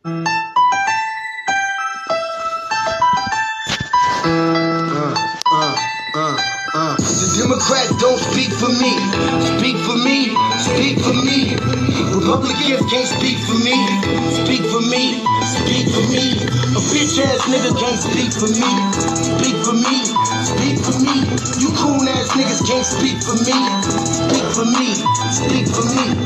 The Democrats don't speak for me. Speak for me. Speak for me. Republicans can't speak for me. Speak for me. Speak for me. A bitch ass nigga can't speak for me. Speak for me. Speak for me. You coon ass niggas can't speak for me. Speak for me. Speak for me.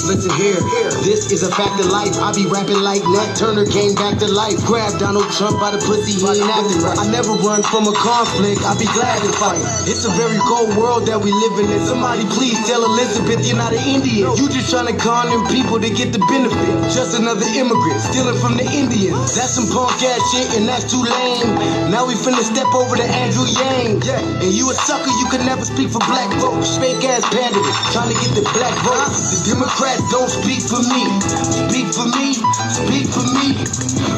Listen here, this is a fact of life. I be rapping like Nat Turner came back to life. Grab Donald Trump by the pussy, he ain't acting right. I never run from a conflict, I be glad to fight. It's a very cold world that we living in. Somebody please tell Elizabeth you're not an Indian. You just trying to con them people to get the benefit. Just another immigrant, stealing from the Indians. That's some punk ass shit and that's too lame. Now we finna step over to Andrew Yang. And you a sucker, you can never speak for black folks. Fake ass pandering, trying to get the black vote. The Democrats don't speak for me. Speak for me. Speak for me.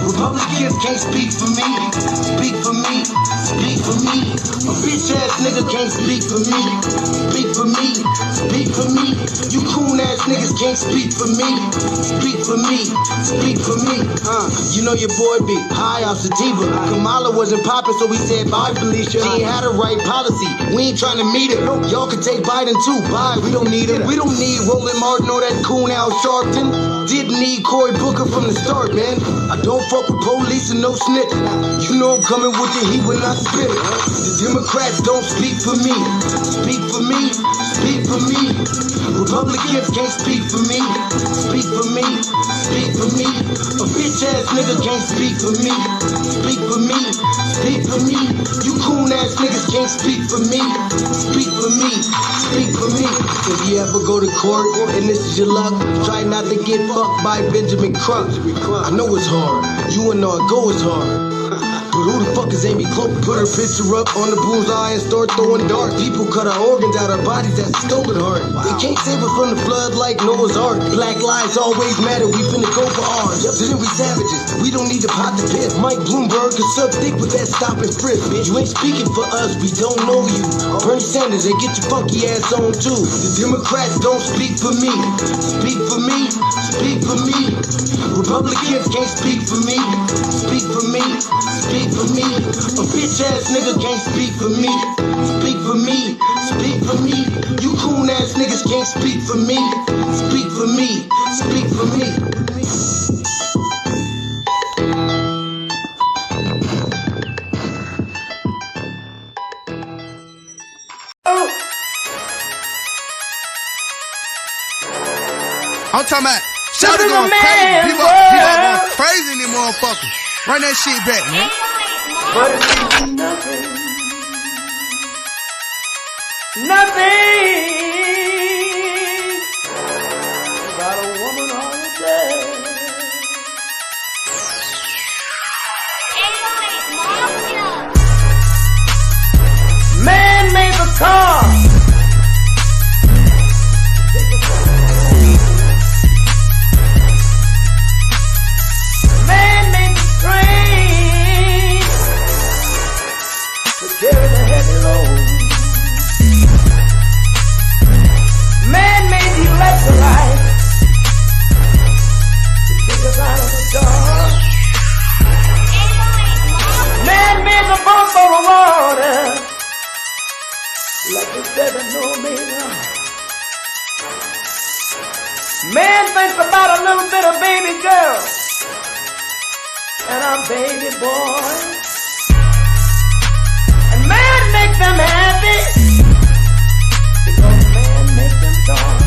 Republicans can't speak for me. Speak for me. Speak for me. A bitch ass nigga can't speak for me. Speak for me. Speak for me. You coon ass niggas can't speak for me. Speak for me. Speak for me. You know your boy be high off sativa. Kamala wasn't popping, so we said bye, Felicia. She ain't had a right policy. We ain't trying to meet her. Y'all can take Biden too. Bye. We don't need her. We don't need Roland Martin or that coon Al Sharpton. Didn't need Cory Booker from the start, man. I don't fuck with police and no snitch. You know I'm coming with the heat when I spit it. The Democrats don't speak for me. Speak for me. Speak for me. Republicans can't speak for me. Speak for me. Speak for me. A bitch ass nigga can't speak for me. Speak for me. Speak for me. You coon ass niggas can't speak for me. Speak for me. Speak for me. If you ever go to court and this is your luck, try not to get fucked by Benjamin Crump. I know it's hard. You and all go is hard. But who the fuck is Amy Cloak? Put her picture up on the bullseye and start throwing darts. People cut our organs out our bodies, that's a stolen heart. They can't save us from the flood like Noah's Ark. Black lives always matter, we finna go for ours. So then we savages, we don't need to pot the piss. Mike Bloomberg can suck dick with that stop and frisk, bitch. You ain't speaking for us, we don't know you. Bernie Sanders, they get your funky ass on too. The Democrats don't speak for me. Speak for me. Speak for me. Republicans can't speak for me. Speak for me. Speak for me. A bitch ass nigga can't speak for me. Speak for me. Speak for me. You coon ass niggas can't speak for me. Speak for me. Speak for me. I'm talking about shout it going crazy. People going crazy in these motherfuckers. Run that shit back, man. But it means nothing. Nothing about a woman on a day. Man made the car. Man made the train to carry the heavy load. Man made the electrolyte to take us out of the dark. Man made the boat for the water like the 7-millimeter. Man thinks about a little bit of baby girl and a baby boy. And man makes them happy because man makes them joy.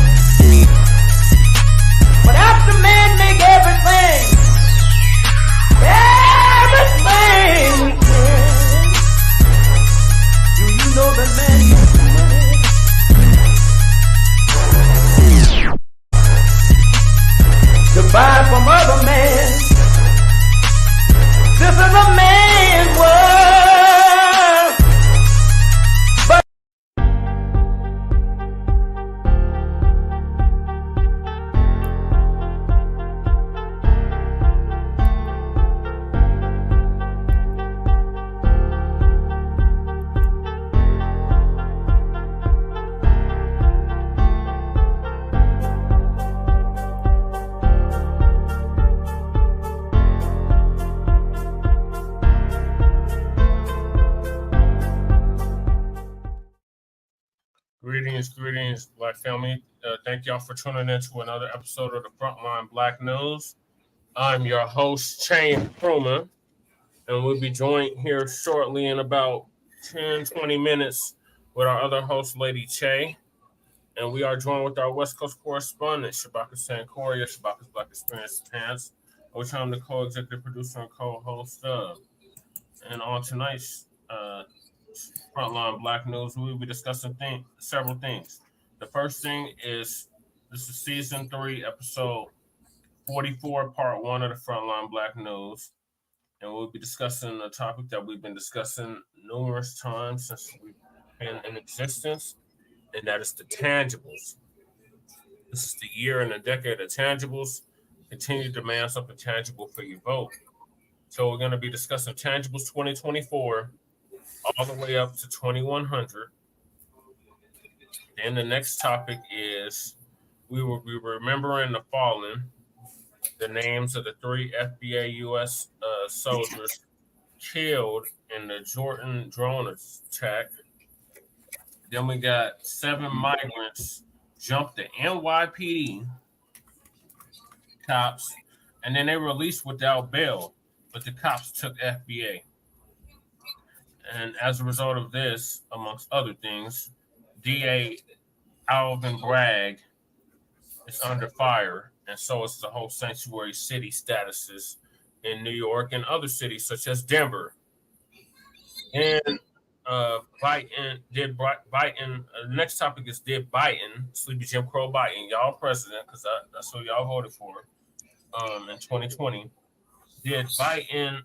But after man make everything we can, do you know that man makes money? To buy from other men. This is a man's world. But Greetings, Black family. Thank y'all for tuning in to another episode of the Frontline Black News. I'm your host, Shane Truman, and we'll be joined here shortly in about 10-20 minutes with our other host, Lady Che. And we are joined with our West Coast correspondent, Shabaka Sankoria, Shabaka's Black Experience Pants, which I'm the co-executive producer and co-host of. And on tonight's Frontline Black News, we will be discussing several things. The first thing is this is season 3, episode 44, part 1 of the Frontline Black News, and we'll be discussing a topic that we've been discussing numerous times since we've been in existence, and that is the tangibles. This is the year and the decade of tangibles. Continue to demand something tangible for your vote. So we're going to be discussing tangibles 2024. All the way up to 2100. Then the next topic is we will be remembering the fallen, the names of the 3 FBA U.S. Soldiers killed in the Jordan drone attack. Then we got 7 migrants jumped the NYPD cops, and then they released without bail, but the cops took FBA. And as a result of this, amongst other things, DA Alvin Blagg is under fire, and so is the whole sanctuary city statuses in New York and other cities such as Denver. And Biden, the next topic is did Biden, Sleepy Jim Crow Biden, y'all president, because that's who y'all voted for in 2020, did Biden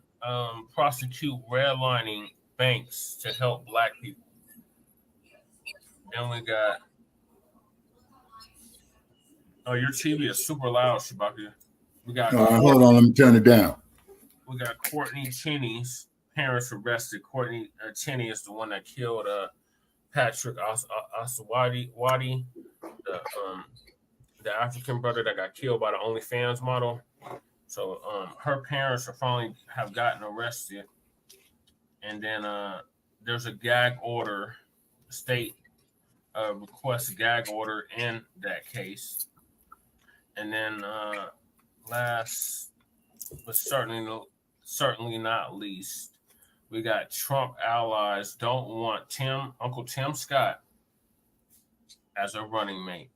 prosecute redlining banks to help Black people? Then we got your TV is super loud, Shabaka. We got hold on, let me turn it down. We got Courtney Cheney's parents arrested. Courtney Cheney is the one that killed Patrick Aswadi, the African brother that got killed by the OnlyFans model. So her parents have gotten arrested. And then there's a gag order, state requests a gag order in that case. And then last, but certainly not least, we got Trump allies don't want Uncle Tim Scott as a running mate.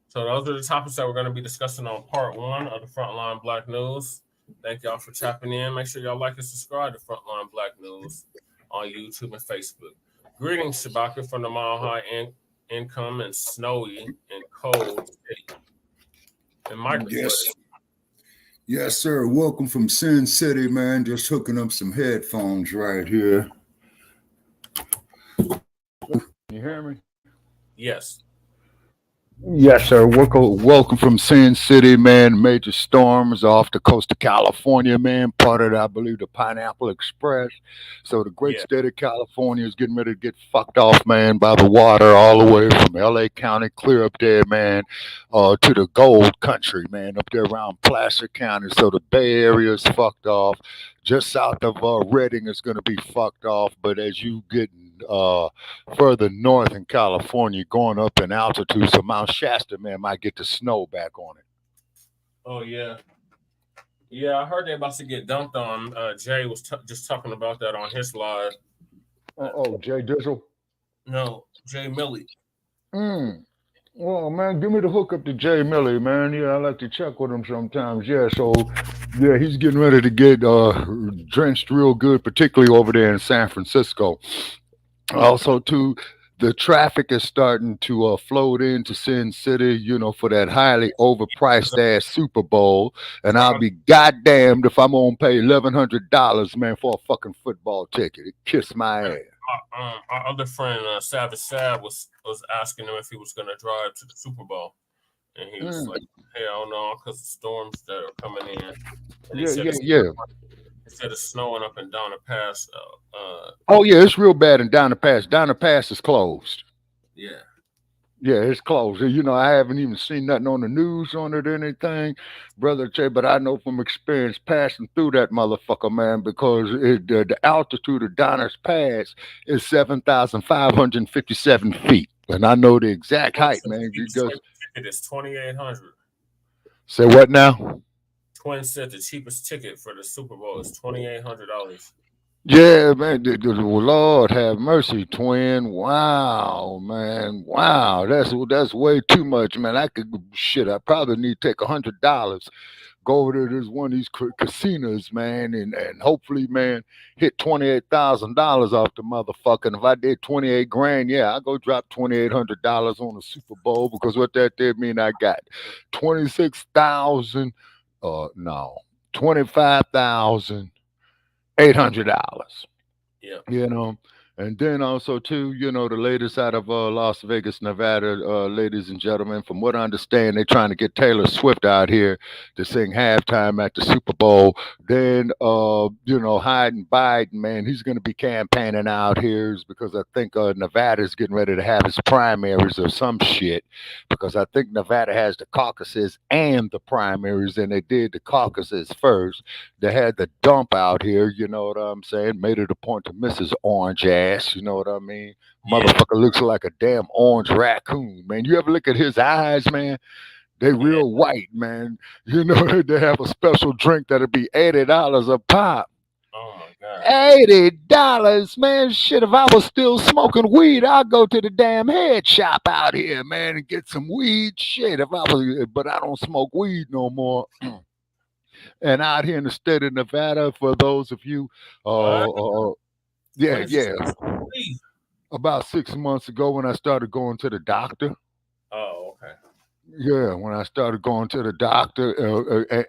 So those are the topics that we're going to be discussing on part 1 of the Frontline Black News. Thank y'all for tapping in. Make sure y'all like and subscribe to Frontline Black News on YouTube and Facebook. Greetings, Shabaka, from the Mile High Income and Snowy and Cold State. And Michael. Yes, sir. Welcome from Sin City, man. Just hooking up some headphones right here. You hear me? Yes. Yes, sir. Welcome from Sin City, man. Major storms off the coast of California, man. Part of, I believe, the Pineapple Express. So the great state of California is getting ready to get fucked off, man, by the water all the way from L.A. County, clear up there, man, to the gold country, man, up there around Placer County. So the Bay Area is fucked off. Just south of Redding is going to be fucked off. But as you get further north in California, going up in altitude, so Mount Shasta, man, might get the snow back on it. Oh, yeah. Yeah, I heard they're about to get dumped on. Jay was just talking about that on his live. Jay Dizzle? No, Jay Milley. Well, man, give me the hook up to Jay Milley, man. Yeah, I like to check with him sometimes. Yeah, so, yeah, he's getting ready to get drenched real good, particularly over there in San Francisco. Also, too, the traffic is starting to float into Sin City, you know, for that highly overpriced ass Super Bowl. And I'll be goddamned if I'm going to pay $1,100, man, for a fucking football ticket. It kissed my ass. Our other friend, Savage Sad, was asking him if he was going to drive to the Super Bowl. And he was like, hell no, because the storms that are coming in. And he said it's snowing up and down the pass. Oh, yeah, it's real bad in down the pass. Down the pass is closed. Yeah. Yeah, it's closed. You know, I haven't even seen nothing on the news on it or anything, brother Jay. But I know from experience passing through that motherfucker, man, because the altitude of Donner's Pass is 7,557 feet, and I know the exact Twin height, said the man. cheapest train ticket is 2,800. Say what now? Twin said the cheapest ticket for the Super Bowl is $2,800. Yeah, man. Lord have mercy, twin. Wow, man. Wow, that's way too much, man. I could shit. I probably need to take $100, go over to this one of these casinos, man, and hopefully, man, hit $28,000 off the motherfucker. And if I did 28 grand, yeah, I go drop $2,800 on the Super Bowl because what that did mean I got 26,000. No, 25,800. Yeah. You know, and then also too, you know, the latest out of Las Vegas, Nevada, ladies and gentlemen. From what I understand, they're trying to get Taylor Swift out here to sing halftime at the Super Bowl. Then, you know, Biden, man, he's going to be campaigning out here because I think Nevada's getting ready to have his primaries or some shit. Because I think Nevada has the caucuses and the primaries, and they did the caucuses first. They had the dump out here, you know what I'm saying? Made it a point to Mrs. Orange ass, you know what I mean? Yeah. Motherfucker looks like a damn orange raccoon, man. You ever look at his eyes, man? They Yeah. real white, man. You know, they have a special drink that'll be $80 a pop. Oh my God. $80, man. Shit, if I was still smoking weed, I'd go to the damn head shop out here, man, and get some weed. Shit, if I was, but I don't smoke weed no more. And out here in the state of Nevada, for those of you, What? yeah, When did you yeah, start smoking weed? about 6 months ago when I started going to the doctor. Oh, okay. Yeah, when I started going to the doctor,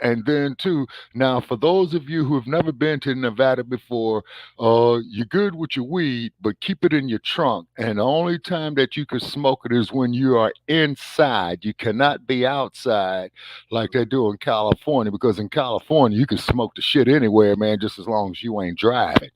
and then too. Now, for those of you who have never been to Nevada before, you're good with your weed, but keep it in your trunk. And the only time that you can smoke it is when you are inside. You cannot be outside like they do in California, because in California you can smoke the shit anywhere, man, just as long as you ain't driving.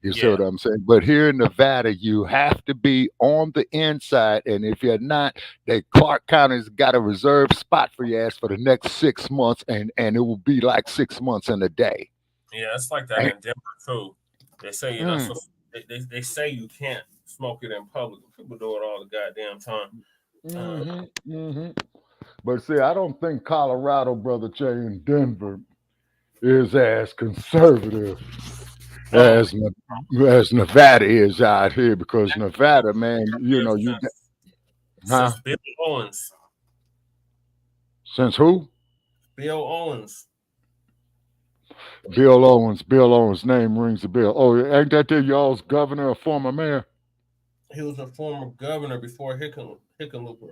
You see Yeah. what I'm saying? But here in Nevada, you have to be on the inside, and if you're not, that Clark County's got a reserved spot for your ass for the next 6 months, and it will be like 6 months in a day. Yeah, it's like that And, in Denver too. They say you're not mm, supposed. They say you can't smoke it in public. People do it all the goddamn time. Uh, hmm hmm But see, I don't think Colorado, brother Jay, and Denver is as conservative oh, as as Nevada is out here, because Nevada, man, you know, you since huh? Bill Owens, Since who? Bill Owens, Bill Owens. Bill Owens' name rings a bell. Oh, ain't that the y'all's governor or former mayor? he was a former governor before Hickenlooper.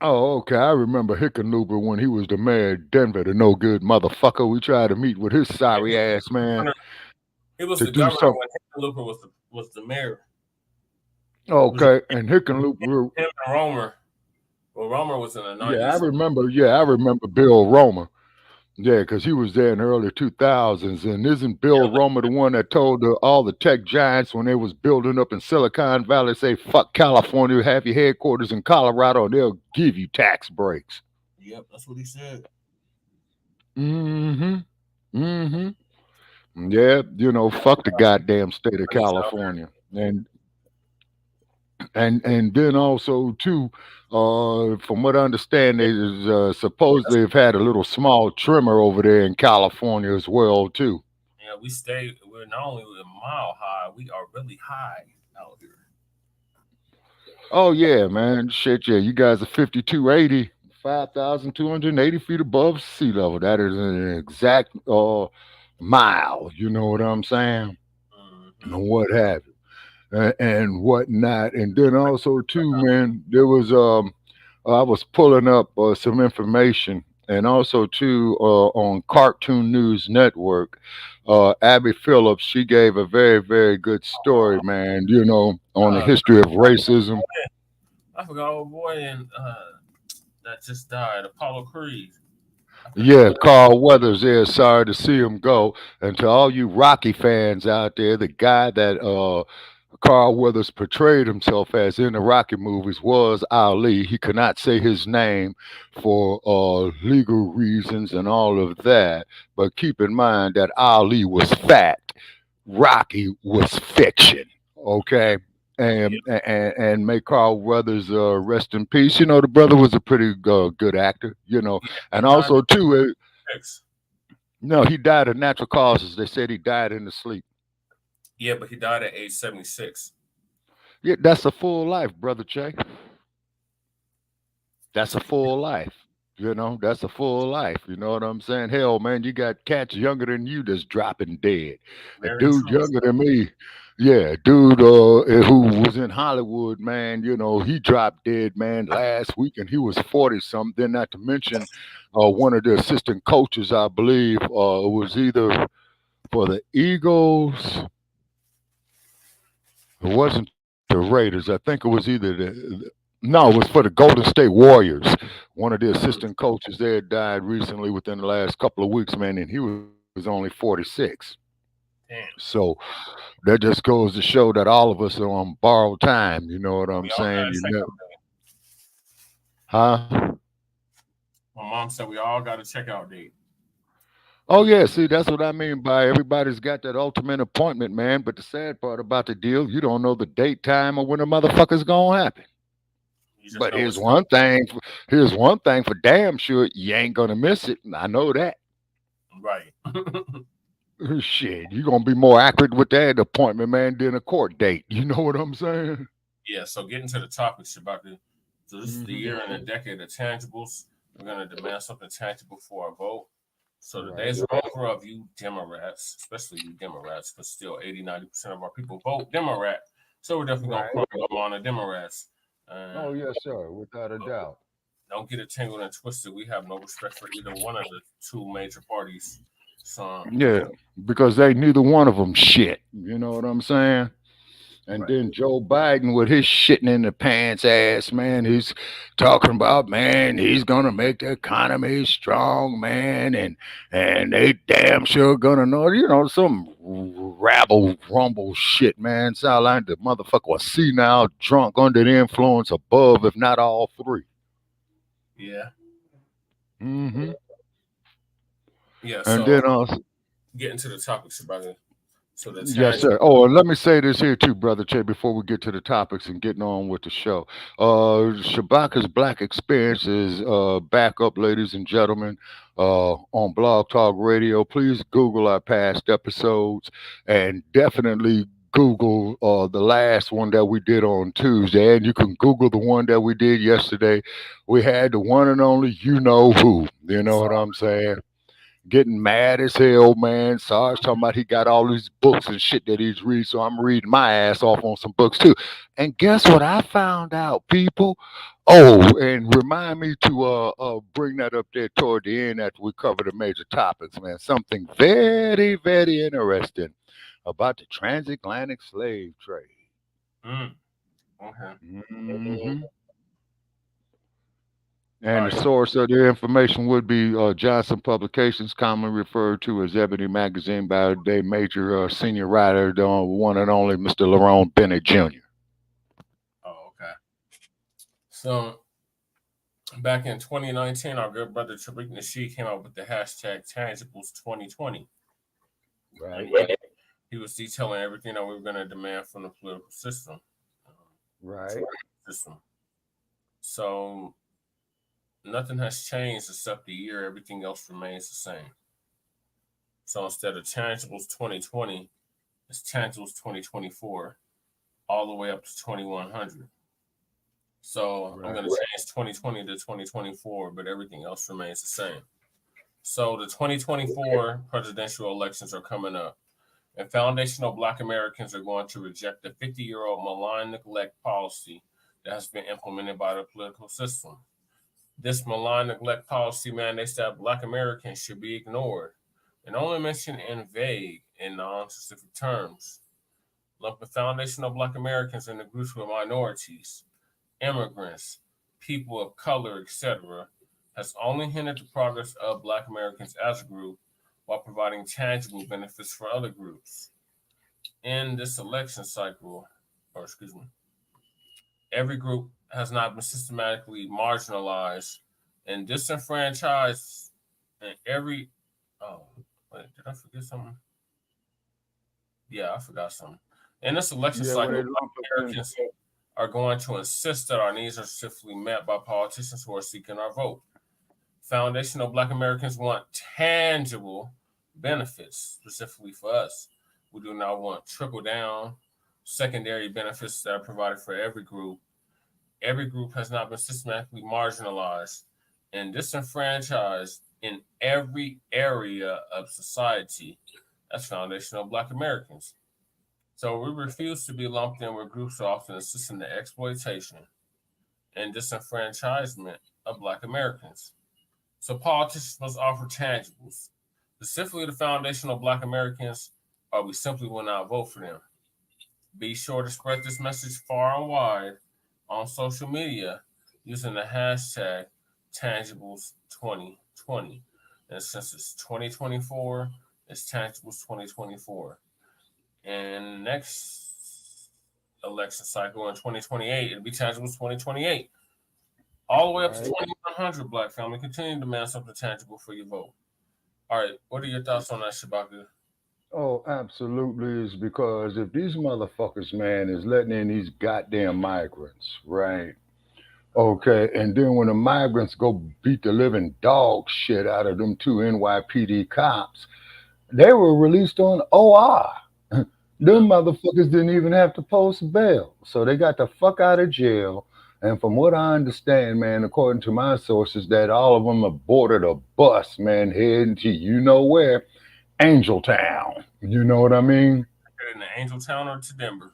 Oh, okay. I remember Hickenlooper when he was the mayor of Denver, the no good motherfucker. We tried to meet with his Yeah, sorry ass, man, he was to the do governor something. when Hickenlooper was the mayor. It was Okay, and Hickenlooper, him and Romer. Well, Romer was in the yeah, I '90s. remember. Yeah, I remember Bill Romer. Yeah, because he was there in the early 2000s. And isn't Bill Yeah, Romer the one that told all the tech giants when they was building up in Silicon Valley, say, fuck California, have your headquarters in Colorado, and they'll give you tax breaks? yep, that's what he said. Mm-hmm. Mm-hmm. Yeah, you know, fuck the goddamn state of But he's out California. And then also too, from what I understand, they there. supposedly have had a little small tremor over there in California as well too. Yeah, we stay. We're not only a mile high, we are really high out here. Oh yeah, man. Shit, yeah. You guys are 5280, 5,280 feet above sea level. That is an exact mile. You know what I'm saying? Hmm. And what have you. And whatnot. And then also too, man, there was I was pulling up some information, and also too on Cartoon News Network. Abby Phillips, she gave a very, very good story, man. You know, on the Uh, history of racism. I forgot old boy and that just died, Apollo Creed. I forgot Yeah, what. Carl Weathers there. Sorry to see him go. And to all you Rocky fans out there, the guy that Carl Weathers portrayed himself as in the Rocky movies was Ali. He could not say his name for legal reasons and all of that. But keep in mind that Ali was fact, Rocky was fiction. Okay. Yeah. And may Carl Weathers rest in peace. You know, the brother was a pretty good actor. You know, Yeah. He and died also at too, 6. no, he died of natural causes. They said he died in the sleep. Yeah, but he died at age 76. Yeah, that's a full life, brother Che. That's a full life. You know, that's a full life. You know what I'm saying? Hell, man, you got cats younger than you that's dropping dead. A Very dude true. younger than me, yeah, dude who was in Hollywood, man, you know, he dropped dead, man, last week, and he was 40 something. Then, not to mention, one of the assistant coaches, I believe, was either for the Eagles. It wasn't the Raiders. I think it was either no, it was for the Golden State Warriors. One of the Mhm. assistant coaches there died recently within the last couple of weeks, man, and he was only 46. Damn. So that just goes to show that all of us are on borrowed time. You know what I'm We all saying? got a You know, checkout date. huh? My mom said we all got a checkout date. Oh yeah, see, that's what I mean by everybody's got that ultimate appointment, man. But the sad part about the deal, you don't know the date, time, or when the motherfucker's gonna happen. You just But know it's coming. here's one thing for damn sure, you ain't gonna miss it. I know that. Right. Shit, you're gonna be more accurate with that appointment, man, than a court date. You know what I'm saying? Yeah, so getting to the topics about the so this is the Hmm. year and the decade of tangibles. We're gonna demand something tangible for our vote. So Right. today's over of you Democrats, especially you Democrats, because still 80-90% of our people vote Democrat. So we're definitely gonna Right. call them on the Democrats. Oh And yes, sir, without a doubt. don't get it tangled and twisted. We have no respect for either one of the two major parties. So Yeah, because they neither one of them shit. You know what I'm saying? And right. then Joe Biden with his shitting in the pants ass, man, he's talking about, man, he's gonna make the economy strong, man, and they damn sure gonna know, you know, some rabble rumble shit, man. Sound like the motherfucker was senile, drunk, under the influence, above, if not all three. Yeah. Hmm. Yeah. And So then getting to the topics about it. So the yes, tangible sir. Oh, and let me say this here too, brother Che, before we get to the topics and getting on with the show. Shabaka's Black Experience is back up, ladies and gentlemen, on Blog Talk Radio. Please Google our past episodes and definitely Google the last one that we did on Tuesday. And you can Google the one that we did yesterday. We had the one and only you know who. You know what I'm saying? Getting mad as hell, man. Sarge talking about he got all these books and shit that he's reading, so I'm reading my ass off on some books too. And guess what I found out, people? Oh, and remind me to bring that up there toward the end after we cover the major topics, man. Something very, very interesting about the transatlantic slave trade. Mm, okay. Hmm. All And the right. source of the information would be Johnson Publications, commonly referred to as Ebony Magazine by their major senior writer, the one and only Mr. Lerone Bennett Jr. Oh, okay. So back in 2019, our good brother Tariq Nasheed came out with the hashtag Tangibles 2020. And Right, he was detailing everything that we were going to demand from the political system. um, right, system. So nothing has changed except the year. Everything else remains the same. So instead of Tangibles 2020, it's Tangibles 2024, all the way up to 2100. So I'm right, going to change 2020 to 2024, but everything else remains the same. So the 2024 presidential elections are coming up, and foundational Black Americans are going to reject the 50-year-old malign neglect policy that has been implemented by the political system. This malign neglect policy mandates that Black Americans should be ignored and only mentioned in vague and non-specific terms, lumping foundational Black Americans in the groups of minorities, immigrants, people of color, etc., has only hindered the progress of Black Americans as a group while providing tangible benefits for other groups. In this election cycle, every group has not been systematically marginalized and disenfranchised, and every did I forget something? Yeah, I forgot something. In this election cycle, Americans are going to insist that our needs are swiftly met by politicians who are seeking our vote. Foundational Black Americans want tangible benefits, specifically for us. We do not want trickle down secondary benefits that are provided for every group. Every group has not been systematically marginalized and disenfranchised in every area of society. That's foundational Black Americans. So we refuse to be lumped in with groups who often assist in the exploitation and disenfranchisement of Black Americans. So politicians must offer tangibles, specifically the foundational Black Americans, or we simply will not vote for them. Be sure to spread this message far and wide on social media using the hashtag Tangibles2020. And since it's 2024, it's Tangibles 2024. And next election cycle in 2028, it'll be Tangibles 2028. All the way up to 2100, Black family. Continue to demand something tangible for your vote. All right, what are your thoughts on that, Shabaka? Oh, absolutely. Is because if these motherfuckers, man, is letting in these goddamn migrants, right? Okay, and then when the migrants go beat the living dog shit out of them two NYPD cops, they were released on OR. Them motherfuckers didn't even have to post bail. So they got the fuck out of jail. And from what I understand, man, according to my sources, that all of them have boarded a bus, man, heading to you know where, Angeltown. You know what I mean? In the Angeltown or to Denver?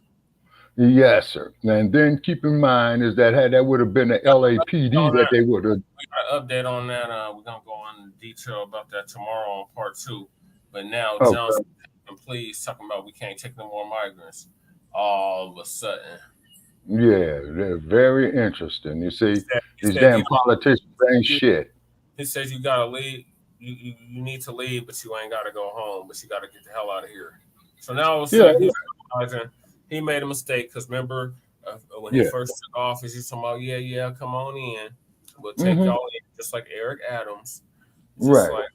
Yes, sir. And then keep in mind is that had that would have been the LAPD that they would have. We got an update on that. We're gonna go in detail about that tomorrow on part 2. But now Johnson, please, talking about we can't take no more migrants. All of a sudden. Yeah, they're very interesting. You see, these damn politicians ain't shit. He says you gotta leave. You need to leave, but you ain't gotta go home. But you gotta get the hell out of here. So now all of a sudden he's realizing he made a mistake because remember when he first took office, he's talking about come on in, we'll take y'all in, just like Eric Adams, just like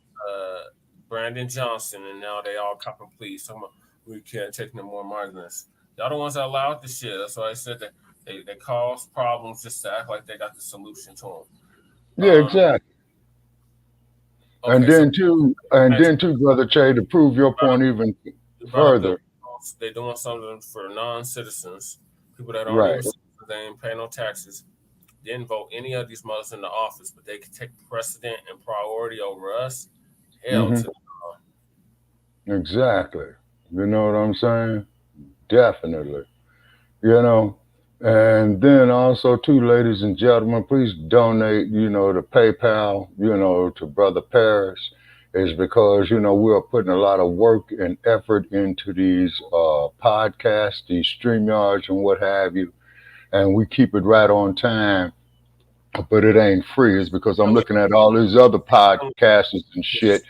Brandon Johnson, and now they all copping pleas. So we can't take no more migrants. Y'all the ones that allowed this shit. That's why I said that they cause problems just to act like they got the solution to them. Yeah, exactly. Okay, and then too, Brother Che, to prove your point even further. They're doing something for non-citizens, people that aren't they ain't pay no taxes, didn't vote any of these mothers in the office, but they can take precedent and priority over us. Hell to exactly. You know what I'm saying? Definitely. You know, and then also too, ladies and gentlemen, please donate, to PayPal, to Brother Paris, is because, we are putting a lot of work and effort into these podcasts, these StreamYards and what have you. And we keep it right on time, but it ain't free. It's because I'm looking at all these other podcasters and shit.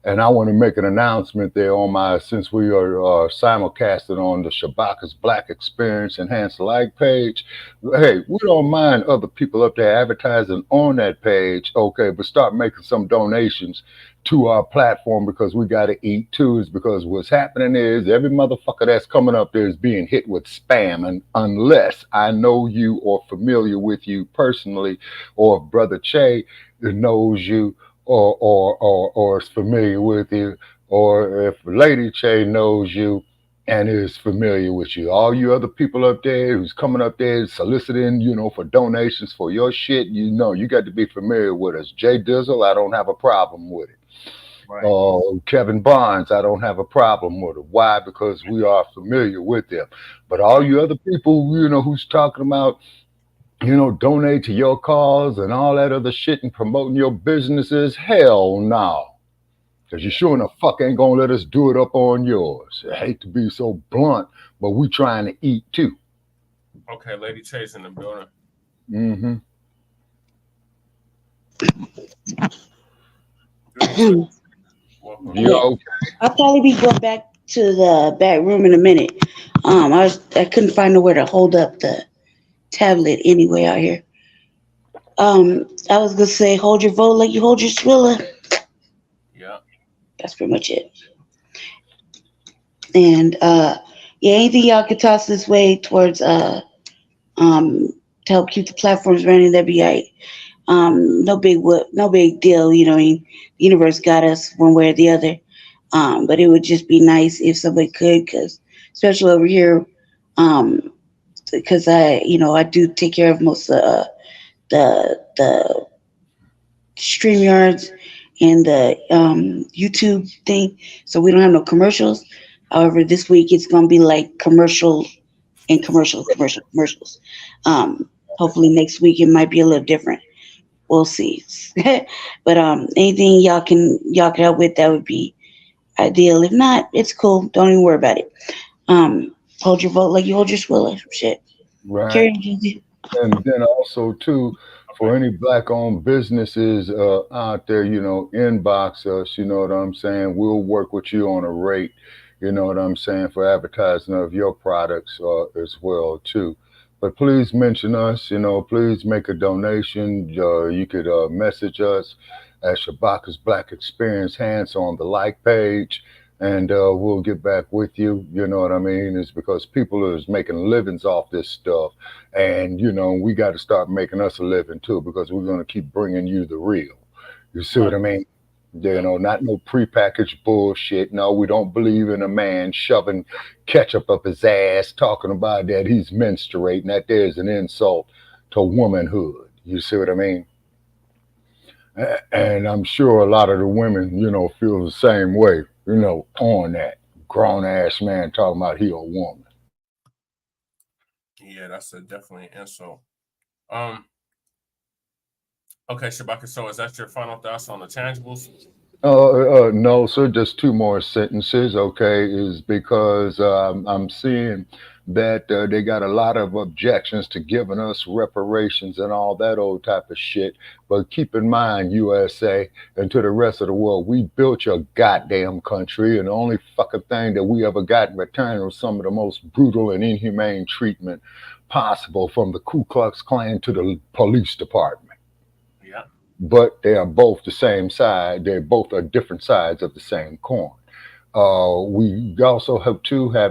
And I want to make an announcement there on since we are simulcasted on the Shabaka's Black Experience Enhanced Like page. Hey, we don't mind other people up there advertising on that page, okay, but start making some donations to our platform because we got to eat too. Is because what's happening is every motherfucker that's coming up there is being hit with spam. And unless I know you or familiar with you personally, or if Brother Che knows you, or is familiar with you, or if Lady Che knows you and is familiar with you. All you other people up there who's coming up there soliciting, for donations for your shit, you got to be familiar with us. Jay Dizzle, I don't have a problem with it. Right. Kevin Barnes, I don't have a problem with it. Why? Because we are familiar with them. But all you other people, who's talking about, donate to your cause and all that other shit and promoting your businesses, hell no. Because you sure enough fuck ain't gonna let us do it up on yours. I hate to be so blunt, but we trying to eat too. Okay, Lady Chase in the building. You okay? I'll probably be going back to the back room in a minute. I couldn't find nowhere to hold up the tablet anyway out here. I was gonna say hold your vote like you hold your Swilla. Yeah. That's pretty much it. And yeah, anything y'all could toss this way towards um to help keep the platforms running, that'd be right. No big deal. You know, what I mean, the universe got us one way or the other. But it would just be nice if somebody could, because especially over here, um, because I do take care of most of the stream yards and the YouTube thing, so we don't have no commercials. However, this week it's gonna be like commercial and commercials. Hopefully next week it might be a little different. We'll see. But anything y'all can help with, that would be ideal. If not, it's cool. Don't even worry about it. Hold your vote like you hold your Swilla. Shit. Right. Carry on, Juicy. And then also too, for any black-owned businesses out there, inbox us. You know what I'm saying? We'll work with you on a rate. You know what I'm saying, for advertising of your products as well too. But please mention us. Please make a donation. You could message us at Shabaka's Black Experience Hands on the like page. And we'll get back with you. You know what I mean? It's because people is making livings off this stuff. And, we got to start making us a living too, because we're going to keep bringing you the real. You see what Right. I mean? Not no prepackaged bullshit. No, we don't believe in a man shoving ketchup up his ass, talking about that he's menstruating, that there's an insult to womanhood. You see what I mean? And I'm sure a lot of the women, feel the same way, on that grown ass man talking about he a woman. Yeah, that's a definitely an insult. Um. Okay, Shabaka. So is that your final thoughts on the tangibles? No, sir, just two more sentences, okay, is because I'm seeing that they got a lot of objections to giving us reparations and all that old type of shit. But keep in mind, USA, and to the rest of the world, we built your goddamn country, and the only fucking thing that we ever got in return was some of the most brutal and inhumane treatment possible, from the Ku Klux Klan to the police department. Yeah. But they are both the same side. They both are different sides of the same coin. We also have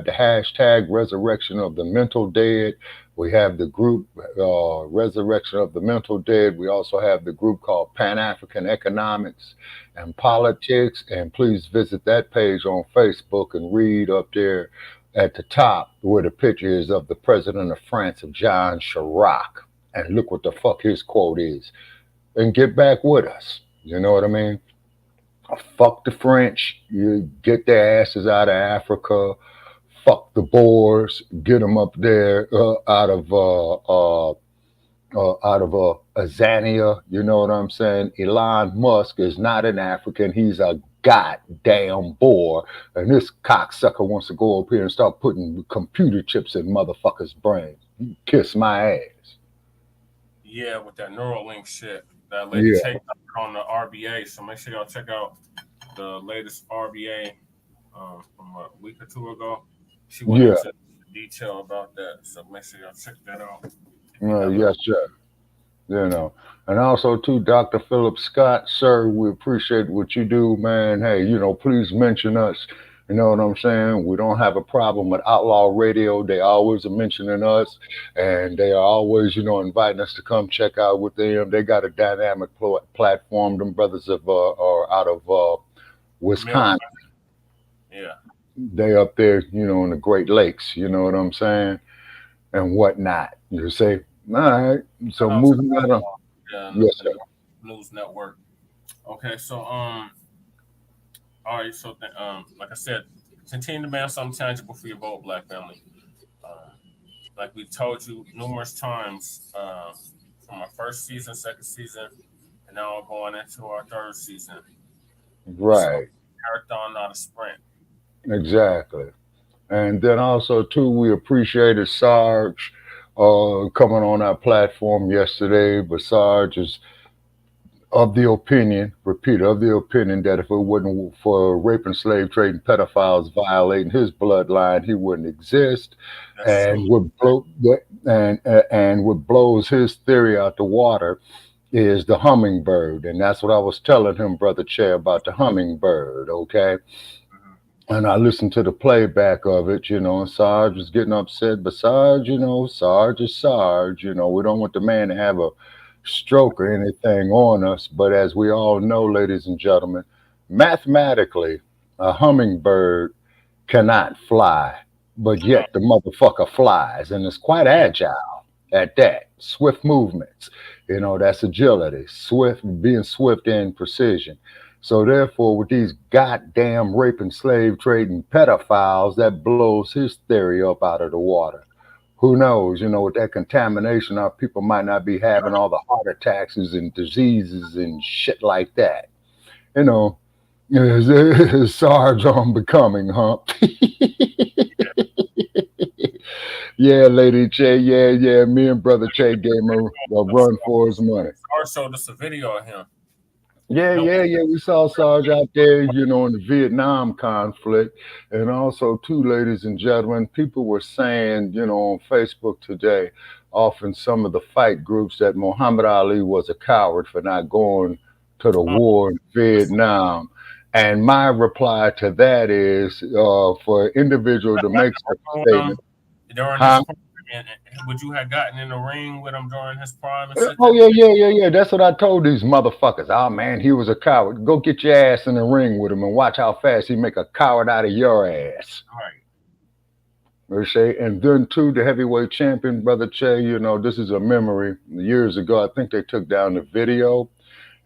the hashtag Resurrection of the Mental Dead. We have the group Resurrection of the Mental Dead. We also have the group called Pan African Economics and Politics. And please visit that page on Facebook and read up there at the top where the picture is of the president of France, of Jean Chirac. And look what the fuck his quote is. And get back with us. You know what I mean? Fuck the French. You get their asses out of Africa. Fuck the Boers. Get them up there out of Azania. You know what I'm saying? Elon Musk is not an African. He's a goddamn Boer. And this cocksucker wants to go up here and start putting computer chips in motherfuckers' brains. You kiss my ass. Yeah, with that Neuralink shit. That lady Yeah. take on the RBA. So make sure y'all check out the latest RBA from a week or two ago. She went Yeah. into detail about that. So make sure y'all check that out. If you haven't. Yes, sir. And also to Dr. Philip Scott, sir, we appreciate what you do, man. Hey, please mention us. You know what I'm saying? We don't have a problem with Outlaw Radio. They always are mentioning us, and they are always, inviting us to come check out with them. They got a dynamic platform. Them brothers are out of Wisconsin. Yeah. They up there, in the Great Lakes. You know what I'm saying? And whatnot. You say, all right. So Shout out to moving the right on. Yes, sir. News Network. Okay, so all right, so like I said, continue to man something tangible for your vote, Black family. Uh, like we told you numerous times, from our first season, second season, and now we're going into our third season. So Right. marathon, not a sprint. Exactly. And then also too, we appreciated Sarge coming on our platform yesterday. But Sarge is of the opinion, repeat, of the opinion that if it wasn't for raping, slave trading, pedophiles violating his bloodline, he wouldn't exist. That's And true. and what blows his theory out the water is the hummingbird, and that's what I was telling him, brother Chair, about the hummingbird. Okay, Mhm. and I listened to the playback of it, and Sarge was getting upset, but Sarge, Sarge is Sarge. We don't want the man to have a stroke or anything on us. But as we all know, ladies and gentlemen, mathematically, a hummingbird cannot fly, but No, yet the motherfucker flies and is quite yeah, agile at that. Swift movements, that's agility, being swift in precision. So therefore, with these goddamn raping, slave trading pedophiles, that blows his theory up out of the water. Who knows? With that contamination, our people might not be having all the heart attacks and diseases and shit like that. You know, Sarge on becoming, huh? Yeah, Lady Che. Yeah, yeah. Me and Brother Che gave him a run for his money. Star showed us a video of him. Yeah, No, yeah, yeah. We saw Sarge out there, in the Vietnam conflict. And also, too, ladies and gentlemen, people were saying, on Facebook today, often some of the fight groups, that Muhammad Ali was a coward for not going to the oh, war in Vietnam. And my reply to that is for an individual to make such a with statement, him during his huh? prime, would you have gotten in the ring with him during his prime and said Oh that? yeah, yeah, yeah, yeah. That's what I told these motherfuckers. Oh man, he was a coward. Go get your ass in the ring with him and watch how fast he make a coward out of your ass. Right. They say, and then too, the heavyweight champion, brother Che. This is a memory. Years ago, I think they took down the video.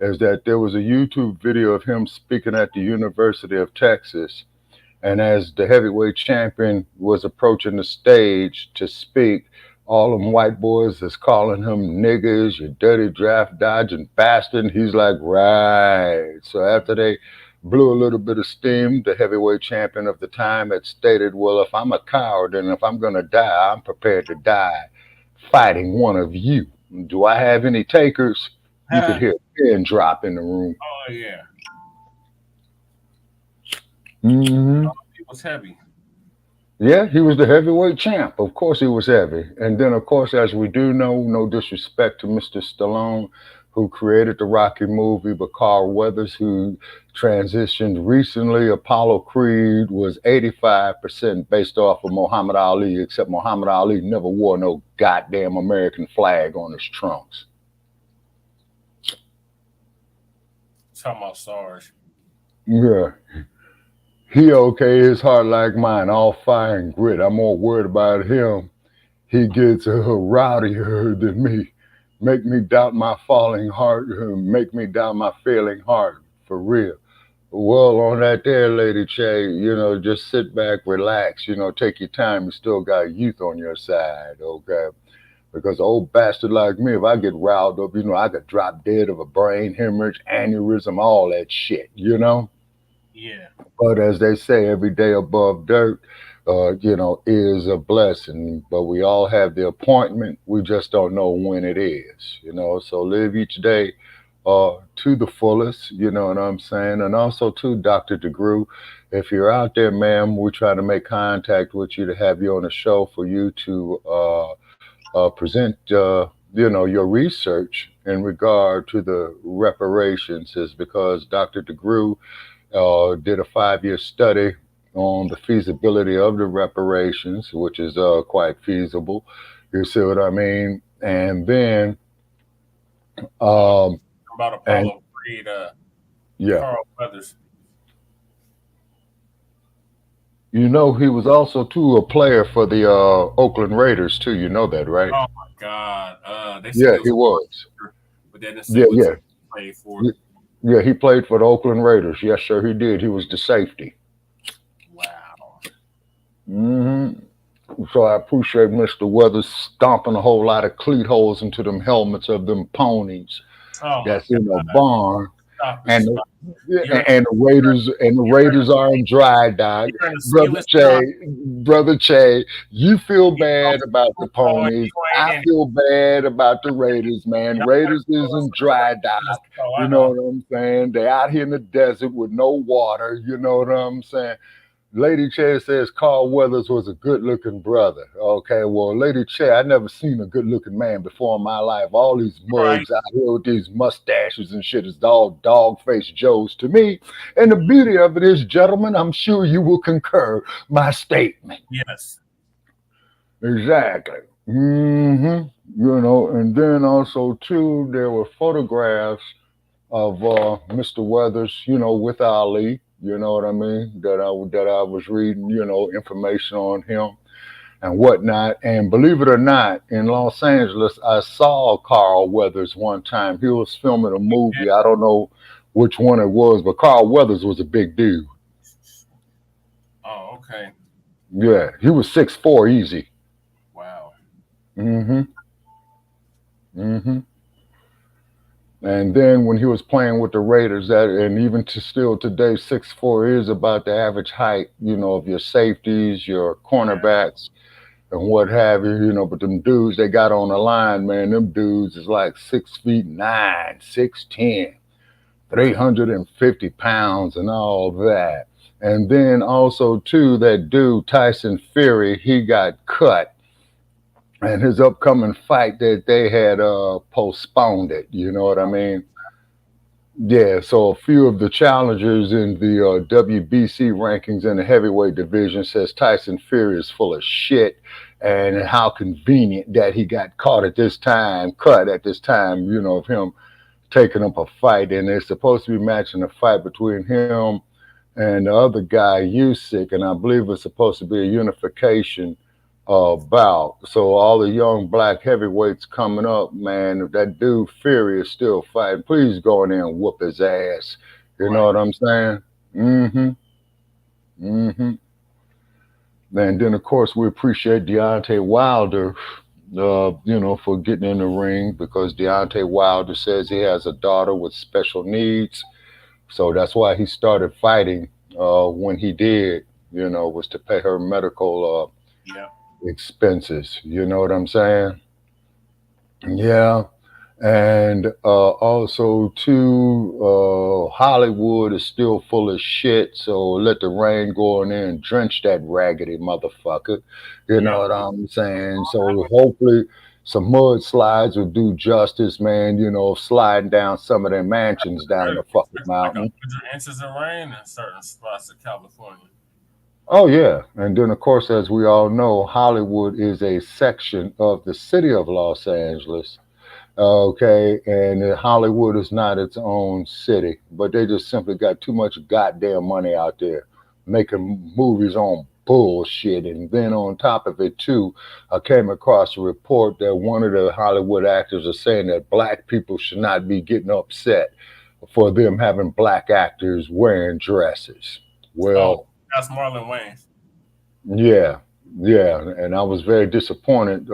Is that there was a YouTube video of him speaking at the University of Texas, and as the heavyweight champion was approaching the stage to speak, all them white boys is calling him niggas, you dirty draft dodging bastard. And he's like, right. So after they blew a little bit of steam, the heavyweight champion of the time had stated, well, if I'm a coward and if I'm going to die, I'm prepared to die fighting one of you. Do I have any takers? You could hear a pin drop in the room. Oh yeah, Hmm. he was heavy. Yeah, he was the heavyweight champ. Of course, he was heavy. And then, of course, as we do know, no disrespect to Mr. Stallone, who created the Rocky movie, but Carl Weathers, who transitioned recently, Apollo Creed was 85% based off of Muhammad Ali, except Muhammad Ali never wore no goddamn American flag on his trunks. Talking about Sarge. Yeah. He okay, his heart like mine, all fire and grit. I'm more worried about him. He gets rowdier than me. Make me doubt my falling heart. Make me doubt my failing heart. For real. Well, on that there, Lady Che, just sit back, relax. Take your time. You still got youth on your side, okay? Because an old bastard like me, if I get riled up, I could drop dead of a brain hemorrhage, aneurysm, all that shit. Yeah. But as they say, every day above dirt, is a blessing. But we all have the appointment. We just don't know when it is, So live each day to the fullest, you know what I'm saying? And also to Dr. DeGrew, if you're out there, ma'am, we try to make contact with you to have you on the show for you to present, your research in regard to the reparations is because Dr. DeGrew did a 5-year study on the feasibility of the reparations, which is quite feasible. You see what I mean? And then, About and Apollo Creed, yeah, Carl Weathers. he was also too a player for the Oakland Raiders too. You know that, right? Oh my God. They said Yeah, it he was, was. but they didn't say Yeah, what yeah, team he played for. yeah. He played for the Oakland Raiders. Yes, sir, he did. He was the safety. Wow. Hmm. So I appreciate Mr. Weathers stomping a whole lot of cleat holes into them helmets of them ponies Oh my that's in a God. barn. and the Raiders are in dry dock. Brother Che, you feel bad about the ponies. I feel bad about the Raiders, man. Raiders is in dry dock. You know what I'm saying? They're out here in the desert with no water. You know what I'm saying? Lady Che says Carl Weathers was a good-looking brother. Okay, well, Lady Che, I never seen a good-looking man before in my life. All these mugs out here with these mustaches and shit is all dog-faced Joes to me. And the beauty of it is, gentlemen, I'm sure you will concur my statement. Yes. Exactly. You know, and then also, too, there were photographs of Mr. Weathers, you know, with Ali. You know what I mean? That I was reading, you know, information on him and whatnot. And believe it or not, in Los Angeles, I saw Carl Weathers one time. He was filming a movie. I don't know which one it was, but Carl Weathers was a big dude. Oh, okay. Yeah, he was 6'4" easy. Wow. And then when he was playing with the Raiders, and even still today, 6'4" is about the average height, you know, of your safeties, your cornerbacks, and what have you, you know. But them dudes they got on the line, man, them dudes is like 6'9", 6'10", 350 pounds, and all that. And then also too, that dude Tyson Fury, he got cut. And his upcoming fight that they had postponed it. You know what I mean? Yeah, so a few of the challengers in the WBC rankings in the heavyweight division says Tyson Fury is full of shit, and how convenient that he got cut at this time, you know, of him taking up a fight. And they're supposed to be matching a fight between him and the other guy, Usyk, and I believe it's supposed to be a unification bout. So all the young black heavyweights coming up, man, if that dude Fury is still fighting, please go in there and whoop his ass. You know what I'm saying? And then of course we appreciate Deontay Wilder, you know, for getting in the ring, because Deontay Wilder says he has a daughter with special needs. So that's why he started fighting when he did, you know, was to pay her medical expenses. You know what I'm saying? Yeah. And also too, Hollywood is still full of shit, so let the rain go in there and drench that raggedy motherfucker. You know what I'm saying? So hopefully some mudslides will do justice, man, you know, sliding down some of their mansions down the fucking mountain. Like 100 inches of rain in certain spots of California. Oh, yeah. And then, of course, as we all know, Hollywood is a section of the city of Los Angeles. Okay. And Hollywood is not its own city, but they just simply got too much goddamn money out there making movies on bullshit. And then on top of it, too, I came across a report that one of the Hollywood actors is saying that black people should not be getting upset for them having black actors wearing dresses. Well, that's Marlon Wayans. Yeah, and I was very disappointed.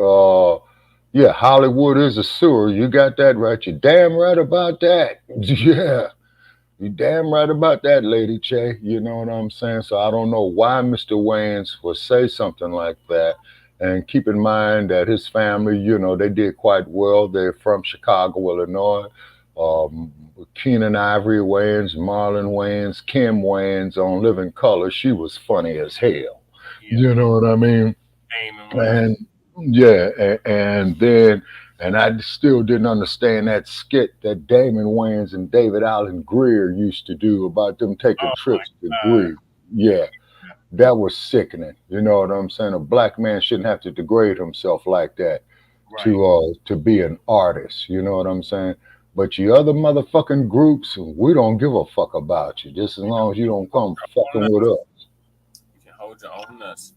Yeah, Hollywood is a sewer. You got that right. You're damn right about that. Yeah, you're damn right about that, Lady Che. You know what I'm saying? So I don't know why Mr. Wayans would say something like that. And keep in mind that his family, you know, they did quite well. They're from Chicago, Illinois. Keenan Ivory Wayans, Marlon Wayans, Kim Wayans on Living Color. She was funny as hell. You know what I mean? And yeah, and then I still didn't understand that skit that Damon Wayans and David Allen Greer used to do about them taking trips to Greece. Yeah, that was sickening. You know what I'm saying? A black man shouldn't have to degrade himself like that to be an artist. You know what I'm saying? But you other motherfucking groups, we don't give a fuck about you. Just as long as you don't come fucking with us. You can hold your own nuts.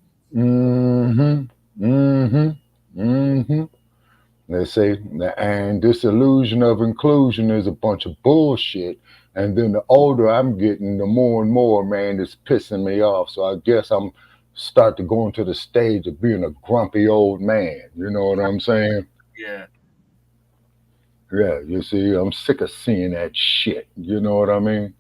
They say, and this illusion of inclusion is a bunch of bullshit. And then the older I'm getting, the more and more, man, it's pissing me off. So I guess I'm start to go into the stage of being a grumpy old man. You know what I'm saying? Yeah. Yeah, you see, I'm sick of seeing that shit. You know what I mean?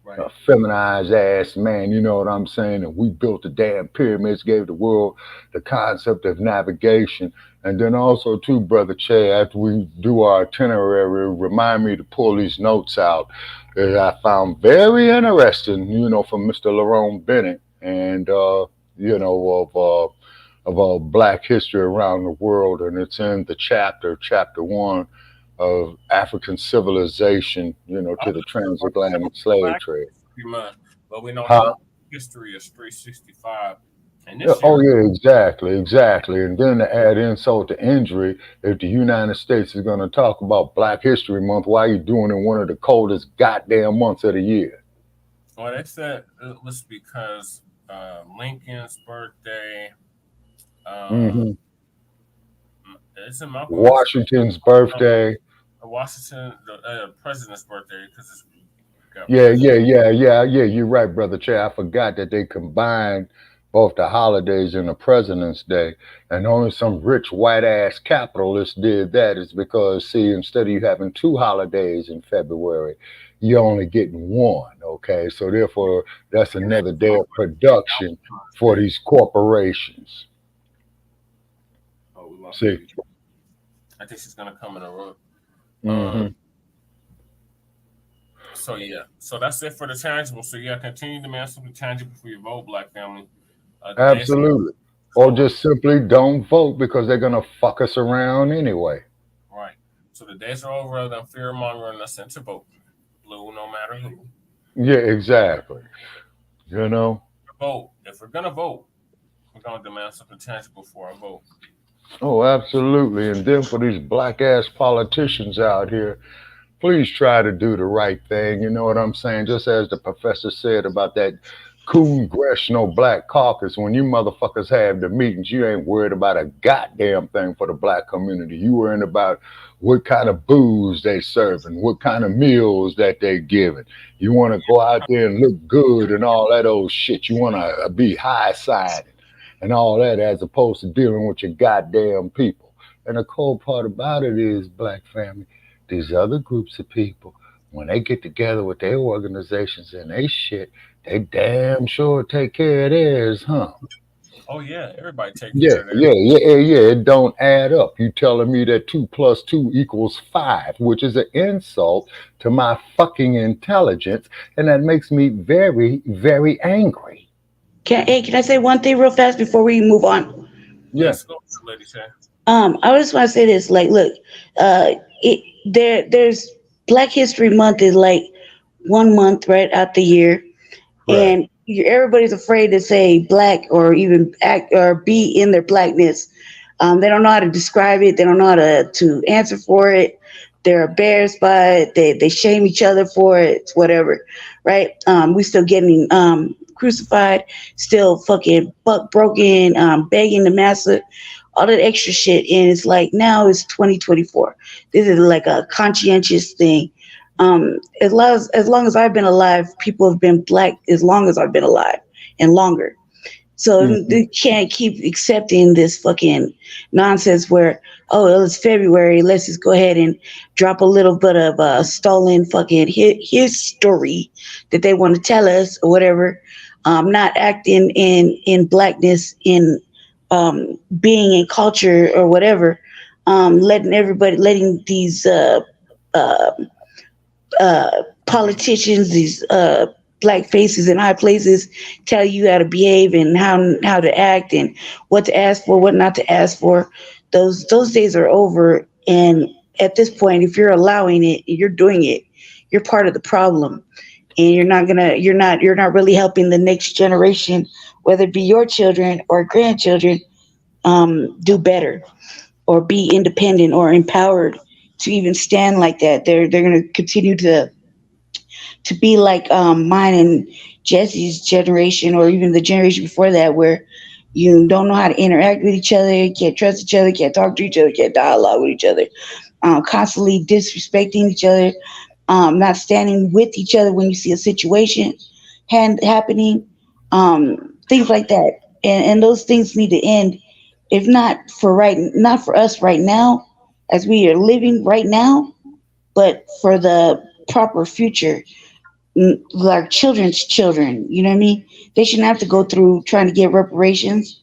Right. A feminized ass man, you know what I'm saying? And we built the damn pyramids, gave the world the concept of navigation. And then also, too, Brother Che, after we do our itinerary, remind me to pull these notes out that I found very interesting, you know, from Mr. Lerone Bennett and, you know, of Black history around the world. And it's in the chapter one of African civilization, you know, to the transatlantic slave Black trade. History Month, but we know Huh? history is 365. And Yeah, this oh year, yeah, exactly, exactly. And then to add insult to injury, if the United States is going to talk about Black History Month, why are you doing it in one of the coldest goddamn months of the year? well, they said it was because Lincoln's birthday. Uh, Hmm. it's in Malcolm's Washington's uh, birthday. Washington, the president's birthday, because it's got Yeah, president. yeah, yeah, yeah, yeah. You're right, brother Che. I forgot that they combined both the holidays and the President's Day, and only some rich white ass capitalists did that. Is because see, instead of you having two holidays in February, you're only getting one. Okay, so therefore, that's And that's another day over of production Valentine's for Day. these corporations. Oh, we lost See. Lady. I think she's gonna come in the room. Um, Hmm. so yeah, so that's it for the tangible. So yeah, continue to demand something tangible for your vote, Black family. The days Absolutely. is Or over. just simply don't vote because they're gonna fuck us around anyway. Right. So the days are over of them fear mongering us into vote. Blue, no matter who. Yeah, exactly. You know. Vote. If we're gonna vote, we're gonna demand something tangible for our vote. Oh, absolutely. And then for these black ass politicians out here, please try to do the right thing. You know what I'm saying? Just as the professor said about that congressional black caucus, when you motherfuckers have the meetings, you ain't worried about a goddamn thing for the black community. You worrying about what kind of booze they serving, what kind of meals that they giving. You want to go out there and look good and all that old shit. You want to be high sided and all that as opposed to dealing with your goddamn people. And the cold part about it is, black family, these other groups of people, when they get together with their organizations and they shit, they damn sure take care of theirs, huh? Oh yeah, everybody take Yeah, care of yeah, theirs. yeah, yeah, yeah. It don't add up. You telling me that 2 plus 2 equals 5, which is an insult to my fucking intelligence, and that makes me very, very angry. Can I say one thing real fast before we move on? Yeah. Yes, go, Lady Shay. I just want to say this. Like, look, it there's Black History Month is like 1 month right out the year, Right. and everybody's afraid to say black or even act or be in their blackness. They don't know how to describe it. They don't know how to answer for it. They're embarrassed by it. They shame each other for it. Whatever, right? We still getting crucified, still fucking buck broken, begging the master, all that extra shit. And it's like now it's 2024. This is like a conscientious thing. As long as I've been alive, people have been black as long as I've been alive and longer. So Mhm. they can't keep accepting this fucking nonsense where, oh, well, it's February. Let's just go ahead and drop a little bit of stolen fucking history that they want to tell us or whatever. Not acting in blackness, in being in culture or whatever. Letting these uh, politicians, these black faces in high places, tell you how to behave and how to act and what to ask for, what not to ask for. Those days are over. And at this point, if you're allowing it, you're doing it. You're part of the problem, and you're not really helping the next generation, whether it be your children or grandchildren, do better or be independent or empowered to even stand like that. They're going to continue to be like mine and Jesse's generation, or even the generation before that, where you don't know how to interact with each other, can't trust each other, can't talk to each other, can't dialogue with each other, constantly disrespecting each other, not standing with each other when you see a situation happening, things like that. And those things need to end. If not for us right now, as we are living right now, but for the proper future, like children's children. You know what I mean? They shouldn't have to go through trying to get reparations.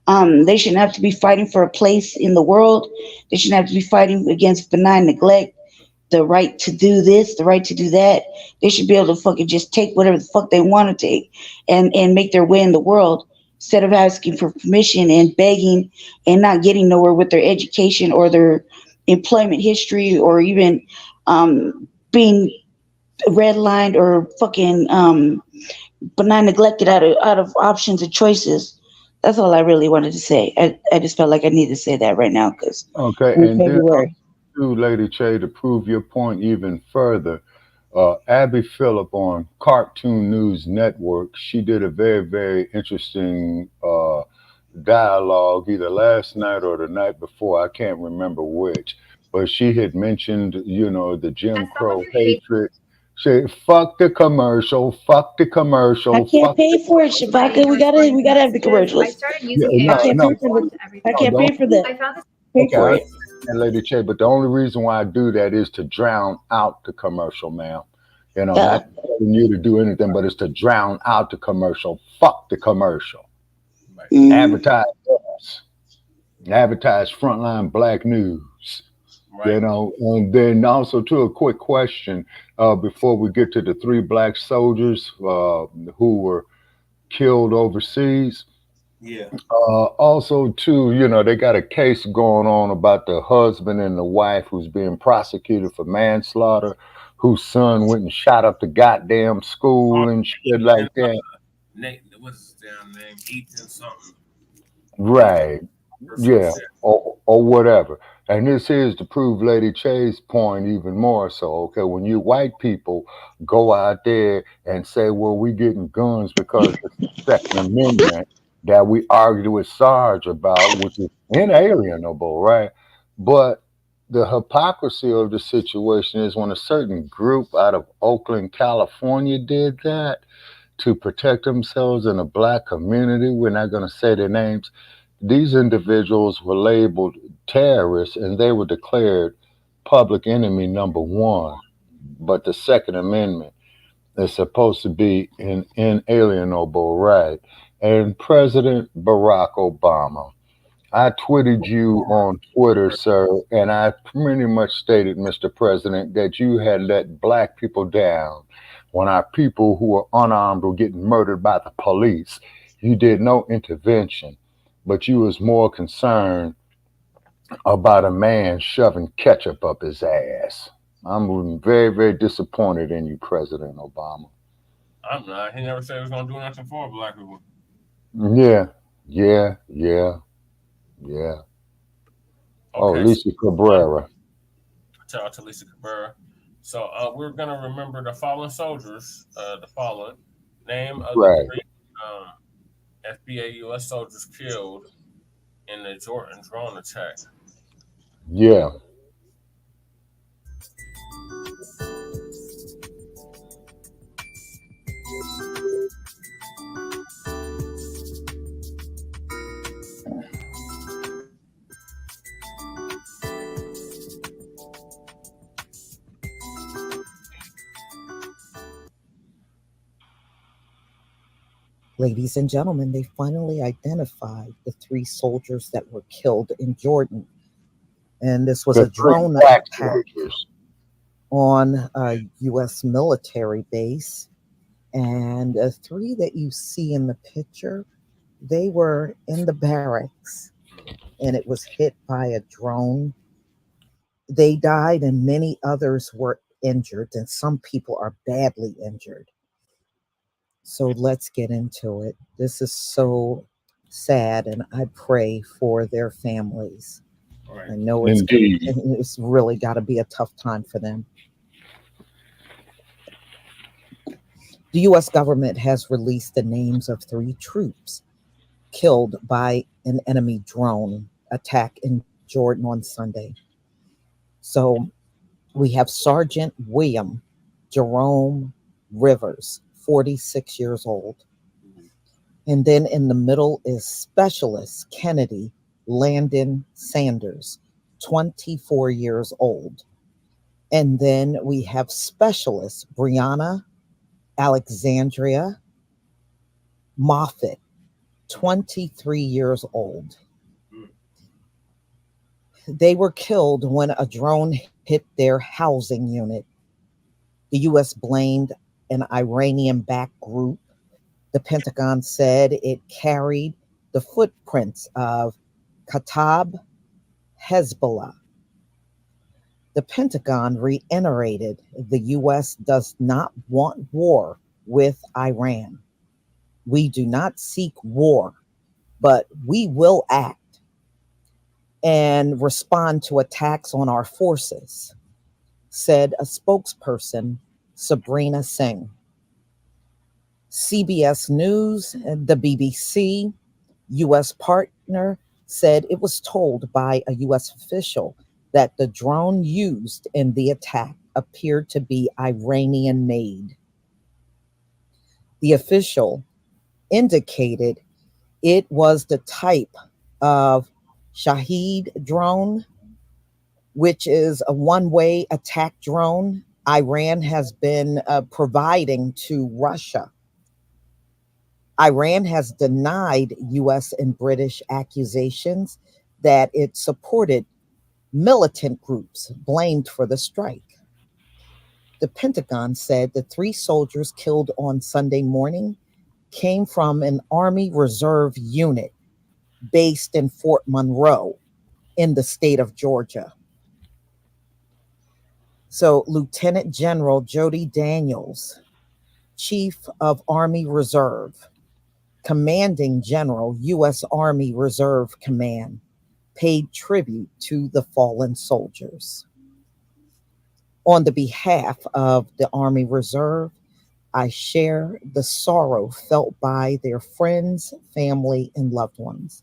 They shouldn't have to be fighting for a place in the world. They shouldn't have to be fighting against benign neglect, the right to do this, the right to do that. They should be able to fucking just take whatever the fuck they want to take and make their way in the world instead of asking for permission and begging and not getting nowhere with their education or their employment history or even being redlined or fucking benign neglected out of options and choices. That's all I really wanted to say. I just felt like I needed to say that right now because Okay, in and then February. too, Lady Che, to prove your point even further, Abby Phillip on Cartoon News Network, she did a very, very interesting dialogue either last night or the night before. I can't remember which, but she had mentioned, the Jim Crow hatred. Say, fuck the commercial, fuck the I commercial, can't fuck the. pay for it, Shabaka. We gotta have the commercials. Yeah, I no, can't no, pay for the. I no, can't pay for the. Pay okay, I for it. understand, Lady Che, but the only reason why I do that is to drown out the commercial, ma'am. Uh, Not telling you to do anything, but it's to drown out the commercial. Fuck the commercial. Right. mm, Advertise us. Advertise Frontline Black News. Right. And then also to a quick question before we get to the three black soldiers who were killed overseas. Yeah. Also, too, they got a case going on about the husband and the wife who's being prosecuted for manslaughter, whose son went and shot up the goddamn school and shit Ethan, like that. Nate, what's his damn name? Ethan something. Ethan Right. or some Yeah. shit. Or whatever. And this is to prove Lady Che's point even more so. Okay, when you white people go out there and say, well, we getting guns because it's the Second Amendment that we argued with Sarge about, which is inalienable, right? But the hypocrisy of the situation is when a certain group out of Oakland, California did that to protect themselves in a black community. We're not going to say their names. These individuals were labeled terrorists and they were declared public enemy number one. But the Second Amendment is supposed to be an inalienable right. And President Barack Obama, I tweeted you on Twitter, sir, and I pretty much stated, Mr. President, that you had let black people down when our people who were unarmed were getting murdered by the police. You did no intervention, but you was more concerned about a man shoving ketchup up his ass. I'm very, very disappointed in you, President Obama. I'm not. He never said he was gonna do nothing for black people. Yeah, yeah, yeah, yeah. Oh, Okay, so Lisa Cabrera. shout out to Lisa Cabrera. So we're gonna remember the fallen soldiers, the fallen name of the Right. three FBA U.S. soldiers killed in the Jordan drone attack. Yeah. Ladies and gentlemen, they finally identified the three soldiers that were killed in Jordan. And this was The a three drone black attack soldiers. on a U.S. military base. And the three that you see in the picture, they were in the barracks and it was hit by a drone. They died and many others were injured, and some people are badly injured. So let's get into it. This is so sad, and I pray for their families. All right. I know Indeed. it's really got to be a tough time for them. The U.S. government has released the names of 3 troops killed by an enemy drone attack in Jordan on Sunday. So we have Sergeant William Jerome Rivers, 46 years old. And then in the middle is Specialist Kennedy Landon Sanders, 24 years old. And then we have specialist Brianna Alexandria Moffett, 23 years old. They were killed when a drone hit their housing unit. The U.S. blamed an Iranian-backed group. The Pentagon said it carried the footprints of Kataib Hezbollah. The Pentagon reiterated the U.S. does not want war with Iran. We do not seek war, but we will act and respond to attacks on our forces, said a spokesperson, Sabrina Singh. CBS News, the BBC, U.S. partner, said it was told by a U.S. official that the drone used in the attack appeared to be Iranian-made. The official indicated it was the type of Shahed drone, which is a one-way attack drone Iran has been providing to Russia. Iran has denied U.S. and British accusations that it supported militant groups blamed for the strike. The Pentagon said the 3 soldiers killed on Sunday morning came from an Army Reserve unit based in Fort Monroe in the state of Georgia. So Lieutenant General Jody Daniels, Chief of Army Reserve, Commanding General, U.S. Army Reserve Command, paid tribute to the fallen soldiers. On the behalf of the Army Reserve, I share the sorrow felt by their friends, family, and loved ones.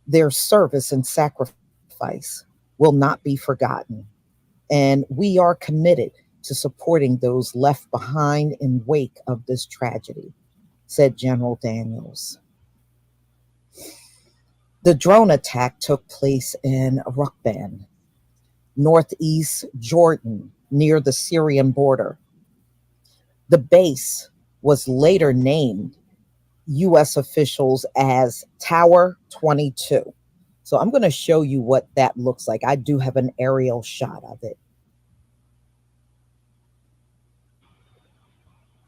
Their service and sacrifice will not be forgotten, and we are committed to supporting those left behind in wake of this tragedy, said General Daniels. The drone attack took place in Rukban, northeast Jordan, near the Syrian border. The base was later named U.S. officials as Tower 22. So I'm going to show you what that looks like. I do have an aerial shot of it.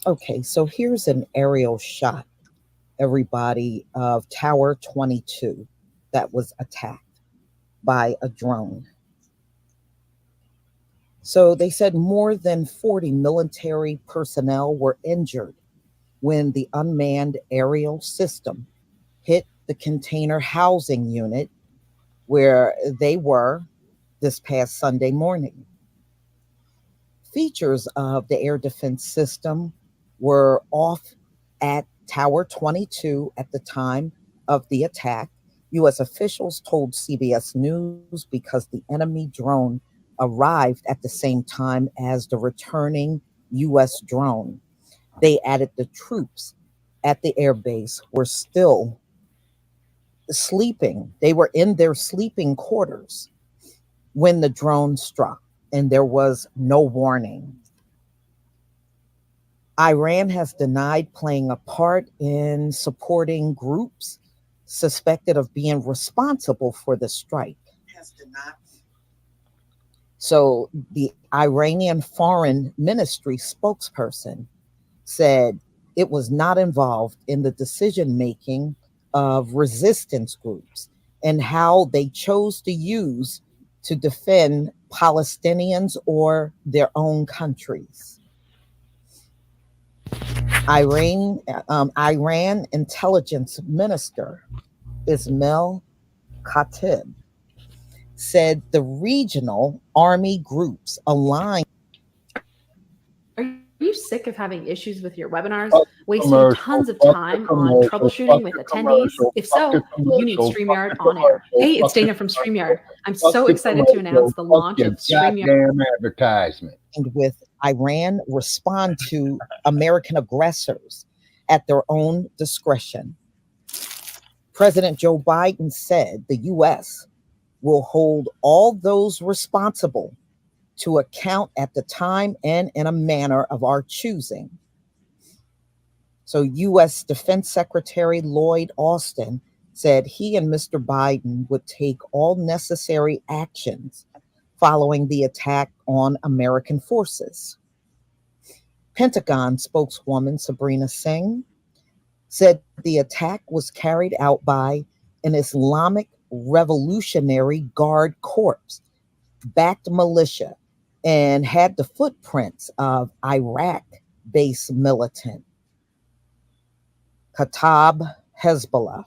Okay, so here's an aerial shot, everybody, of Tower 22 that was attacked by a drone. So they said more than 40 military personnel were injured when the unmanned aerial system hit the container housing unit where they were this past Sunday morning. Features of the air defense system were off at Tower 22 at the time of the attack. U.S. officials told CBS News because the enemy drone arrived at the same time as the returning U.S. drone. They added the troops at the airbase were still sleeping. They were in their sleeping quarters when the drone struck, and there was no warning. Iran has denied playing a part in supporting groups suspected of being responsible for the strike. So the Iranian Foreign Ministry spokesperson said it was not involved in the decision-making of resistance groups and how they chose to use to defend Palestinians or their own countries. Iran Intelligence Minister Ismail Khatib said the regional army groups aligned. Are you sick of having issues with your webinars, wasting tons of time on troubleshooting with attendees? If so, you need StreamYard on air. Hey, it's Dana from StreamYard. I'm so excited to announce the launch of StreamYard. Advertisement. And with Iran respond to American aggressors at their own discretion. President Joe Biden said the U.S. will hold all those responsible to account at the time and in a manner of our choosing. So U.S. Defense Secretary Lloyd Austin said he and Mr. Biden would take all necessary actions following the attack on American forces. Pentagon spokeswoman Sabrina Singh said the attack was carried out by an Islamic Revolutionary Guard Corps backed militia and had the footprints of Iraq-based militant Kataib Hezbollah.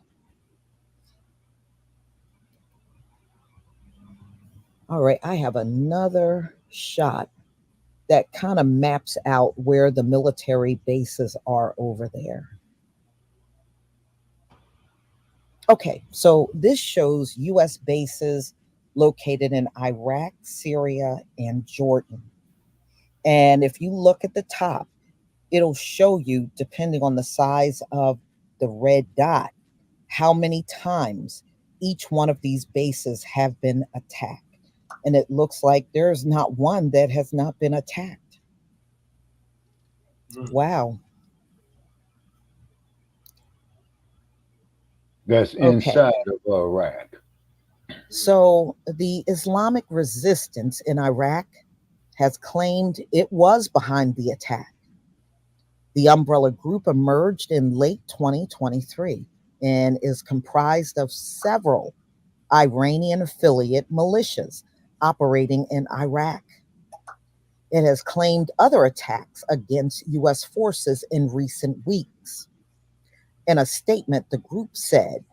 All right, I have another shot that kind of maps out where the military bases are over there. Okay, so this shows U.S. bases located in Iraq, Syria, and Jordan. And if you look at the top, it'll show you, depending on the size of the red dot, how many times each one of these bases have been attacked. And it looks like there's not one that has not been attacked. Wow. That's inside of Iraq. So the Islamic resistance in Iraq has claimed it was behind the attack. The umbrella group emerged in late 2023 and is comprised of several Iranian affiliate militias operating in Iraq. It has claimed other attacks against U.S. forces in recent weeks. In a statement, the group said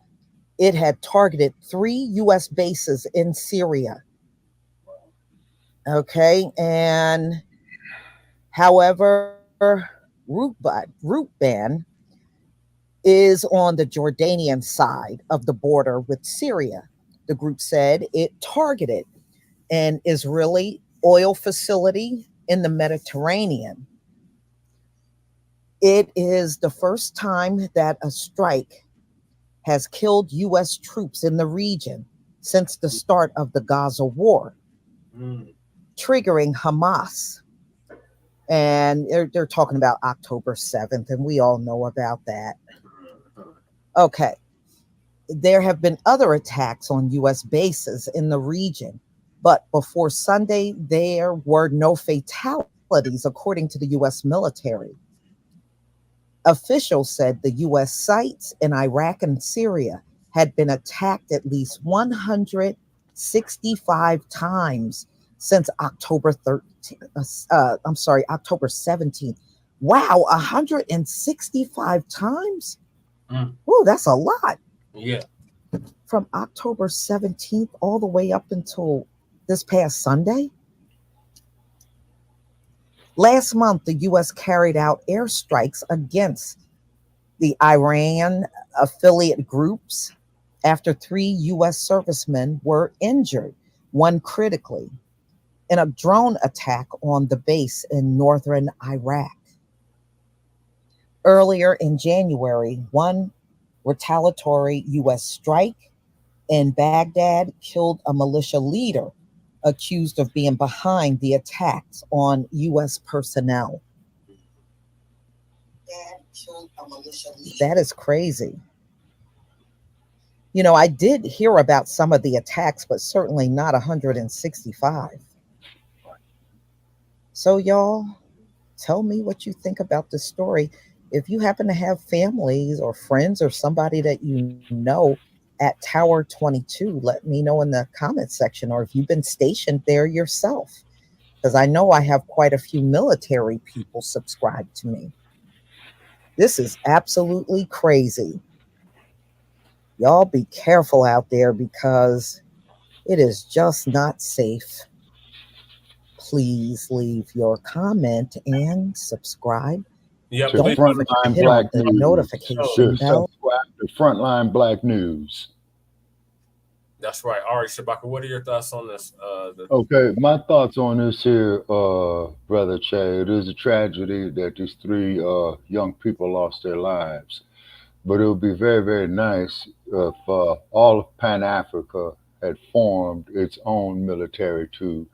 it had targeted 3 U.S. bases in Syria. Okay, and however, Rootban is on the Jordanian side of the border with Syria. The group said it targeted an Israeli oil facility in the Mediterranean. It is the first time that a strike has killed U.S. troops in the region since the start of the Gaza war, triggering Hamas. And they're talking about October 7th, and we all know about that. Okay. There have been other attacks on U.S. bases in the region, but before Sunday, there were no fatalities, according to the U.S. military. Officials said the U.S. sites in Iraq and Syria had been attacked at least 165 times since October 17th. Wow, 165 times? Oh, that's a lot. Yeah. From October 17th all the way up until this past Sunday. Last month, the U.S. carried out airstrikes against the Iran affiliate groups after 3 U.S. servicemen were injured, one critically, in a drone attack on the base in northern Iraq. Earlier in January, one retaliatory U.S. strike in Baghdad killed a militia leader accused of being behind the attacks on U.S. personnel. That is crazy. You know, I did hear about some of the attacks, but certainly not 165. So, y'all, tell me what you think about this story. If you happen to have families or friends or somebody that you know at Tower 22, let me know in the comments section, or if you've been stationed there yourself, because I know I have quite a few military people subscribed to me. This is absolutely crazy. Y'all be careful out there because it is just not safe. Please leave your comment and subscribe. Yep. Don't forget to hit on the notification bell. Subscribe to Frontline Black News. That's right. All right, Shabaka, what are your thoughts on this? Okay, my thoughts on this here, Brother Che. It is a tragedy that these 3 young people lost their lives. But it would be very, very nice if all of Pan-Africa had formed its own military to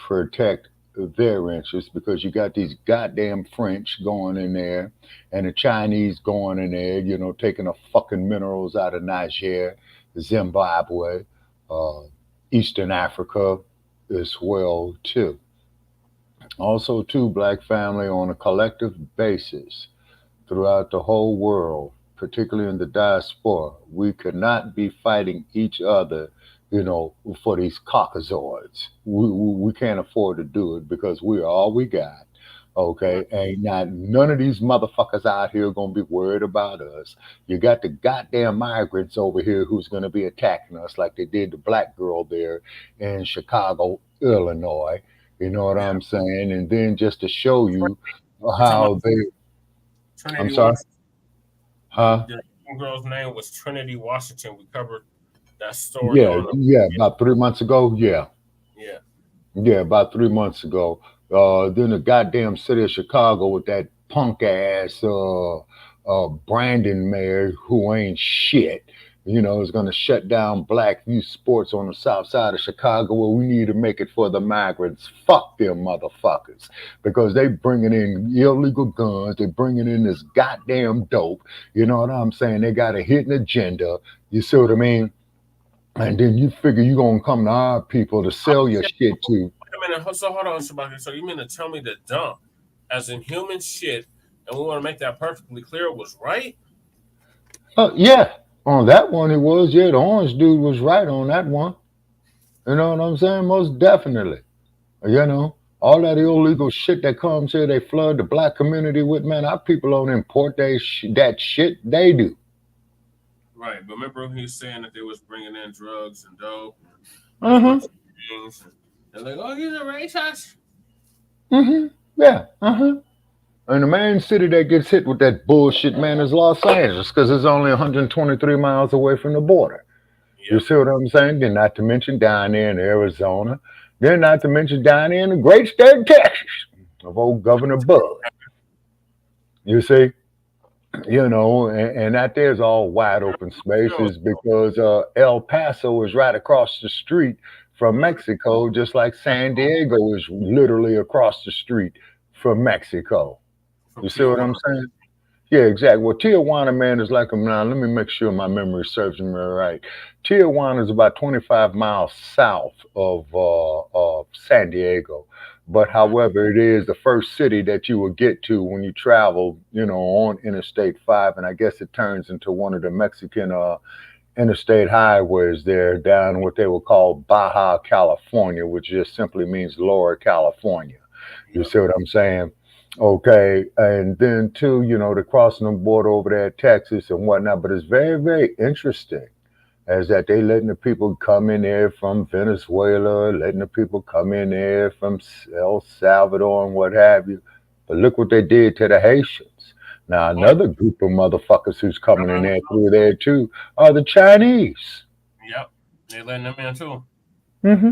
protect their interests because you got these goddamn French going in there and the Chinese going in there, taking the fucking minerals out of Niger, Zimbabwe, uh, Eastern Africa as well too. Also, too, black family on a collective basis throughout the whole world, particularly in the diaspora, we could not be fighting each other, for these caucasoids. We can't afford to do it because we're all we got. Okay, ain't not none of these motherfuckers out here gonna be worried about us. You got the goddamn migrants over here who's gonna be attacking us like they did the black girl there in Chicago, Illinois. You know what I'm saying? And then just to show you how they. Trinity I'm sorry. Washington. Huh? The girl's name was Trinity Washington. We covered that story. Yeah, about 3 months ago. Yeah, about 3 months ago. Then the goddamn city of Chicago with that punk ass Brandon mayor who ain't shit. Is going to shut down Black youth sports on the south side of Chicago where we need to make it for the migrants. Fuck them motherfuckers. Because they bringing in illegal guns. They bringing in this goddamn dope. You know what I'm saying? They got a hidden agenda. You see what I mean? And then you figure you're going to come to our people to sell your shit to. Wait a minute. So hold on, Shabaki. So you mean to tell me the dump, as in human shit, and we want to make that perfectly clear, was right? Yeah. On that one, it was. Yeah, the orange dude was right on that one. You know what I'm saying? Most definitely. All that illegal shit that comes here, they flood the black community with, man, our people don't import that shit. They do. Right. But remember he was saying that they was bringing in drugs and dope. Mm-hmm. They're like, oh, he's a racist. Mm-hmm. Yeah. Uh-huh. And the main city that gets hit with that bullshit, man, is Los Angeles because it's only 123 miles away from the border. Yep. You see what I'm saying? Then not to mention down there in Arizona. Then not to mention down there in the great state of Texas of old Governor Bud. You see? And that there's all wide open spaces because El Paso is right across the street from Mexico, just like San Diego is literally across the street from Mexico. You see what I'm saying? Yeah, exactly. Well, Tijuana, man, is like now. Let me make sure my memory serves me right. Tijuana is about 25 miles south of San Diego, but however, it is the first city that you will get to when you travel, on Interstate 5, and I guess it turns into one of the Mexican interstate highways there down what they will call Baja California, which just simply means Lower California. You see what I'm saying? Okay, and then too, they're crossing the border over there at Texas and whatnot, but it's very, very interesting as that they letting the people come in there from Venezuela, letting the people come in there from El Salvador and what have you. But look what they did to the Haitians. Now, another group of motherfuckers who's coming in there through there too are the Chinese. Yep, they letting them in too. Mm-hmm.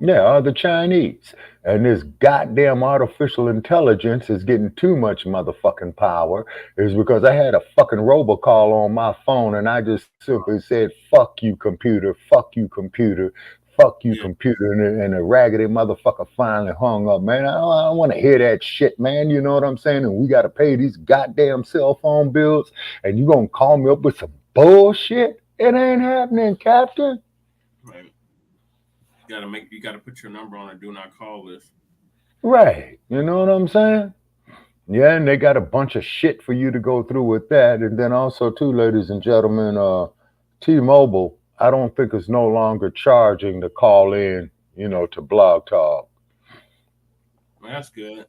Yeah, are the Chinese. And this goddamn artificial intelligence is getting too much motherfucking power is because I had a fucking robocall on my phone and I just simply said, fuck you, computer, fuck you, computer, fuck you, computer. And the raggedy motherfucker finally hung up, man. I don't want to hear that shit, man. You know what I'm saying? And we got to pay these goddamn cell phone bills and you going to call me up with some bullshit? It ain't happening, Captain. Right. You gotta put your number on a do not call list. Right. You know what I'm saying? Yeah, and they got a bunch of shit for you to go through with that. And then also too, ladies and gentlemen, T-Mobile, I don't think is no longer charging to call in, to Blog Talk. Well, that's good.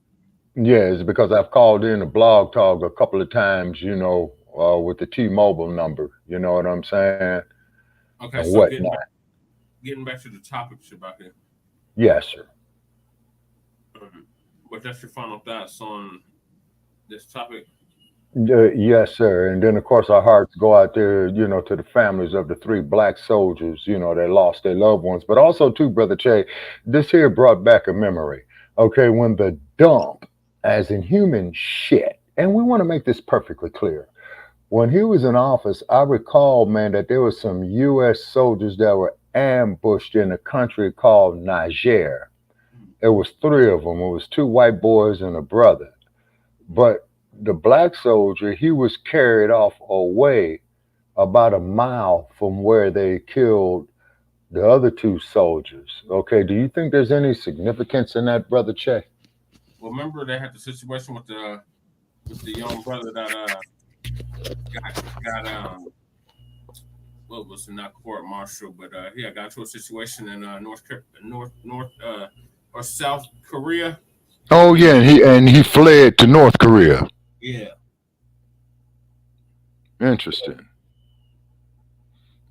Yeah, it's because I've called in to Blog Talk a couple of times, with the T-Mobile number. You know what I'm saying? Okay, so getting back to the topics about here. Yes, sir. But that's your final thoughts on this topic? Yes, sir. And then, of course, our hearts go out there, to the families of the 3 black soldiers, they lost their loved ones. But also, too, Brother Che, this here brought back a memory. Okay, when the dump, as in human shit, and we want to make this perfectly clear. When he was in office, I recall, man, that there were some U.S. soldiers that were ambushed in a country called Niger. It was 3 of them. It was 2 white boys and a brother. But the black soldier, he was carried off away about a mile from where they killed the other 2 soldiers. Okay, do you think there's any significance in that, Brother Che? Well, remember they had the situation with the young brother that got what was it, not court martial, but he got into a situation in North or South Korea. Oh yeah, and he fled to North Korea. Yeah. Interesting.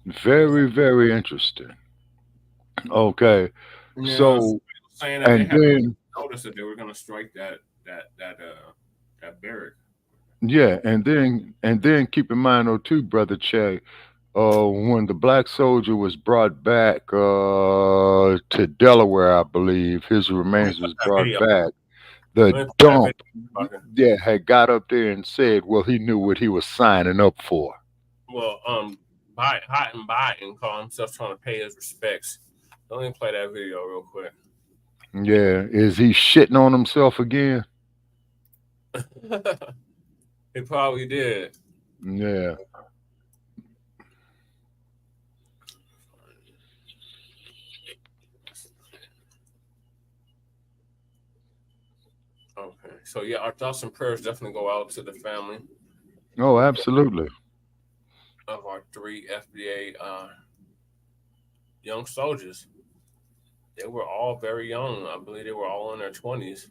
Very, very interesting. Okay. Yeah, So saying that and then noticed that they were going to strike that barrack. yeah, and then keep in mind though too, Brother Che, when the black soldier was brought back to Delaware, I believe his remains was brought back. The dump, yeah, had got up there and said, well, he knew what he was signing up for. Well, Biden called himself trying to pay his respects. Let me play that video real quick. Yeah, is he shitting on himself again? He probably did. Yeah. Okay, so yeah, our thoughts and prayers definitely go out to the family. Oh, absolutely. Of our 3 FBA young soldiers. They were all very young. I believe they were all in their 20s.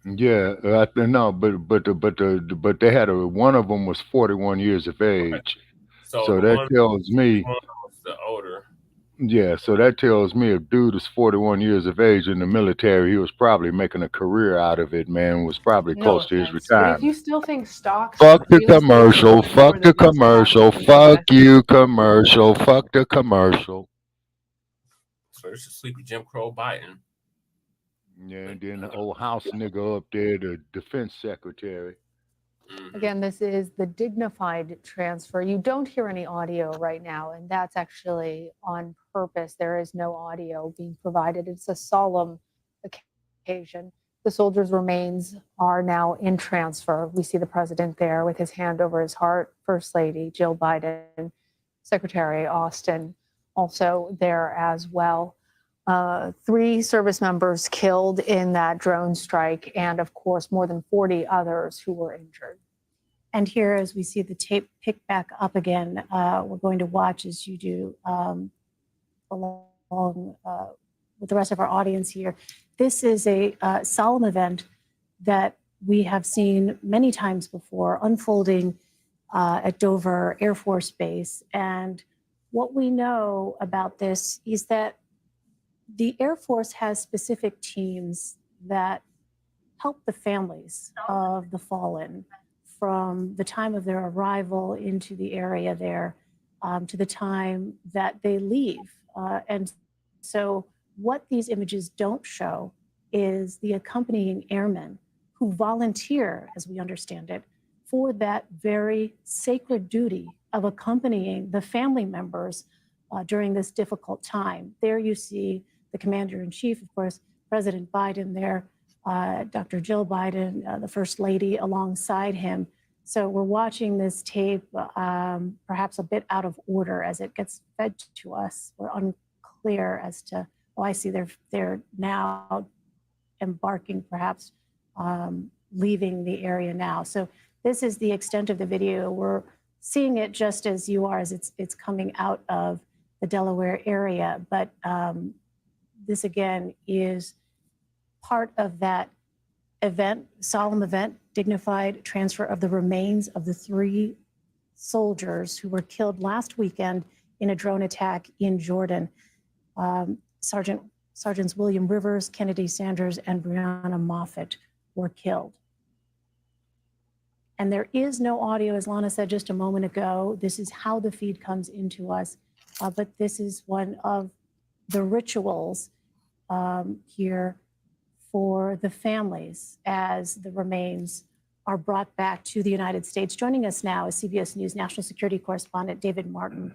Yeah, no, but they had one of them was 41 years of age. Okay. So that tells me one was the older. Yeah, so that tells me if dude is 41 years of age in the military, he was probably making a career out of it, man, was probably close to his retirement. But if you still think stocks... Fuck the commercial, fuck the commercial, fuck you commercial, fuck the commercial. So there's a sleepy Jim Crow Biden. Yeah, and then the old house nigga up there, the defense secretary. Again, this is the dignified transfer. You don't hear any audio right now, and that's actually on purpose. There is no audio being provided. It's a solemn occasion. The soldiers' remains are now in transfer. We see the president there with his hand over his heart, First Lady Jill Biden, Secretary Austin also there as well. 3 service members killed in that drone strike, and of course, more than 40 others who were injured. And here, as we see the tape pick back up again, we're going to watch as you do along with the rest of our audience here. This is a solemn event that we have seen many times before unfolding at Dover Air Force Base. And what we know about this is that the Air Force has specific teams that help the families of the fallen from the time of their arrival into the area there to the time that they leave. And so what these images don't show is the accompanying airmen who volunteer, as we understand it, for that very sacred duty of accompanying the family members during this difficult time. There you see the commander-in-chief, of course, President Biden there, Dr. Jill Biden, the First Lady alongside him. So we're watching this tape perhaps a bit out of order as it gets fed to us. We're unclear as to, oh, I see they're now embarking, perhaps leaving the area now. So this is the extent of the video. We're seeing it just as you are, as it's coming out of the Delaware area. But this again is part of that event, solemn event, dignified transfer of the remains of the 3 soldiers who were killed last weekend in a drone attack in Jordan. Sergeants William Rivers, Kennedy Sanders, and Breonna Moffett were killed. And there is no audio, as Lana said just a moment ago. This is how the feed comes into us. But this is one of the rituals here for the families as the remains are brought back to the United States. Joining us now is CBS News national security correspondent David Martin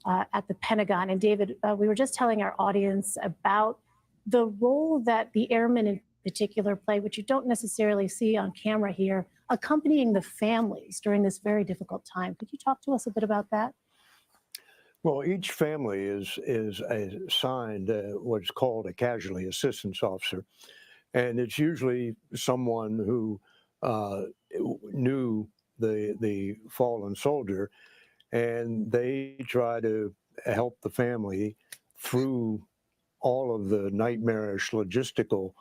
at the Pentagon. And David, we were just telling our audience about the role that the airmen in particular play, which you don't necessarily see on camera here, accompanying the families during this very difficult time. Could you talk to us a bit about that? Well, each family is assigned what's called a casualty assistance officer, and it's usually someone who knew the fallen soldier, and they try to help the family through all of the nightmarish logistical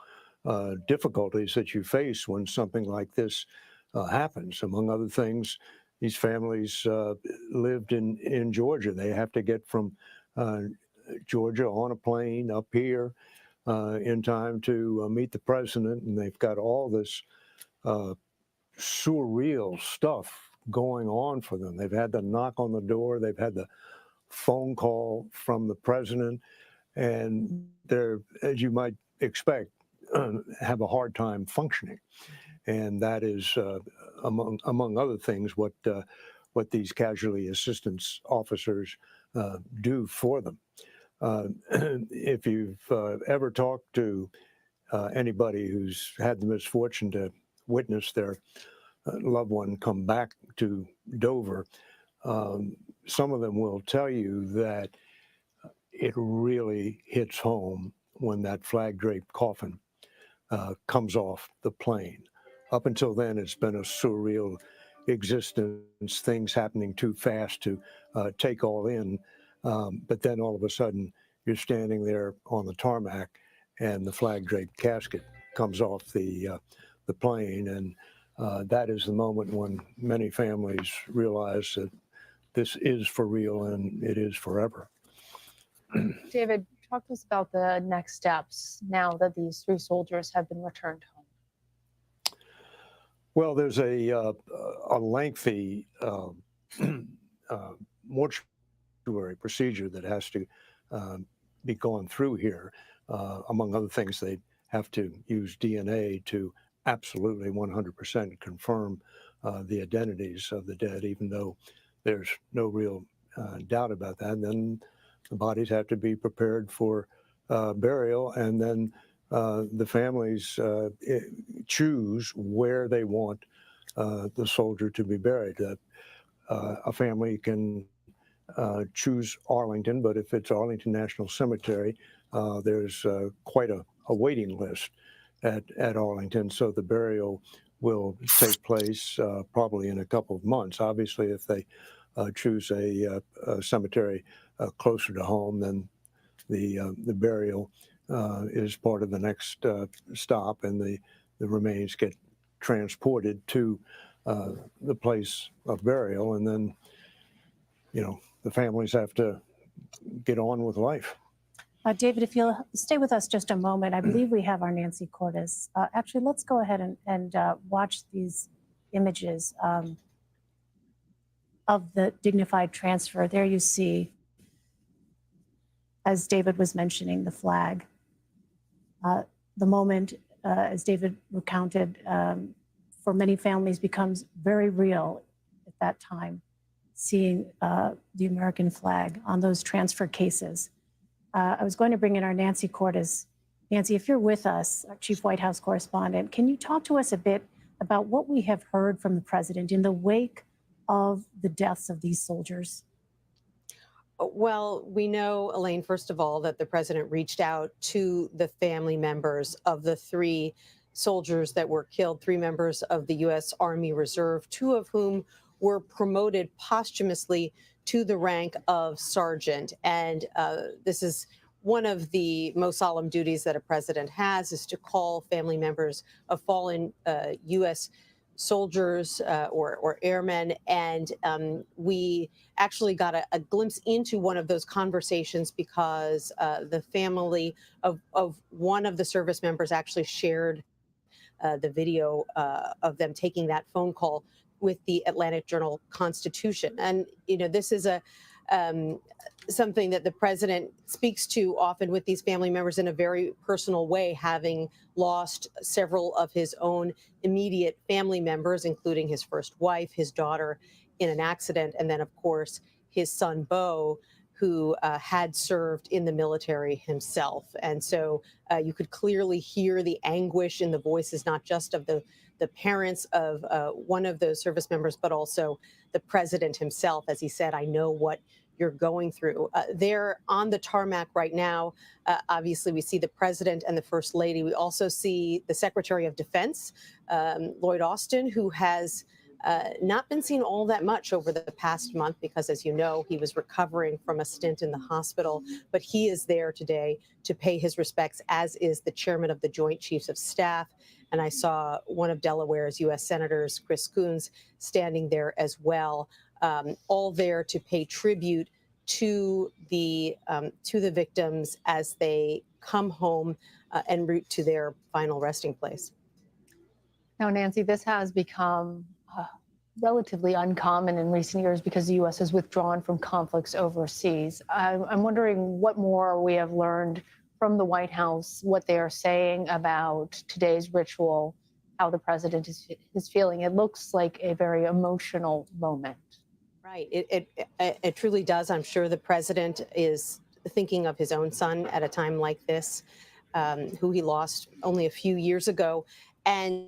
difficulties that you face when something like this happens. Among other things, these families lived in Georgia. They have to get from Georgia on a plane up here in time to meet the president, and they've got all this surreal stuff going on for them. They've had the knock on the door, they've had the phone call from the president, and they're, as you might expect, have a hard time functioning. And that is, among other things, what these casualty assistance officers do for them. If you've ever talked to anybody who's had the misfortune to witness their loved one come back to Dover, some of them will tell you that it really hits home when that flag-draped coffin comes off the plane. Up until then, it's been a surreal existence, things happening too fast to take all in. But then all of a sudden, you're standing there on the tarmac, and the flag-draped casket comes off the plane, and that is the moment when many families realize that this is for real and it is forever. David, talk to us about the next steps now that these 3 soldiers have been returned home. Well, there's a lengthy mortuary procedure that has to be gone through here. Among other things, they have to use DNA to absolutely 100% confirm the identities of the dead, even though there's no real doubt about that. And then the bodies have to be prepared for burial, and then the families choose where they want the soldier to be buried. A family can choose Arlington, but if it's Arlington National Cemetery, there's quite a waiting list at Arlington, so the burial will take place probably in a couple of months. Obviously, if they choose a cemetery closer to home, then the burial is part of the next stop, and the remains get transported to the place of burial, and then, you know, the families have to get on with life. David, if you'll stay with us just a moment, I believe we have our Nancy Cordes. Actually, let's go ahead and watch these images of the dignified transfer. There you see, as David was mentioning, the flag. The moment, as David recounted, for many families becomes very real at that time, seeing the American flag on those transfer cases. I was going to bring in our Nancy Cordes. Nancy, if you're with us, our Chief White House correspondent, can you talk to us a bit about what we have heard from the president in the wake of the deaths of these soldiers? Well, we know, Elaine, first of all, that the president reached out to the family members of the 3 soldiers that were killed, 3 members of the U.S. Army Reserve, 2 of whom were promoted posthumously to the rank of sergeant. And this is one of the most solemn duties that a president has, is to call family members of fallen U.S. soldiers or airmen. And we actually got a glimpse into one of those conversations because the family of one of the service members actually shared the video of them taking that phone call with the Atlantic Journal-Constitution. And, you know, this is something that the president speaks to often with these family members in a very personal way, having lost several of his own immediate family members, including his first wife, his daughter in an accident, and then, of course, his son, Beau, who had served in the military himself. And so you could clearly hear the anguish in the voices, not just of the parents of one of those service members, but also the president himself, as he said, I know what you're going through. They're on the tarmac right now. Obviously, we see the president and the first lady. We also see the Secretary of Defense, Lloyd Austin, who has not been seen all that much over the past month because, as you know, he was recovering from a stint in the hospital. But he is there today to pay his respects, as is the chairman of the Joint Chiefs of Staff. And I saw one of Delaware's U.S. Senators, Chris Coons, standing there as well, all there to pay tribute to the victims as they come home en route to their final resting place. Now, Nancy, this has become relatively uncommon in recent years because the U.S. has withdrawn from conflicts overseas. I'm wondering what more we have learned from the White House, what they are saying about today's ritual, how the president is feeling. It looks like a very emotional moment. Right. It truly does. I'm sure the president is thinking of his own son at a time like this, who he lost only a few years ago. And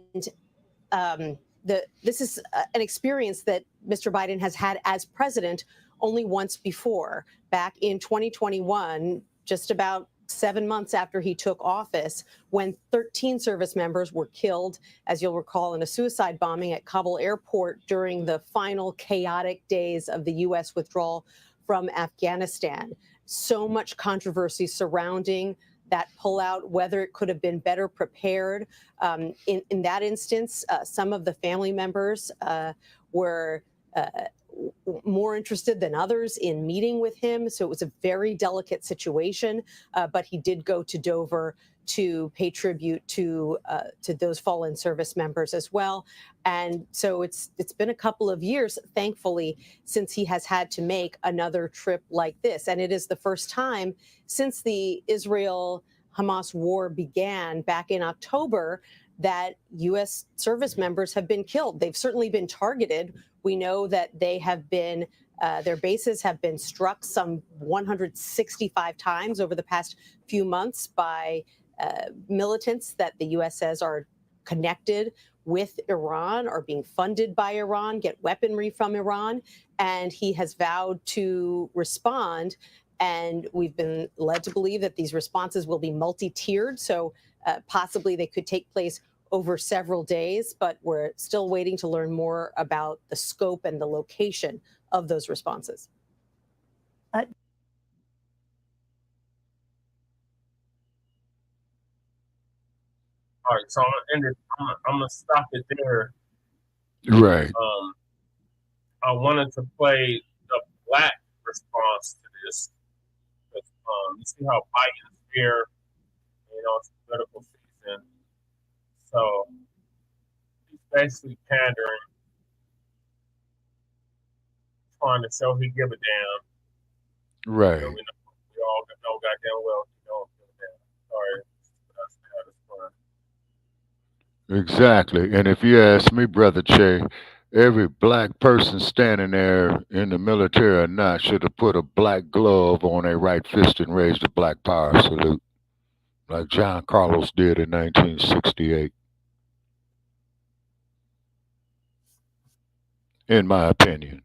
this is an experience that Mr. Biden has had as president only once before. Back in 2021, just about 7 months after he took office, when 13 service members were killed, as you'll recall, in a suicide bombing at Kabul airport during the final chaotic days of the U.S. withdrawal from Afghanistan. So much controversy surrounding that pullout, whether it could have been better prepared. In that instance, some of the family members were more interested than others in meeting with him. So it was a very delicate situation, but he did go to Dover to pay tribute to those fallen service members as well. And so it's been a couple of years, thankfully, since he has had to make another trip like this. And it is the first time since the Israel-Hamas war began back in October that U.S. service members have been killed. They've certainly been targeted. We know that they have been, their bases have been struck some 165 times over the past few months by militants that the U.S. says are connected with Iran, are being funded by Iran, get weaponry from Iran. And he has vowed to respond. And we've been led to believe that these responses will be multi-tiered. So possibly they could take place over several days, but we're still waiting to learn more about the scope and the location of those responses. All right, so I'm gonna stop it there. Right. I wanted to play the Blacc response to this. You see how Biden's here, it's political season. So he's basically pandering, trying to show he give a damn. Right. We all know goddamn well he don't give a damn. Sorry, that's fun. Exactly. And if you ask me, Brother Che, every black person standing there in the military or not should have put a black glove on their right fist and raised a black power salute, like John Carlos did in 1968. In my opinion.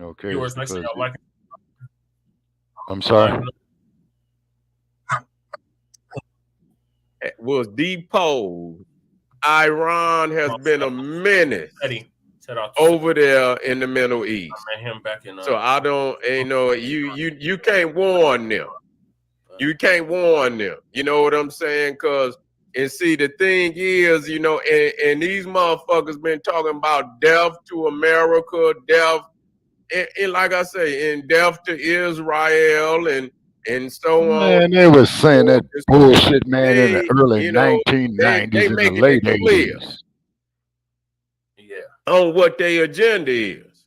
Okay. Viewers, make sure y'all like it. I'm sorry. Was deposed. Iran has been a menace over there in the Middle East. I met him back in, so I don't, you can't warn them. You can't warn them. You know what I'm saying? And see, the thing is, and these motherfuckers been talking about death to America, death, and like I say, and death to Israel, and so on. Man, they was saying that bullshit, man, in the early 1990s and the late 80s. Yeah. On what their agenda is.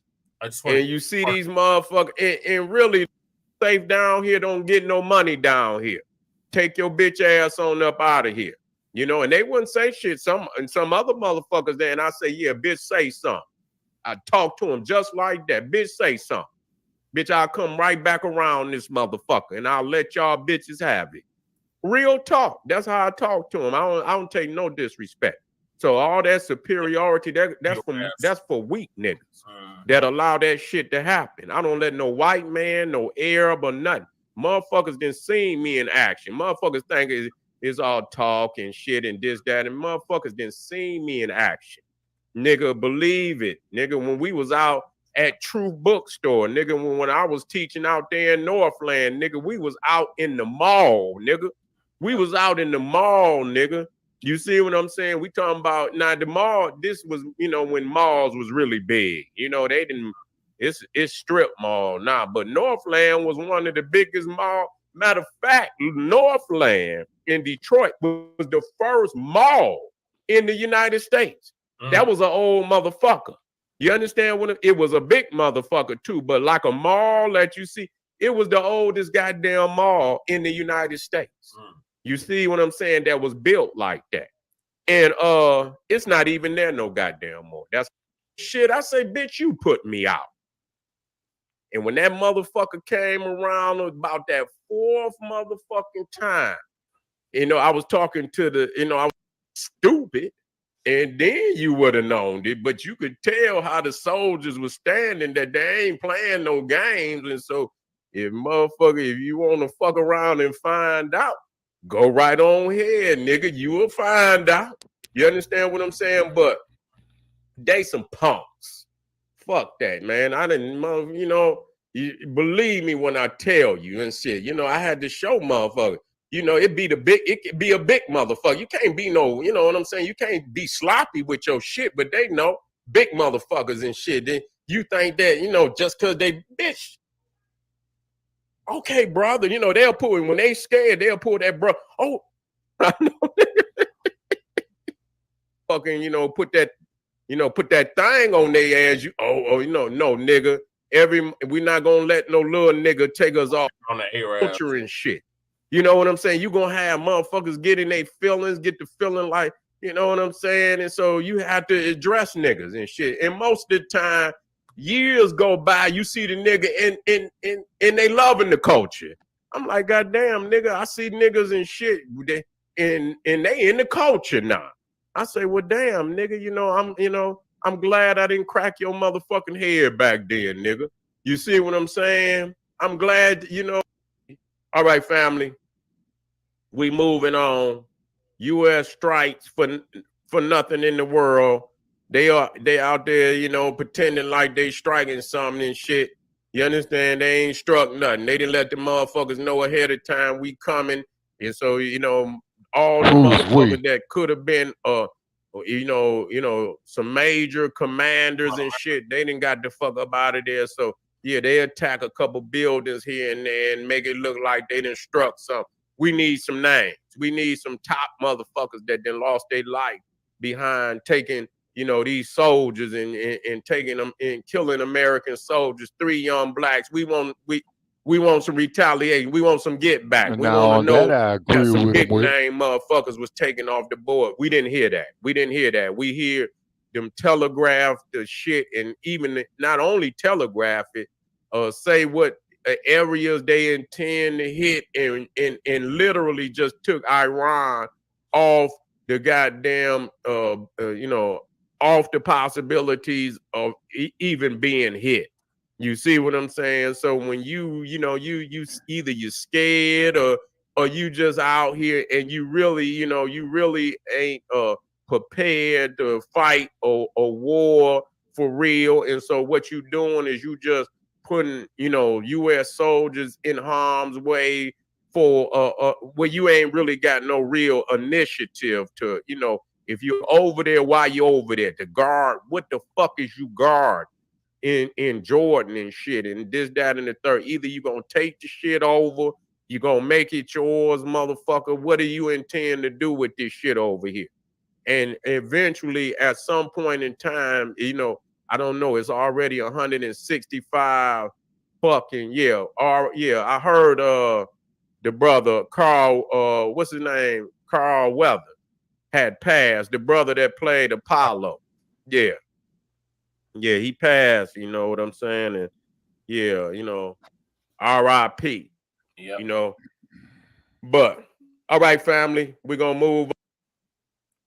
And you see these motherfuckers, and really, safe down here don't get no money down here. Take your bitch ass on up out of here. And they wouldn't say shit. Some other motherfuckers there, and I say, yeah, bitch, say something. I talk to them just like that. Bitch, say something. Bitch, I'll come right back around this motherfucker and I'll let y'all bitches have it. Real talk. That's how I talk to him. I don't take no disrespect. So all that superiority, that's for weak niggas that allow that shit to happen. I don't let no white man, no Arab or nothing. Motherfuckers didn't see me in action. Motherfuckers think it's all talk and shit and this, that, and motherfuckers didn't see me in action. Nigga, believe it. Nigga, when we was out at True Bookstore, nigga, when I was teaching out there in Northland, nigga, we was out in the mall, nigga. We was out in the mall, nigga. You see what I'm saying? We talking about now the mall. This was, you know, when malls was really big. You know, they didn't. It's strip mall now, but Northland was one of the biggest mall. Matter of fact, Northland in Detroit was the first mall in the United States. That was an old motherfucker. You understand what it was? A big motherfucker too, but like a mall that you see, it was the oldest goddamn mall in the United States. You see what I'm saying? That was built like that. And it's not even there no goddamn more. That's shit. I say, bitch, you put me out. And when that motherfucker came around about that fourth motherfucking time, you know, I was talking to I was stupid. And then you would have known it, but you could tell how the soldiers were standing that they ain't playing no games. And so if you want to fuck around and find out, go right on here, nigga. You will find out. You understand what I'm saying? But they some punks. Fuck that, man. I didn't, believe me when I tell you and shit. You know, I had to show motherfuckers. You know, it could be a big motherfucker. You can't be no, you know what I'm saying? You can't be sloppy with your shit, but they know big motherfuckers and shit. Then you think that, you know, just because they bitch. Okay, brother, you know, they'll pull, when they scared, they'll pull that bro. Oh, I know. Fucking, you know, put that thing on their ass. No, nigga. We're not gonna let no little nigga take us off on the culture and shit. You know what I'm saying? You're gonna have motherfuckers getting their feelings, get the feeling like, you know what I'm saying? And so you have to address niggas and shit. And most of the time, years go by, you see the nigga and they loving the culture. I'm like, goddamn, nigga, I see niggas and shit, and they in the culture now. I say, well, damn, nigga, I'm glad I didn't crack your motherfucking head back then, nigga. You see what I'm saying? I'm glad, All right, family. We moving on. U.S. strikes for nothing in the world. They out there, pretending like they striking something and shit. You understand? They ain't struck nothing. They didn't let the motherfuckers know ahead of time we coming. And so, all the motherfuckers that could have been some major commanders and shit, they didn't got the fuck up out of there. So yeah, they attack a couple buildings here and there and make it look like they done struck something. We need some names. We need some top motherfuckers that done lost their life behind taking, these soldiers and taking them and killing American soldiers, 3 young blacks. We want some retaliation. We want some get back. We want to know that some big name motherfuckers was taken off the board. We didn't hear that. We hear them telegraph the shit, and even not only telegraph it, say what areas they intend to hit, and literally just took Iran off the goddamn, off the possibilities of even being hit. You see what I'm saying? So when you either you're scared or you just out here and you really ain't prepared to fight a war for real. And so what you doing is you just putting, U.S. soldiers in harm's way for where you ain't really got no real initiative to, if you're over there, why you over there? To guard, what the fuck is you guard in Jordan and shit and this, that, and the third? Either you gonna take the shit over, you gonna make it yours, motherfucker. What do you intend to do with this shit over here? And eventually, at some point in time, I don't know, it's already 165 fucking, I heard the brother Carl, what's his name? Carl Weather had passed, the brother that played Apollo. Yeah, he passed, you know what I'm saying? And Yeah, you know, R.I.P. Yep. You know, but all right, family, we're gonna move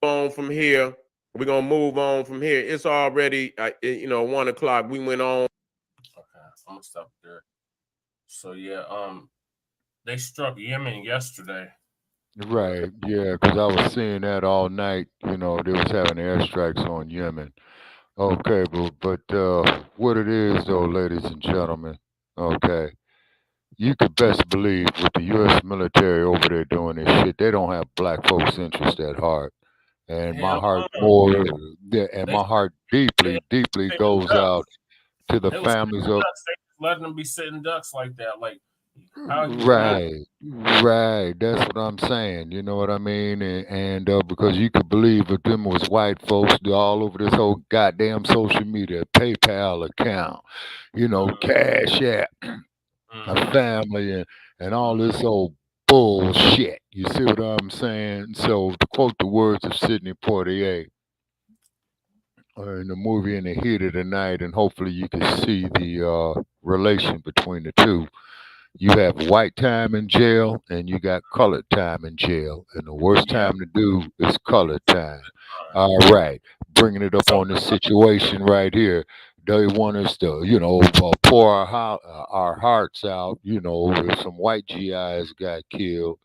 on from here. We're gonna move on from here. It's already 1 o'clock. We went on. Okay, I'm gonna stop there. So yeah, they struck Yemen yesterday. Right, yeah, because I was seeing that all night. You know, they was having airstrikes on Yemen. Okay, but what it is though, ladies and gentlemen, okay, you could best believe with the U.S. military over there doing this shit, they don't have black folks' interest at heart. And my Hell heart no. They my heart they deeply sitting goes out ducks. to the They was families sitting of. ducks. They just letting them be sitting ducks like that. Like how you gonna? Right, right. That's what I'm saying. You know what I mean? And because you could believe if them was white folks all over this whole goddamn social media, PayPal account, Cash App, a family, and all this old bullshit. You see what I'm saying? So to quote the words of Sidney Poitier in the movie In the Heat of the Night, and hopefully you can see the relation between the two. You have white time in jail and you got colored time in jail. And the worst Yeah. time to do is colored time. All right. Bringing it up So on this situation right here. They want us to, pour our hearts out. If some white GIs got killed.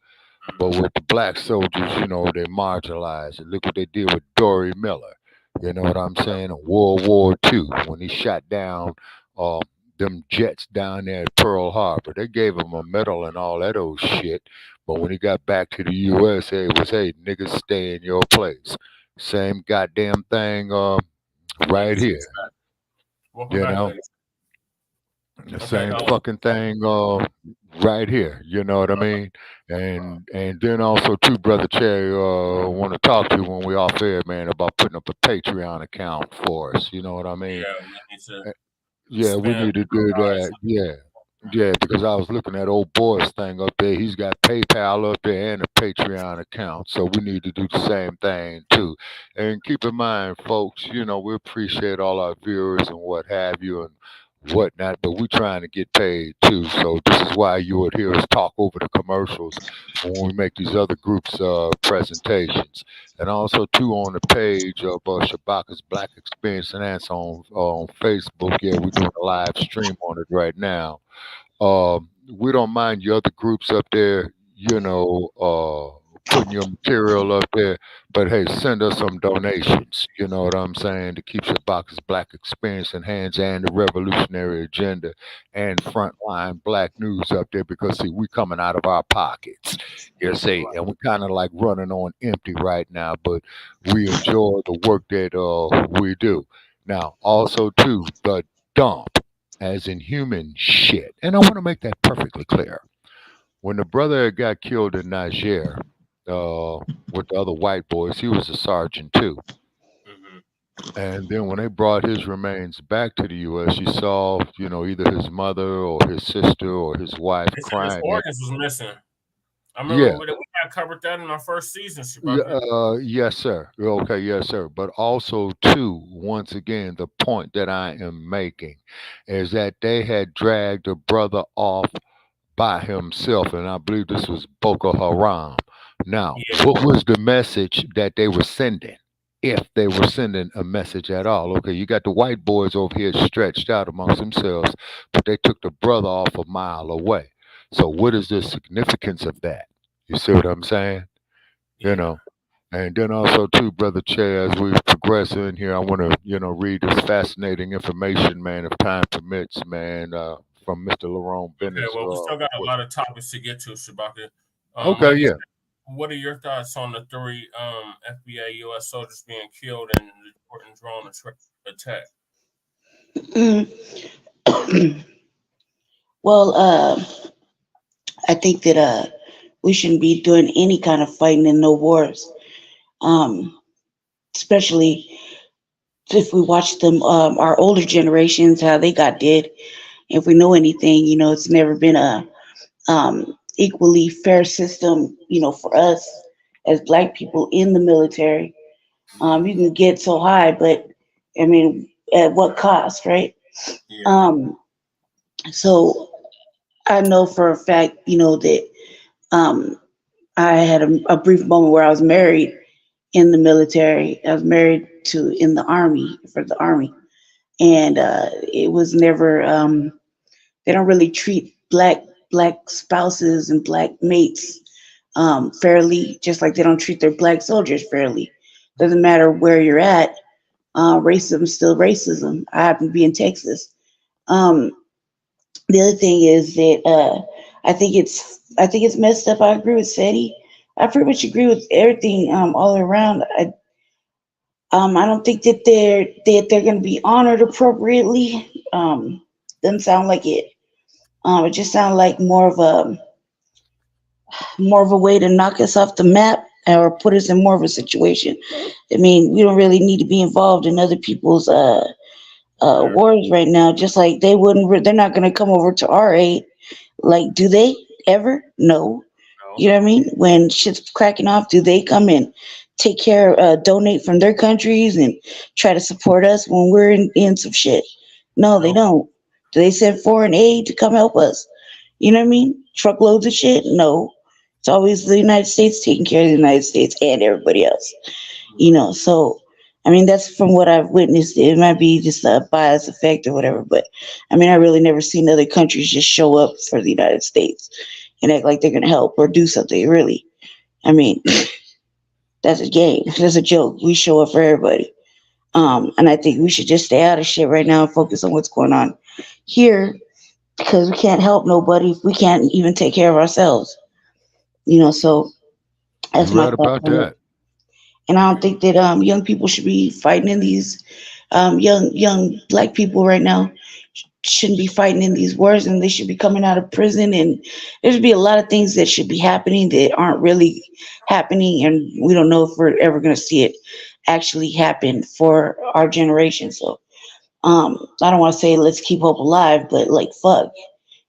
But with the black soldiers, they marginalized. And look what they did with Dory Miller. You know what I'm saying? In World War II, when he shot down uh, them jets down there at Pearl Harbor. They gave him a medal and all that old shit. But when he got back to the U.S., it was, hey, niggas, stay in your place. Same goddamn thing right ladies, here. welcome You back, know? ladies. The Okay. same fucking thing right here. You know what I mean? And then also too, brother Cherry, want to talk to you when we off air, man, about putting up a Patreon account for us. You know what I mean? Yeah, we need to Yeah, we expand need to do our that. Yeah. Yeah, because I was looking at old boy's thing up there. He's got PayPal up there and a Patreon account. So we need to do the same thing too. And keep in mind, folks, we appreciate all our viewers and what have you and whatnot, but we're trying to get paid too. So this is why you would hear us talk over the commercials when we make these other groups presentations. And also too on the page of Shabaka's Black Experience and that's on Facebook. Yeah, we're doing a live stream on it right now. We don't mind your other groups up there, putting your material up there, but hey, send us some donations. You know what I'm saying? To keep Shabaka's Black Experience in hands and the revolutionary agenda and frontline black news up there because see, we coming out of our pockets. You see, and we're kind of like running on empty right now, but we enjoy the work that we do. Now, also too, the dump as in human shit. And I want to make that perfectly clear. When the brother got killed in Niger with the other white boys, he was a sergeant too. And then when they brought his remains back to the U.S., you saw, either his mother or his sister or his wife They said his crying. organs was missing. I Yeah. remember we had covered that in our first season, Yes, sir. Okay, yes, sir. But also, too, once again, the point that I am making is that they had dragged a brother off by himself, and I believe this was Boko Haram. Now, what was the message that they were sending? If they were sending a message at all. Okay, you got the white boys over here stretched out amongst themselves, but they took the brother off a mile away. So, what is the significance of that? You see what I'm saying? And then also too, brother Che, as we progress in here, I want to, read this fascinating information, man, if time permits, man, from Mr. Lerone Okay, Bennett's. well, we still got a lot of topics to get to, Shabaka. Okay, like you yeah. said, what are your thoughts on the 3 FBI U.S. soldiers being killed in the Jordan drone attack? Well, I think that we shouldn't be doing any kind of fighting in no wars, especially if we watch them, our older generations, how they got dead. If we know anything, it's never been a equally fair system, for us as black people in the military. You can get so high, but I mean, at what cost, right? So I know for a fact, that um, I had a brief moment where I was married in the military. I was married to in the army for the army, and it was never. They don't really treat black spouses and black mates fairly, just like they don't treat their black soldiers fairly. Doesn't matter where you're at. Racism is still racism. I happen to be in Texas. Um, the other thing is that I think it's messed up. I agree with Seti. I pretty much agree with everything all around. I don't think that they're going to be honored appropriately. Doesn't sound like it. It just sounds like more of a way to knock us off the map or put us in more of a situation. I mean, we don't really need to be involved in other people's wars right now. Just like they're not going to come over to our aid. Like, do they ever? No. You know what I mean? When shit's cracking off, do they come and take care, donate from their countries and try to support us when we're in some shit? No, they don't. Do they send foreign aid to come help us? You know what I mean? Truckloads of shit? No. It's always the United States taking care of the United States and everybody else. So I mean that's from what I've witnessed. It might be just a bias effect or whatever, but I mean I really never seen other countries just show up for the United States and act like they're gonna help or do something. Really, I mean that's a game. That's a joke. We show up for everybody. And I think we should just stay out of shit right now and focus on what's going on here because we can't help nobody if we can't even take care of ourselves. So that's You're my right thought about on it. that. And I don't think that young people should be fighting in these young black people right now shouldn't be fighting in these wars, and they should be coming out of prison, and there should be a lot of things that should be happening that aren't really happening, and we don't know if we're ever going to see it actually happen for our generation. So I don't want to say let's keep hope alive, but like fuck,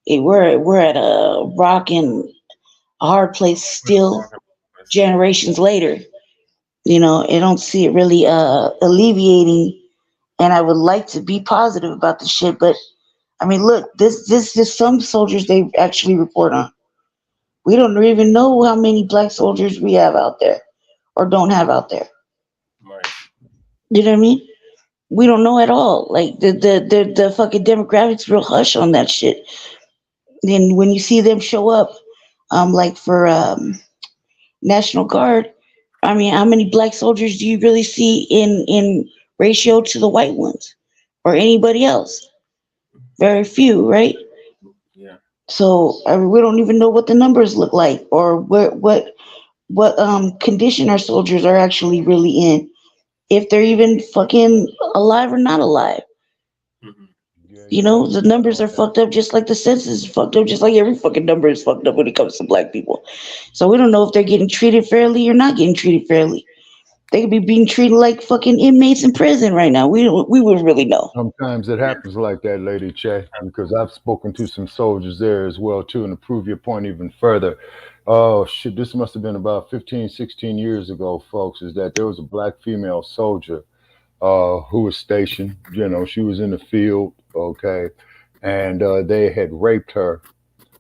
we're at a rock and a hard place still generations later. I don't see it really alleviating, and I would like to be positive about the shit, but I mean, look, this is some soldiers they actually report on. We don't even know how many black soldiers we have out there or don't have out there. Right. You know what I mean? We don't know at all. Like the fucking demographics real hush on that shit. Then when you see them show up, like for National Guard, I mean, how many black soldiers do you really see in ratio to the white ones or anybody else? Very few, right? Yeah. So I mean, we don't even know what the numbers look like or what condition our soldiers are actually really in, if they're even fucking alive or not alive. The numbers are fucked up just like the census is fucked up, just like every fucking number is fucked up when it comes to black people. So we don't know if they're getting treated fairly or not getting treated fairly. They could be being treated like fucking inmates in prison right now. We would really know. Sometimes it happens like that, Lady Che, because I've spoken to some soldiers there as well, too. And to prove your point even further, oh, shit, this must have been about 15, 16 years ago, folks, is that there was a black female soldier who was stationed. She was in the field, okay, and they had raped her.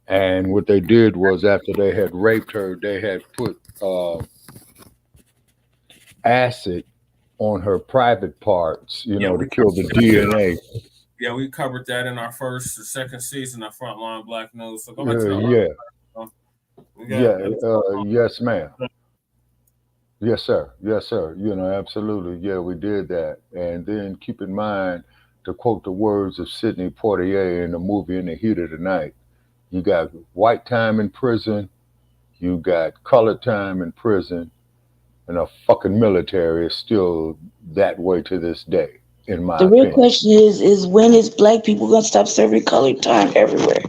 And what they did was after they had raped her, they had put acid on her private parts, to kill the DNA. Yeah, we covered that in our first or second season of Frontline Black News. So go Yeah. Yes, ma'am. Yes, sir. Yes, sir. Absolutely. Yeah, we did that. And then keep in mind, to quote the words of Sidney Poitier in the movie In the Heat of the Night, you got white time in prison, you got colored time in prison, and a fucking military is still that way to this day, in my The real opinion. question is when is black people gonna stop serving colored time everywhere?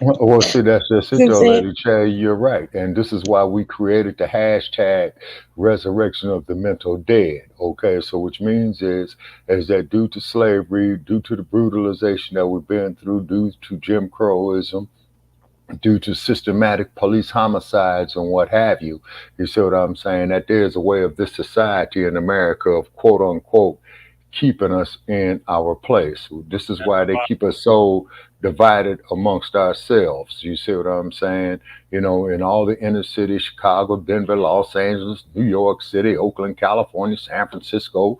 Well, see, that's just it, You know what I'm though, saying? Lady Che. You're right, and this is why we created the hashtag resurrection of the mental dead. Okay, so which means is that due to slavery, due to the brutalization that we've been through, due to Jim Crowism, due to systematic police homicides and what have you, you see what I'm saying? That there's a way of this society in America of quote unquote keeping us in our place. This is why they keep us so divided amongst ourselves. You see what I'm saying? You know, in all the inner cities, Chicago, Denver, Los Angeles, New York City, Oakland, California, San Francisco,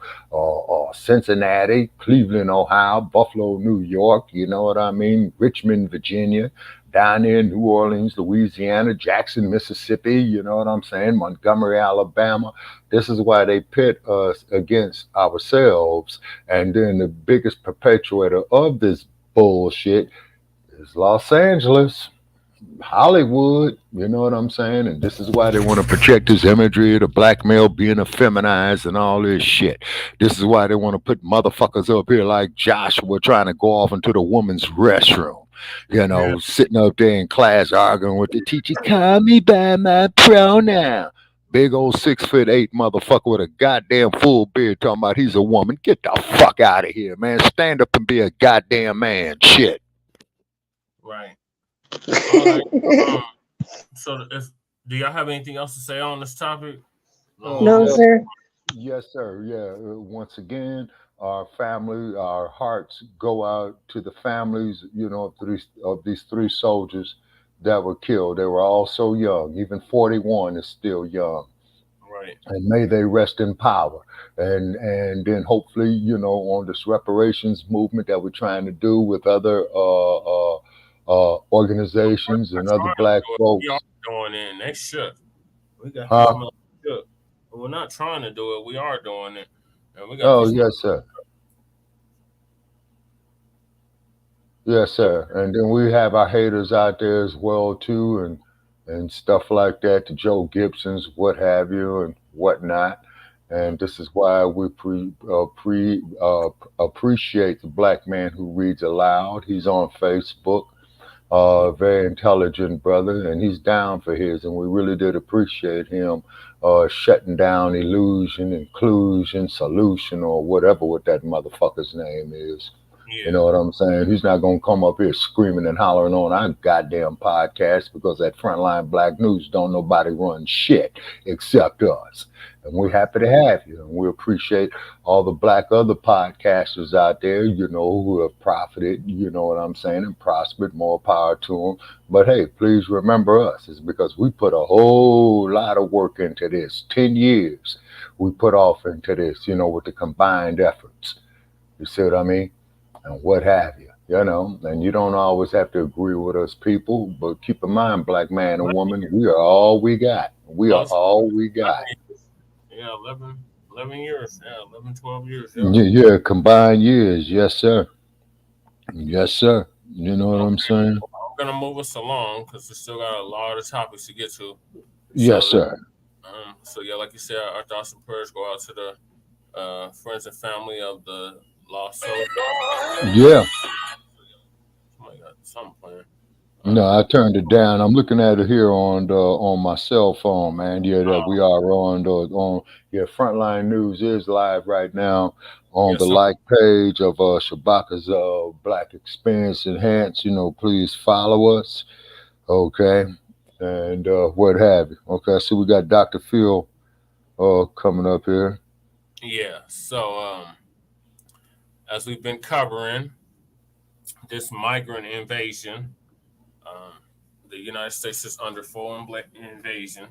Cincinnati, Cleveland, Ohio, Buffalo, New York, you know what I mean? Richmond, Virginia, down there in New Orleans, Louisiana, Jackson, Mississippi, you know what I'm saying? Montgomery, Alabama. This is why they pit us against ourselves. And then the biggest perpetuator of this bullshit is Los Angeles, Hollywood, you know what I'm saying? And this is why they want to project this imagery of the black male being effeminized and all this shit. This is why they want to put motherfuckers up here like Joshua trying to go off into the woman's restroom. You know, sitting up there in class arguing with the teacher, call me by my pronoun. Big old 6'8" motherfucker with a goddamn full beard talking about he's a woman. Get the fuck out of here, man. Stand up and be a goddamn man. Shit. Right. All right. So, do y'all have anything else to say on this topic? No, sir. Yes, sir. Yeah. Once again, our family, our hearts go out to the families, you know, of these three soldiers that were killed. They were all so young. Even 41 is still young. Right. And may they rest in power. And then hopefully, you know, on this reparations movement that we're trying to do with other organizations and other black folks. We are doing it, and they shook. We got this mother shook. But we're not trying to do it. We are doing it. And we got yes, sir. Yes, sir. And then we have our haters out there as well too, and stuff like that, the Joe Gibsons, what have you, and whatnot. And this is why we appreciate the black man who reads aloud. He's on Facebook, very intelligent brother, and he's down for his. And we really did appreciate him shutting down Illusion, Inclusion, Solution, or whatever what that motherfucker's name is. You know what I'm saying? He's not going to come up here screaming and hollering on our goddamn podcast because at Frontline Black News don't nobody run shit except us. And we're happy to have you. And we appreciate all the black other podcasters out there, you know, who have profited, you know what I'm saying, and prospered. More power to them. But hey, please remember us. It's because we put a whole lot of work into this. 10 years we put off into this, you know, with the combined efforts. You see what I mean? And what have you, you know, and you don't always have to agree with us people, but keep in mind, black man and woman, we are all we got. We are all we got. Yeah, 11 years. Yeah, 11, 12 years. Yeah, combined years. Yes, sir. Yes, sir. You know what I'm saying? I'm going to move us along because we still got a lot of topics to get to. Yes, sir. So, yeah, like you said, our thoughts and prayers go out to the friends and family of the lost soldiers. Yeah. Somebody got something playing. No, I turned it down. I'm looking at it here on my cell phone, man. Yeah, that we are on Frontline News is live right now on the like page of Shabaka's Black Experience Enhanced. You know, please follow us, okay, and what have you. Okay, so we got Dr. Phil coming up here. Yeah. So as we've been covering this migrant invasion. The United States is under full invasion,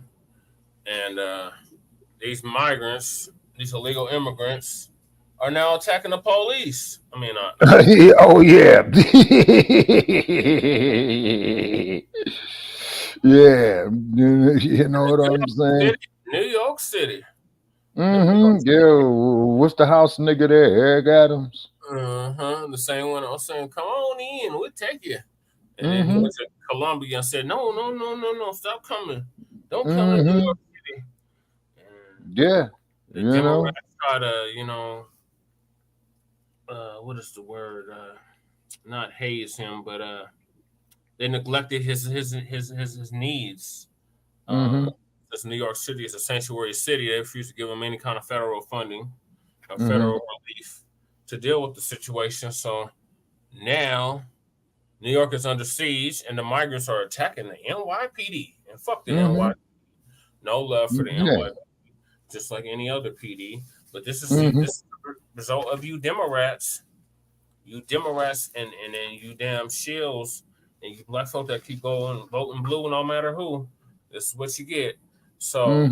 and these migrants, these illegal immigrants, are now attacking the police. I mean, oh yeah, yeah. You know what I'm saying? New York City. Yeah. What's the house nigga there? Eric Adams. The same one I was saying, come on in, we'll take you. And then he went to Columbia and said, no, stop coming. Don't come to New York City. And yeah. The Democrats try to, you know, what is the word? Not haze him, but they neglected his needs. Because New York City is a sanctuary city, they refused to give him any kind of federal funding or federal relief to deal with the situation. So now New York is under siege, and the migrants are attacking the NYPD. And fuck the NYPD. No love for the NYPD, just like any other PD. But this is the result of you Democrats, and then you damn shills, and you black folk that keep going voting blue no matter who. This is what you get. So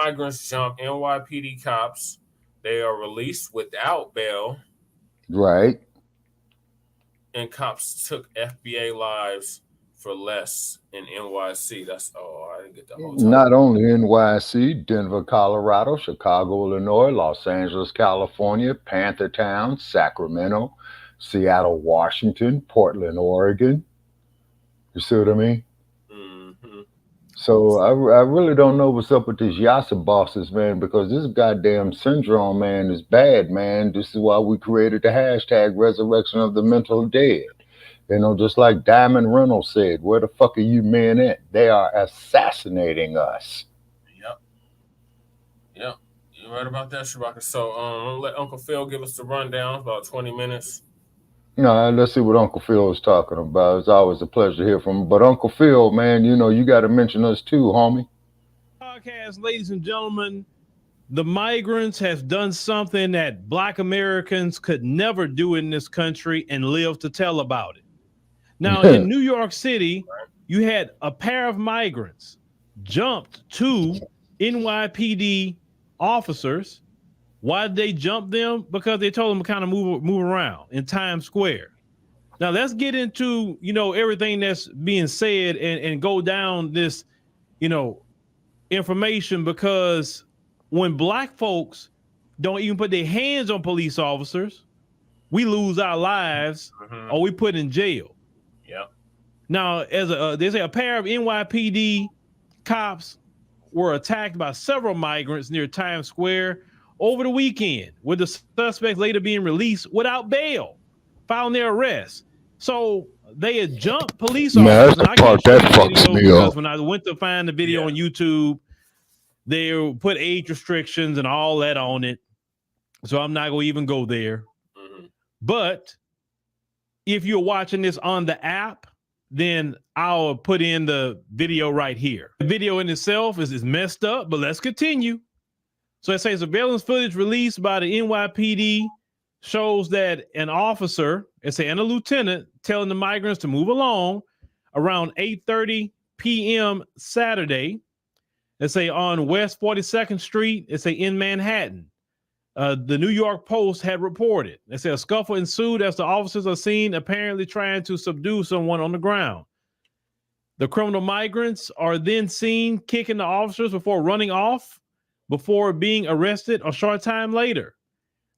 migrants jump NYPD cops. They are released without bail. Right. And cops took FBA lives for less in NYC. I didn't get the whole time. Not only NYC, Denver, Colorado, Chicago, Illinois, Los Angeles, California, Panthertown, Sacramento, Seattle, Washington, Portland, Oregon. You see what I mean? So I really don't know what's up with these Yasa bosses, man, because this goddamn syndrome, man, is bad, man. This is why we created the hashtag resurrection of the mental dead. You know, just like Diamond Reynolds said, where the fuck are you men at? They are assassinating us. Yep. You're right about that, Shabaka. So I'm gonna let Uncle Phil give us the rundown, about 20 minutes. No, let's see what Uncle Phil is talking about. It's always a pleasure to hear from him. But Uncle Phil, man, you know, you got to mention us too, homie. Podcast, ladies and gentlemen, the migrants have done something that Black Americans could never do in this country and live to tell about it. Now, in New York City, you had a pair of migrants jumped two NYPD officers. Why did they jump them? Because they told them to kind of move around in Times Square. Now let's get into, you know, everything that's being said and go down this, you know, information, because when Black folks don't even put their hands on police officers, we lose our lives or we put in jail. Yep. Now, as they say, a pair of NYPD cops were attacked by several migrants near Times Square over the weekend, with the suspects later being released without bail, following their arrest. So they had jumped police officers. That's the part that fucks me up. When I went to find the video on YouTube, they put age restrictions and all that on it. So I'm not going to even go there. But if you're watching this on the app, then I'll put in the video right here. The video in itself is messed up, but let's continue. So it says surveillance footage released by the NYPD shows that an officer, and a lieutenant, telling the migrants to move along around 8:30 p.m. Saturday. On West 42nd Street, in Manhattan. The New York Post had reported. A scuffle ensued as the officers are seen apparently trying to subdue someone on the ground. The criminal migrants are then seen kicking the officers before running off, before being arrested a short time later.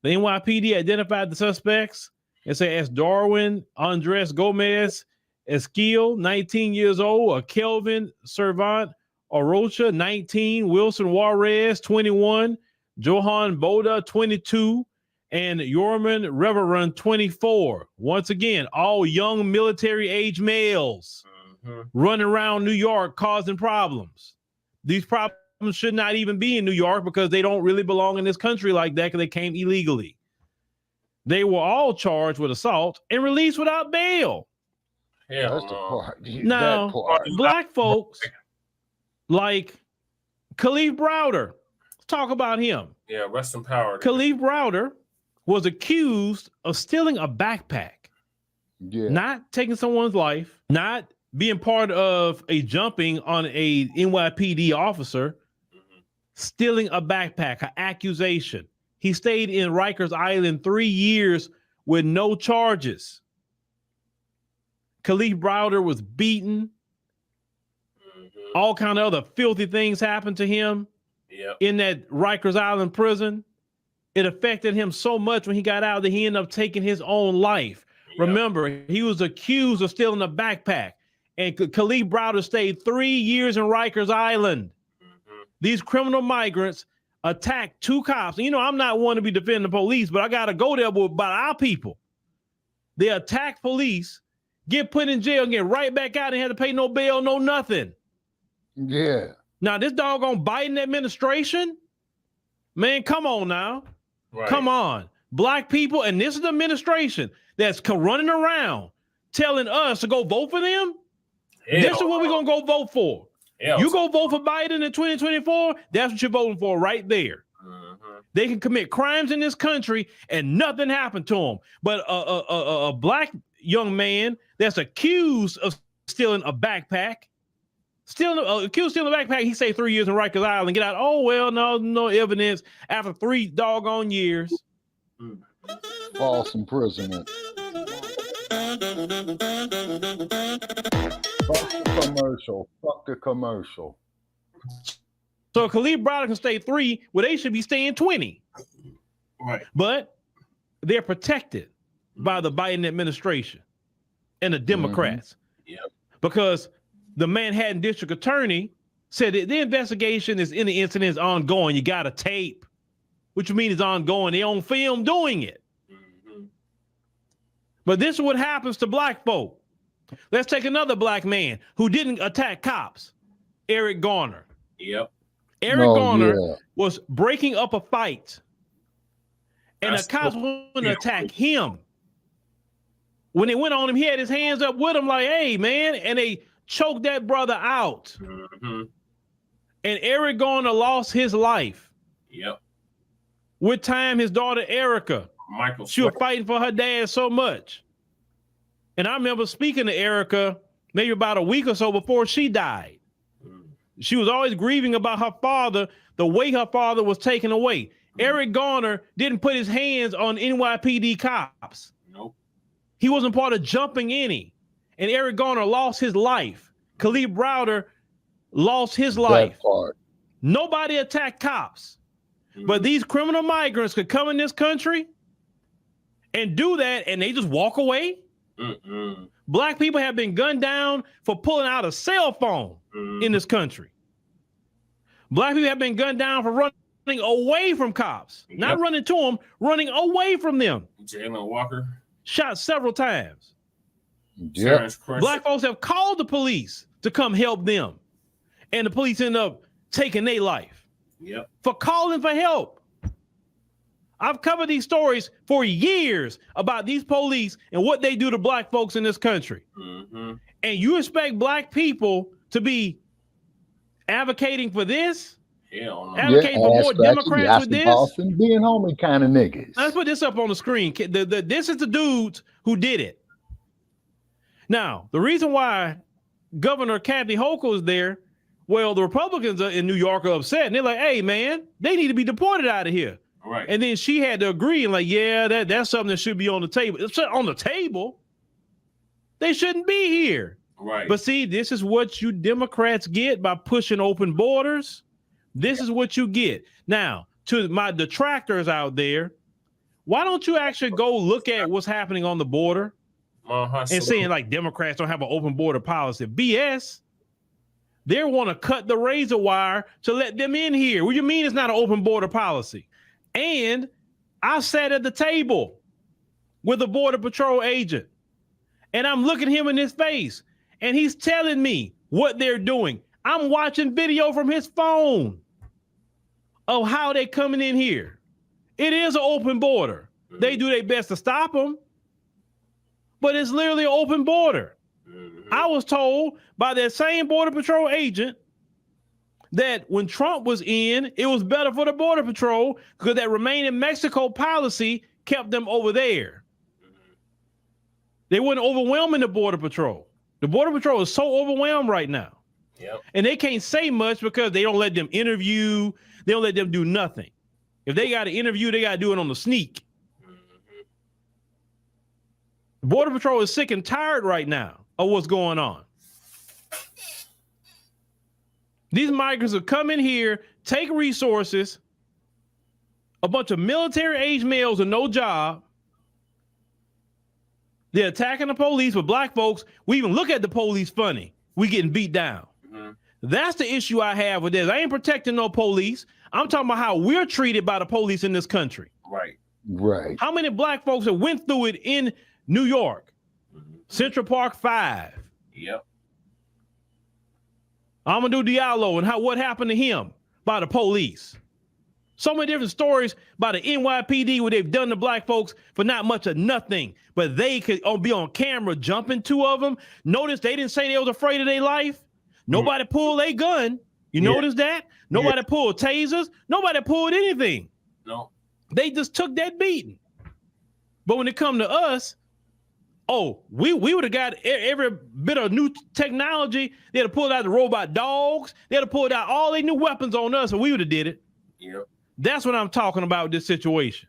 The NYPD identified the suspects as Darwin Andres Gomez Esquiel, 19 years old, Kelvin Servant Orocha, 19, Wilson Juarez, 21, Johan Boda, 22, and Yorman Reverend, 24. Once again, all young military-age males running around New York causing problems. These problems should not even be in New York because they don't really belong in this country like that, because they came illegally. They were all charged with assault and released without bail. That's the part. Now, Black folks like Khalif Browder, let's talk about him. Yeah, rest in power. Khalif Browder was accused of stealing a backpack, not taking someone's life, not being part of a jumping on a NYPD officer, stealing a backpack, an accusation. He stayed in Rikers Island 3 years with no charges. Khalif Browder was beaten. All kind of other filthy things happened to him in that Rikers Island prison. It affected him so much when he got out that he ended up taking his own life. Remember, he was accused of stealing a backpack. And Khalif Browder stayed 3 years in Rikers Island. These criminal migrants attacked two cops. And, you know, I'm not one to be defending the police, but I got to go there about our people. They attack police, get put in jail, and get right back out and had to pay no bail, no nothing. Yeah. Now, this doggone Biden administration, man, come on now. Right. Come on. Black people, and this is the administration that's running around telling us to go vote for them. This is what we're going to go vote for. You go vote for Biden in 2024, that's what you're voting for right there. They can commit crimes in this country and nothing happened to them. But a black young man that's accused of stealing a backpack, accused of stealing a backpack, he say 3 years in Rikers Island, get out. Oh, well, no evidence after 3 doggone years. False imprisonment. Fuck the commercial. So Khalid Browder can stay 3, well, they should be staying 20. Right. But they're protected by the Biden administration and the Democrats. Yep. Because the Manhattan District Attorney said that the investigation is in the incident is ongoing. You got a tape, which means it's ongoing. They on film doing it. But this is what happens to black folk. Let's take another black man who didn't attack cops, Eric Garner. Yep. Eric Garner was breaking up a fight, and the cops went to attack him. When they went on him, he had his hands up with him like, hey, man, and they choked that brother out. And Eric Garner lost his life. Yep. With time, his daughter, Erica, she was fighting for her dad so much. And I remember speaking to Erica maybe about a week or so before she died. She was always grieving about her father, the way her father was taken away. Eric Garner didn't put his hands on NYPD cops. Nope. He wasn't part of jumping any. And Eric Garner lost his life. Khalid Browder lost his life. Nobody attacked cops. But these criminal migrants could come in this country and do that, and they just walk away. Black people have been gunned down for pulling out a cell phone in this country. Black people have been gunned down for running away from cops, not running to them, running away from them. Jalen Walker shot several times. Black folks have called the police to come help them, and the police end up taking their life. For calling for help. I've covered these stories for years about these police and what they do to black folks in this country. And you expect black people to be advocating for this? Advocating for more Democrats with this? Boston, being homie kind of niggas. Let's put this up on the screen. This is the dudes who did it. Now, the reason why Governor Kathy Hochul is there, well, the Republicans in New York are upset, and they're like, hey, man, they need to be deported out of here. Right. And then she had to agree and like, yeah, that's something that should be on the table. It's on the table. They shouldn't be here. Right. But see, this is what you Democrats get by pushing open borders. This is what you get. Now, to my detractors out there, why don't you actually go look at what's happening on the border and saying like Democrats don't have an open border policy? BS. They want to cut the razor wire to let them in here. What do you mean it's not an open border policy? And I sat at the table with a Border Patrol agent, and I'm looking him in his face, and he's telling me what they're doing. I'm watching video from his phone of how they're coming in here. It is an open border. They do their best to stop them, but it's literally an open border. I was told by that same Border Patrol agent that when Trump was in, it was better for the Border Patrol because that Remain in Mexico policy kept them over there. They weren't overwhelming the Border Patrol. The Border Patrol is so overwhelmed right now. And they can't say much because they don't let them interview. They don't let them do nothing. If they got to interview, they got to do it on the sneak. The Border Patrol is sick and tired right now of what's going on. These migrants will come in here, take resources, a bunch of military-age males with no job. They're attacking the police with black folks. We even look at the police funny. We getting beat down. That's the issue I have with this. I ain't protecting no police. I'm talking about how we're treated by the police in this country. Right. How many black folks have went through it in New York? Central Park 5. Amadou Diallo and what happened to him by the police. So many different stories by the NYPD what they've done to black folks for not much of nothing, but they could be on camera jumping 2 of them. Notice they didn't say they was afraid of their life. Nobody pulled a gun. You notice that? Nobody pulled tasers. Nobody pulled anything. No. They just took that beating. But when it come to us, we would have got every bit of new technology. They'd have pulled out the robot dogs. They'd have pulled out all their new weapons on us, and we would have did it. Yep. That's what I'm talking about with this situation.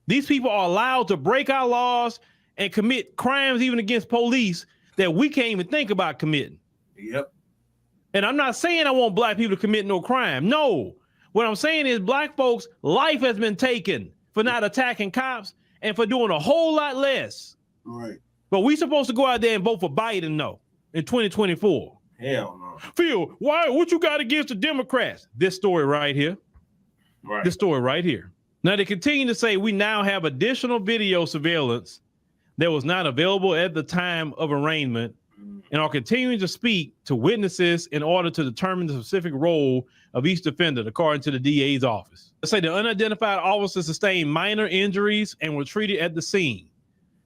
These people are allowed to break our laws and commit crimes even against police that we can't even think about committing. Yep. And I'm not saying I want black people to commit no crime. No. What I'm saying is black folks' life has been taken for not attacking cops and for doing a whole lot less. Right. But we supposed to go out there and vote for Biden, no, in 2024. Hell no. Phil, what you got against the Democrats? This story right here. Right. This story right here. Now they continue to say we now have additional video surveillance that was not available at the time of arraignment and are continuing to speak to witnesses in order to determine the specific role of each defendant, according to the DA's office. They say the unidentified officers sustained minor injuries and were treated at the scene.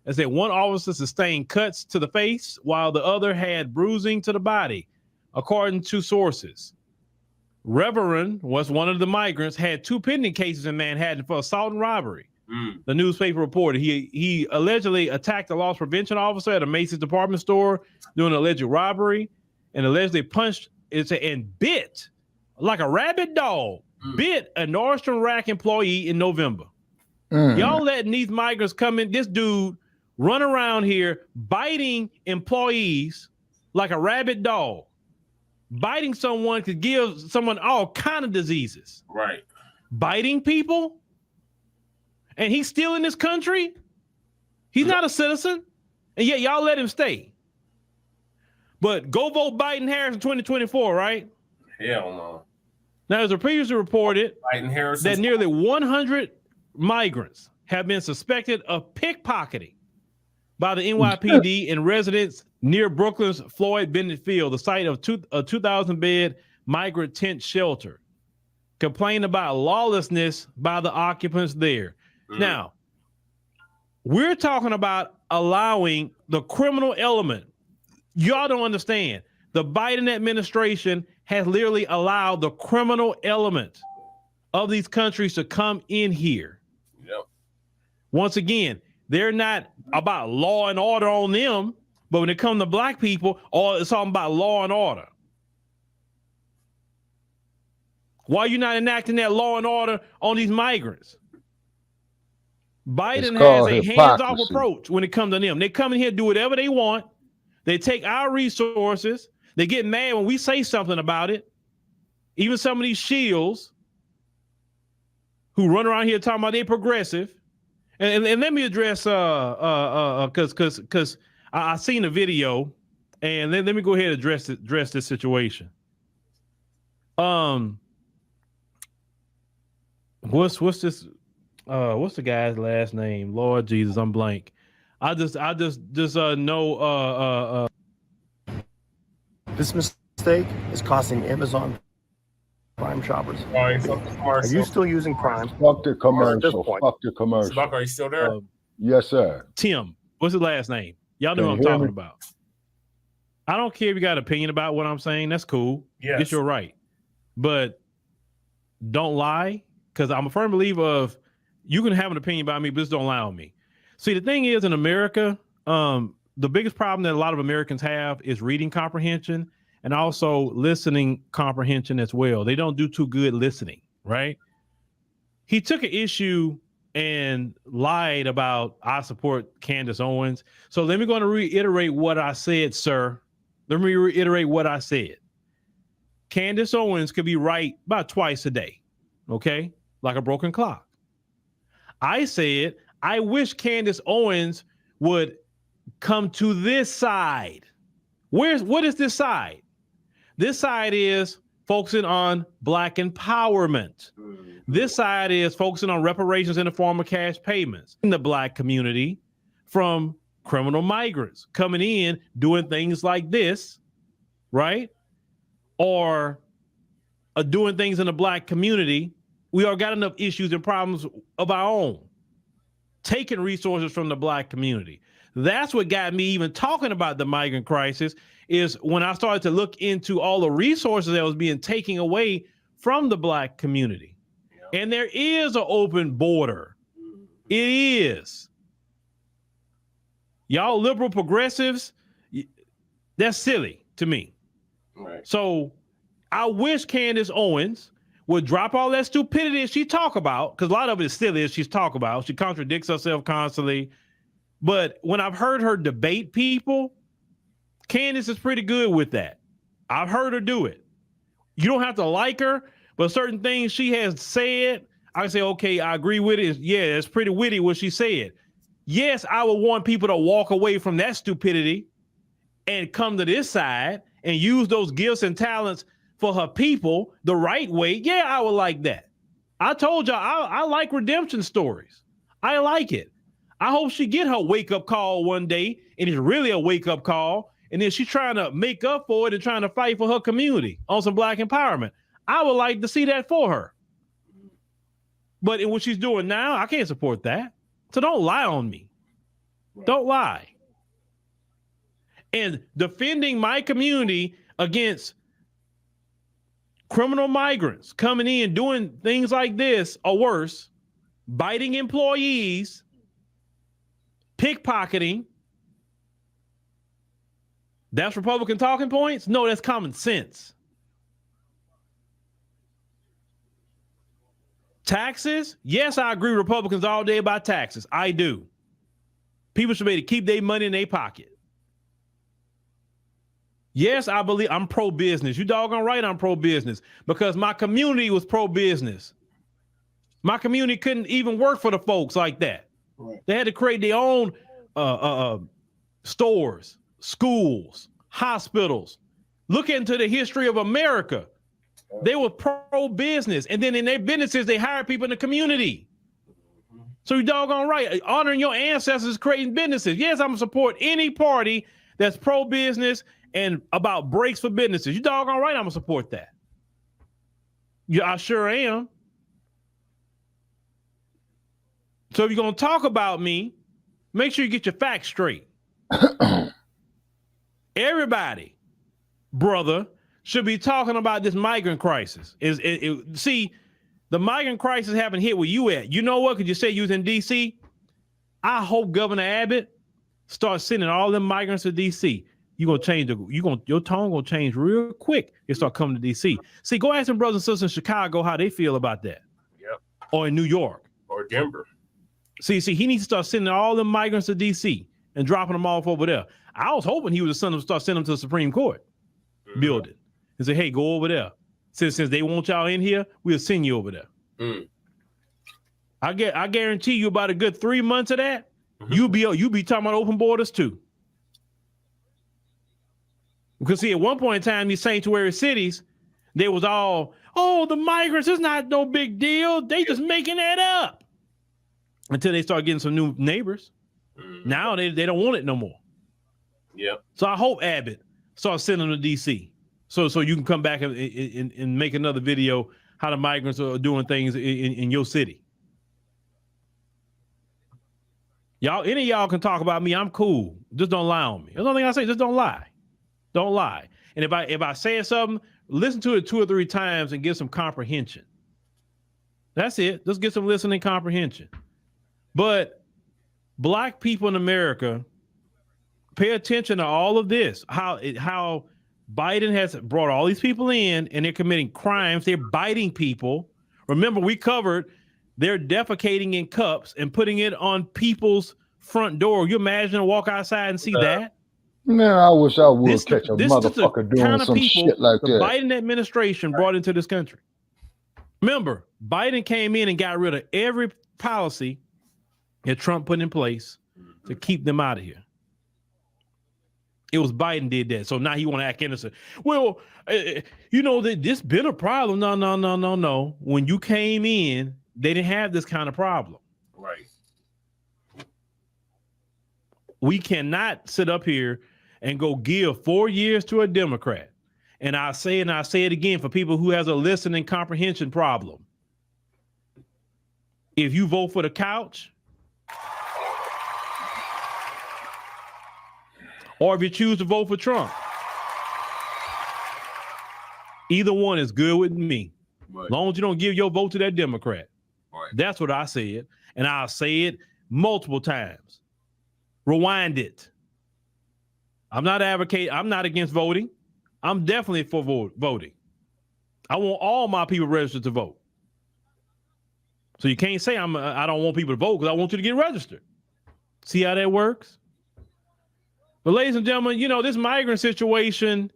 They say one officer sustained cuts to the face while the other had bruising to the body, according to sources. Reverend was one of the migrants, had 2 pending cases in Manhattan for assault and robbery. The newspaper reported he allegedly attacked a loss prevention officer at a Macy's department store during an alleged robbery and allegedly punched and bit like a rabid dog, bit a Nordstrom Rack employee in November. Y'all letting these migrants come in, this dude run around here biting employees like a rabid dog. Biting someone could give someone all kind of diseases. Right. Biting people? And he's still in this country? He's not a citizen? And yet y'all let him stay. But go vote Biden Harris in 2024, right? Hell no. Now, as previously reported, Biden Harris that nearly 100 migrants have been suspected of pickpocketing by the NYPD in residents near Brooklyn's Floyd Bennett Field, the site of a 2,000-bed migrant tent shelter. Complain about lawlessness by the occupants there. Now, we're talking about allowing the criminal element. Y'all don't understand. The Biden administration has literally allowed the criminal element of these countries to come in here. Yep. Once again, they're not about law and order on them, but when it comes to black people, it's talking about law and order. Why are you not enacting that law and order on these migrants? Biden has a hands-off approach when it comes to them. They come in here, do whatever they want. They take our resources. They get mad when we say something about it. Even some of these shields who run around here talking about they progressive. And let me address because I seen a video, and let me go ahead and address this situation. What's this? What's the guy's last name? Lord Jesus, I'm blank. I just know. This mistake is costing Amazon Prime shoppers. Are you still using Prime? Fuck the commercial. Fuck the commercial. Buck, are you still there? Yes, sir. Tim, what's his last name? Y'all know what I'm talking about. I don't care if you got an opinion about what I'm saying. That's cool. Yes. Get your right. But don't lie, because I'm a firm believer of you can have an opinion about me, but just don't lie on me. See, the thing is in America, the biggest problem that a lot of Americans have is reading comprehension and also listening comprehension as well. They don't do too good listening, right? He took an issue and lied about I support Candace Owens. So let me go and reiterate what I said, sir. Let me reiterate what I said. Candace Owens could be right about twice a day, okay? Like a broken clock. I said, I wish Candace Owens would come to this side. What is this side? This side is focusing on Black empowerment. This side is focusing on reparations in the form of cash payments in the Black community from criminal migrants coming in, doing things like this, right? Or doing things in the Black community. We all got enough issues and problems of our own, taking resources from the Black community. That's what got me even talking about the migrant crisis, is when I started to look into all the resources that was being taken away from the Black community. Yeah. And there is an open border. It is. Y'all liberal progressives, that's silly to me. Right. So I wish Candace Owens would drop all that stupidity she talk about, because a lot of it is silly as she's talk about. She contradicts herself constantly. But when I've heard her debate people, Candace is pretty good with that. I've heard her do it. You don't have to like her, but certain things she has said, I say, okay, I agree with it. Yeah, it's pretty witty what she said. Yes, I would want people to walk away from that stupidity and come to this side and use those gifts and talents for her people the right way. Yeah, I would like that. I told y'all, I like redemption stories. I like it. I hope she get her wake-up call one day, and it's really a wake-up call, and then she's trying to make up for it and trying to fight for her community on some Black empowerment. I would like to see that for her. But in what she's doing now, I can't support that. So don't lie on me. Don't lie. And defending my community against criminal migrants coming in, doing things like this or worse, biting employees, pickpocketing, that's Republican talking points? No, that's common sense. Taxes? Yes, I agree with Republicans all day about taxes. I do. People should be able to keep their money in their pocket. Yes, I believe I'm pro-business. You doggone right I'm pro-business because my community was pro-business. My community couldn't even work for the folks like that. Right. They had to create their own stores, schools, hospitals. Look into the history of America. They were pro-business. And then in their businesses, they hired people in the community. So you doggone right. Honoring your ancestors, creating businesses. Yes, I'm going to support any party that's pro-business and about breaks for businesses. You doggone right I'm going to support that. Yeah, I sure am. So if you're going to talk about me, make sure you get your facts straight. Everybody, brother, should be talking about this migrant crisis. See, the migrant crisis haven't hit where you at. You know what? Because you say you was in D.C. I hope Governor Abbott starts sending all them migrants to D.C. Your tone gonna change real quick. You start coming to D.C. See, go ask some brothers and sisters in Chicago how they feel about that. Yep. Or in New York. Or Denver. See, he needs to start sending all the migrants to D.C. and dropping them off over there. I was hoping he would start sending them to the Supreme Court building and say, hey, go over there. Since they want y'all in here, we'll send you over there. Mm. I guarantee you about a good 3 months of that, you'll be talking about open borders too. Because see, at one point in time, these sanctuary cities, they was all, oh, the migrants, it's not no big deal. They just making that up. Until they start getting some new neighbors. Mm-hmm. Now they don't want it no more. Yep. So I hope Abbott starts sending them to DC. So you can come back and make another video how the migrants are doing things in your city. Y'all, any of y'all can talk about me. I'm cool. Just don't lie on me. That's the only thing I say. Just don't lie. Don't lie. And if I say something, listen to it 2 or 3 times and get some comprehension. That's it. Just get some listening comprehension. But Black people in America, pay attention to all of this. How Biden has brought all these people in and they're committing crimes. They're biting people. Remember, we covered they're defecating in cups and putting it on people's front door. You imagine to walk outside and see that? Man, I wish I would catch a motherfucker doing some shit like that. The Biden administration brought into this country. Remember, Biden came in and got rid of every policy that Trump put in place to keep them out of here. It was Biden did that. So now he want to act innocent. Well, this been a problem. No. When you came in, they didn't have this kind of problem. Right. We cannot sit up here and go give 4 years to a Democrat. And I say it again for people who has a listening comprehension problem. If you vote for the couch, or if you choose to vote for Trump, either one is good with me. As long as you don't give your vote to that Democrat. Right. That's what I said. And I'll say it multiple times. Rewind it. I'm not advocating. I'm not against voting. I'm definitely for voting. I want all my people registered to vote. So you can't say I don't want people to vote because I want you to get registered. See how that works? But ladies and gentlemen, this migrant situation,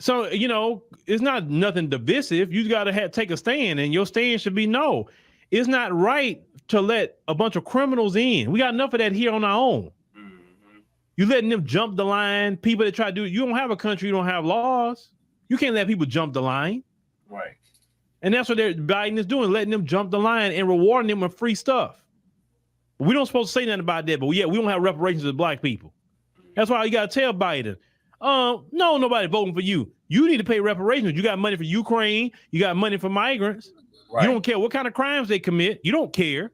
so, it's not nothing divisive. You got to take a stand, and your stand should be no. It's not right to let a bunch of criminals in. We got enough of that here on our own. Mm-hmm. You letting them jump the line, people that try to do it. You don't have a country, you don't have laws. You can't let people jump the line. Right. And that's what Biden is doing, letting them jump the line and rewarding them with free stuff. We don't supposed to say nothing about that, but we don't have reparations to black people. That's why you got to tell Biden, no, nobody voting for you. You need to pay reparations. You got money for Ukraine. You got money for migrants. Right. You don't care what kind of crimes they commit. You don't care.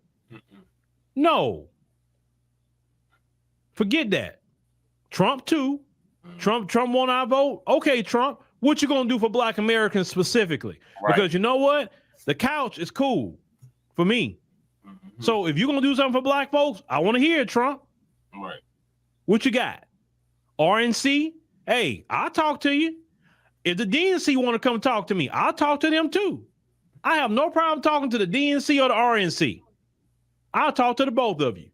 No. Forget that. Trump too. Trump want our vote. Okay, Trump, what you gonna do for black Americans specifically? Right. Because you know what? The couch is cool for me. Mm-hmm. So if you're gonna do something for black folks, I want to hear it, Trump. Right. What you got? RNC? Hey, I'll talk to you. If the DNC want to come talk to me, I'll talk to them too. I have no problem talking to the DNC or the RNC. I'll talk to the both of you.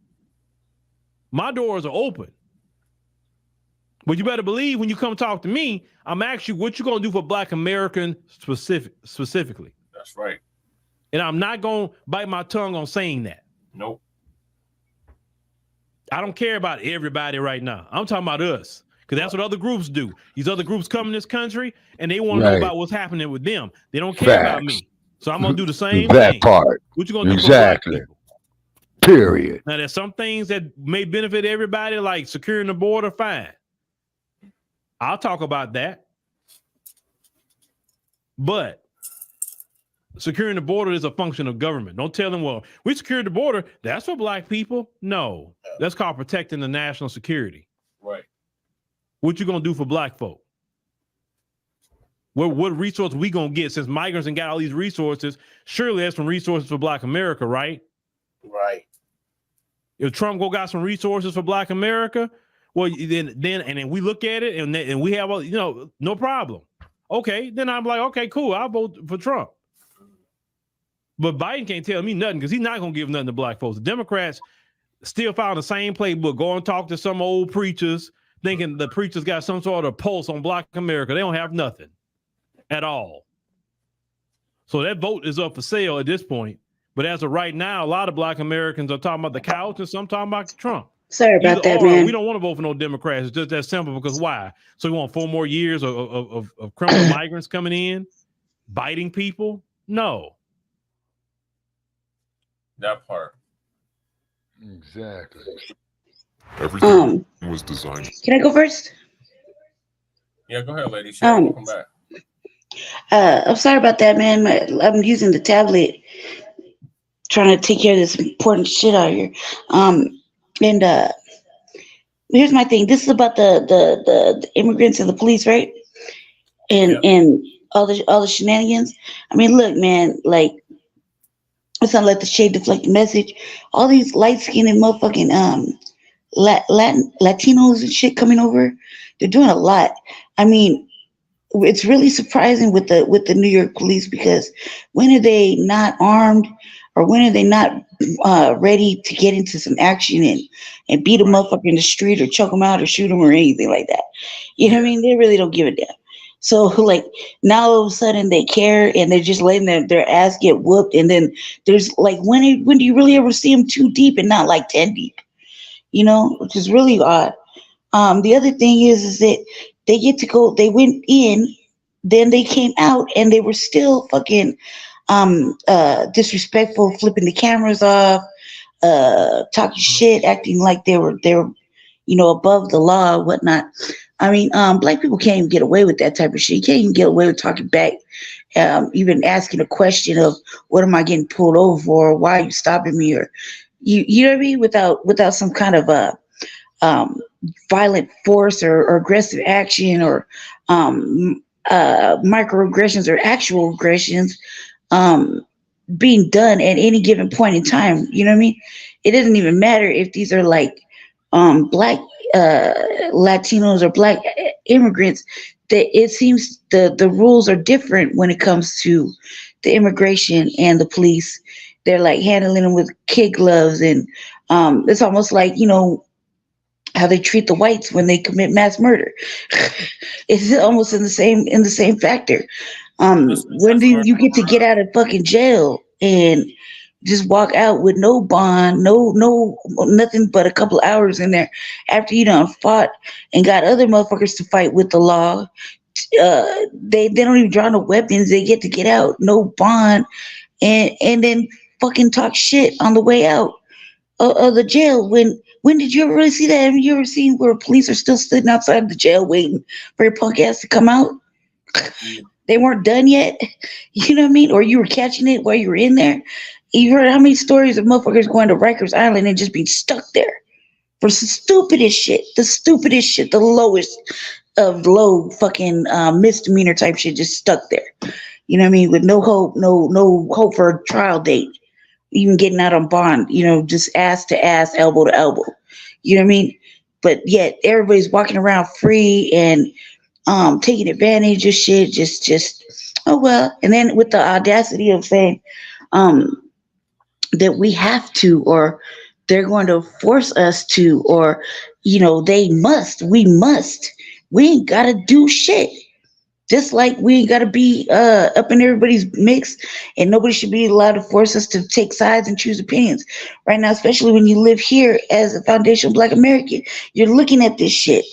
My doors are open. But you better believe when you come talk to me, I'm asking you what you going to do for black Americans specifically. That's right. And I'm not going to bite my tongue on saying that. Nope. I don't care about everybody right now. I'm talking about us. Because that's what other groups do. These other groups come in this country and they want to know about what's happening with them. They don't care about me. So I'm going to do the same that thing. Part. What you going to do exactly. for black people? Period. Now, there's some things that may benefit everybody, like securing the border, fine. I'll talk about that. But securing the border is a function of government. Don't tell them, well, we secured the border. That's for black people. No, that's called protecting the national security. Right. What you gonna do for black folk? What resource we gonna get since migrants and got all these resources? Surely there's some resources for black America, right? Right. If Trump got some resources for black America, well, then we look at it and we have no problem. Okay, then I'm like, okay, cool, I'll vote for Trump. But Biden can't tell me nothing because he's not gonna give nothing to black folks. The Democrats still found the same playbook. Go and talk to some old preachers, thinking the preachers got some sort of pulse on black America. They don't have nothing at all. So that vote is up for sale at this point. But as of right now, a lot of black Americans are talking about the couch and some talking about Trump. Sorry about that, man. We don't want to vote for no Democrats. It's just that simple. Because why? So we want 4 more years of criminal migrants coming in, biting people? No. That part. Exactly. Everything was designed. Can I go first? Yeah, go ahead, lady. Welcome back. I'm sorry about that, man. I'm using the tablet, trying to take care of this important shit out here. And here's my thing. This is about the immigrants and the police, right? And all the shenanigans. I mean, look, man. Like, let's not let the shade deflect the message. All these light-skinned and motherfucking Latinos and shit coming over, they're doing a lot. I mean, it's really surprising with the New York police, because when are they not armed, or when are they not ready to get into some action and beat a motherfucker in the street or choke them out or shoot them or anything like that? You know what I mean? They really don't give a damn. So like now all of a sudden they care and they're just letting their ass get whooped. And then there's like, when do you really ever see them 2 deep and not like 10 deep? You know, which is really odd. The other thing is that they get to go, they went in, then they came out and they were still fucking disrespectful, flipping the cameras off, talking shit, acting like they were above the law or whatnot. I mean, black people can't even get away with that type of shit. You can't even get away with talking back, even asking a question of what am I getting pulled over for? Or why are you stopping me? Or you know what I mean? Without some kind of violent force or aggressive action or microaggressions or actual aggressions being done at any given point in time. You know what I mean? It doesn't even matter if these are like black Latinos or black immigrants. That it seems the rules are different when it comes to the immigration and the police. They're like handling them with kid gloves, and it's almost like, you know, how they treat the whites when they commit mass murder. It's almost in the same factor. When do you get to get out of fucking jail and just walk out with no bond, no nothing but a couple hours in there after you done fought and got other motherfuckers to fight with the law? They don't even draw no weapons. They get to get out, no bond, and then fucking talk shit on the way out of the jail. When did you ever really see that? Have you ever seen where police are still sitting outside the jail waiting for your punk ass to come out? They weren't done yet. You know what I mean? Or you were catching it while you were in there. You heard how many stories of motherfuckers going to Rikers Island and just being stuck there for the stupidest shit, the lowest of low fucking misdemeanor type shit, just stuck there. You know what I mean? With no hope, no hope for a trial date, even getting out on bond. You know, just ass to ass, elbow to elbow. You know what I mean? But yet everybody's walking around free and taking advantage of shit. Just oh well. And then with the audacity of saying that we have to, or they're going to force us to, or you know, we must. We ain't gotta do shit. Just like we ain't gotta be up in everybody's mix, and nobody should be allowed to force us to take sides and choose opinions. Right now, especially when you live here as a foundational Black American, you're looking at this shit,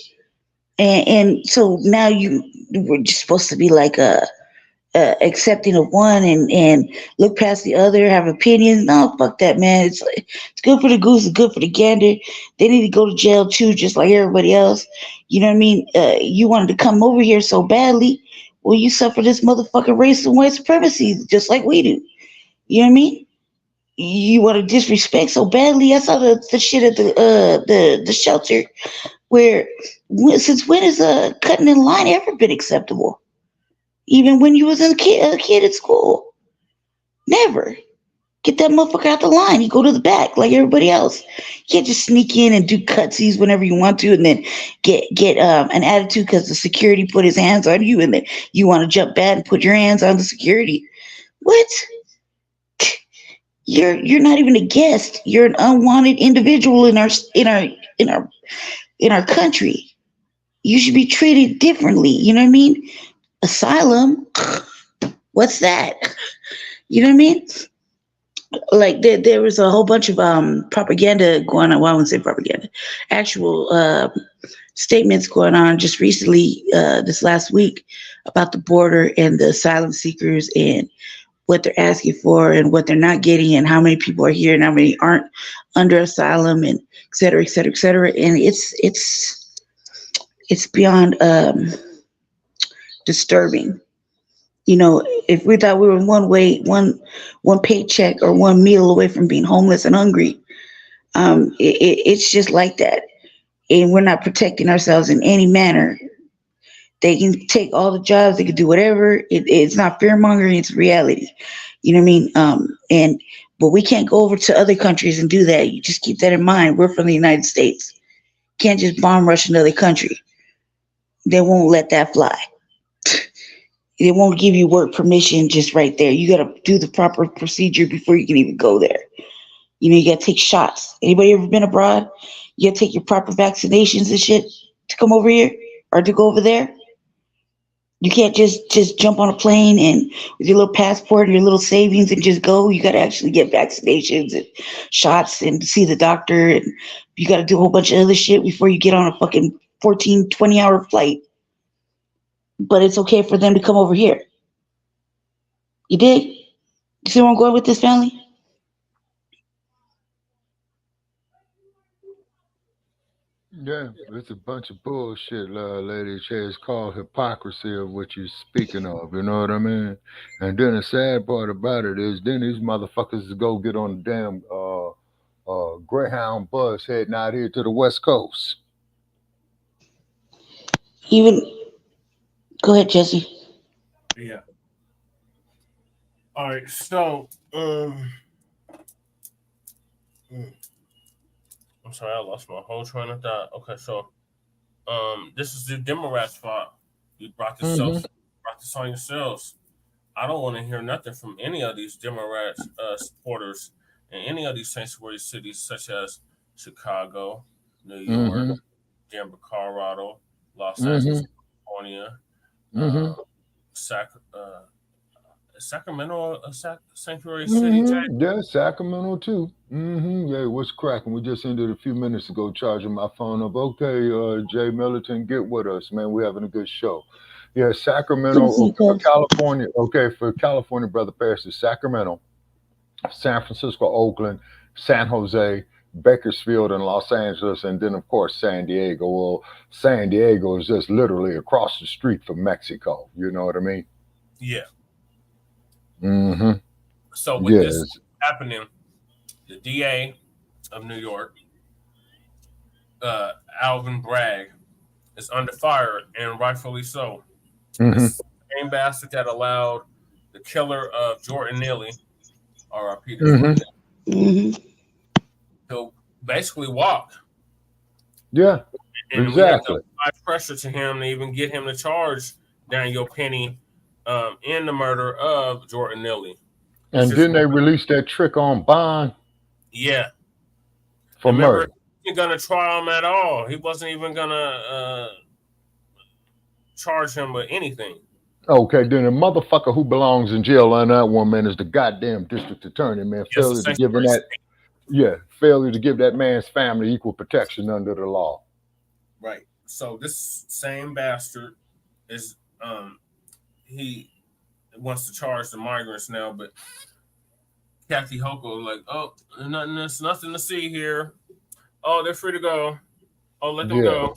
and so now we're just supposed to be like accepting of one and look past the other, have opinions. No, fuck that, man. It's good for the goose, it's good for the gander. They need to go to jail too, just like everybody else. You know what I mean? You wanted to come over here so badly. Well, you suffer this motherfucking race and white supremacy just like we do. You know what I mean? You want to disrespect so badly. I saw the shit at the shelter where since when is cutting in line ever been acceptable? Even when you was a kid at school. Never. Get that motherfucker out the line. You go to the back like everybody else. You can't just sneak in and do cutsies whenever you want to and then get an attitude because the security put his hands on you and then you want to jump back and put your hands on the security. What? You're not even a guest. You're an unwanted individual in our country. You should be treated differently. You know what I mean? Asylum, what's that? You know what I mean? Like there was a whole bunch of propaganda going on. Well, I wouldn't say propaganda, actual statements going on just recently, this last week, about the border and the asylum seekers and what they're asking for and what they're not getting and how many people are here and how many aren't under asylum and et cetera, et cetera, et cetera. And it's beyond disturbing. You know, if we thought we were one paycheck or one meal away from being homeless and hungry, it's just like that. And we're not protecting ourselves in any manner. They can take all the jobs, they can do whatever. It's not fear mongering, it's reality. You know what I mean? But we can't go over to other countries and do that. You just keep that in mind. We're from the United States. Can't just bomb rush another country. They won't let that fly. They won't give you work permission just right there. You got to do the proper procedure before you can even go there. You know, you got to take shots. Anybody ever been abroad? You got to take your proper vaccinations and shit to come over here or to go over there. You can't just jump on a plane and with your little passport and your little savings and just go. You got to actually get vaccinations and shots and see the doctor. And you got to do a whole bunch of other shit before you get on a fucking 14, 20-hour flight. But it's okay for them to come over here. You dig? You see where I'm going with this, family? Yeah, it's a bunch of bullshit, lady. It's called hypocrisy of what you're speaking of. You know what I mean? And then the sad part about it is, then these motherfuckers go get on the damn Greyhound bus heading out here to the West Coast. Go ahead, Jesse. Yeah. All right. So, I'm sorry, I lost my whole train of thought. Okay, so, this is the Democrats' fault. You brought this on yourselves. I don't want to hear nothing from any of these Democrats supporters in any of these sanctuary cities, such as Chicago, New York, Denver, Colorado, Los Angeles, California, Sacramento, a sanctuary city. Yeah, Sacramento too. Yeah, what's cracking? We just ended a few minutes ago charging my phone up. Okay, Jay Militant, get with us, man. We're having a good show. Yeah, Sacramento, for California. Okay, for California, Brother Paris is Sacramento, San Francisco, Oakland, San Jose, Bakersfield, and Los Angeles, and then of course San Diego. Well, San Diego is just literally across the street from Mexico. You know what I mean? Yeah. Mm-hmm. So with this happening, the DA of New York, Alvin Bragg, is under fire, and rightfully so. The same bastard that allowed the killer of Jordan Neely, R.I.P. to basically walk. Yeah, and exactly. we had to apply pressure to him to even get him to charge Daniel Penny in the murder of Jordan Neely. And didn't they release that trick on bond? Yeah. For murder. He wasn't going to try him at all. He wasn't even going to charge him with anything. Okay, then the motherfucker who belongs in jail on that one, man, is the goddamn district attorney, man. Failure to give failure to give that man's family equal protection under the law. Right. So this same bastard is he wants to charge the migrants now, but Kathy Hochul like, oh, there's nothing to see here. Oh, they're free to go. Oh, let them go.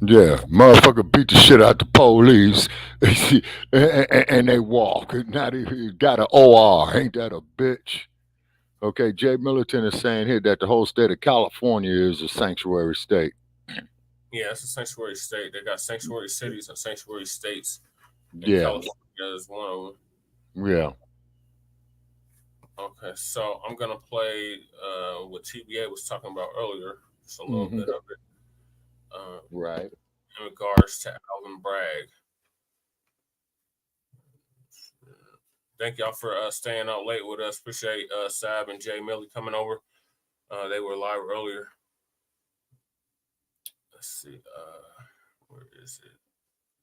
Yeah, motherfucker beat the shit out the police, and they walk. Now they got an OR. Ain't that a bitch? Okay, Jay Militant is saying here that the whole state of California is a sanctuary state. Yeah, it's a sanctuary state. They got sanctuary cities and sanctuary states. And California is one of them. Yeah. Okay, so I'm gonna play what TBA was talking about earlier, just a little bit of it. Right. In regards to Alvin Bragg. Thank y'all for staying out late with us. Appreciate Sab and Jay Millie coming over. They were live earlier. Let's see. Where is it?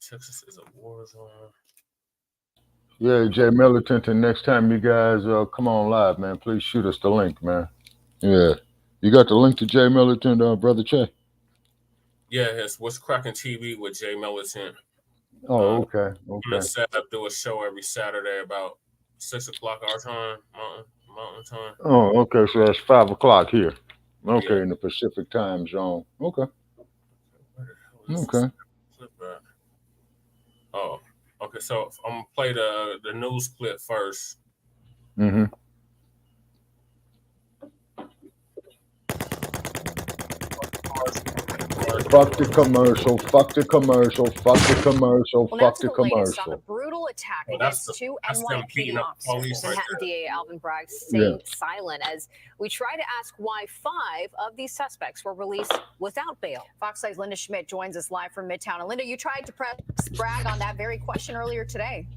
Texas is a war zone. Yeah, Jay Militant, and next time you guys come on live, man, please shoot us the link, man. Yeah. You got the link to Jay Militant, Brother Che? Yeah, it's What's Cracking TV with Jay Militant. Oh, okay. I'm gonna set up, do a show every Saturday about 6 o'clock our time, Mountain time. Oh, okay. So that's 5 o'clock here. Okay, in the Pacific time zone. Okay. Okay. Oh, okay. So I'm gonna play the news clip first. Fuck the commercial, fuck the commercial, fuck the commercial, fuck the commercial. On a brutal attack against two NYPD officers. Manhattan DA Alvin Bragg stayed silent as we try to ask why 5 of these suspects were released without bail. Fox 5's Linda Schmidt joins us live from Midtown. And Linda, you tried to press Bragg on that very question earlier today.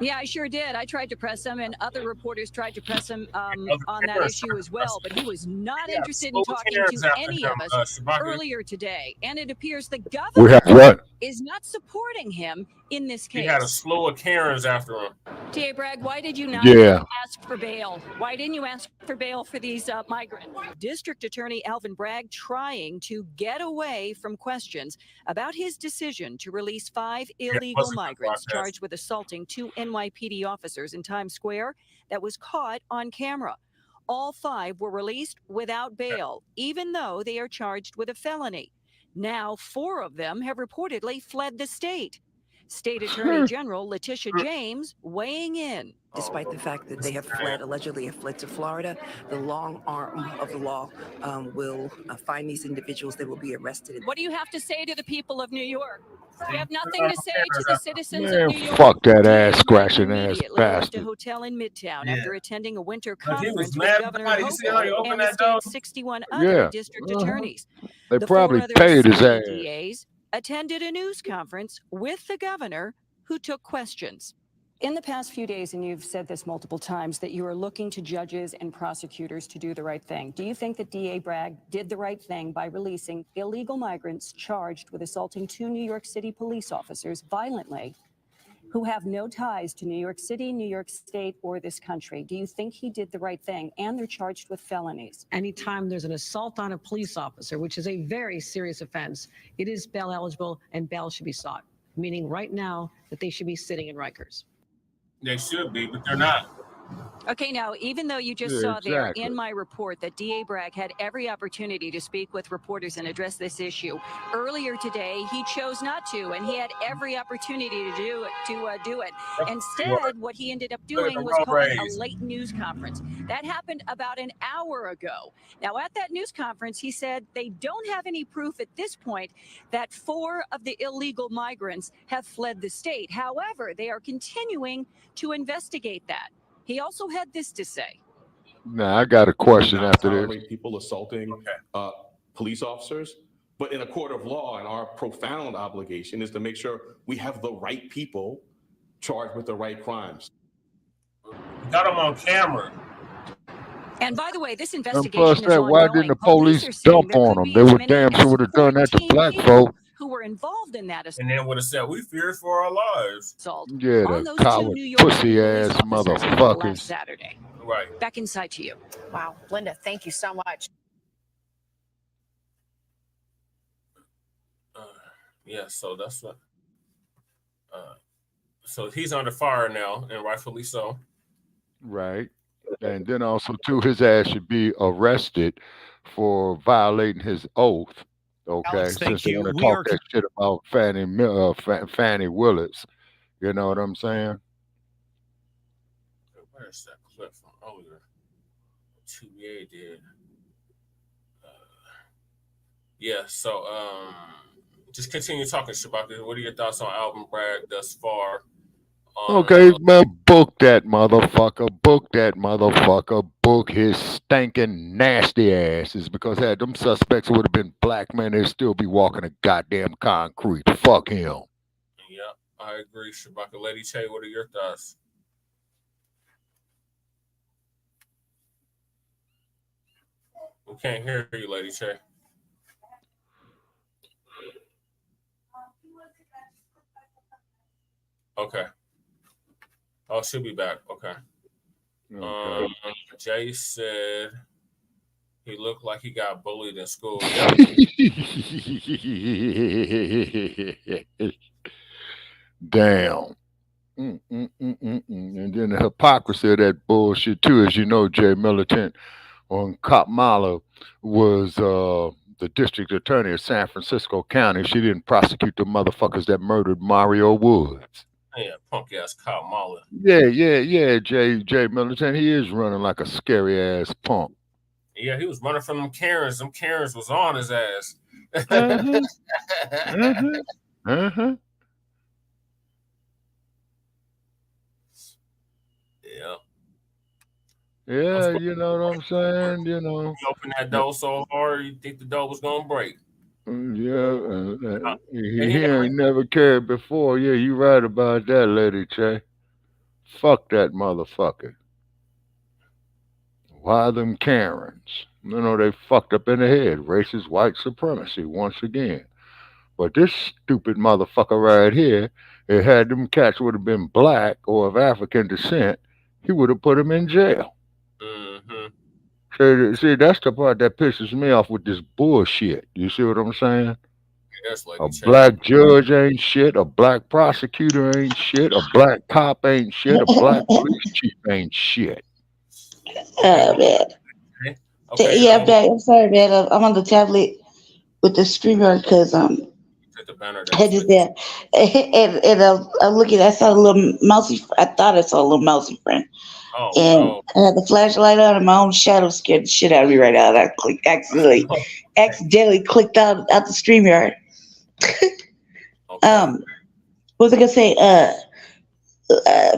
Yeah, I sure did. I tried to press him, and other reporters tried to press him on that issue as well, but he was not interested in talking to any of us earlier today. And it appears the governor is not supporting him in this case. He had a slew of Karens after him. T.A. Bragg, why did you not ask for bail? Why didn't you ask for bail for these migrants? District Attorney Alvin Bragg trying to get away from questions about his decision to release 5 illegal migrants charged with assaulting 2 NYPD officers in Times Square that was caught on camera. All 5 were released without bail, even though they are charged with a felony. Now 4 of them have reportedly fled the state. State Attorney General Letitia James weighing in. Despite the fact that they have allegedly have fled to Florida, the long arm of the law will find these individuals. They will be arrested. What do you have to say to the people of New York? You have nothing to say to the citizens Man, of New York. fuck that ass scratching ass Immediately left a bastard. hotel in Midtown Yeah. after attending a winter But he was conference mad with Governor about it. You see how he Hochul opened and the that door? state's 61 other Yeah. district attorneys. They The probably 4 other paid his assigned ass. DAs attended a news conference with the governor who took questions. In the past few days, and you've said this multiple times, that you are looking to judges and prosecutors to do the right thing. Do you think that DA Blagg did the right thing by releasing illegal migrants charged with assaulting 2 New York City police officers violently who have no ties to New York City, New York State, or this country? Do you think he did the right thing? And they're charged with felonies. Anytime there's an assault on a police officer, which is a very serious offense, it is bail eligible and bail should be sought, meaning right now that they should be sitting in Rikers. They should be, but they're not. Okay, now, even though you just Yeah, saw there exactly. in my report that DA Blagg had every opportunity to speak with reporters and address this issue, earlier today he chose not to, and he had every opportunity to do it. Instead, what he ended up doing was calling a late news conference. That happened about an hour ago. Now, at that news conference, he said they don't have any proof at this point that 4 of the illegal migrants have fled the state. However, they are continuing to investigate that. He also had this to say. Now, I got a question after this. Tolerate people assaulting police officers, but in a court of law, and our profound obligation is to make sure we have the right people charged with the right crimes. Got them on camera. And by the way, this And investigation plus is that, why ongoing. didn't the Police police are saying dump there on could them? be They as would many damn as sure would have done that to 14 black people folk. who were involved in that And then would have said, we fear for our lives. assault Yeah, on the those 2 coward New York pussy police ass officers last motherfuckers. Saturday. Right. Back inside to you. Wow, Linda, thank you so much. Yeah, so that's what. So he's under fire now, and rightfully so. Right. And then also, too, his ass should be arrested for violating his oath. Okay, Alex, thank since they you. want to We talk are that shit about Fannie Willis. You know what I'm saying? Where's that clip from earlier? 2BA did. Yeah, so just continue talking, Shabaka. What are your thoughts on Alvin Bragg thus far? Okay, man, book that motherfucker. Book that motherfucker. Book his stinking nasty asses. Because had them suspects would have been black men, they'd still be walking a goddamn concrete. Fuck him. Yeah, I agree, Shabaka. Lady Che, what are your thoughts? We can't hear you, Lady Che. Okay. Oh, she'll be back. Okay. Jay said he looked like he got bullied in school. Yeah. Damn. And then the hypocrisy of that bullshit too, as you know, Jay Militant on Kamala was the district attorney of San Francisco County. She didn't prosecute the motherfuckers that murdered Mario Woods. Yeah, punk ass Kamala. Yeah, Jay Militant. He is running like a scary ass punk. Yeah, he was running from them Karens. Them Karens was on his ass. Yeah. Yeah, you know what I'm saying? You know. You open that door so hard, you think the door was gonna break. Yeah, he ain't never cared before. Yeah, you right about that, Lady Che. Fuck that motherfucker. Why them Karens? You know, they fucked up in the head. Racist white supremacy once again. But this stupid motherfucker right here, it had them cats would have been black or of African descent, he would have put him in jail. See, that's the part that pisses me off with this bullshit. You see what I'm saying? A black judge ain't shit. A black prosecutor ain't shit. A black cop ain't shit. A black police chief ain't shit. Man. Yeah, I'm back. I'm sorry, man. I'm on the tablet with the streamer because the banner. I just yeah, and I'm looking. I saw a little mousy. I thought I saw a little mousy friend, and I had the flashlight on, and my own shadow scared the shit out of me right now. I accidentally clicked out the StreamYard. What was I gonna say?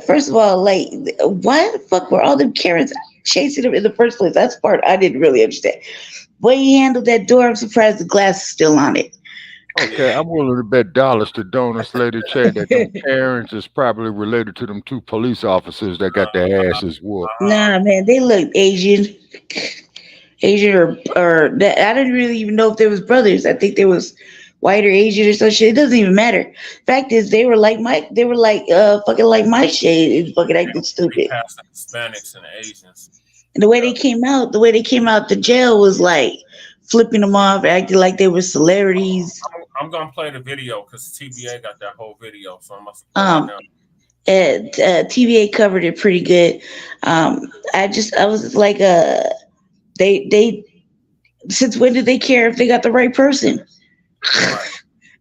First of all, like, why the fuck were all them Karens chasing him in the first place? That's the part I didn't really understand. When he handled that door, I'm surprised the glass is still on it. Okay, I'm willing to bet dollars to donuts, Lady Che, that them Karens is probably related to them 2 police officers that got their asses whooped. Nah, man, they look Asian or that. I didn't really even know if they was brothers. I think they was white or Asian or some shit. It doesn't even matter. Fact is, they were fucking like my shade. It was fucking acting stupid. Past the Hispanics and the Asians. And the way they came out the jail was like flipping them off, acting like they were celebrities. I'm gonna play the video because TBA got that whole video, so I'm TVA covered it pretty good. I was like, they since when did they care if they got the right person?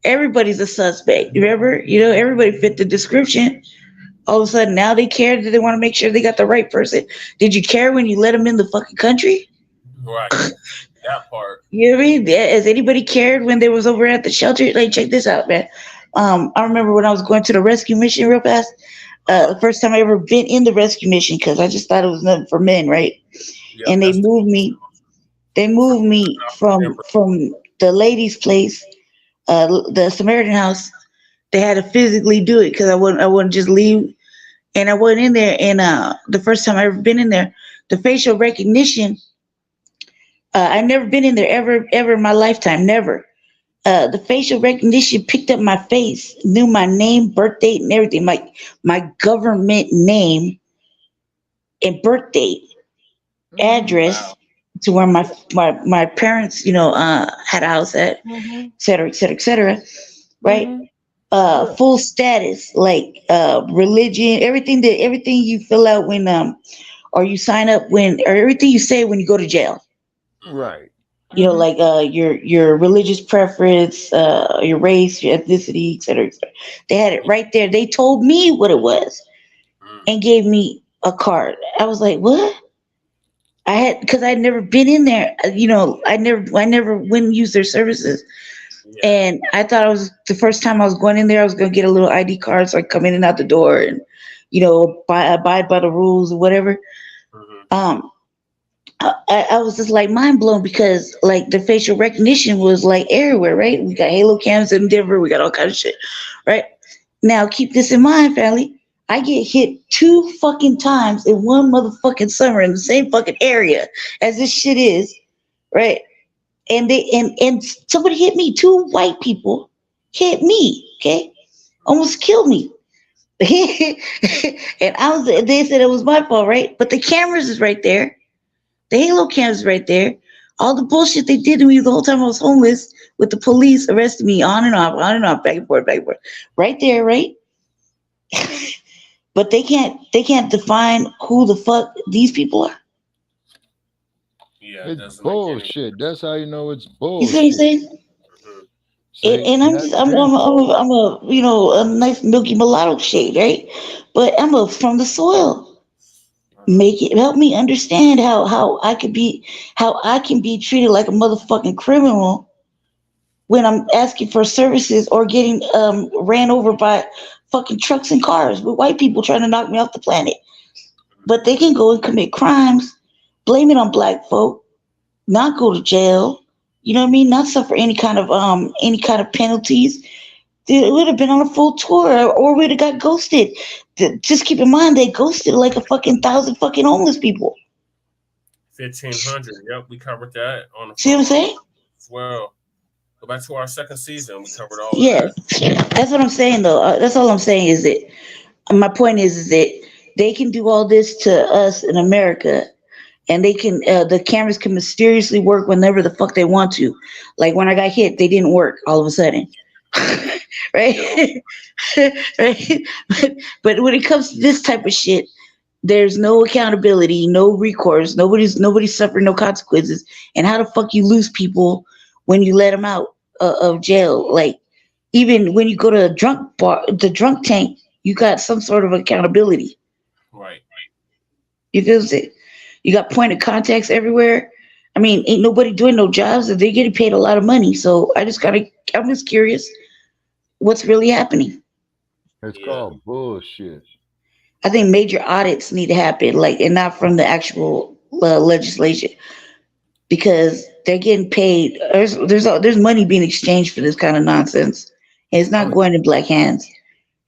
Everybody's a suspect. Remember, everybody fit the description. All of a sudden, now they care that they want to make sure they got the right person. Did you care when you let them in the fucking country? Right. That part. You know what I mean? Has anybody cared when they was over at the shelter? Like, check this out, man. I remember when I was going to the rescue mission real fast. The first time I ever been in the rescue mission, because I just thought it was nothing for men, right? Yeah, and they moved me from the ladies' place, the Samaritan house. They had to physically do it because I wouldn't just leave, and I wasn't in there. And the first time I ever been in there, the facial recognition. I've never been in there ever in my lifetime, never. The facial recognition picked up my face, knew my name, birth date, and everything. My government name and birth date, address to where my parents, had a house at, et cetera, et cetera, et cetera. Right? Full status, like religion, everything you fill out when or you sign up or everything you say when you go to jail. Right. Like your religious preference, your race, your ethnicity, et cetera, et cetera. They had it right there. They told me what it was and gave me a card. I was like, what? Because I'd never been in there. I never went and used their services. Yeah. And I thought it was the first time I was going in there, I was going to get a little ID card so I come in and out the door and, abide by the rules or whatever. I was just like mind blown because like the facial recognition was like everywhere, right? We got Halo cams in Denver, we got all kinds of shit, right? Now keep this in mind, family. I get hit 2 fucking times in one motherfucking summer in the same fucking area as this shit is, right? And and somebody hit me. 2 white people hit me, okay? Almost killed me. And they said it was my fault, right? But the cameras is right there. The Halo cams is right there. All the bullshit they did to me the whole time I was homeless with the police arresting me on and off, back and forth. Right there, right? But they can't define who the fuck these people are. Yeah, it's bullshit. That's how you know it's bullshit. You see what I'm saying? And I'm a nice milky mulatto shade, right? But I'm from the soil. Help me understand how I can be treated like a motherfucking criminal when I'm asking for services or getting ran over by fucking trucks and cars with white people trying to knock me off the planet. But they can go and commit crimes, blame it on black folk, not go to jail, you know what I mean? Not suffer any kind of penalties. It would have been on a full tour or would have got ghosted. Just keep in mind, they ghosted like a fucking 1,000 fucking homeless people. 1,500. Yep, we covered that on the. See what I'm saying? Well, go back to our second season. We covered all. Yes, that's what I'm saying though. That's all I'm saying is that my point is that they can do all this to us in America, and they can the cameras can mysteriously work whenever the fuck they want to. Like when I got hit, they didn't work all of a sudden. Right? Right? But when it comes to this type of shit, there's no accountability, no recourse, nobody's suffering no consequences. And how the fuck you lose people when you let them out of jail? Like even when you go to a drunk bar, the drunk tank, you got some sort of accountability. Right. You feel it? You got point of contacts everywhere. I mean, ain't nobody doing no jobs, and they're getting paid a lot of money. So I'm just curious, what's really happening? It's called bullshit. I think major audits need to happen, like, and not from the actual legislation, because they're getting paid. There's money being exchanged for this kind of nonsense, and it's not going in black hands.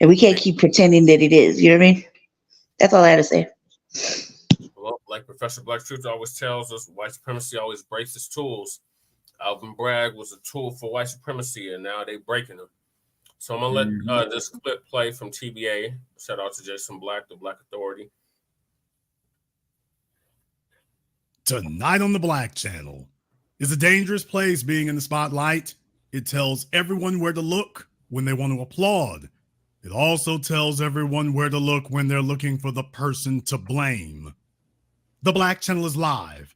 And we can't keep pretending that it is. You know what I mean? That's all I had to say. Well, like Professor Black Truth always tells us, white supremacy always breaks its tools. Alvin Bragg was a tool for white supremacy, and now they're breaking them. So I'm going to let this clip play from TBA. Shout out to Jason Blacc, the Black Authority. Tonight on the Blacc Channel. Is a dangerous place being in the spotlight. It tells everyone where to look when they want to applaud. It also tells everyone where to look when they're looking for the person to blame. The Blacc Channel is live.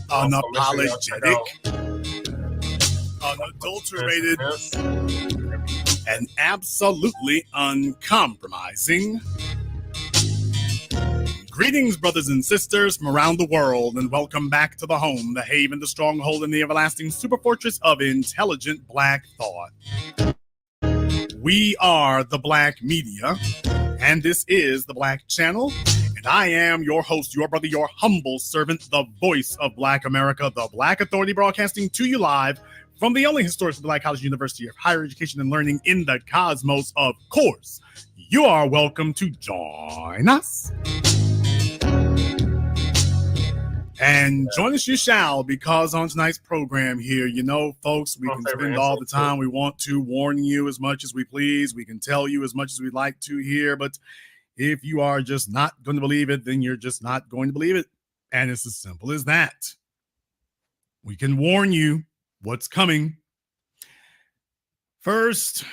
Unapologetic, unadulterated, and absolutely uncompromising. Greetings, brothers and sisters from around the world, and welcome back to the home, the haven, the stronghold, and the everlasting super fortress of intelligent black thought. We are the Blacc Media, and this is the Blacc Channel. And I am your host, your brother, your humble servant, the voice of Black America, the Black Authority, broadcasting to you live from the only historically Black college university of higher education and learning in the cosmos. Of course, you are welcome to join us. And join us you shall, because on tonight's program here, you know, folks, we can spend all the time we want to warning you as much as we please. We can tell you as much as we'd like to here, but if you are just not going to believe it, then you're just not going to believe it. And it's as simple as that. We can warn you what's coming. First,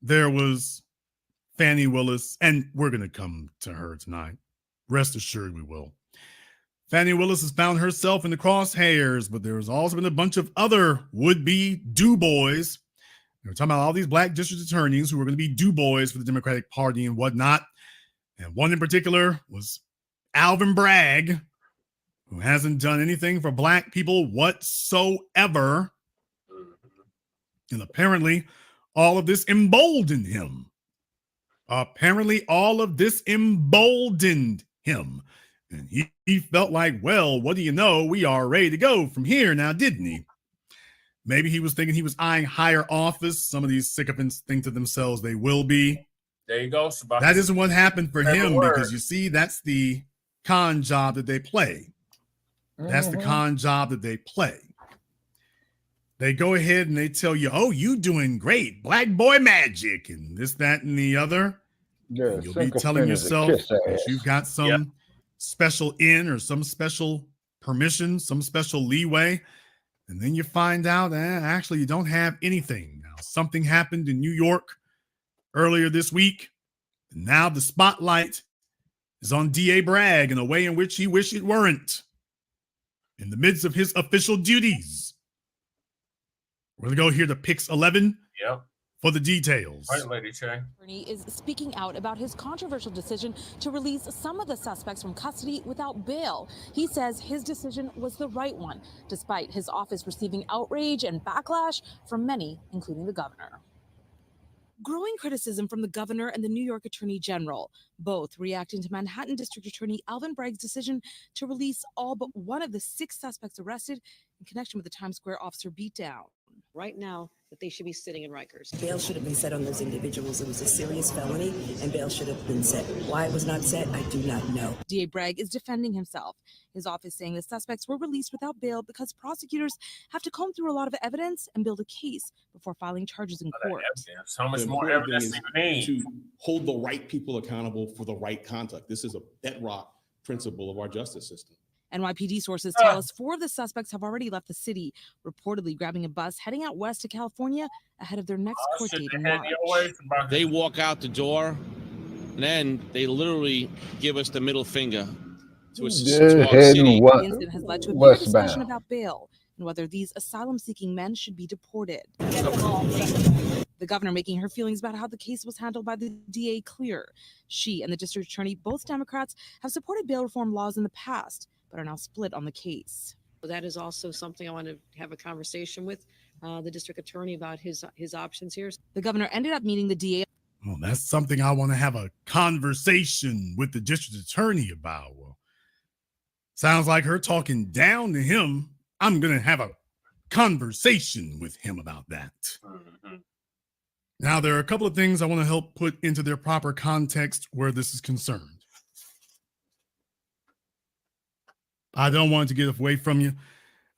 there was Fani Willis, and we're going to come to her tonight. Rest assured we will. Fani Willis has found herself in the crosshairs, but there's also been a bunch of other would-be do-boys. We're talking about all these black district attorneys who are going to be do-boys for the Democratic Party and whatnot. And one in particular was Alvin Bragg, who hasn't done anything for black people whatsoever. And apparently, all of this emboldened him. And he felt like, well, what do you know? We are ready to go from here now, didn't he? Maybe he was thinking he was eyeing higher office. Some of these sycophants think to themselves they will be. There you go. That isn't what happened for him, because you see, that's the con job that they play. That's the con job that they play. They go ahead and they tell you, oh, you doing great, black boy magic, and this, that, and the other. Yeah, and you'll be telling yourself that you've got some special in or some special permission, some special leeway. And then you find out that actually you don't have anything. Now, something happened in New York earlier this week. And now the spotlight is on D.A. Bragg in a way in which he wished it weren't. In the midst of his official duties. We're going to go here to Pix 11 for the details. Right, Lady Che. Is speaking out about his controversial decision to release some of the suspects from custody without bail. He says his decision was the right one, despite his office receiving outrage and backlash from many, including the governor. Growing criticism from the governor and the New York Attorney General, both reacting to Manhattan District Attorney Alvin Bragg's decision to release all but one of the 6 suspects arrested in connection with the Times Square officer beatdown. Right now, that they should be sitting in Rikers. Bail should have been set on those individuals. It was a serious felony, and bail should have been set. Why it was not set, I do not know. D.A. Bragg is defending himself. His office saying the suspects were released without bail because prosecutors have to comb through a lot of evidence and build a case before filing charges in court. How much more evidence do you need? To hold the right people accountable for the right conduct. This is a bedrock principle of our justice system. NYPD sources tell us 4 of the suspects have already left the city, reportedly grabbing a bus heading out west to California ahead of their next court date in March. They walk out the door, and then they literally give us the middle finger to our city. The incident has led to a bigger discussion about bail and whether these asylum-seeking men should be deported. The governor making her feelings about how the case was handled by the DA clear. She and the district attorney, both Democrats, have supported bail reform laws in the past, but are now split on the case. That is also something I want to have a conversation with the district attorney about his options here. The governor ended up meeting the DA. Well, that's something I want to have a conversation with the district attorney about. Well, sounds like her talking down to him. I'm going to have a conversation with him about that. Now, there are a couple of things I want to help put into their proper context where this is concerned. I don't want it to get away from you.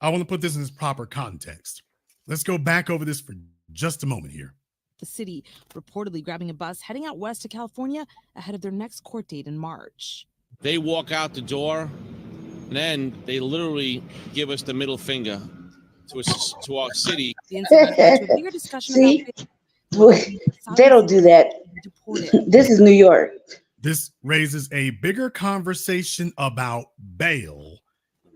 I want to put this in its proper context. Let's go back over this for just a moment here. The city reportedly grabbing a bus heading out west to California ahead of their next court date in March. They walk out the door, and then they literally give us the middle finger to our city. The incident led to a bigger discussion See? about They don't do that. This is New York. This raises a bigger conversation about bail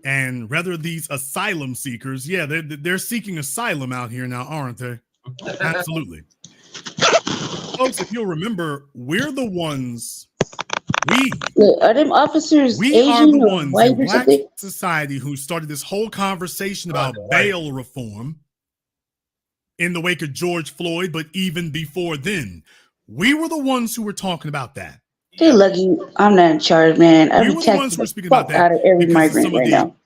and whether these asylum seekers, yeah, they're seeking asylum out here now, aren't they? Absolutely. Folks, if you'll remember, we're the ones, are them officers we Asian are the or ones white in or Black something? society who started this whole conversation about bail reform in the wake of George Floyd, but even before then. We were the ones who were talking about that. They're lucky I'm not in charge, man. We I'm were the ones who were speaking about that out of every because of migrant some of right now.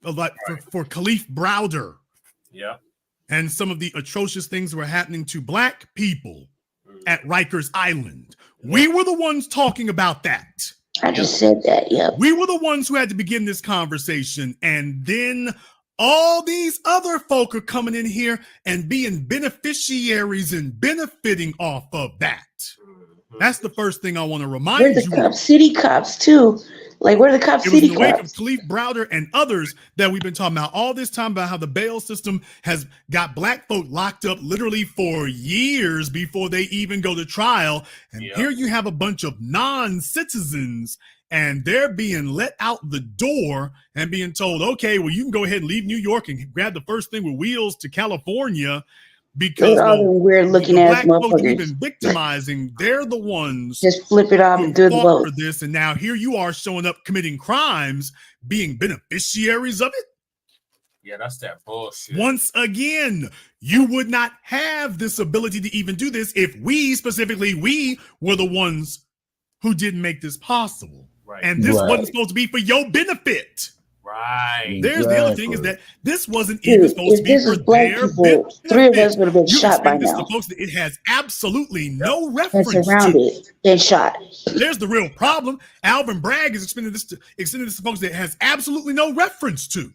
Like for Khalif Browder. Yeah. And some of the atrocious things that were happening to Black people at Rikers Island. We were the ones talking about that. I just said that, yeah. We were the ones who had to begin this conversation. And then all these other folk are coming in here and being beneficiaries and benefiting off of that. That's the first thing I want to remind We're the you. cops, city cops too. Like we're the cops, It was city in the wake cops. of Khalif Browder and others that we've been talking about all this time about how the bail system has got Black folk locked up literally for years before they even go to trial. And here you have a bunch of non-citizens and they're being let out the door and being told, okay, well, you can go ahead and leave New York and grab the first thing with wheels to California because They're all them weird looking the ass Black folks we've motherfuckers. been victimizing, they're the ones Just flip it off and do the fought vote. for this, and now here you are showing up committing crimes, being beneficiaries of it. Yeah, that's that bullshit. Once again, you would not have this ability to even do this if we were the ones who didn't make this possible. Right. And this wasn't supposed to be for your benefit. Right. There's the other thing is that this wasn't Dude, even supposed to if be this for is Black their people, benefit. 3 of us would have been You shot by explain this to now. folks that it has absolutely no And reference surrounded and shot. There's the real problem. Alvin Bragg is extending this to folks that it has absolutely no reference to.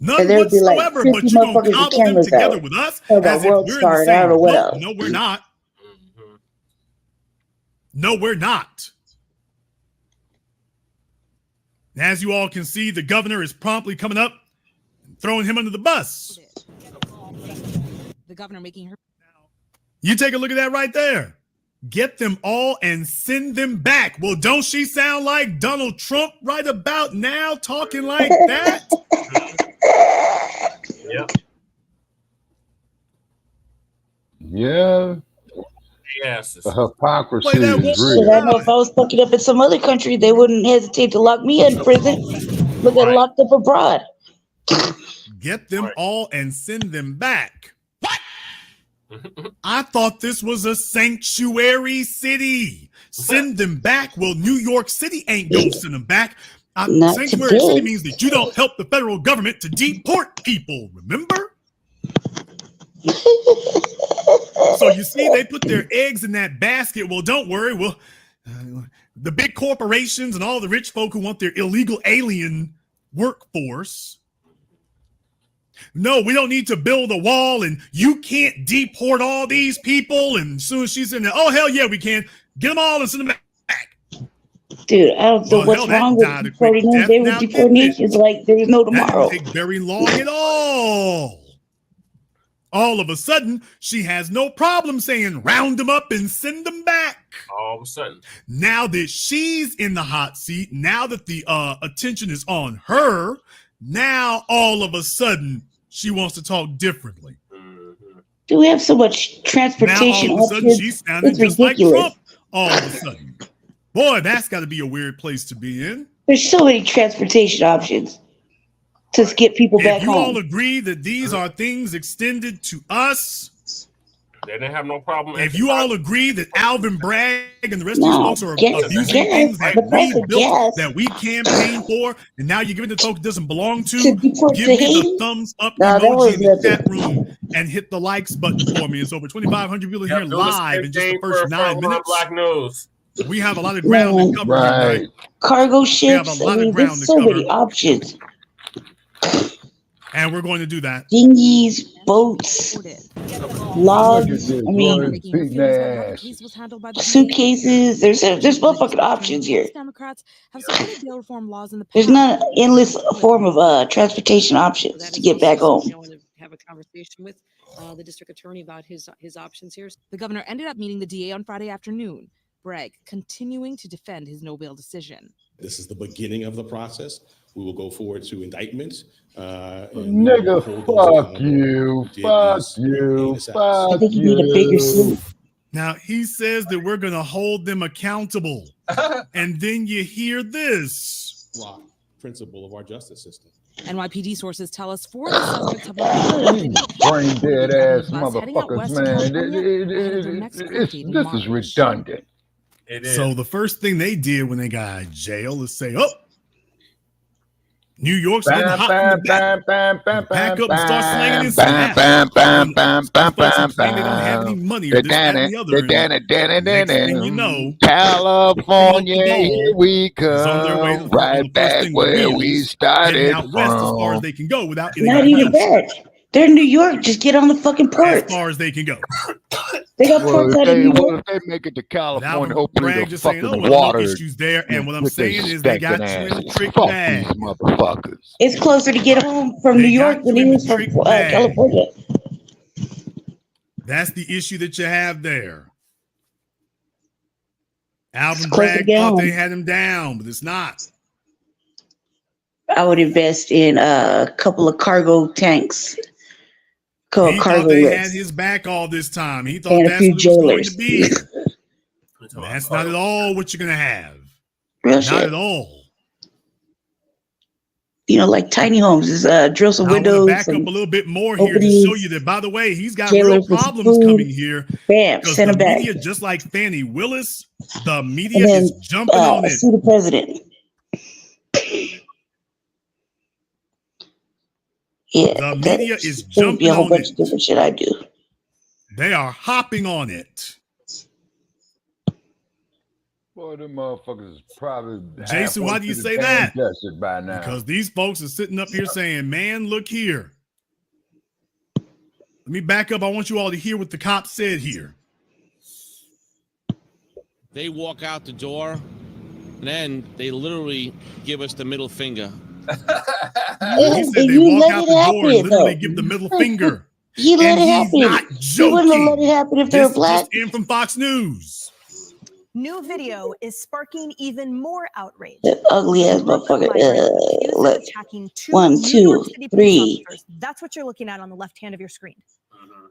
None And there would be like whatsoever, 50 but you're going motherfuckers to with cobble them cameras together out. with us Talk about as if World we're in Star the and I don't same know what boat. else. No, we're not. No, we're not. As you all can see, the governor is promptly coming up and throwing him under the bus. The governor making her. You take a look at that right there. Get them all and send them back. Well, don't she sound like Donald Trump right about now, talking like that? Yep. Yeah. Yes. The hypocrisy Play that is Shit, real. I know if I was fucking up in some other country, they wouldn't hesitate to lock me in prison. Look at locked up abroad. Get them all and send them back. What? I thought this was a sanctuary city. Send them back. Well, New York City ain't gonna send them back. Not Sanctuary today. city means that you don't help the federal government to deport people. Remember? So you see, they put their eggs in that basket. Well, don't worry. Well, the big corporations and all the rich folk who want their illegal alien workforce. No, we don't need to build a wall, and you can't deport all these people. And as soon as she's in there, oh hell yeah, we can. Get them all and send them back. Dude, I don't know what's wrong with deporting them. They were deporting nations like there was no tomorrow. That didn't take very long at all. All of a sudden, she has no problem saying round them up and send them back. All of a sudden. Now that she's in the hot seat, now that the attention is on her, now all of a sudden she wants to talk differently. Do we have so much transportation? Now all of a sudden she's sounding just like Trump. All of a sudden, boy, that's got to be a weird place to be in. There's so many transportation options to get people back If you home. all agree that these are things extended to us, they didn't have no problem. If you all agree that Alvin Bragg and the rest of these folks are abusing things that we built, that we campaigned for, and now you're giving the folks it doesn't belong to, give me the thumbs up emoji in the chat room and hit the likes button for me. It's over 2,500 people here live in just the first 9 minutes. Black News. We have a lot of ground to cover here tonight. Cargo ships. I mean, there's so many options. And we're going to do that. Dinghies, boats, logs. I mean, suitcases. There's motherfucking options here. Democrats have supported bail reform laws in the past. There's not an endless form of transportation options to get back home. Have a conversation with the district attorney about his options here. The governor ended up meeting the DA on Friday afternoon. Bragg continuing to defend his no bail decision. This is the beginning of the process. We will go forward to indictments. Nigga, fuck you. Fuck you. Fuck you. Now, he says that we're going to hold them accountable. And then you hear this. Rock principle of our justice system. NYPD sources tell us 4 of the suspects have Brain dead ass motherfuckers, man. This is redundant. It is. So the first thing they did when they got out of jail is say, oh, New York's getting hot from the back. Pack up and start slanging in snap. They don't have any money or this, that, and the other. Next thing you know, California, here we come. Right back where we started out west as far as they can go without not even that. They're in New York. Just get on the fucking port. As far as they can go. They got ports out of New York. If they make it to California, hopefully the fucking saying, water issues there. And what I'm saying is they got you in a trick bag. Motherfuckers. It's closer to get home from New York than it is from California. That's the issue that you have there. Alvin Bragg thought they had him down, but it's not. I would invest in a couple of cargo tanks. He thought they had his back all this time. He thought and that's what it was going to be. That's not at all what you're going to have. Real not shit. At all. You know, like tiny homes is drill some windows. Back up a little bit more here to show you that, by the way, he's got real problems coming here. Bam, send him back. Media, just like Fannie Willis, the media is jumping on it. See the president. Yeah, the media is jumping a whole on bunch it. Of different shit I do. They are hopping on it. Boy, them motherfuckers is probably. Jason, why do you say that? By now. Because these folks are sitting up here saying, "Man, look here." Let me back up. I want you all to hear what the cop said here. They walk out the door, and then they literally give us the middle finger. He said they walk out the door and literally give the middle finger. He let it happen. Not He wouldn't have let it happen if they were black. Just in from Fox News. New video is sparking even more outrage. That ugly ass motherfucker. Let's 1, 2, 3. That's what you're looking at on the left hand of your screen.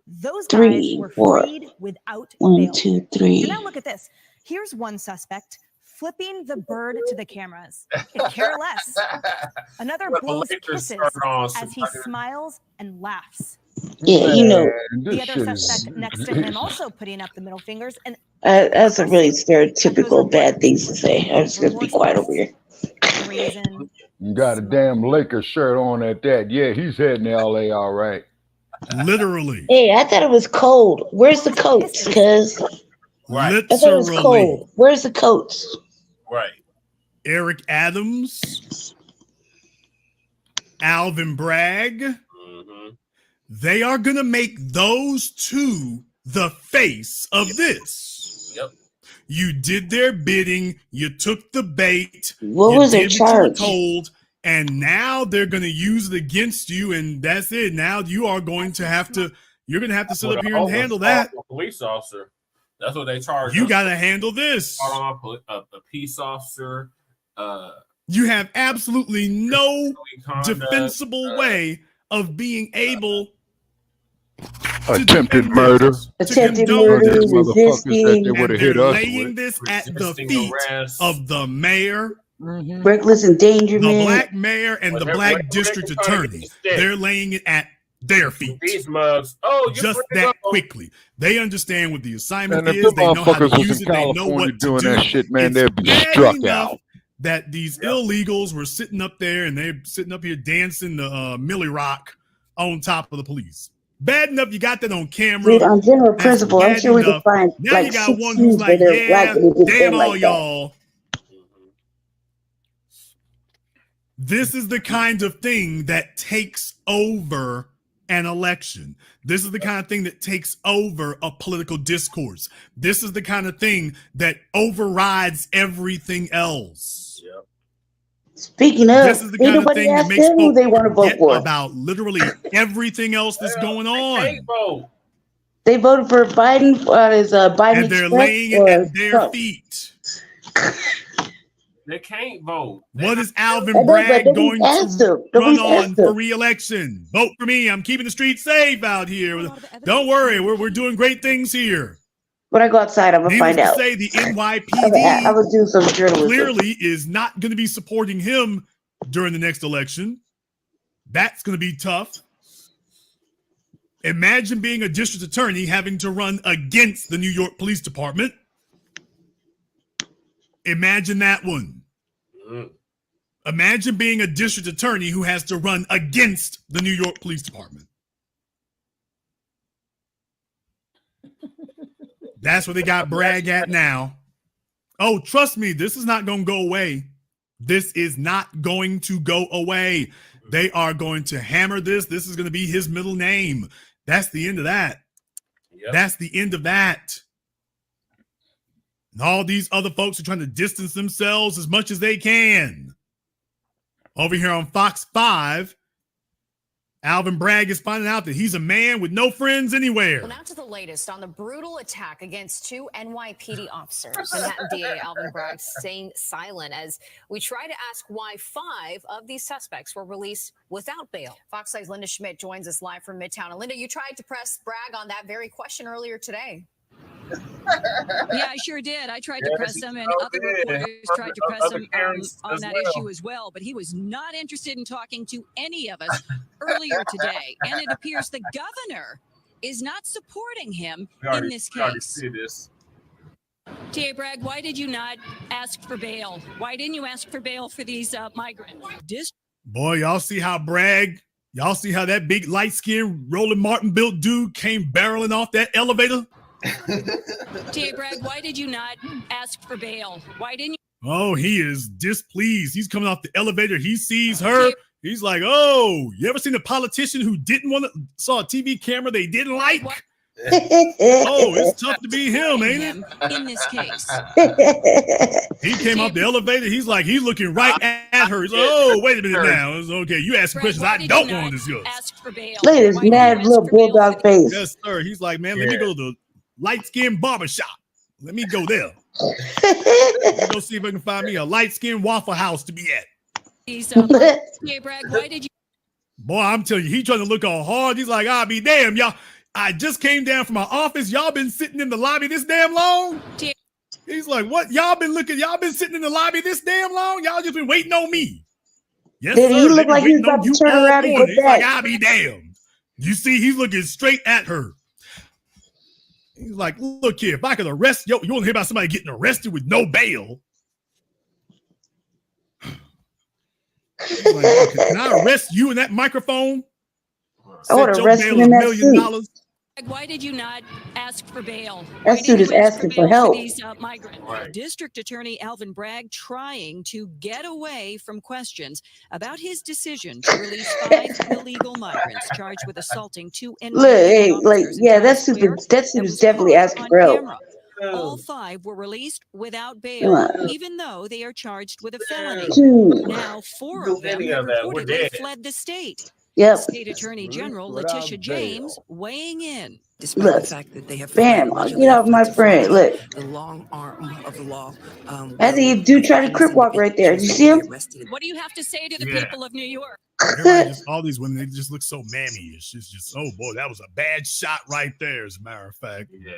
Those 3, guys were 4. freed without 1, bail. 2, 3. So now look at this. Here's one suspect flipping the bird to the cameras. Could care less. Another blows kisses as he smiles and laughs. Yeah, you know. The other suspect next to him also putting up the middle fingers. And that's a really stereotypical bad things to say. I'm just gonna be quiet over here. You got a damn Lakers shirt on at that. Yeah, he's heading to LA, all right. Literally. Hey, I thought it was cold. Where's the coats? Because I thought it was cold. Where's the coats? Right. Eric Adams, Alvin Bragg. They are going to make those two the face of this. Yep. You did their bidding. You took the bait. What you was their did what you were charge? told, and now they're going to use it against you, and that's it. Now you are going to have to. You're going to have to sit up here and handle that. Police officer. That's what they charge. You got to handle this. A peace officer. You have absolutely no defensible way of being able. Attempted murder. Attempted murder, resisting. And they're laying this at the feet of the mayor, reckless endangerment, the black mayor, and the black district attorney. They're laying it at their feet. These mugs. Oh, just that quickly. They understand what the assignment And if is. the They know how motherfuckers to was use in it. They know California what to doing do. that shit, man, It's they'd be bad struck enough out. that these illegals were sitting up there and they're sitting up here dancing the Millie Rock on top of the police. Bad enough you got that on camera. Dude, on general That's principle, I'm bad sure we enough. can find Now like you got 6 one who's scenes like, where they're yeah, black and they just damn go all like that. y'all. This is the kind of thing that takes over an election. This is the kind of thing that takes over a political discourse. This is the kind of thing that overrides everything else. Speaking of, This is the ain't kind of nobody thing that asked makes them who folks they want to vote forget for. about literally everything else that's going on. They voted for Biden on his Biden And they're Express laying it or at their Trump. feet. They can't vote. What is Alvin I know, but Bragg nobody's going asked to them. run Nobody's on asked them. for re-election? Vote for me. I'm keeping the streets safe out here. Don't worry, we're doing great things here. When I go outside, I'm gonna Needless find to out. say, the I NYPD was doing some journalism. clearly is not going to be supporting him during the next election. That's going to be tough. Imagine being a district attorney having to run against the New York Police Department. Imagine that one. Imagine being a district attorney who has to run against the New York Police Department. That's where they got Bragg at now. Oh, trust me, this is not going to go away. This is not going to go away. They are going to hammer this. This is going to be his middle name. That's the end of that. Yep. That's the end of that. And all these other folks are trying to distance themselves as much as they can. Over here on Fox 5, Alvin Bragg is finding out that he's a man with no friends anywhere. Well, now to the latest on the brutal attack against 2 NYPD officers. Manhattan DA Alvin Bragg staying silent as we try to ask why 5 of these suspects were released without bail. Fox 5's Linda Schmidt joins us live from Midtown. And Linda, you tried to press Bragg on that very question earlier today. Yeah, I sure did. I tried to press him, and other reporters tried to press him on that issue as well. But he was not interested in talking to any of us earlier today. And it appears the governor is not supporting him in this case. T.A. Bragg, why did you not ask for bail? Why didn't you ask for bail for these migrants? Boy, y'all see how Bragg, y'all see how that big light-skinned Roland Martin built dude came barreling off that elevator? T.A. Bragg, why did you not ask for bail? Why didn't you? Oh, he is displeased. He's coming off the elevator. He sees her. He's like, oh, you ever seen a politician who didn't want to, saw a TV camera they didn't like? Oh, it's tough to be him, ain't it? In this case. He came off the elevator. He's like, he's looking right at her. He's like, oh, wait a minute now. It's okay. You asking questions I don't want to discuss. Ask for bail. Look at his mad little bulldog face. Yes, sir. He's like, man, let me go to the light-skinned barbershop. Let me go there. Let me go see if I can find me a light-skinned Waffle House to be at. T.A. Bragg, why did you? Boy, I'm telling you, he trying to look all hard. He's like, I'll be damn, y'all. I just came down from my office. Y'all been sitting in the lobby this damn long? He's like, what? Y'all been sitting in the lobby this damn long? Y'all just been waiting on me. Yes, Did sir. he look like he was about to turn around and get He's like, back? I'll be damned. You see, he's looking straight at her. He's like, look here, if I could arrest you, you want to hear about somebody getting arrested with no bail? He's like, okay, can I arrest you in that microphone? I want to arrest him in that suit. Why did you not ask for bail? That suit is asking for help. These migrants. District Attorney Alvin Bragg trying to get away from questions about his decision to release 5 illegal migrants charged with assaulting 2 NYPD Look, hey, like, officers in yeah, Times that suit is definitely asking for help. all 5 were released without bail, even though they are charged with a felony. Dude. Now 4 of them have reportedly fled the state. Yep. State Attorney General Letitia James weighing in. Despite Look, the fact that they have bam, allegedly get off my fled to friend. Florida, Look. the long arm of the law. I think you do try to crip walk right there. Did you see him? What do you have to say to the people of New York? Everybody just, all these women, they just look so mammy-ish. It's just, oh boy, that was a bad shot right there, as a matter of fact. Yeah.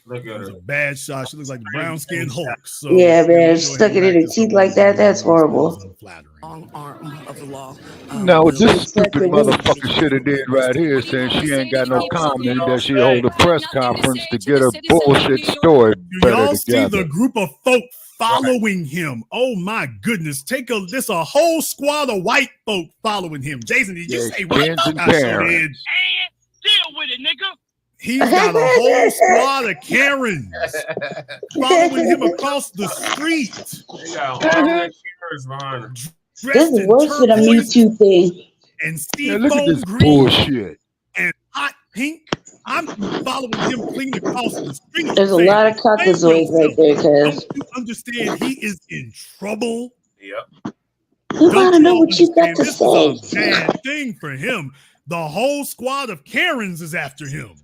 Look at It was her. a bad shot. She looks like the brown-skinned Hulk. So Yeah, man, stuck it in her teeth like that. That's horrible. Long arm of the law. No, this stupid motherfucker should have did right here, saying she ain't got no comment that she hold a press conference to get her bullshit story Do better y'all see together. the group of folk following him? Oh my goodness! This a whole squad of white folk following him. Jason, did you say white Kens folk? and I sure Karens. did. Deal with it, nigga. He's got a whole squad of Karens following him across the street. They got all that cameras behind her. This is worse than a Me Too thing. And Yeah, look at seafoam this green bullshit. and hot pink. I'm following him clean across the street. There's a saying, lot of cockazoids right there, cuz. don't you understand he is in trouble? Yep. You gotta know what you got to This say. is a bad thing for him. The whole squad of Karens is after him.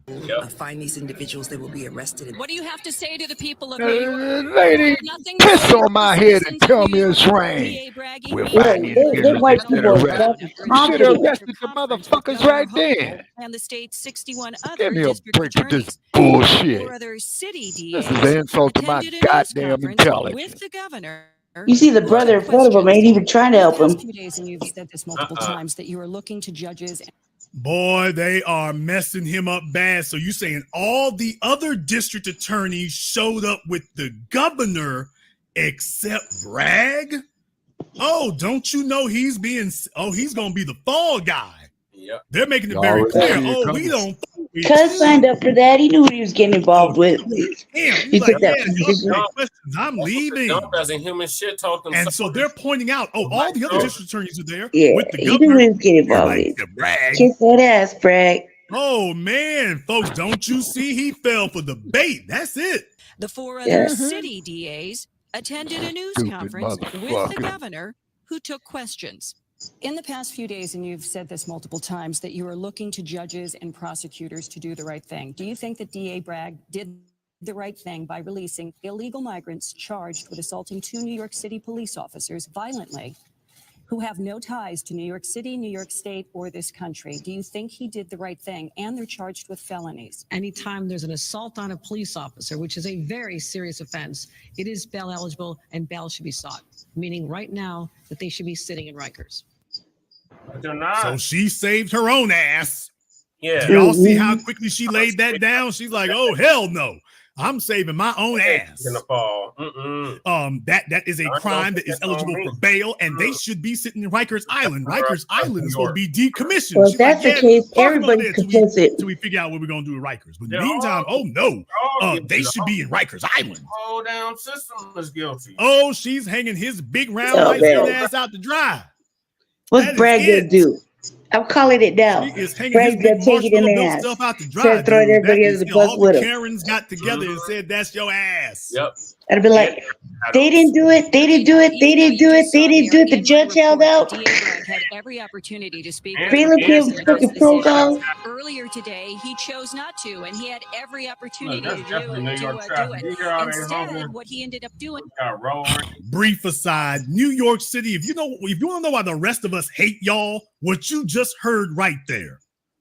Find these individuals, they will be arrested. What do you have to say to the people of New York? Lady, piss on my head and tell me it's rain. We'll find these They're white niggas that people. arrested. You should have arrested the motherfuckers right then. And the state's 61 other Give me a district break with this attorneys. bullshit. 4 other city This DAs is an insult to my attended a news goddamn conference intelligence. with the governor. You see the brother in front of him ain't even trying to help him. Few days, and you've said this multiple times that you are looking to judges. Boy, they are messing him up bad. So you saying all the other district attorneys showed up with the governor except Blagg? Oh, don't you know he's going to be the fall guy. Yep. They're making it very clear. Oh, we don't. Cuz signed up for that. He knew what he was getting involved with. He took that position. I'm leaving. Dump as a human shit talk them. And so they're pointing out, all the other district attorneys are there Yeah, with the he knew governor. what he was getting involved Like, with. Blagg. Kiss that ass, Bragg. Oh man, folks, don't you see he fell for the bait? That's it. The 4 other Yeah. city DAs attended a news Stupid conference with the motherfucker. governor who took questions. In the past few days, and you've said this multiple times, that you are looking to judges and prosecutors to do the right thing. Do you think that DA Blagg did the right thing by releasing illegal migrants charged with assaulting 2 New York City police officers violently who have no ties to New York City, New York State, or this country? Do you think he did the right thing? And they're charged with felonies. Anytime there's an assault on a police officer, which is a very serious offense, it is bail eligible and bail should be sought, meaning right now that they should be sitting in Rikers. But they're not. So she saved her own ass. Yeah. Do y'all see how quickly she laid that down? She's like, oh, hell no. I'm saving my own ass. In the fall. That is a crime that is eligible for bail, and they should be sitting in Rikers Island. Rikers Island is going to be decommissioned. Well, if She's that's like, the case, talk about everybody's that till complicit. till we figure out what we're going to do with Rikers. But in the meantime, oh no, they should be in Rikers Island. Whole down system is guilty. Oh, she's hanging his big round Oh, light man. ass out to dry. What's That is Bragg gonna it. do? I'm calling it now. She is hanging Bragg's his gonna big take it in marshmallow the built ass. stuff out to dry. Start throwing dude. everybody That under is the it. bus All with the him. Karens got together and said, "That's your ass." Yep. I'd be like, they didn't do it. They didn't do it. They didn't do it. They didn't do it. The judge held out. DA Blagg had every opportunity to speak with Freeland the came president fucking of this issue. protocol. Earlier today, he chose not to, and he had every opportunity Look, to that's do definitely New York it. traffic. You hear all that Instead, honking? what he ended up doing. Got rolled. Brief aside, New York City. If you want to know why the rest of us hate y'all, what you just heard right there.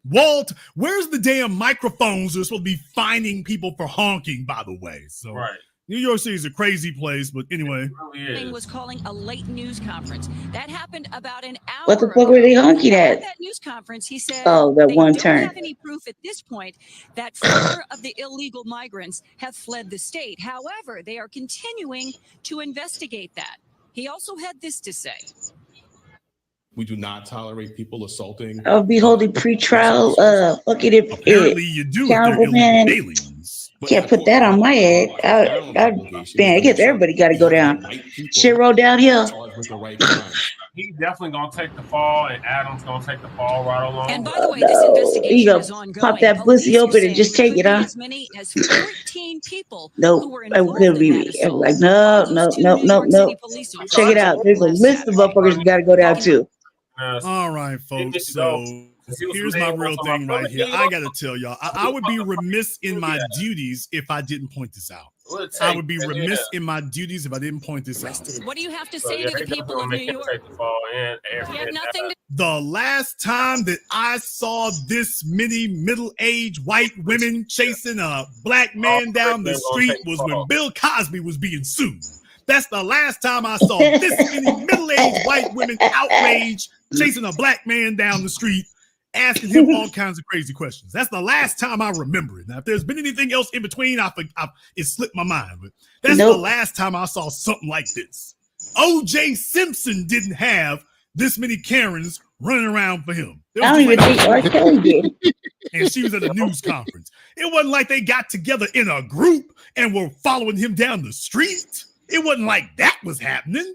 Walt, where's the damn microphones that are supposed to be fining people for honking, by the way? So Right. New York City is a crazy place, but anyway. Thing was calling a late news conference. That happened about an hour What the fuck were they honking at? that news conference, he said, Oh, that they one don't turn. have any proof at this point that 4 of the illegal migrants have fled the state. However, they are continuing to investigate that. He also had this to say. We do not tolerate people assaulting. I'll be holding pretrial fucking Apparently you do if they're accountable, illegal man. aliens. Can't put that on my head. Man, I guess everybody got to go down. Shit roll downhill. Charged with the right crime. He definitely gonna take the fall, and Adam's gonna take the fall right along. And by the way, this investigation You is go ongoing. pop that pussy open and just take it, huh? As many as 14 people who Nope, were it involved couldn't in be that me. I'm assault. like, nope. Check it out. There's a list of motherfuckers you gotta go down to. All right, folks. So here's my real thing right here. I got to tell y'all, I would be remiss in my duties if I didn't point this out. I would be remiss in my duties if I didn't point this out. What do you have to say to the people of New York? You have nothing to. The last time that I saw this many middle-aged white women chasing a black man down the street was when Bill Cosby was being sued. That's the last time I saw this many middle-aged white women outraged chasing a black man down the street, asking him all kinds of crazy questions. That's the last time I remember it. Now, if there's been anything else in between, it slipped my mind. But that's the last time I saw something like this. O.J. Simpson didn't have this many Karens running around for him. I don't even think R. Kelly did. And she was at a news conference. It wasn't like they got together in a group and were following him down the street. It wasn't like that was happening.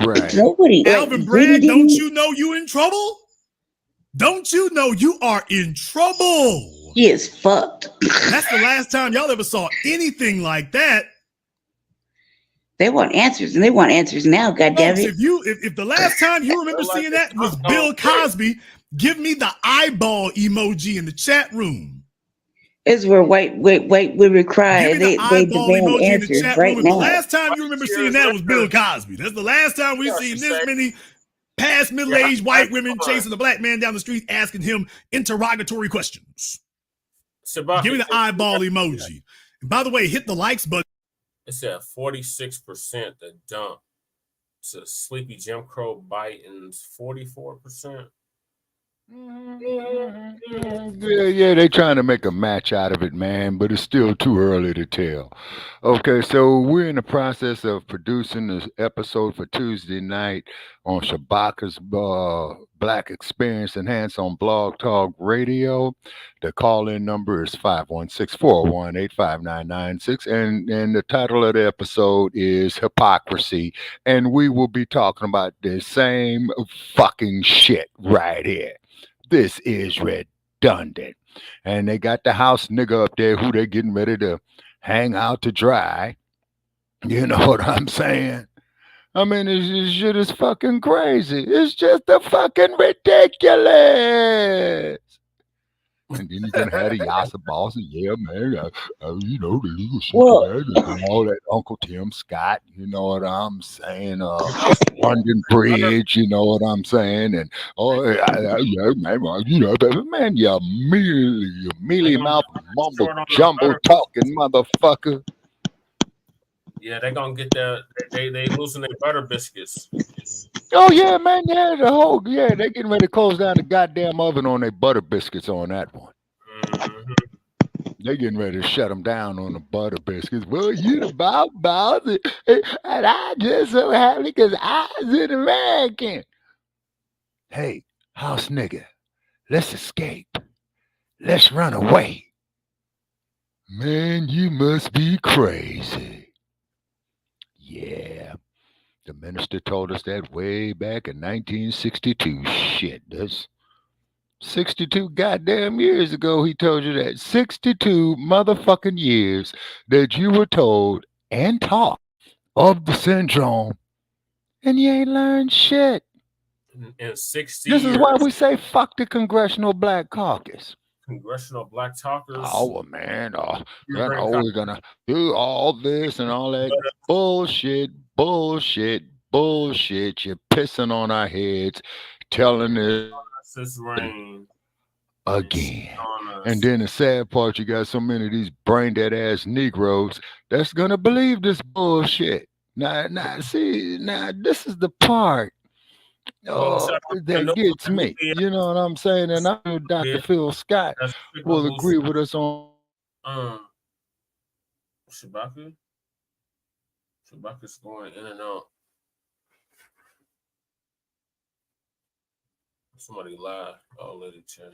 Right. Nobody. Alvin Bragg, don't you know you in trouble? Don't you know you are in trouble? He is fucked. That's the last time y'all ever saw anything like that. They want answers, and they want answers now. Goddamn it! If the last time you remember seeing that was Bill Cosby, give me the eyeball emoji in the chat room. It's where white women cry. They demand answers right now. The last time you remember seeing that was Bill Cosby. That's the last time we've seen this many past middle-aged white women chasing a black man down the street, asking him interrogatory questions. Give me the eyeball emoji. And by the way, hit the likes button. It's at 46% the dump. It's a sleepy Jim Crow bite and 44%. Yeah, they trying to make a match out of it, man, but it's still too early to tell. Okay, so we're in the process of producing this episode for Tuesday night on Shabaka's Black Experience Enhanced on Blog Talk Radio. The call-in number is 516-418-5996, and the title of the episode is Hypocrisy, and we will be talking about the same fucking shit right here. This is redundant. And they got the house nigga up there who they getting ready to hang out to dry. You know what I'm saying? I mean, this shit is fucking crazy. It's just a fucking ridiculous. And then you're going to have the Yasa boss and you know, the legal shit and all that. Uncle Tim Scott, you know what I'm saying? London Bridge, you know what I'm saying? And, man, you mealy mouth, mumble, jumble talking motherfucker. Yeah, they're going to get that. They losing their butter biscuits. Oh, yeah, man. Yeah, they getting ready to close down the goddamn oven on their butter biscuits on that one. Mm-hmm. They getting ready to shut them down on the butter biscuits. Well, you the boss, and I just so happy because I was an American. Hey, house nigga, let's escape. Let's run away. Man, you must be crazy. Yeah. The minister told us that way back in 1962. Shit, that's 62 goddamn years ago. He told you that. 62 motherfucking years that you were told and taught of the syndrome, and you ain't learned shit. In 60 This years. is why we say fuck the Congressional Black Caucus. Congressional Black Talkers. Oh, man. We're going to do all this and all that bullshit. You're pissing on our heads, telling us again. And then the sad part, you got so many of these brain dead ass Negroes that's going to believe this bullshit. Now, this is the part. That gets me. You know what I'm saying? And I know Dr. Phil Scott will agree with us on Shabaka's going in and out. Somebody live. Oh, lady chat.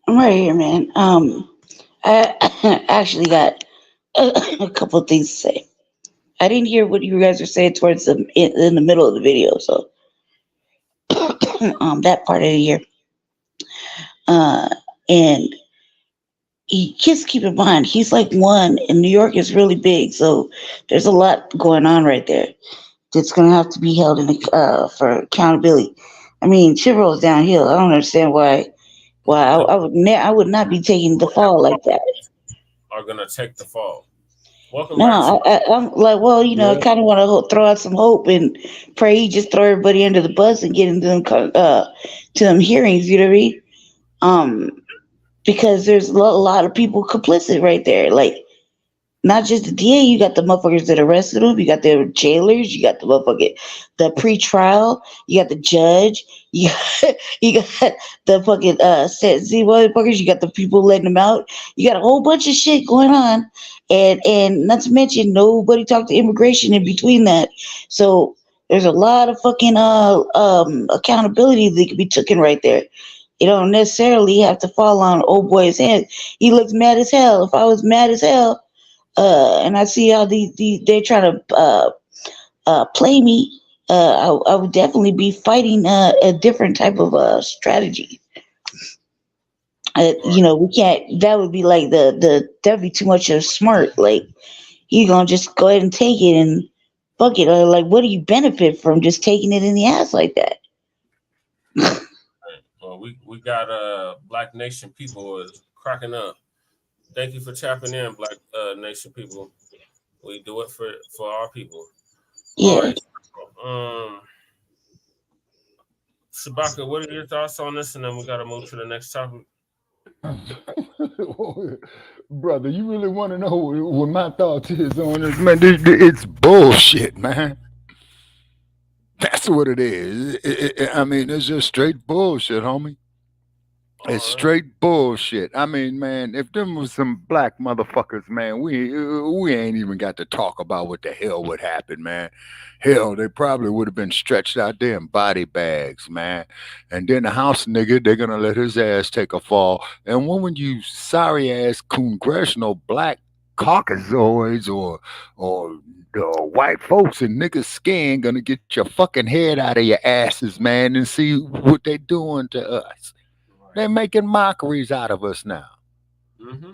I'm right here, man. I actually got a couple of things to say. I didn't hear what you guys were saying towards the in the middle of the video, so that part I didn't hear. And just keep in mind, he's like one, and New York is really big, so there's a lot going on right there that's going to have to be held in for accountability. I mean, shit rolls downhill. I don't understand why I would not be taking the fall like that. Are gonna take the fall. Welcome No, back. I'm like, well, you know, I kind of want to throw out some hope and pray he just throw everybody under the bus and get into them to them hearings. You know what I mean? Because there's a lot of people complicit right there. Like, not just the DA, you got the motherfuckers that arrested him, you got the jailers, you got the pre-trial, you got the judge, you got the fucking sentencing motherfuckers, you got the people letting them out, you got a whole bunch of shit going on, and not to mention nobody talked to immigration in between that. So there's a lot of fucking accountability that could be taken right there. You don't necessarily have to fall on old boy's hands. He looks mad as hell. If I was mad as hell, and I see how they're trying to play me, I would definitely be fighting a different type of strategy. You know, we can't. That would be like that'd be too much of smart. Like, you gonna just go ahead and take it and fuck it. Or like, what do you benefit from just taking it in the ass like that? Well, we got Black Nation people is cracking up. Thank you for tapping in, Black Nation people. We do it for our people. Yeah. All right. Shabaka, what are your thoughts on this? And then we got to move to the next topic. Brother, you really want to know what my thoughts is on this, man? It's bullshit, man. That's what it is. I mean, it's just straight bullshit, homie. It's straight bullshit. I mean, man, if them was some black motherfuckers, man, we ain't even got to talk about what the hell would happen, man. Hell, they probably would have been stretched out there in body bags, man. And then the House nigga, they're gonna let his ass take a fall. And when you sorry ass congressional black caucusoids or the white folks in niggas' skin gonna get your fucking head out of your asses, man, and see what they doing to us. They're making mockeries out of us now. Mm-hmm.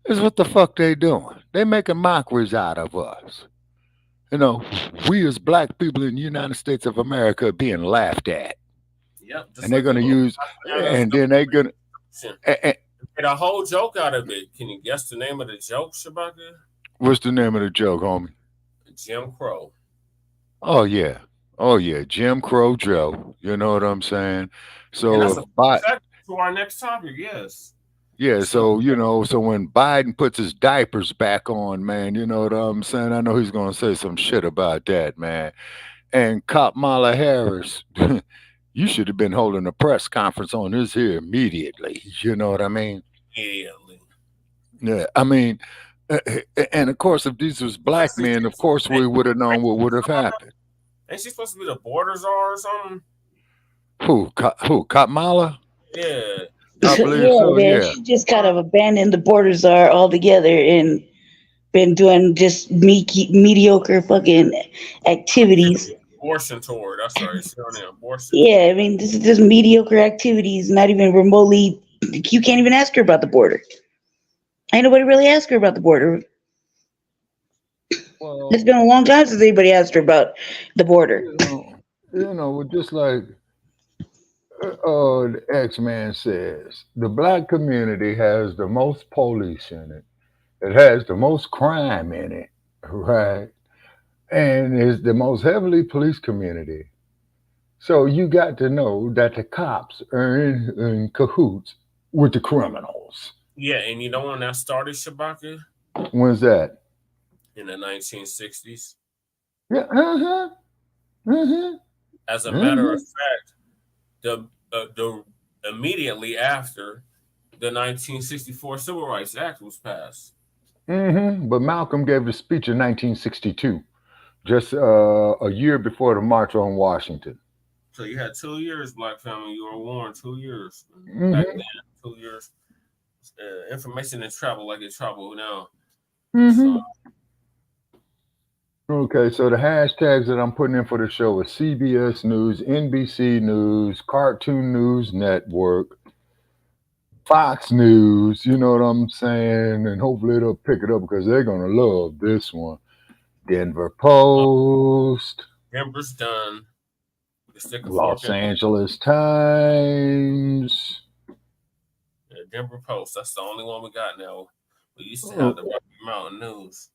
Is what the fuck they doing. They making mockeries out of us. You know, we as black people in the United States of America are being laughed at. Yep. And they're going to use, and then they're going to... Get a whole joke out of it. Can you guess the name of the joke, Shabaka? What's the name of the joke, homie? Jim Crow. Oh, yeah. Oh, yeah. Jim Crow Joe. You know what I'm saying? So, and that's to our next topic, yes. Yeah, so, you know, so when Biden puts his diapers back on, man, you know what I'm saying? I know he's going to say some shit about that, man. And Kamala Harris, you should have been holding a press conference on this here immediately. You know what I mean? Immediately. Yeah, I mean, and of course, if these was black men, of course, we would have known what would have happened. Ain't she supposed to be the border czar or something? Who? Kamala? Yeah. I believe yeah, so, man, yeah. she just kind of abandoned the border czar altogether and been doing just mediocre fucking activities. Abortion tour. That's right. She's on the abortion. Yeah, I mean, this is just mediocre activities, not even remotely. You can't even ask her about the border. Ain't nobody really asked her about the border. Well, it's been a long time since anybody asked her about the border. You know, just like the X-Man says, the black community has the most police in it. It has the most crime in it, right? And is the most heavily police community. So you got to know that the cops are in cahoots with the criminals. Yeah, and you know when that started, Shabaka? When's that? In the 1960s. Yeah, As a matter of fact, the immediately after the 1964 Civil Rights Act was passed. But Malcolm gave a speech in 1962, just a year before the March on Washington. So you had 2 years, Black family. You were warned 2 years. Back then, 2 years. Information didn't travel like it travel now. So, Okay, so the hashtags that I'm putting in for the show is CBS News, NBC News, Cartoon News Network, Fox News, you know what I'm saying? And hopefully they'll pick it up because they're going to love this one. Denver Post, Denver's done. Los Angeles Times. Yeah, Denver Post. That's the only one we got now. We used to have the Rocky Mountain News.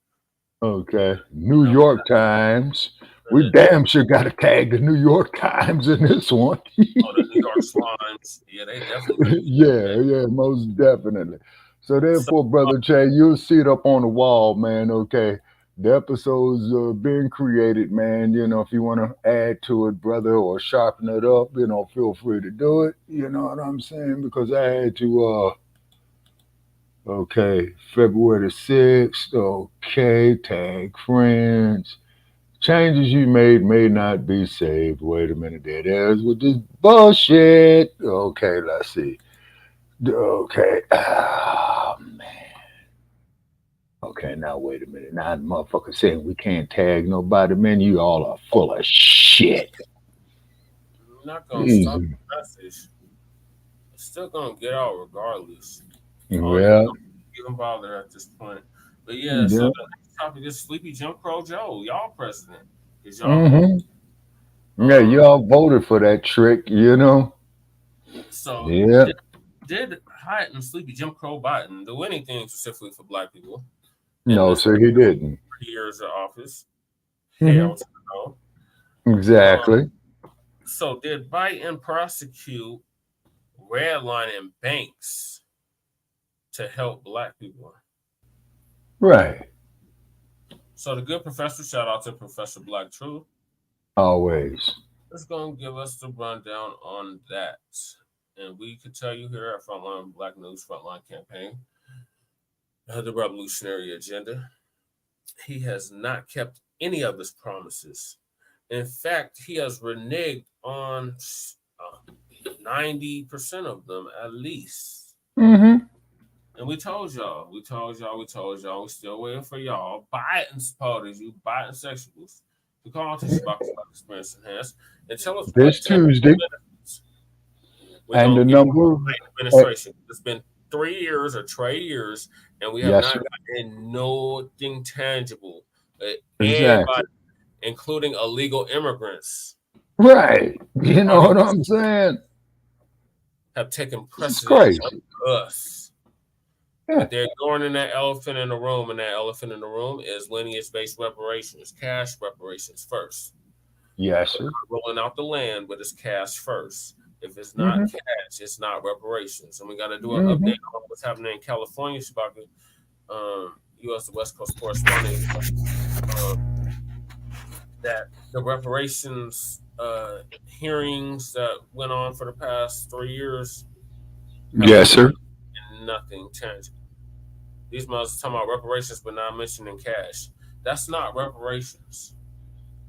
Okay, New York Times. We damn sure got to tag the New York Times in this one. Oh, the New York Slimes. Yeah, they definitely. yeah, most definitely. So therefore, Brother Jay, you'll see it up on the wall, man. Okay, the episodes are being created, man. You know, if you want to add to it, brother, or sharpen it up, you know, feel free to do it. You know what I'm saying? Because I had to. Okay, February the 6th. Okay, tag friends. Changes you made may not be saved. Wait a minute, there it is with this bullshit. Okay, let's see. Okay. Oh, man. Okay, now wait a minute. Now the motherfucker saying we can't tag nobody. Man, you all are full of shit. I'm not going to stop the message. It's still going to get out regardless. Yeah. Even bother at this point. But yeah, so the next topic is Sleepy Jim Crow Joe, y'all president. Is y'all Yeah, y'all voted for that trick, you know. So yeah. Did Hyden Sleepy Jim Crow Biden do anything specifically for black people? No, sir, he didn't. 3 years of office. Hell to no. Exactly. So did Biden prosecute redlining banks to help black people? Right. So the good professor, shout out to Professor Blagg Truth. Always. Is going to give us the rundown on that. And we could tell you here at Frontline Black News Frontline Campaign, the revolutionary agenda, he has not kept any of his promises. In fact, he has reneged on 90% of them at least. And we told y'all, we're still waiting for y'all, Biden supporters, you Biden sexuals, to call to Black Experience Enhanced and tell us this Tuesday. And the number administration. It's been 3 years or 3 years, and we have not gotten nothing tangible. Everybody, including illegal immigrants. Right. You know what I'm saying? Have taken precedence of us. Yeah. But they're ignoring that elephant in the room, and that elephant in the room is lineage-based reparations, cash reparations first. Yes, sir. Rolling out the land, but it's cash first. If it's not cash, it's not reparations. And we got to do an update on what's happening in California, Shabaka, U.S. West Coast correspondent, that the reparations hearings that went on for the past 3 years. Yes, sir. Nothing tangible. These mothers talking about reparations, but not mentioning cash. That's not reparations.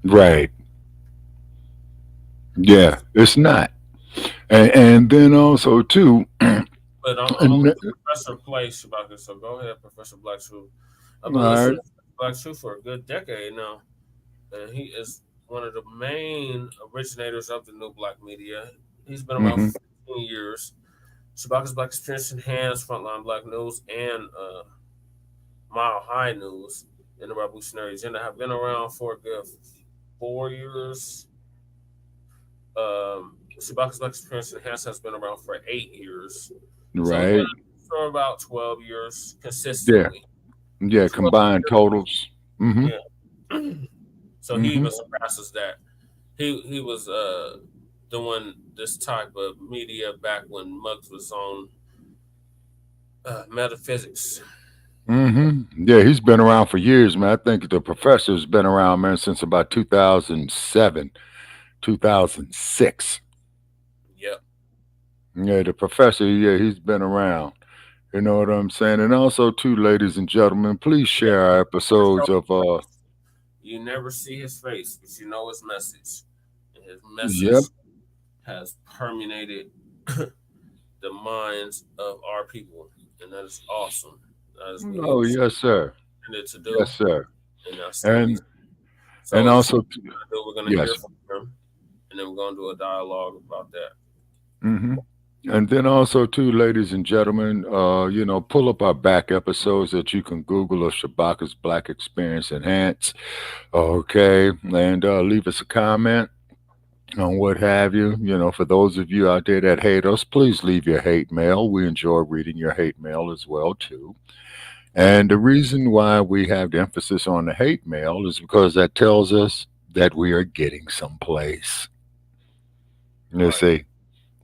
Right. Yeah, it's not. And then also too. But I'm gonna let the professor play, Shabaka. So go ahead, Professor Blagg Truth. I've been listening to Blagg Truth for a good decade now, and he is one of the main originators of the new black media. He's been around for 15 years. Shabaka's Black Experience Enhanced, Frontline Black News, and Mile High News in the Revolutionary Agenda have been around for a good 4 years. Shabaka's Black Experience Enhanced has been around for 8 years. Right. So for about 12 years consistently. Yeah, combined totals. Yeah. So he even surpasses that. He was doing this type of media back when Muggs was on Metaphysics. Yeah, he's been around for years, man. I think the professor's been around, man, since about 2007, 2006. Yep. Yeah, the professor, he's been around. You know what I'm saying? And also, too, ladies and gentlemen, please share our episodes of You never see his face, but you know his message. And his message has permeated the minds of our people. And that is awesome. That is yes, sir. To do. Yes, sir. And that's So and also, we're going to hear from him, and then we're going to do a dialogue about that. Mm-hmm. And then also too, ladies and gentlemen, pull up our back episodes that you can Google or Shabaka's Black Experience Enhance. Okay. And leave us a comment on what have you. For those of you out there that hate us, please leave your hate mail. We enjoy reading your hate mail as well too. And the reason why we have the emphasis on the hate mail is because that tells us that we are getting someplace. Let's see.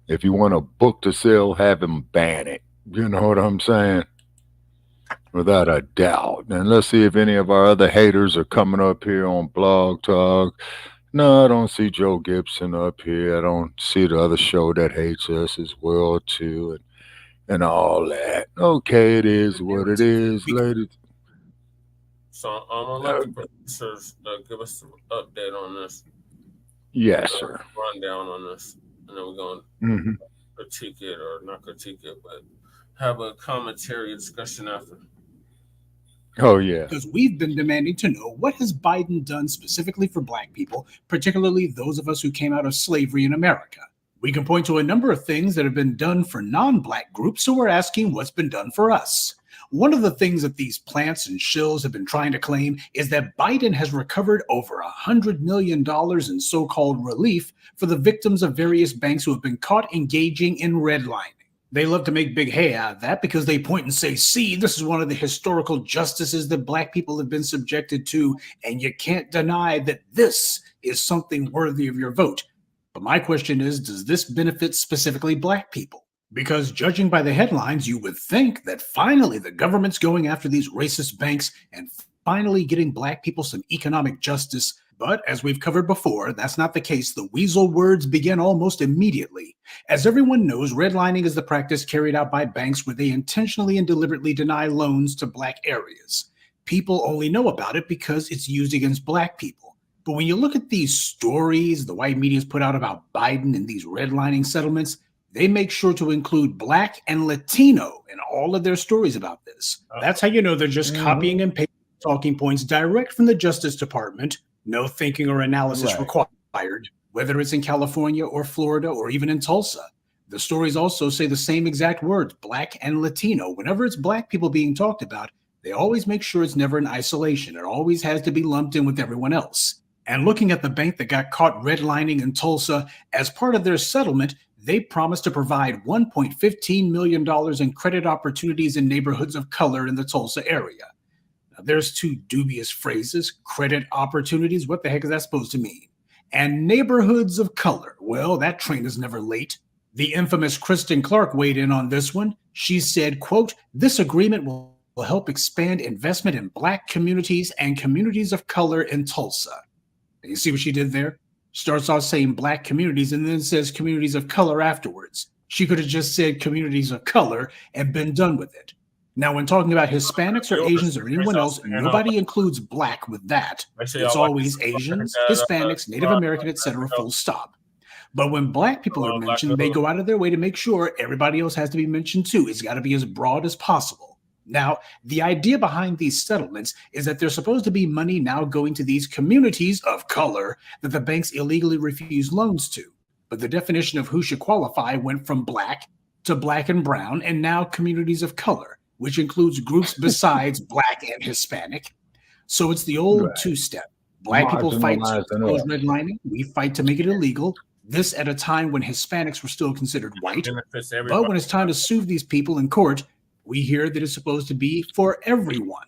If you want a book to sell, have him ban it. You know what I'm saying? Without a doubt. And let's see if any of our other haters are coming up here on Blog Talk. No, I don't see Joe Gibson up here. I don't see the other show that hates us as well, too, and all that. Okay, it is what it is, ladies. So I'm going to let the producers give us some update on this. Yes, sir. Rundown on this. And then we're going to critique it, or not critique it, but have a commentary discussion after. Oh, yeah. Because we've been demanding to know, what has Biden done specifically for Black people, particularly those of us who came out of slavery in America? We can point to a number of things that have been done for non-Black groups, so we're asking what's been done for us. One of the things that these plants and shills have been trying to claim is that Biden has recovered over $100 million in so-called relief for the victims of various banks who have been caught engaging in redlining. They love to make big hay out of that because they point and say, see, this is one of the historical justices that Black people have been subjected to, and you can't deny that this is something worthy of your vote. But my question is, does this benefit specifically Black people? Because judging by the headlines, you would think that finally the government's going after these racist banks and finally getting Black people some economic justice. But as we've covered before, that's not the case. The weasel words begin almost immediately. As everyone knows, redlining is the practice carried out by banks where they intentionally and deliberately deny loans to Black areas. People only know about it because it's used against Black people. But when you look at these stories the white media's put out about Biden and these redlining settlements, they make sure to include Black and Latino in all of their stories about this. That's how you know they're just copying and pasting talking points direct from the Justice Department. No thinking or analysis required, whether it's in California or Florida or even in Tulsa. The stories also say the same exact words, Black and Latino. Whenever it's Black people being talked about, they always make sure it's never in isolation. It always has to be lumped in with everyone else. And looking at the bank that got caught redlining in Tulsa, as part of their settlement, they promised to provide $1.15 million in credit opportunities in neighborhoods of color in the Tulsa area. Now, there's two dubious phrases, credit opportunities. What the heck is that supposed to mean? And neighborhoods of color. Well, that train is never late. The infamous Kristen Clark weighed in on this one. She said, quote, this agreement will help expand investment in Black communities and communities of color in Tulsa. And you see what she did there? Starts off saying Black communities and then says communities of color afterwards. She could have just said communities of color and been done with it. Now, when talking about Hispanics or Asians or anyone else, nobody includes Black with that. It's always Asians, Hispanics, Native American, etc., full stop. But when Black people are mentioned, they go out of their way to make sure everybody else has to be mentioned too. It's got to be as broad as possible. Now, the idea behind these settlements is that there's supposed to be money now going to these communities of color that the banks illegally refuse loans to. But the definition of who should qualify went from Black to Black and brown, and now communities of color, which includes groups besides Black and Hispanic. So it's the old two-step. Black people fight to close redlining. We fight to make it illegal. This at a time when Hispanics were still considered white. But when it's time to sue these people in court, we hear that it's supposed to be for everyone.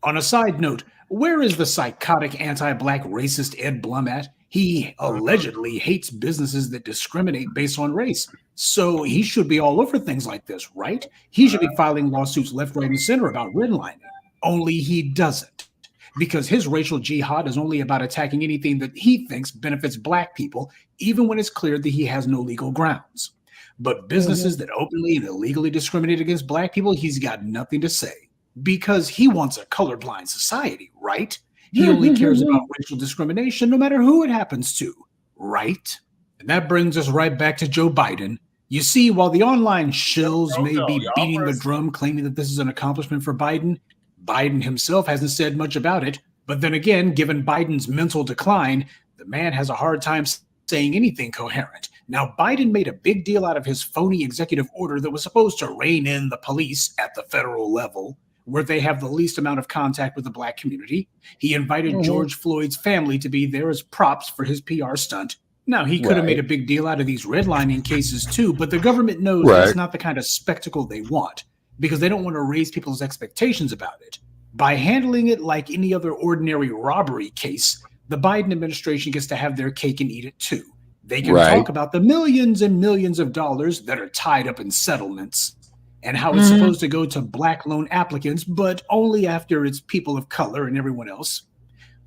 On a side note, where is the psychotic anti-Black racist Ed Blum at? He allegedly hates businesses that discriminate based on race. So he should be all over things like this, right? He should be filing lawsuits left, right, and center about redlining. Only he doesn't. Because his racial jihad is only about attacking anything that he thinks benefits Black people, even when it's clear that he has no legal grounds. But businesses that openly and illegally discriminate against Black people, he's got nothing to say. Because he wants a colorblind society, right? He only cares about racial discrimination no matter who it happens to, right? And that brings us right back to Joe Biden. You see, while the online shills may be beating the drum claiming that this is an accomplishment for Biden, Biden himself hasn't said much about it. But then again, given Biden's mental decline, the man has a hard time saying anything coherent. Now, Biden made a big deal out of his phony executive order that was supposed to rein in the police at the federal level, where they have the least amount of contact with the Black community. He invited George Floyd's family to be there as props for his PR stunt. Now, he could have made a big deal out of these redlining cases too, but the government knows that's not the kind of spectacle they want, because they don't want to raise people's expectations about it. By handling it like any other ordinary robbery case, the Biden administration gets to have their cake and eat it too. They can talk about the millions and millions of dollars that are tied up in settlements and how it's supposed to go to Black loan applicants, but only after it's people of color and everyone else.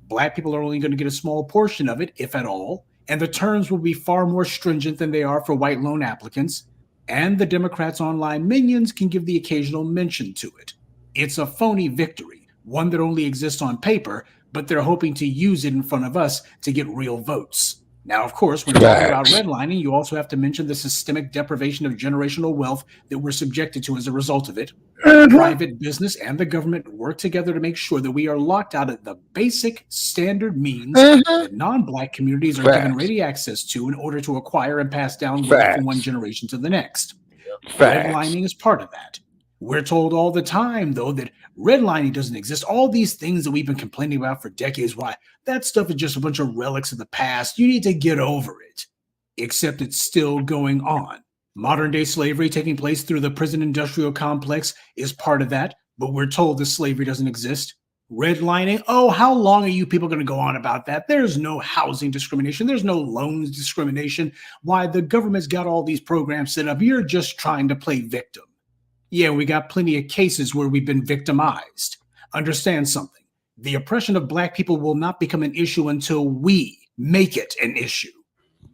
Black people are only going to get a small portion of it, if at all, and the terms will be far more stringent than they are for white loan applicants, and the Democrats' online minions can give the occasional mention to it. It's a phony victory, one that only exists on paper, but they're hoping to use it in front of us to get real votes. Now, of course, when talking about redlining, you also have to mention the systemic deprivation of generational wealth that we're subjected to as a result of it. Private business and the government work together to make sure that we are locked out of the basic standard means that non-Black communities are given ready access to in order to acquire and pass down wealth from one generation to the next. Redlining is part of that. We're told all the time, though, that redlining doesn't exist. All these things that we've been complaining about for decades, why that stuff is just a bunch of relics of the past. You need to get over it. Except it's still going on. Modern day slavery taking place through the prison industrial complex is part of that, but we're told that slavery doesn't exist. Redlining, oh, how long are you people going to go on about that? There's no housing discrimination. There's no loans discrimination. Why, the government's got all these programs set up. You're just trying to play victim. Yeah, we got plenty of cases where we've been victimized. Understand something. The oppression of Black people will not become an issue until we make it an issue.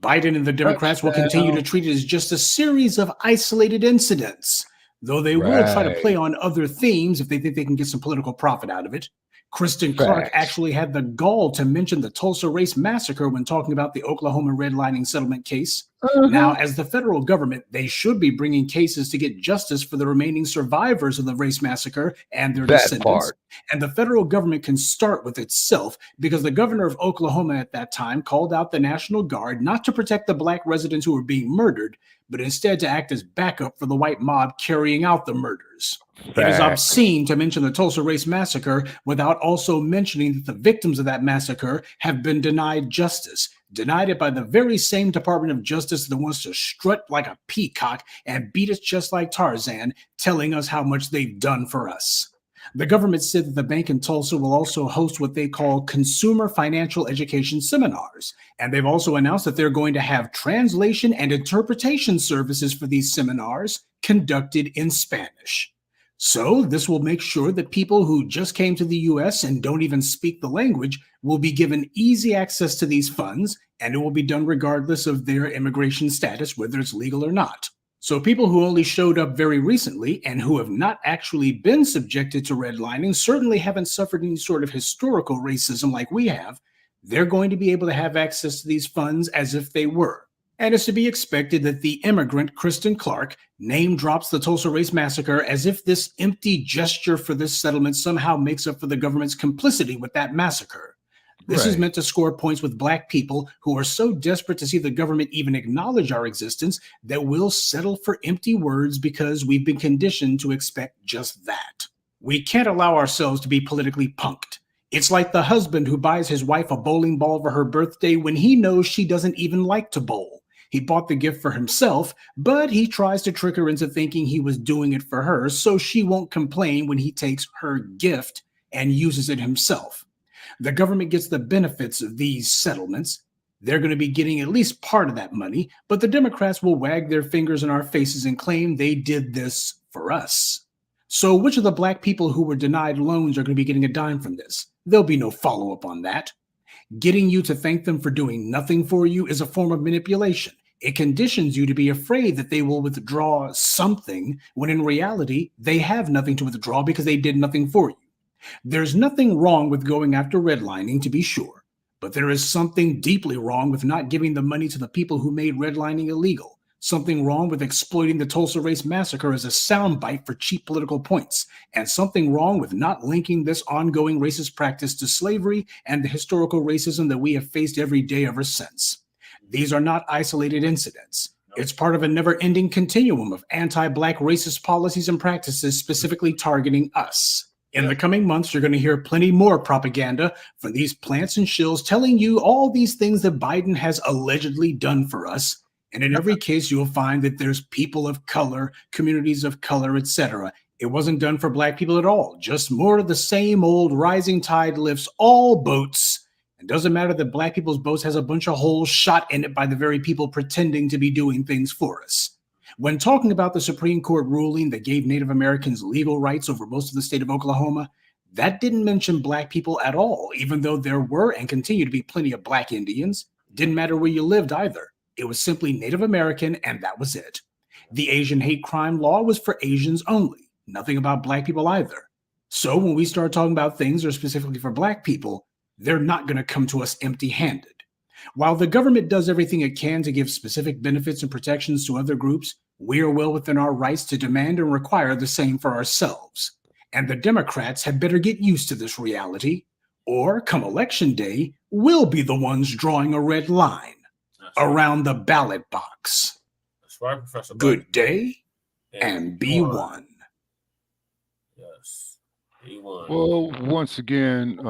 Biden and the Democrats will continue to treat it as just a series of isolated incidents, though they will try to play on other themes if they think they can get some political profit out of it. Kristen Clark actually had the gall to mention the Tulsa Race Massacre when talking about the Oklahoma redlining settlement case. Now, as the federal government, they should be bringing cases to get justice for the remaining survivors of the race massacre and their descendants. And the federal government can start with itself, because the governor of Oklahoma at that time called out the National Guard not to protect the Black residents who were being murdered, but instead to act as backup for the white mob carrying out the murders. It is obscene to mention the Tulsa Race Massacre without also mentioning that the victims of that massacre have been denied justice. Denied it by the very same Department of Justice that wants to strut like a peacock and beat us just like Tarzan, telling us how much they've done for us. The government said that the bank in Tulsa will also host what they call consumer financial education seminars. And they've also announced that they're going to have translation and interpretation services for these seminars conducted in Spanish. So this will make sure that people who just came to the U.S. and don't even speak the language will be given easy access to these funds, and it will be done regardless of their immigration status, whether it's legal or not. So people who only showed up very recently and who have not actually been subjected to redlining, certainly haven't suffered any sort of historical racism like we have, they're going to be able to have access to these funds as if they were. And it's to be expected that the immigrant Kristen Clark name drops the Tulsa Race Massacre as if this empty gesture for this settlement somehow makes up for the government's complicity with that massacre. This is meant to score points with Black people who are so desperate to see the government even acknowledge our existence that we'll settle for empty words because we've been conditioned to expect just that. We can't allow ourselves to be politically punked. It's like the husband who buys his wife a bowling ball for her birthday when he knows she doesn't even like to bowl. He bought the gift for himself, but he tries to trick her into thinking he was doing it for her so she won't complain when he takes her gift and uses it himself. The government gets the benefits of these settlements. They're going to be getting at least part of that money, but the Democrats will wag their fingers in our faces and claim they did this for us. So which of the Black people who were denied loans are going to be getting a dime from this? There'll be no follow-up on that. Getting you to thank them for doing nothing for you is a form of manipulation. It conditions you to be afraid that they will withdraw something when in reality, they have nothing to withdraw because they did nothing for you. There's nothing wrong with going after redlining, to be sure, but there is something deeply wrong with not giving the money to the people who made redlining illegal. Something wrong with exploiting the Tulsa Race Massacre as a soundbite for cheap political points, and something wrong with not linking this ongoing racist practice to slavery and the historical racism that we have faced every day ever since. These are not isolated incidents. It's part of a never-ending continuum of anti-Black racist policies and practices specifically targeting us. In the coming months, you're going to hear plenty more propaganda from these plants and shills telling you all these things that Biden has allegedly done for us. And in every case, you'll find that there's people of color, communities of color, etc. It wasn't done for Black people at all. Just more of the same old rising tide lifts all boats. It doesn't matter that Black people's boats has a bunch of holes shot in it by the very people pretending to be doing things for us. When talking about the Supreme Court ruling that gave Native Americans legal rights over most of the state of Oklahoma, that didn't mention Black people at all, even though there were and continue to be plenty of Black Indians. Didn't matter where you lived either. It was simply Native American, and that was it. The Asian hate crime law was for Asians only. Nothing about Black people either. So when we start talking about things that are specifically for Black people, they're not going to come to us empty-handed. While the government does everything it can to give specific benefits and protections to other groups, we are well within our rights to demand and require the same for ourselves. And the Democrats had better get used to this reality, or come election day, we'll be the ones drawing a red line around the ballot box. That's right, Professor. Good day and be one. Yes, be one. Well, once again,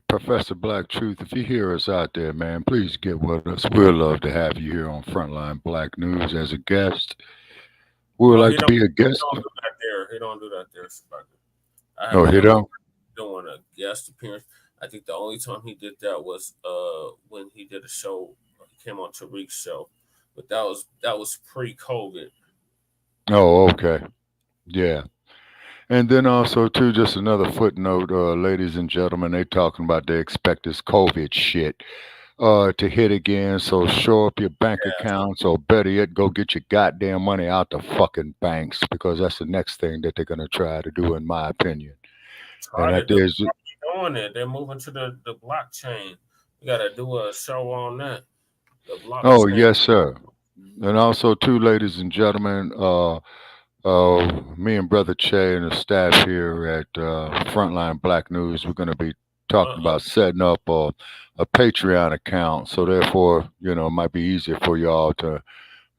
Professor Black Truth, if you hear us out there, man, please get with us. We'd love to have you here on Frontline Black News as a guest. We would like to be a guest. He don't do that there. He don't do that there. Oh, he don't? Doing a guest appearance. I think the only time he did that was when he did a show. He came on Tariq's show, but that was pre-COVID. Oh, okay. Yeah. And then also, too, just another footnote, ladies and gentlemen, they talking about they expect this COVID shit to hit again. So show up your bank accounts, or better yet, go get your goddamn money out the fucking banks, because that's the next thing that they're going to try to do, in my opinion. And that They're doing it. They're moving to the blockchain. We got to do a show on that. The blockchain. Oh, yes, sir. And also, too, ladies and gentlemen, me and Brother Che and the staff here at Frontline Black News, we're going to be talking about setting up a Patreon account. So therefore, it might be easier for y'all to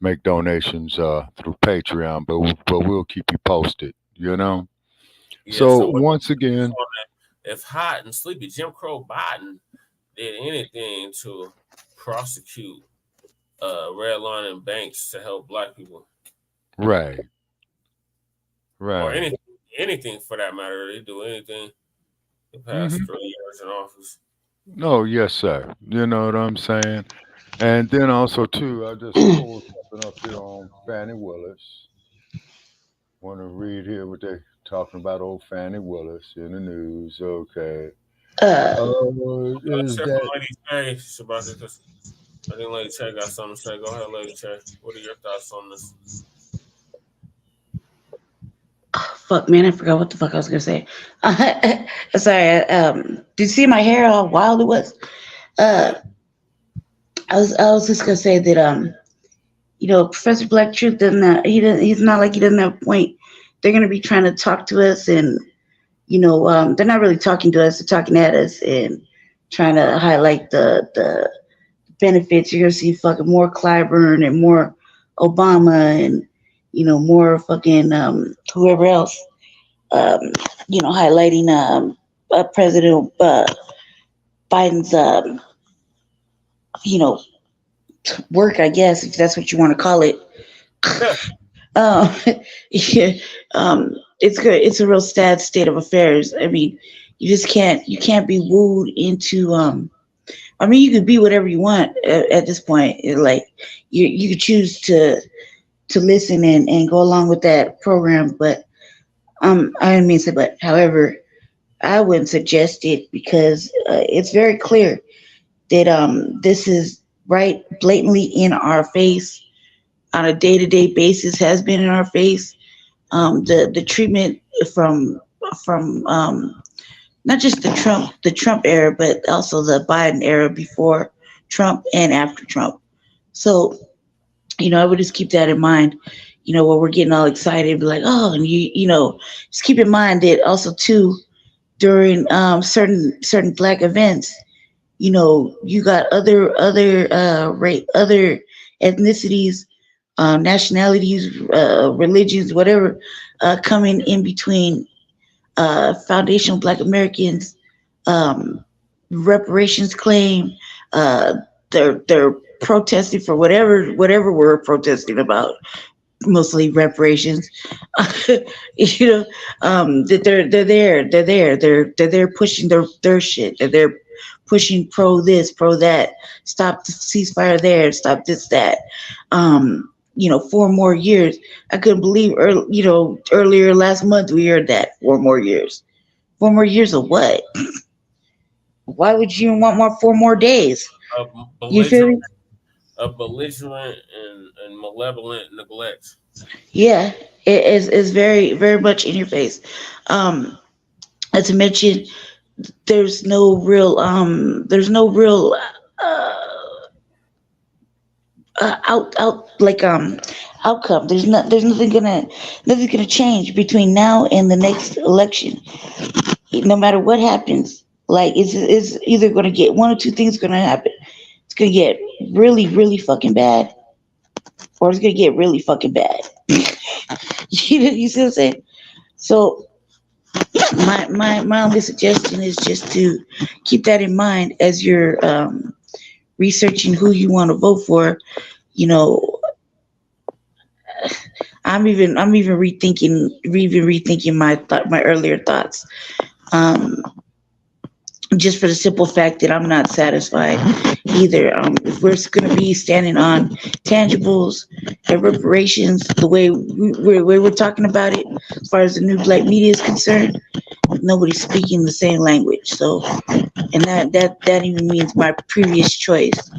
make donations through Patreon, but we'll keep you posted, Yeah, so once again, if hot and sleepy Jim Crow Biden did anything to prosecute redlining banks to help Black people, right, or anything for that matter, they do anything the past 3 years in office. Oh, yes, sir. You know what I'm saying? And then also, too, I just pulled something up here on Fannie Willis. Want to read here what they're talking about, old Fannie Willis in the news. Okay. Is that... Lady Che, I think Lady Che got something to say. Go ahead, Lady Che. What are your thoughts on this? Fuck, man, I forgot what the fuck I was gonna say. Sorry. Did you see my hair? How wild it was. I was just gonna say that Professor Black Truth doesn't. He's not like he doesn't have a point. They're gonna be trying to talk to us, and they're not really talking to us. They're talking at us and trying to highlight the benefits. You're gonna see fucking more Clyburn and more Obama and more fucking whoever else, highlighting President Biden's, work, I guess, if that's what you want to call it. It's good. It's a real sad state of affairs. I mean, you can't be wooed into, you could be whatever you want at this point. You could choose to listen and go along with that program, but I didn't mean to say, but however, I wouldn't suggest it, because it's very clear that this is right blatantly in our face on a day-to-day basis, has been in our face. The treatment from not just the Trump era, but also the Biden era before Trump and after Trump. So I would just keep that in mind. When we're getting all excited, be like, oh, and just keep in mind that also too during certain Black events, you got other ethnicities, nationalities, religions, whatever, coming in between foundational Black Americans, reparations claim. They're protesting for whatever we're protesting about, mostly reparations. That they're there pushing their shit. They're pushing pro this, pro that, stop the ceasefire there, stop this, that. 4 more years. I couldn't believe earlier last month we heard that 4 more years. 4 more years of what? Why would you want 4 more days? You feel me? A belligerent and malevolent neglect. Yeah, it is very, very much in your face. Not to mention, there's no real outcome. There's nothing gonna change between now and the next election. No matter what happens, like it's either gonna get one or two things gonna happen. It's gonna get really, really fucking bad, or it's gonna get really fucking bad. You see what I'm saying? So my only suggestion is just to keep that in mind as you're researching who you want to vote for. I'm even rethinking my earlier thoughts. Just for the simple fact that I'm not satisfied either. If we're going to be standing on tangibles and reparations, the way we're talking about it, as far as the new Black media is concerned, nobody's speaking the same language. So, and that even means my previous choice.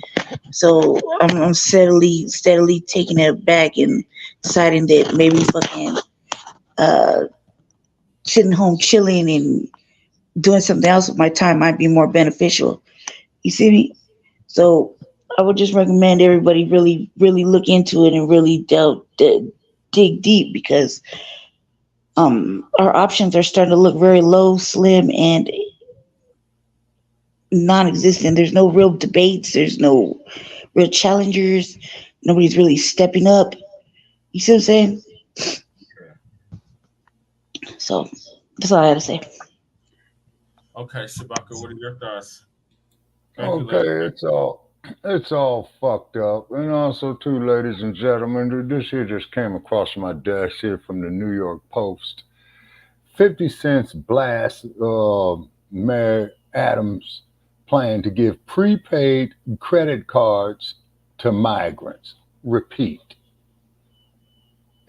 So I'm steadily taking it back and deciding that maybe fucking sitting home chilling and doing something else with my time might be more beneficial. You see me? So I would just recommend everybody really, really look into it and really dig deep, because our options are starting to look very low, slim, and non-existent. There's no real debates. There's no real challengers. Nobody's really stepping up. You see what I'm saying? So that's all I had to say. Okay, Shabaka, what are your thoughts? Okay, it's all fucked up. And also, too, ladies and gentlemen, this here just came across my desk here from the New York Post. 50 Cent's blast Mayor Adams plan to give prepaid credit cards to migrants. Repeat.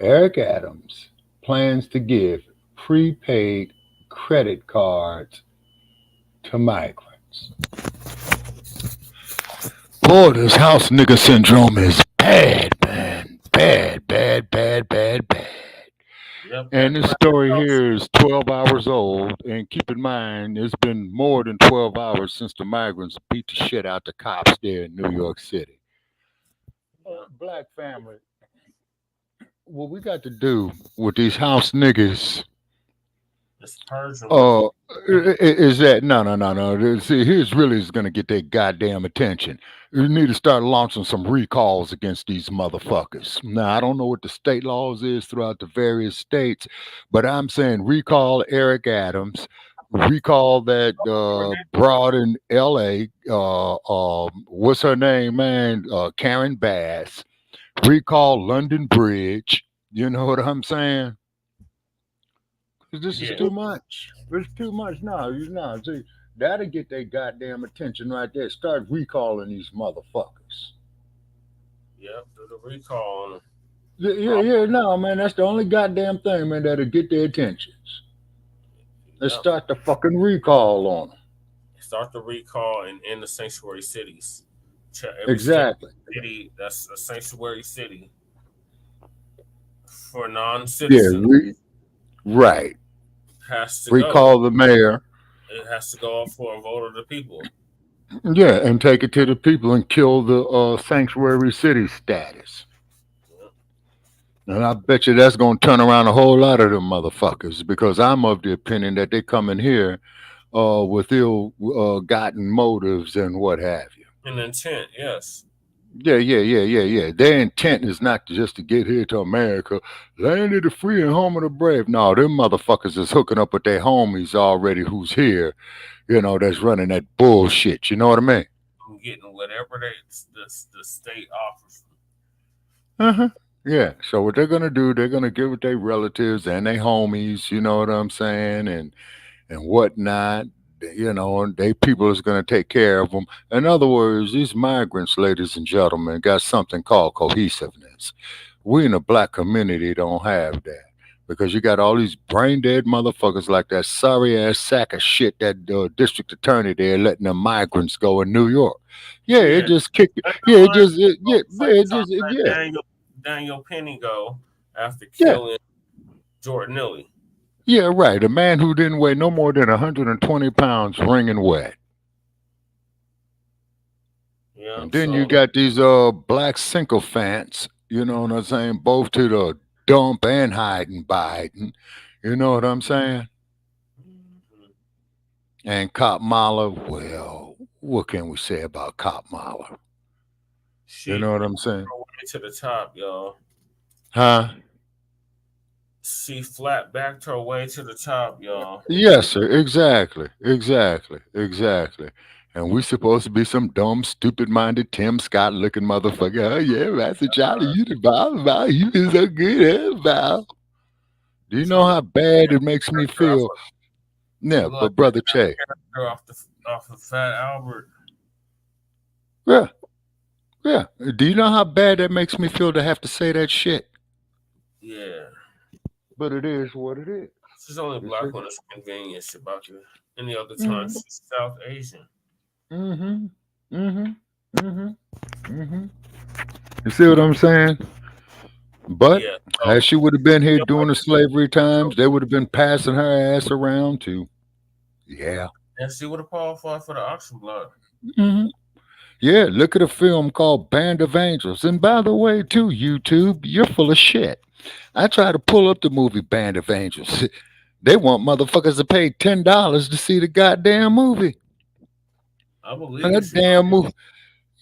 Eric Adams plans to give prepaid credit cards to migrants. Boy, this house nigga syndrome is bad, man. Bad. Yep, and this story here is 12 hours old. And keep in mind, it's been more than 12 hours since the migrants beat the shit out the cops there in New York City. Black family, what we got to do with these house niggas is that no. See, here's really is going to get their goddamn attention. You need to start launching some recalls against these motherfuckers. Now, I don't know what the state laws is throughout the various states, but I'm saying recall Eric Adams, recall that broad in L.A., what's her name, man? Karen Bass. Recall London Bridge. You know what I'm saying? This is too much. It's too much now. See, that'll get their goddamn attention right there. Start recalling these motherfuckers. Yep, do the recall on them. No, man, that's the only goddamn thing, man, that'll get their attentions. Let's start the fucking recall on them. Start the recall in the sanctuary cities. Exactly. City that's a sanctuary city for non-citizens. Yeah, right. Has to recall the mayor. It has to go up for a vote of the people. Yeah, and take it to the people and kill the sanctuary city status. And I bet you that's going to turn around a whole lot of them motherfuckers, because I'm of the opinion that they come in here with ill-gotten motives and what have you. An intent, yes. Yeah. Their intent is not just to get here to America, land of the free and home of the brave. No, them motherfuckers is hooking up with their homies already who's here, that's running that bullshit. You know what I mean? I'm getting whatever the state offers. Yeah. So what they're gonna do, they're gonna give it their relatives and their homies, you know what I'm saying, and whatnot. And they people is gonna take care of them. In other words, these migrants, ladies and gentlemen, got something called cohesiveness. We in the black community don't have that. Because you got all these brain dead motherfuckers like that sorry ass sack of shit, that district attorney there letting the migrants go in New York. Yeah, it just kicked. Yeah, Daniel Penny go after killing Jordan Nilly. Yeah, right. A man who didn't weigh no more than 120 pounds, wringing wet. Yeah. And then you got these black sycophants, you know what I'm saying, both to the dump and hiding Biden. You know what I'm saying? And Cop Mala, well, what can we say about Cop Mala? You know what I'm saying? Way to the top, y'all. Huh? She flat backed her way to the top, y'all. Yes, sir. Exactly. And we supposed to be some dumb, stupid-minded Tim Scott looking motherfucker. Oh yeah, Master Charlie, you the Val. You been so good, Val. Do you know how bad it makes me feel? Yeah, but brother Che. Off of Fat Albert. Yeah. Do you know how bad that makes me feel to have to say that shit? Yeah. But it is what it is. She's only black when it's convenient, Shabaka. Any other time, she's South Asian. You see what I'm saying? But as she would have been here during the slavery times, they would have been passing her ass around too. Yeah. And she would have qualified for the auction block. Yeah, look at a film called Band of Angels. And by the way, too, YouTube, you're full of shit. I try to pull up the movie Band of Angels. They want motherfuckers to pay $10 to see the goddamn movie. I believe that damn movie.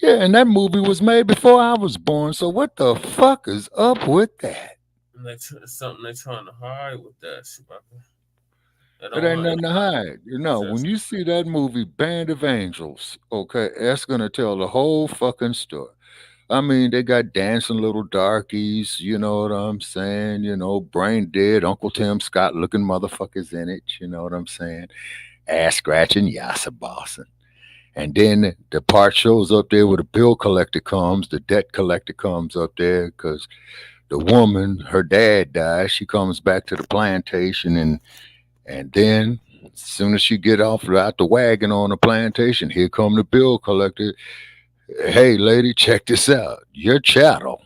Yeah, and that movie was made before I was born. So what the fuck is up with that? And it's something they're trying to hide with that, Shabaka. It ain't nothing to hide. When you see that movie, Band of Angels, okay, that's going to tell the whole fucking story. I mean, they got dancing little darkies, you know what I'm saying? Brain dead, Uncle Tim Scott looking motherfuckers in it, you know what I'm saying? Ass scratching, yassa bossing. And then the part shows up there where the bill collector comes, the debt collector comes up there because the woman, her dad dies. She comes back to the plantation and then as soon as she get out the wagon on the plantation, here come the bill collector. Hey, lady, check this out. You're chattel.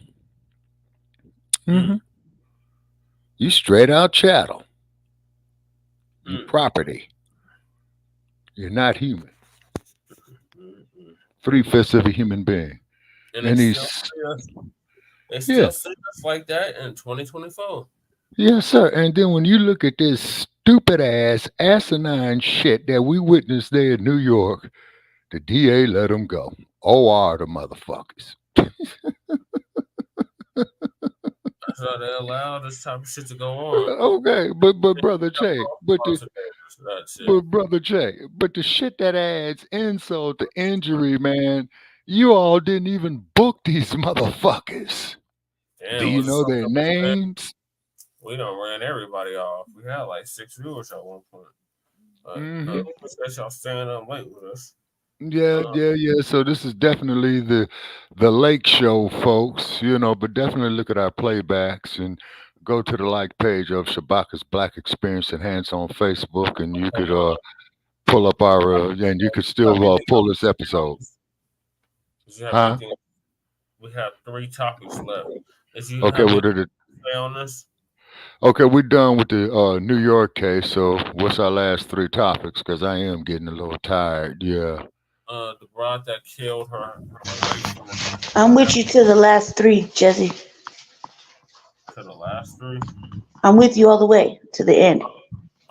You straight out chattel. You property. You're not human. 3/5 of a human being. And they still see us like that in 2024. Yes, sir. And then when you look at this stupid ass asinine shit that we witnessed there in New York, the DA let them go. OR the motherfuckers. So they allow this type of shit to go on. Okay, but brother Che, but brother Che, but the shit that adds insult to injury, man. You all didn't even book these motherfuckers. Damn, do you know their names? We done ran everybody off. We had like 6 viewers at one point. But y'all staying up late with us. Yeah. So this is definitely the Lake Show, folks. But definitely look at our playbacks and go to the like page of Shabaka's Black Experience Enhanced on Facebook, and you could pull up our and you could still pull this episode. We have 3 topics left. Okay, what did it? Stay on this. Okay, we're done with the New York case. So what's our last 3 topics? Because I am getting a little tired. Yeah. The broad that killed her. I'm with you to the last 3, Jesse. to the last three. I'm with you all the way to the end.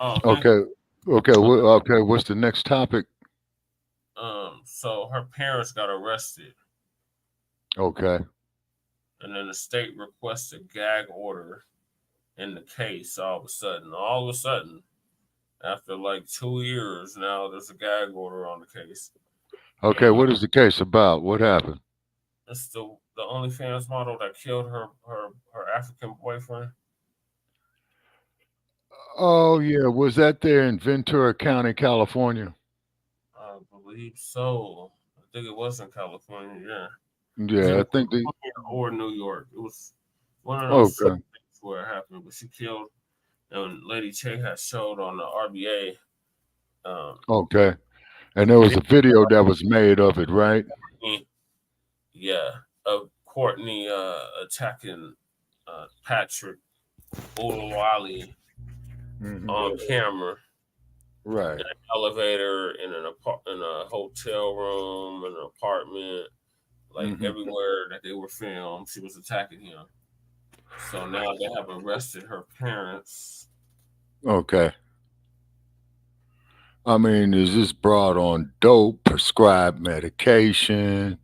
Oh, Okay. Okay. What's the next topic? So her parents got arrested, Okay. and then the state requested gag order in the case. All of a sudden, after like 2 years, now there's a gag order on the case. Okay. What is the case about? What happened? It's the OnlyFans model that killed her African boyfriend. Oh yeah. Was that there in Ventura County, California? I believe so. I think it was in California. Yeah. Yeah, I think they. Or New York. It was one of those Okay. things where it happened. But she killed, and Lady Che had showed on the RBA. Okay. And there was a video that was made of it, right? Yeah, of Courtney attacking Patrick Olawale on camera. Right. In an elevator, in a hotel room, in an apartment, like everywhere that they were filmed, she was attacking him. So now they have arrested her parents. Okay. I mean, is this brought on dope, prescribed medication,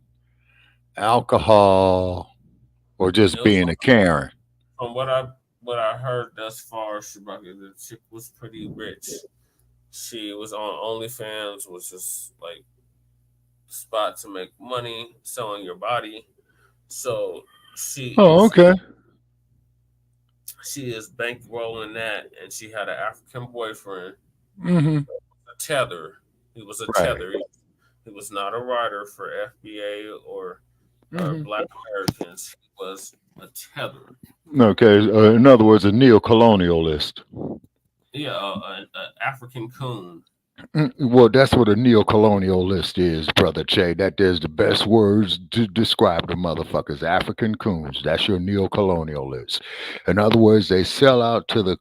alcohol, or just being a Karen? From what I heard thus far, Shabaka, the chick was pretty rich. She was on OnlyFans, which is like a spot to make money selling your body. So she is bankrolling that, and she had an African boyfriend. A tether. He was a tether. He was not a writer for FBA or Black Americans. He was a tether. Okay. In other words, a neo-colonialist. Yeah, an African coon. Well, that's what a neo-colonialist is, Brother Che. That is the best words to describe the motherfuckers. African coons. That's your neo-colonialist. In other words, they sell out to the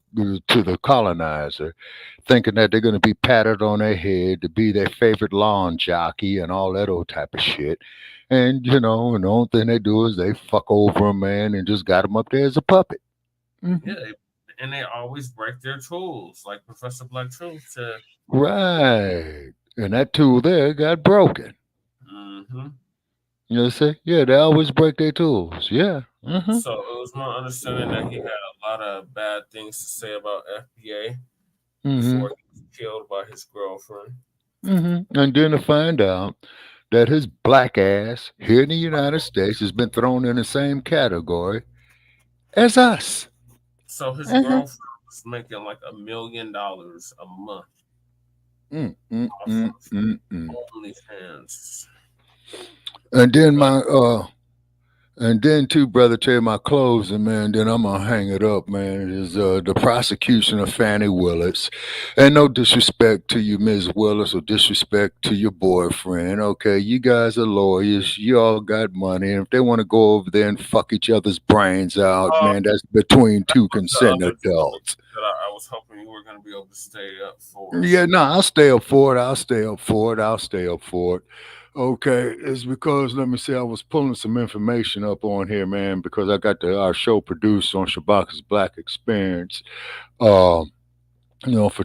colonizer, thinking that they're going to be patted on their head to be their favorite lawn jockey and all that old type of shit. And and the only thing they do is they fuck over a man and just got him up there as a puppet. Yeah, and they always break their tools, like Professor Black Truth said. Right. And that tool there got broken. You see? Yeah, they always break their tools. Yeah. So it was my understanding that he had a lot of bad things to say about FBA before he was killed by his girlfriend. And then to find out that his black ass here in the United States has been thrown in the same category as us. So his girlfriend was making like $1 million a month. OnlyFans. And then too, Brother Che, my closing, man, then I'm gonna hang it up, man, is the prosecution of Fani Willis. And no disrespect to you, Ms. Willis, or disrespect to your boyfriend. Okay, you guys are lawyers, you all got money, and if they want to go over there and fuck each other's brains out, man, that's between two consenting adults. I was hoping you were going to be able to stay up for. Yeah, no, I'll stay up for it. Okay, it's because, let me see, I was pulling some information up on here, man, because I got our show produced on Shabaka's Black Experience, for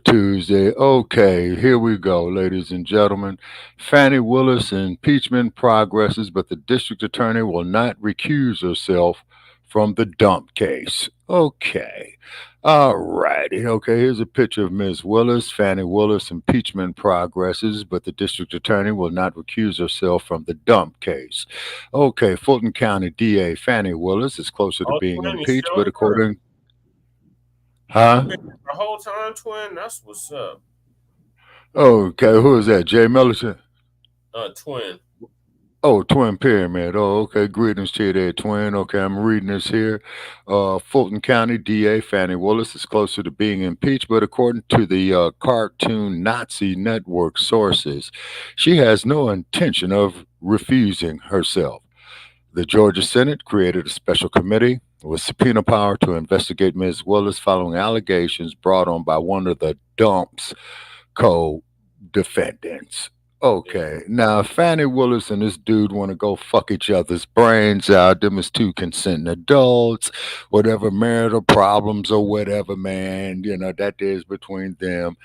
Tuesday. Okay, here we go, ladies and gentlemen. Fani Willis impeachment progresses, but the district attorney will not recuse herself from the dump case. Okay. All righty. Okay, here's a picture of Ms. Willis. Fani Willis impeachment progresses, but the district attorney will not recuse herself from the dump case. Okay, Fulton County DA Fani Willis is closer to being impeached, but according... The whole time, twin? That's what's up. Okay, who is that? Jay Millicent? Twin. Oh, Twin Pyramid. Oh, okay. Greetings to you there, Twin. Okay, I'm reading this here. Fulton County DA Fani Willis is closer to being impeached, but according to the Cartoon Nazi Network sources, she has no intention of refusing herself. The Georgia Senate created a special committee with subpoena power to investigate Ms. Willis following allegations brought on by one of the dump's co-defendants. Okay, now if Fannie Willis and this dude want to go fuck each other's brains out. Them is two consenting adults, whatever marital problems or whatever, man, that is between them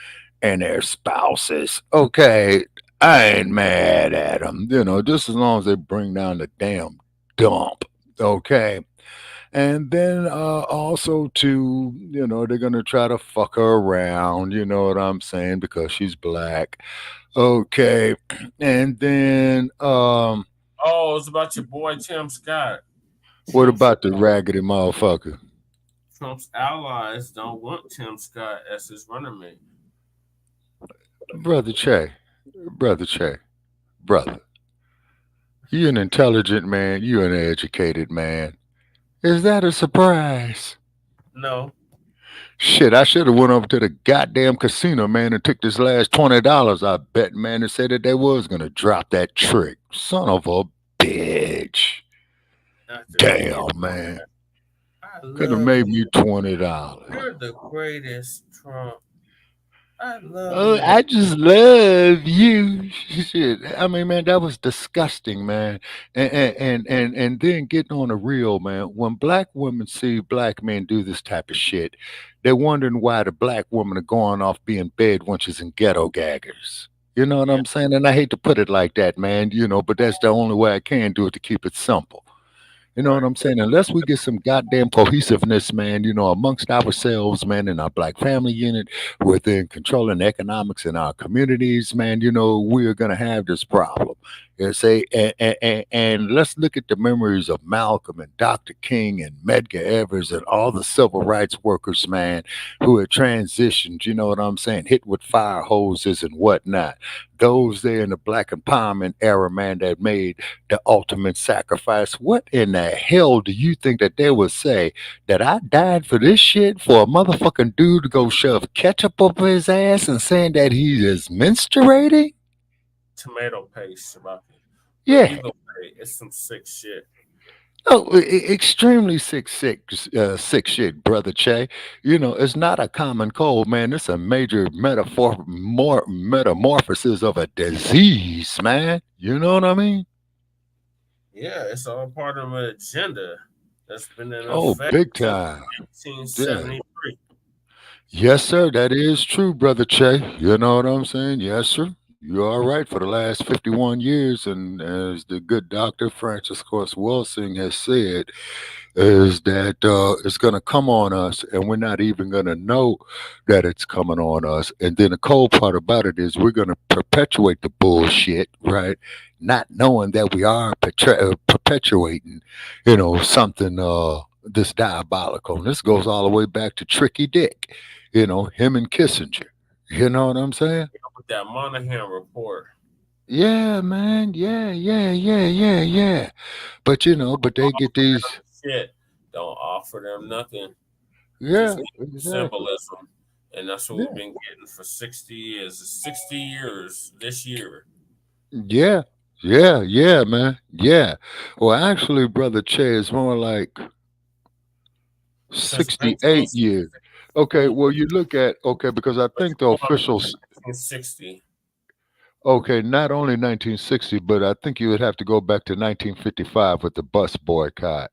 and their spouses. Okay, I ain't mad at them, just as long as they bring down the damn dump. Okay. And then also too, they're gonna try to fuck her around, you know what I'm saying, because she's black. Okay. And then Oh, it's about your boy Tim Scott. what about the raggedy motherfucker? Trump's allies don't want Tim Scott as his running mate. Brother Che. Brother. You an intelligent man, you an educated man. Is that a surprise? No. Shit, I should have went over to the goddamn casino, man, and took this last $20. I bet, man, and said that they was gonna drop that trick. Son of a bitch. Damn, man. Could have made me $20. You're the greatest, Trump. I love Oh, you. I just love you. Shit. I mean, man, that was disgusting, man. And then getting on the real, man. When black women see black men do this type of shit, they're wondering why the black women are going off being bed wenches and ghetto gaggers. You know what I'm saying? And I hate to put it like that, man, but that's the only way I can do it to keep it simple. You know what I'm saying? Unless we get some goddamn cohesiveness, man, amongst ourselves, man, in our black family unit, within controlling economics in our communities, man, we're going to have this problem. And let's look at the memories of Malcolm and Dr. King and Medgar Evers and all the civil rights workers, man, who had transitioned, you know what I'm saying, hit with fire hoses and whatnot. Those there in the black empowerment era, man, that made the ultimate sacrifice. What in the hell do you think that they would say that I died for this shit for a motherfucking dude to go shove ketchup up his ass and saying that he is menstruating? Tomato paste about it. Yeah. Either way, it's some sick shit. Oh, extremely sick shit, brother Che. It's not a common cold, man. It's a major metamorphosis of a disease, man. You know what I mean? Yeah, it's all part of an agenda that's been in effect Big since time. 1973. Yes, sir. That is true, brother Che. You know what I'm saying? Yes, sir. You're all right for the last 51 years. And as the good Dr. Francis Course Wilson has said, is that it's going to come on us and we're not even going to know that it's coming on us. And then the cold part about it is we're going to perpetuate the bullshit, right? Not knowing that we are perpetuating, something this diabolical. And this goes all the way back to Tricky Dick, him and Kissinger. You know what I'm saying? With that Monahan report. Yeah, man. Yeah. But they get these shit. Don't offer them nothing. Yeah, exactly. Symbolism. And that's what we've been getting for 60 years. 60 years this year. Yeah, man. Yeah. Well, actually, brother Che, it's more like 68 years. Okay, well, you look at, because I think the official 1960. Okay, not only 1960, but I think you would have to go back to 1955 with the bus boycott.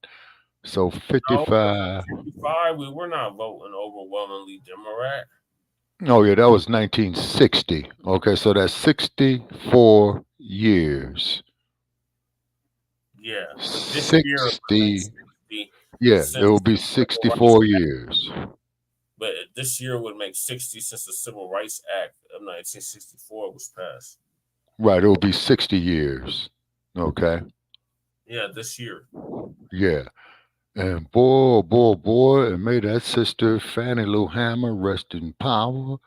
So 55. 55, we were not voting overwhelmingly Democrat. Oh, yeah, that was 1960. Okay, so that's 64 years. Yeah. 60. Yeah, it will be 64 years. But this year would make 60 since the Civil Rights Act of 1964 was passed. Right, it will be 60 years. Okay. Yeah, this year. Yeah. And boy, and may that sister Fannie Lou Hammer rest in power.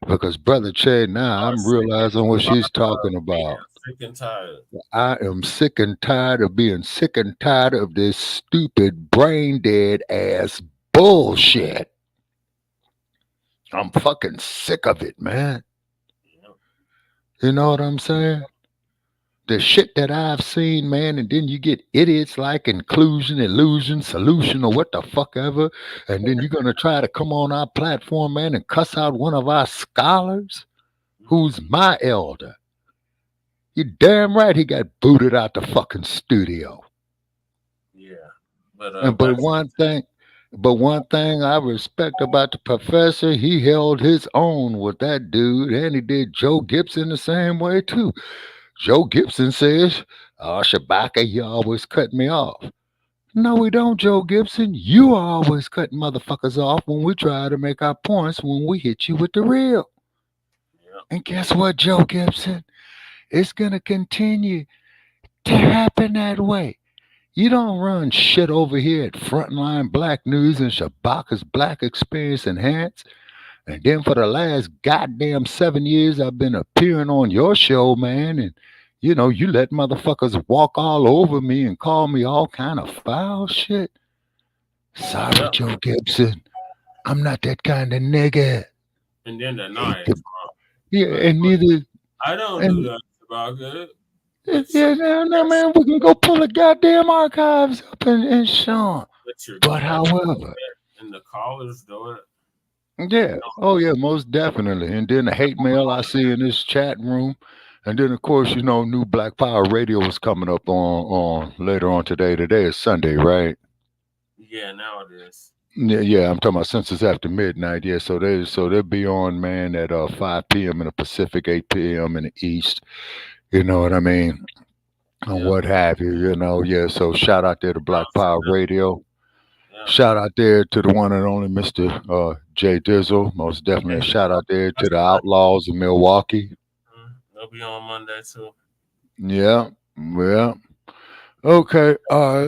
Because Brother Che, now I'm realizing what she's talking about. Sick and tired. I am sick and tired of being sick and tired of this stupid, brain dead ass bullshit. I'm fucking sick of it, man. You know what I'm saying? The shit that I've seen, man, and then you get idiots like inclusion, illusion, solution, or what the fuck ever, and then you're gonna try to come on our platform, man, and cuss out one of our scholars who's my elder. You damn right he got booted out the fucking studio. Yeah, but And one thing I respect about the professor, he held his own with that dude, and he did Joe Gibson the same way too. Joe Gibson says, "Oh, Shabaka, you always cut me off." No, we don't, Joe Gibson. You are always cutting motherfuckers off when we try to make our points when we hit you with the real. And guess what, Joe Gibson? It's gonna continue to happen that way. You don't run shit over here at Frontline Black News and Shabaka's Black Experience Enhanced. And then for the last goddamn 7 years, I've been appearing on your show, man. And you let motherfuckers walk all over me and call me all kind of foul shit. Sorry, Joe Gibson. I'm not that kind of nigga. And then deny it. Yeah, and neither. I don't do that about it. Yeah, no, man, we can go pull the goddamn archives up and show them. But however, and the callers do it. Yeah. Oh, yeah, most definitely. And then the hate mail I see in this chat room. And then, of course, New Black Power Radio is coming up on later on today. Today is Sunday, right? Yeah, now it is. Yeah, I'm talking about since it's after midnight. Yeah, so they'll be on, man, at 5 p.m. in the Pacific, 8 p.m. in the East. You know what I mean? And what have you, Yeah, so shout out there to Black Power Radio. Shout out there to the one and only Mr. Jay Dizzle. Most definitely a shout out there to the Outlaws of Milwaukee. They'll be on Monday too. Yeah. Okay.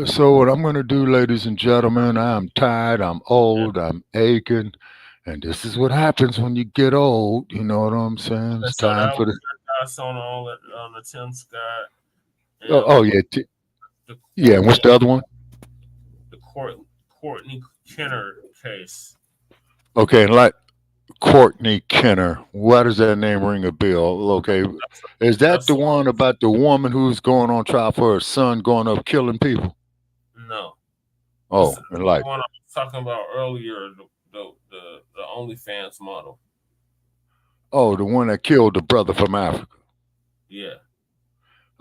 So what I'm going to do, ladies and gentlemen, I'm tired. I'm old. I'm aching. And this is what happens when you get old. You know what I'm saying? It's time for the... on the Tim Scott. Yeah. Yeah, and what's the other one? The Courtney Kenner case. Okay, and like Courtney Kenner, why does that name ring a bell? Okay, is that the one about the woman who's going on trial for her son going up killing people? No. Oh, and like the one I was talking about earlier, the OnlyFans model. Oh, the one that killed the brother from Africa. Yeah.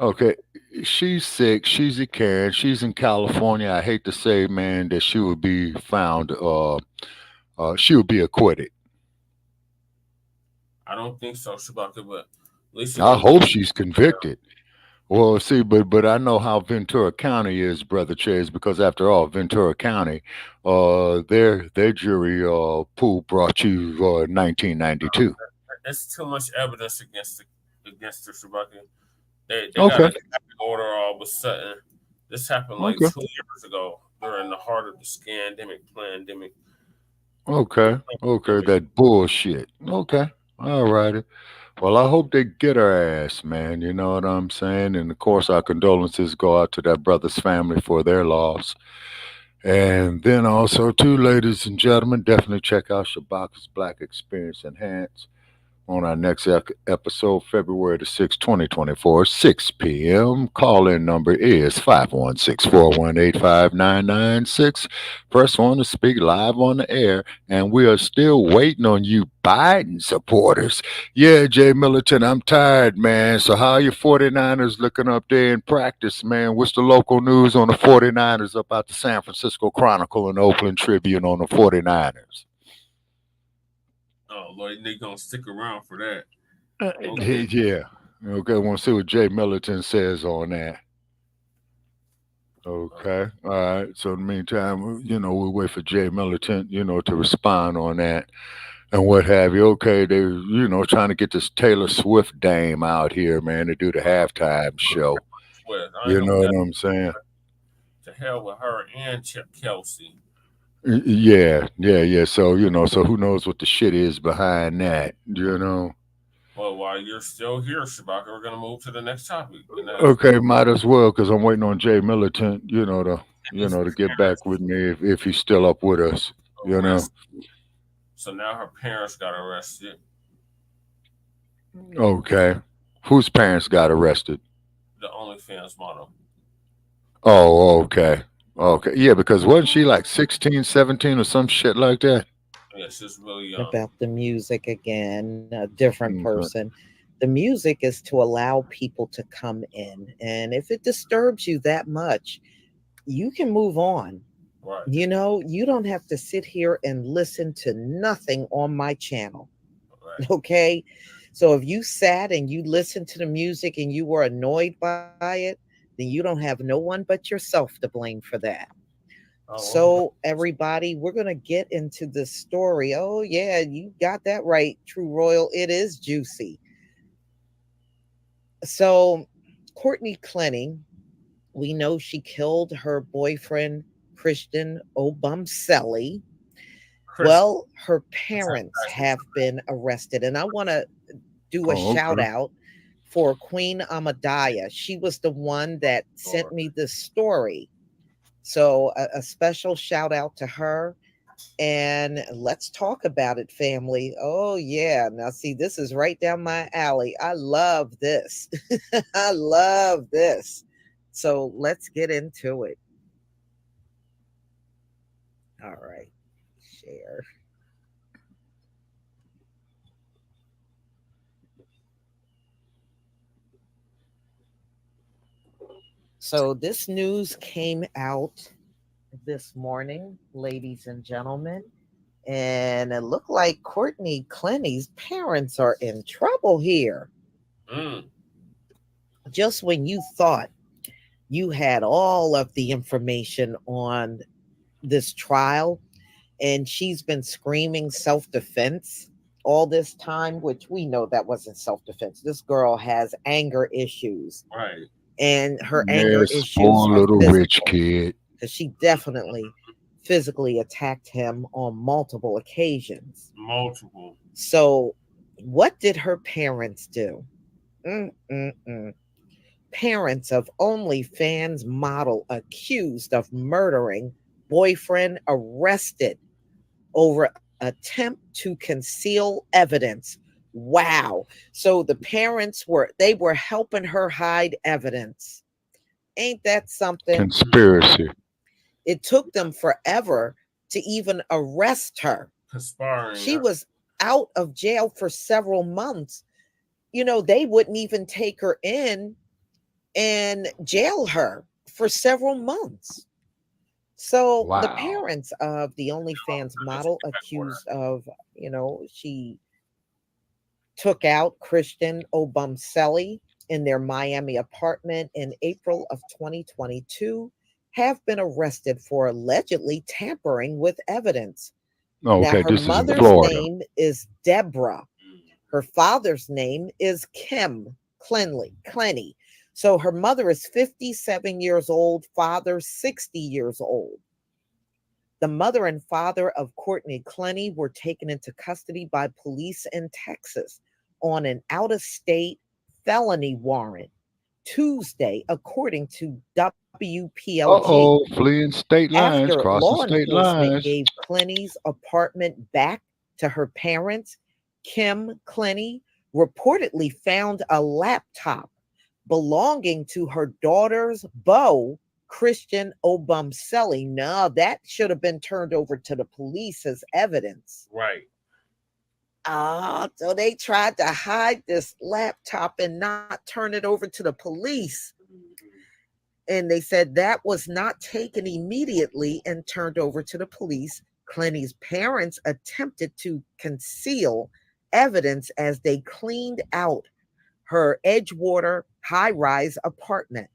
Okay, she's sick. She's a Karen. She's in California. I hate to say, man, that she would be found. She would be acquitted. I don't think so, Shabaka, but at least I hope she's convicted. Well, see, but I know how Ventura County is, Brother Chase, because after all, Ventura County, their jury pool brought you 1992. There's too much evidence against her, Shabaka. They got a order all of a sudden. This happened like 2 years ago during the heart of the pandemic. Okay, that bullshit. Okay, all righty. Well, I hope they get her ass, man. You know what I'm saying? And of course, our condolences go out to that brother's family for their loss. And then also, too, ladies and gentlemen, definitely check out Shabaka's Black Experience Enhanced on our next episode, February the 6th, 2024, 6 p.m. Call-in number is 516-418-5996. Press 1 to speak live on the air, and we are still waiting on you Biden supporters. Yeah, Jay Militant, I'm tired, man. So how are your 49ers looking up there in practice, man? What's the local news on the 49ers up out the San Francisco Chronicle and Oakland Tribune on the 49ers? Oh, Lord, they gonna stick around for that. Okay. Yeah. Okay, I want to see what Jay Militant says on that. Okay. All right. So in the meantime, we'll wait for Jay Militant, to respond on that and what have you. Okay, they, trying to get this Taylor Swift dame out here, man, to do the halftime show. You know what I'm saying? To hell with her and Chip Kelsey. Yeah. So, so who knows what the shit is behind that, Well, while you're still here, Shabaka, we're going to move to the next topic. Okay, might as well, because I'm waiting on Jay Militant, to get back with me if he's still up with us, So now her parents got arrested. Okay. Whose parents got arrested? The OnlyFans model. Oh, okay. Okay, yeah, because wasn't she like 16, 17 or some shit like that? Yeah, she's really young. About the music again, a different person. The music is to allow people to come in. And if it disturbs you that much, you can move on. Right. You know, you don't have to sit here and listen to nothing on my channel. Right. Okay. So if you sat and you listened to the music and you were annoyed by it, then you don't have no one but yourself to blame for that. So everybody, we're going to get into this story. Oh yeah, you got that right, True Royal. It is juicy. So Courtney Clenney, we know she killed her boyfriend, Christian Obumseli. Well, her parents have been arrested. And I want to do a shout out for Queen Amadaya. She was the one that sent me this story. So a special shout out to her. And let's talk about it, family. Oh, yeah. Now, see, this is right down my alley. I love this. I love this. So let's get into it. All right. Share. So this news came out this morning, ladies and gentlemen, and it looked like Courtney Clenney's parents are in trouble here. Just when you thought you had all of the information on this trial, and she's been screaming self-defense all this time, which we know that wasn't self-defense. This girl has anger issues. Right. And her anger issues poor are little physical, rich kid. because she definitely physically attacked him on multiple occasions. Multiple. So what did her parents do? Parents of OnlyFans model accused of murdering boyfriend arrested over attempt to conceal evidence. Wow. So the parents were helping her hide evidence. Ain't that something? Conspiracy. It took them forever to even arrest her. Conspiring. She was out of jail for several months. You know, they wouldn't even take her in and jail her for several months. So the parents of the OnlyFans model accused of, you know, she took out Christian Obumseli in their Miami apartment in April of 2022, have been arrested for allegedly tampering with evidence. Oh, Now, okay, her this is in mother's Florida. name is Deborah. Her father's name is Clenney. So her mother is 57 years old, father 60 years old. The mother and father of Courtney Clenney were taken into custody by police in Texas on an out-of-state felony warrant Tuesday, according to WPLG. Fleeing state lines, After crossing law state enforcement lines. gave Clenney's apartment back to her parents, Kim Clenney reportedly found a laptop belonging to her daughter's beau, Christian Obumseli. Now, that should have been turned over to the police as evidence. Right. So they tried to hide this laptop and not turn it over to the police. And they said that was not taken immediately and turned over to the police. Clenney's parents attempted to conceal evidence as they cleaned out her Edgewater high-rise apartment.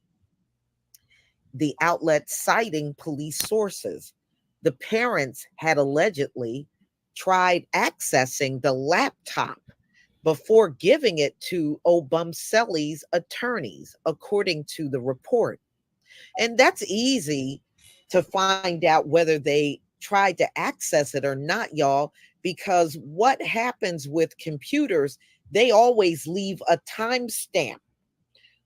The outlet citing police sources. The parents had allegedly tried accessing the laptop before giving it to Obumseli's attorneys, according to the report. And that's easy to find out whether they tried to access it or not, y'all, because what happens with computers, they always leave a timestamp.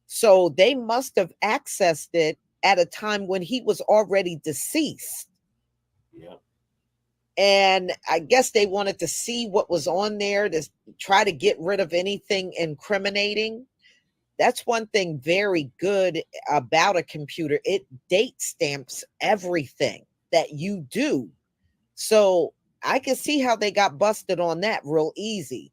So they must have accessed it at a time when he was already deceased. Yeah. And I guess they wanted to see what was on there to try to get rid of anything incriminating. That's one thing very good about a computer. It date stamps everything that you do. So I can see how they got busted on that real easy.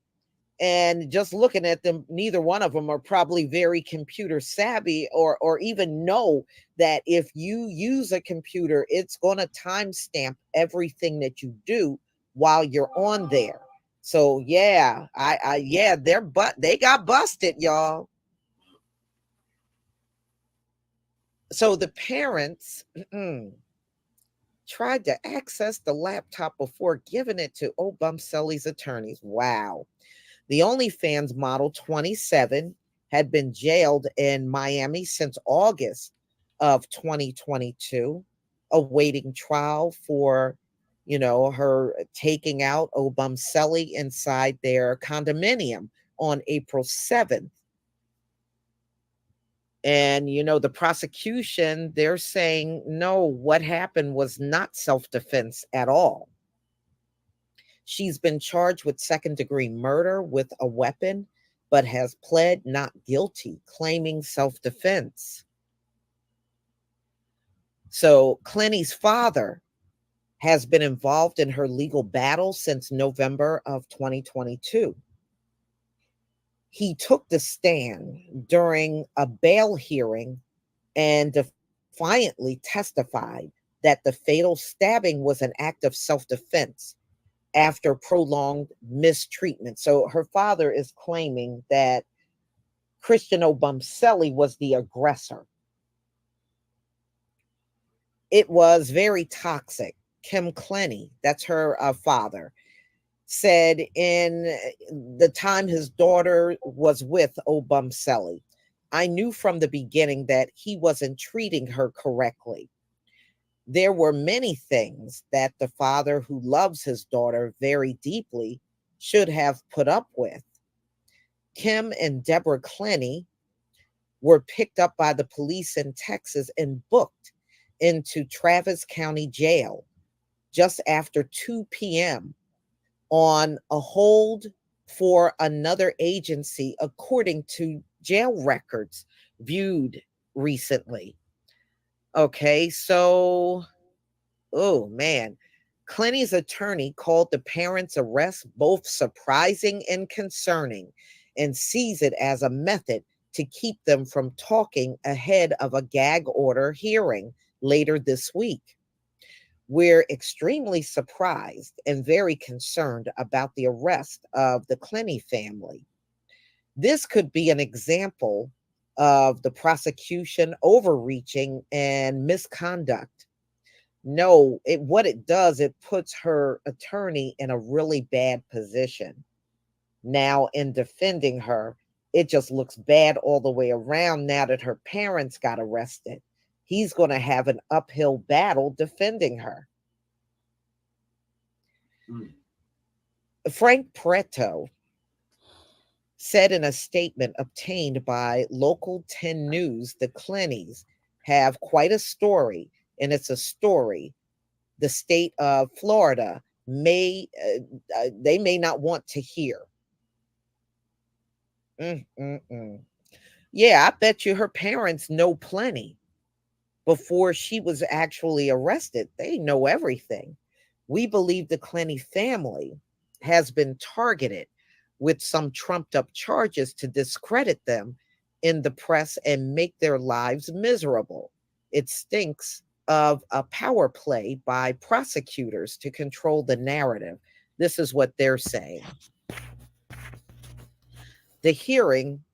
And just looking at them, neither one of them are probably very computer savvy or even know that if you use a computer, it's going to timestamp everything that you do while you're on there. So yeah, yeah, they got busted, y'all. So the parents tried to access the laptop before giving it to Obumseli's attorneys. Wow. The OnlyFans model, 27, had been jailed in Miami since August of 2022, awaiting trial for, her taking out Obumseli inside their condominium on April 7th. And, the prosecution, they're saying, no, what happened was not self-defense at all. She's been charged with second-degree murder with a weapon, but has pled not guilty, claiming self-defense. So Clenney's father has been involved in her legal battle since November of 2022. He took the stand during a bail hearing and defiantly testified that the fatal stabbing was an act of self-defense after prolonged mistreatment. So her father is claiming that Christian Obumseli was the aggressor. It was very toxic. Kim Clenney, that's her father, said in the time his daughter was with Obumseli, I knew from the beginning that he wasn't treating her correctly. There were many things that the father who loves his daughter very deeply should have put up with. Kim and Deborah Clenney were picked up by the police in Texas and booked into Travis County Jail just after 2 p.m. on a hold for another agency, according to jail records viewed recently. Okay, so, oh man, Clenney's attorney called the parents' arrest both surprising and concerning and sees it as a method to keep them from talking ahead of a gag order hearing later this week. We're extremely surprised and very concerned about the arrest of the Clenney family. This could be an example of the prosecution overreaching and misconduct. No, what it does, it puts her attorney in a really bad position. Now, in defending her, it just looks bad all the way around now that her parents got arrested. He's going to have an uphill battle defending her. Frank Preto said in a statement obtained by Local 10 News, the Clenneys have quite a story, and it's a story the state of Florida may not want to hear. Yeah, I bet you her parents know plenty. Before she was actually arrested, they know everything. We believe the Clenney family has been targeted with some trumped up charges to discredit them in the press and make their lives miserable. It stinks of a power play by prosecutors to control the narrative. This is what they're saying. The hearing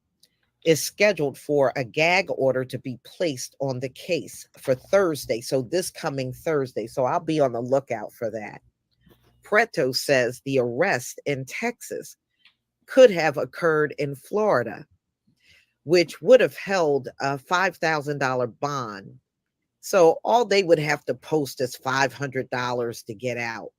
is scheduled for a gag order to be placed on the case for Thursday. So this coming Thursday. So I'll be on the lookout for that. Preto says the arrest in Texas could have occurred in Florida, which would have held a $5,000 bond. So all they would have to post is $500 to get out.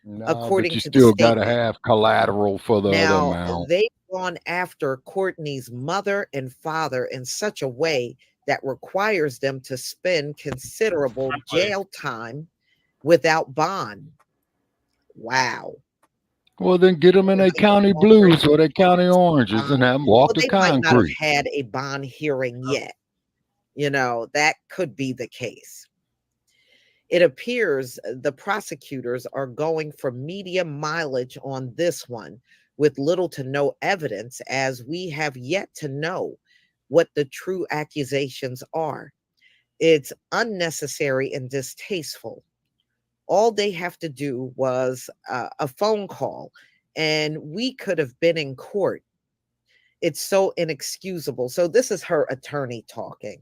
No, according but you to still the got to statement. have collateral for the other Now, amount. they've gone after Courtney's mother and father in such a way that requires them to spend considerable jail time without bond. Wow. Well, then get them in a county blues or their county oranges and have them Well, walk the they might not have concrete. had a bond hearing yet. That could be the case. It appears the prosecutors are going for media mileage on this one, with little to no evidence, as we have yet to know what the true accusations are. It's unnecessary and distasteful. All they have to do was a phone call, and we could have been in court. It's so inexcusable. So this is her attorney talking.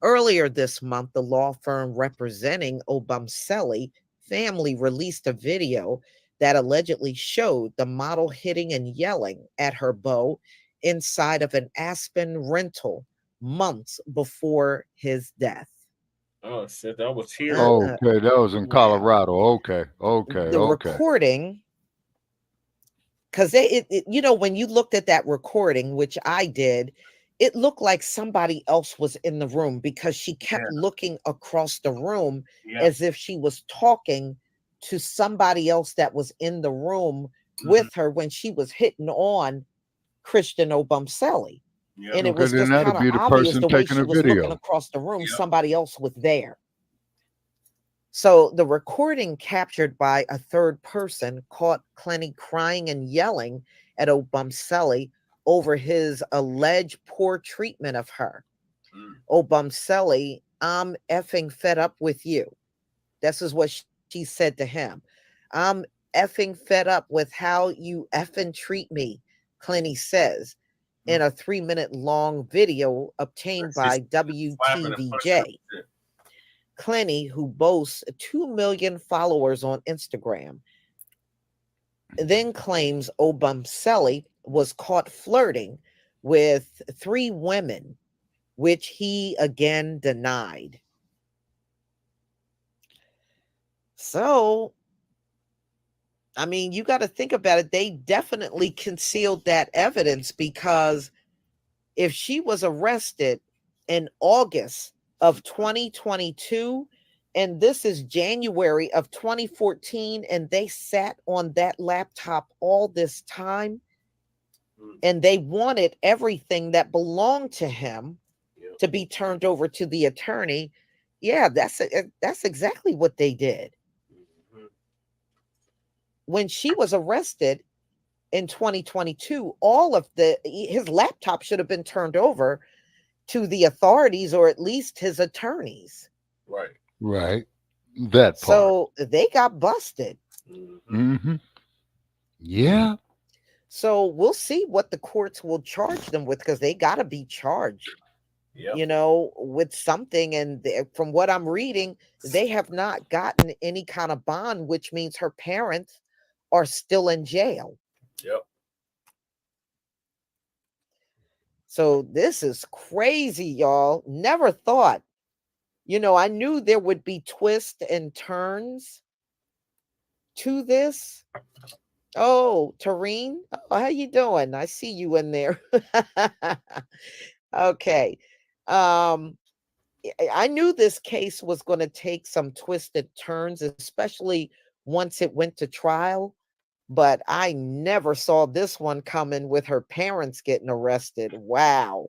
Earlier this month, the law firm representing Obamseli family released a video that allegedly showed the model hitting and yelling at her beau inside of an Aspen rental months before his death. Oh shit, that was here. Okay, that was in Colorado. Okay. The recording, because you know, when you looked at that recording, which I did, it looked like somebody else was in the room, because she kept looking across the room as if she was talking to somebody else that was in the room with her when she was hitting on Christian Obamseli. And it was just kind of obvious the way she was looking across the room, somebody else was there. So the recording captured by a third person caught Clenney crying and yelling at Obamseli over his alleged poor treatment of her. Obamseli, I'm effing fed up with you. This is what she said to him. I'm effing fed up with how you effing treat me, Clenney says in a 3-minute long video obtained by WTVJ. Clenney, who boasts 2 million followers on Instagram, then claims Obamseli was caught flirting with 3 women, which he again denied. So, I mean, you got to think about it. They definitely concealed that evidence, because if she was arrested in August of 2022, and this is January of 2014, and they sat on that laptop all this time, and they wanted everything that belonged to him to be turned over to the attorney. Yeah, that's exactly what they did. When she was arrested in 2022, all of his laptop should have been turned over to the authorities, or at least his attorneys. Right. That part. So they got busted. Yeah. So we'll see what the courts will charge them with, because they got to be charged, you know, with something. And from what I'm reading, they have not gotten any kind of bond, which means her parents are still in jail. So this is crazy, y'all. Never thought. You know, I knew there would be twists and turns to this. Oh, Tareen, how you doing? I see you in there. Okay. I knew this case was going to take some twisted turns, especially once it went to trial. But I never saw this one coming, with her parents getting arrested. Wow.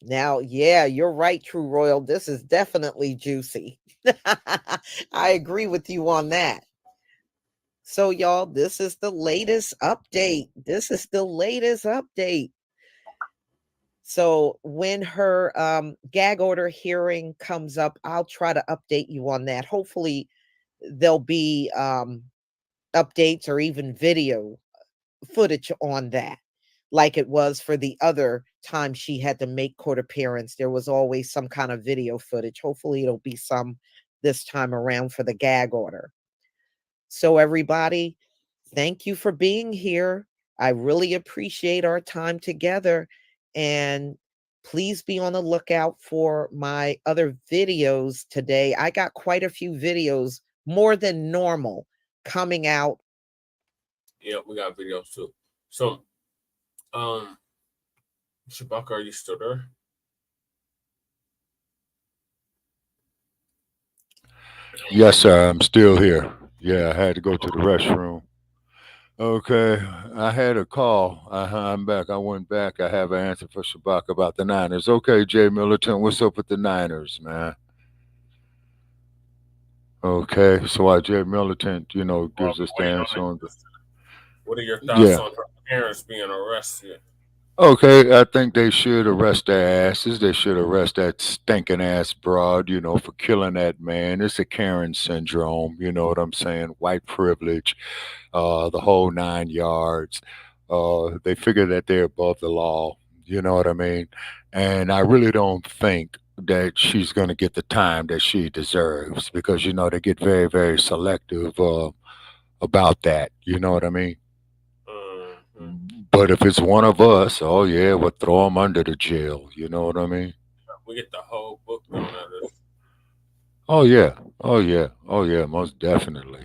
Now, yeah, you're right, True Royal. This is definitely juicy. I agree with you on that. So, y'all, this is the latest update. So when her gag order hearing comes up, I'll try to update you on that. Hopefully there'll be updates or even video footage on that, like it was for the other time she had to make court appearance. There was always some kind of video footage. Hopefully it'll be some this time around for the gag order. So everybody, thank you for being here. I really appreciate our time together, and please be on the lookout for my other videos today. I got quite a few videos, more than normal, coming out. Yeah, we got videos too. So, Shabaka, are you still there? Yes, sir. I'm still here. Yeah, I had to go to the restroom. Okay, I had a call. I'm back. I went back. I have an answer for Shabaka about the Niners. Okay, Jay Militant, what's up with the Niners, man? Okay, so while Jay Militant, gives us the answer on the What are your thoughts yeah. on her parents being arrested? Okay, I think they should arrest their asses. They should arrest that stinking ass broad, for killing that man. It's a Karen syndrome, you know what I'm saying? White privilege, the whole 9 yards. They figure that they're above the law, you know what I mean? And I really don't think that she's going to get the time that she deserves because, they get very, very selective about that, you know what I mean? But if it's one of us, oh yeah, we'll throw them under the jail. You know what I mean? We get the whole book on that. Oh yeah, oh yeah, oh yeah, most definitely.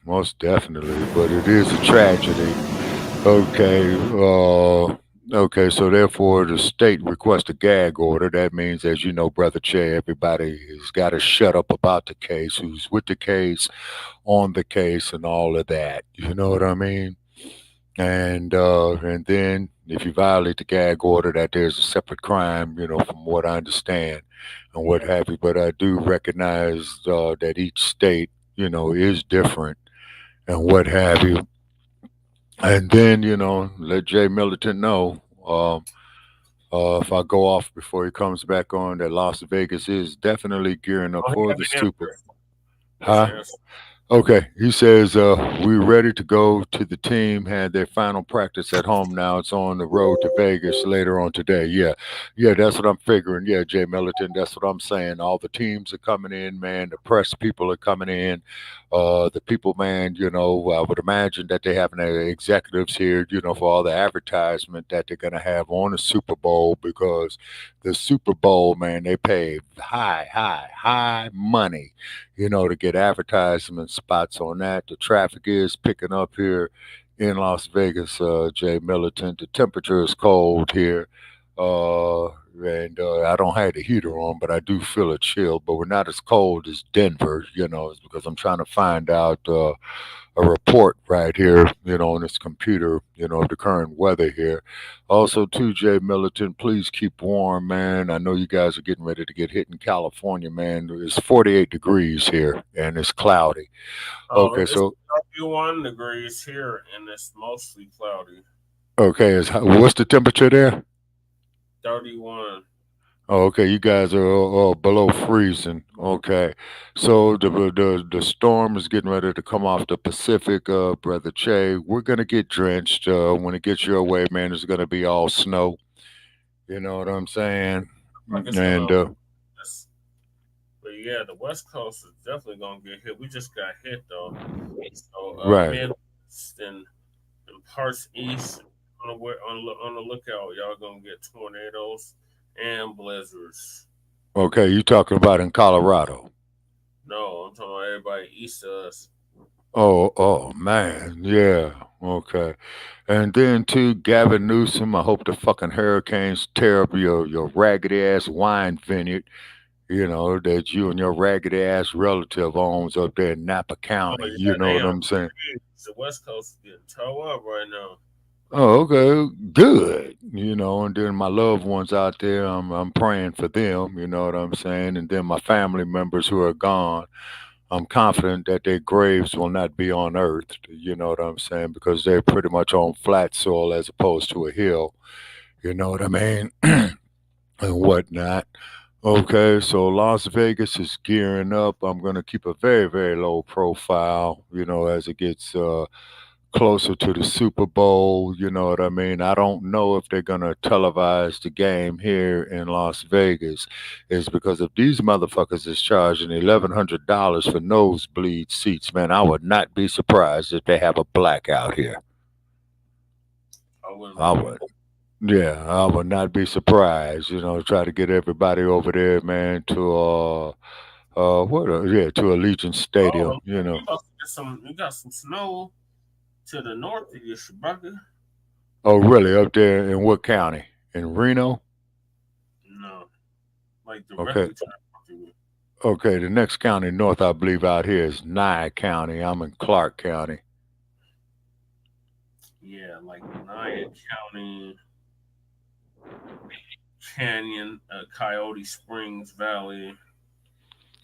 Most definitely. But it is a tragedy. Okay, okay. So therefore, the state requests a gag order. That means, as you know, Brother Che, everybody has got to shut up about the case. Who's with the case, on the case, and all of that. You know what I mean? And then if you violate the gag order, that there's a separate crime, from what I understand, and what have you. But I do recognize that each state, is different and what have you. And then, let Jay Militant know if I go off before he comes back on that Las Vegas is definitely gearing up Oh, he for got the the Super. answer. Huh? Yes. Okay, he says we're ready to go to the team. Had their final practice at home. Now it's on the road to Vegas later on today. Yeah, yeah, that's what I'm figuring. Yeah, Jay Militant, that's what I'm saying. All the teams are coming in, man. The press people are coming in. The people, man. I would imagine that they have executives here. For all the advertisement that they're gonna have on the Super Bowl because the Super Bowl, man, they pay high money to get advertisement spots on that. The traffic is picking up here in Las Vegas, Jay Militant. The temperature is cold here. And I don't have the heater on, but I do feel a chill. But we're not as cold as Denver, it's because I'm trying to find out a report right here, on this computer, of the current weather here. Also, too, Jay Militant, please keep warm, man. I know you guys are getting ready to get hit in California, man. It's 48 degrees here and it's cloudy. Oh, Okay, it's so 31 degrees here and it's mostly cloudy. okay, what's the temperature there? 31. Oh, okay, you guys are below freezing. Okay, so the storm is getting ready to come off the Pacific, brother Che. We're gonna get drenched when it gets your way, man. It's gonna be all snow. You know what I'm saying? Like it's And but yeah, the West Coast is definitely gonna get hit. We just got hit though. So right. Midwest and parts east on the lookout. Y'all gonna get tornadoes and blizzards. Okay, you talking about in Colorado? No, I'm talking about everybody east of us. Oh man, yeah. Okay, and then too, Gavin Newsom. I hope the fucking hurricanes tear up your raggedy ass wine vineyard. That you and your raggedy ass relative owns up there in Napa Oh County. You yeah, know what I'm saying? the West Coast is getting towed up right now. Oh, okay, good. And then my loved ones out there, I'm praying for them. You know what I'm saying? And then my family members who are gone, I'm confident that their graves will not be on earth. You know what I'm saying? Because they're pretty much on flat soil as opposed to a hill. You know what I mean? And whatnot. Okay, so Las Vegas is gearing up. I'm going to keep a very, very low profile, as it gets closer to the Super Bowl. You know what I mean? I don't know if they're going to televise the game here in Las Vegas. Is because if these motherfuckers is charging $1,100 for nosebleed seats, man, I would not be surprised if they have a blackout here. I would. Yeah, I would not be surprised. Try to get everybody over there, man, to to Allegiant Stadium. Oh, you got some snow to the north of you, Shabaka. Oh, really? Up there in what county? In Reno? No, like Okay. directly to the north. Okay, the next county north, I believe, out here is Nye County. I'm in Clark County. Yeah, like Nye County, Canyon, Coyote Springs Valley.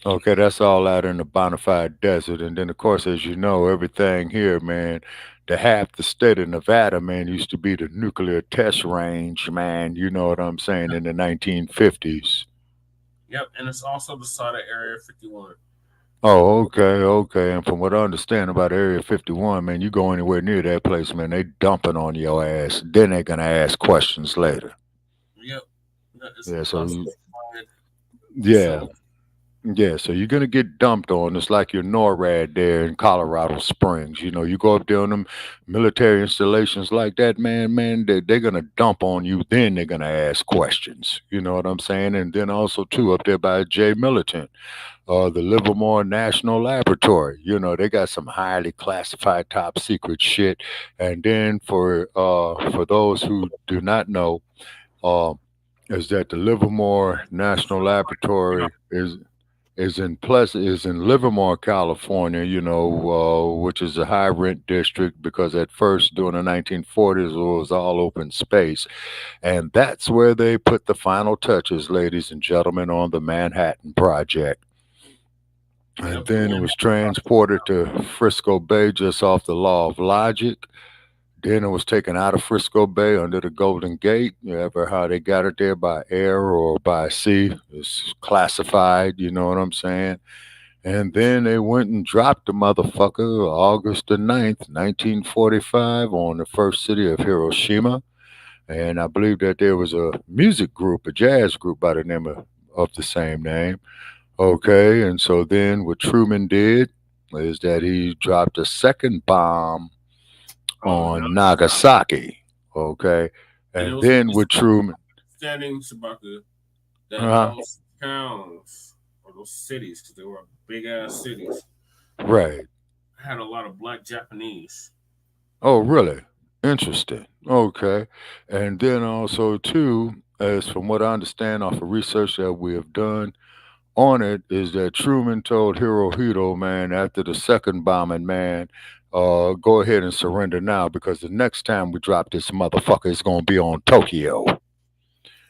Okay, that's all out in the Bonafide Desert. And then, of course, as you know, everything here, man, the half the state of Nevada, man, used to be the nuclear test range, man. You know what I'm saying, in the 1950s. Yep, and it's also the site of Area 51. Oh, okay. And from what I understand about Area 51, man, you go anywhere near that place, man, they dumping on your ass. Then they're going to ask questions later. Yep. Yeah, so you're gonna get dumped on. It's like your NORAD there in Colorado Springs. You know, you go up there on them military installations like that, man, they're gonna dump on you. Then they're gonna ask questions. You know what I'm saying? And then also too up there by J Militant, the Livermore National Laboratory. You know, they got some highly classified, top secret shit. And then for those who do not know, is that the Livermore National Laboratory is in Livermore, California, you know, which is a high rent district because at first during the 1940s it was all open space. And that's where they put the final touches, ladies and gentlemen, on the Manhattan Project. And then it was transported to Frisco Bay just off the Law of Logic. Then it was taken out of Frisco Bay under the Golden Gate. You ever how they got it there by air or by sea? It's classified, you know what I'm saying? And then they went and dropped the motherfucker August the 9th, 1945 on the first city of Hiroshima. And I believe that there was a music group, a jazz group by the name of the same name. Okay, and so then what Truman did is that he dropped a second bomb on Nagasaki, okay, and then with Truman, Standing Sabaka, that those towns or those cities, because they were big ass cities, right? Had a lot of black Japanese. Oh, really? Interesting. Okay, and then also too, as from what I understand off of research that we have done on it, is that Truman told Hirohito, man, after the second bombing, man, go ahead and surrender now because the next time we drop this motherfucker is going to be on Tokyo.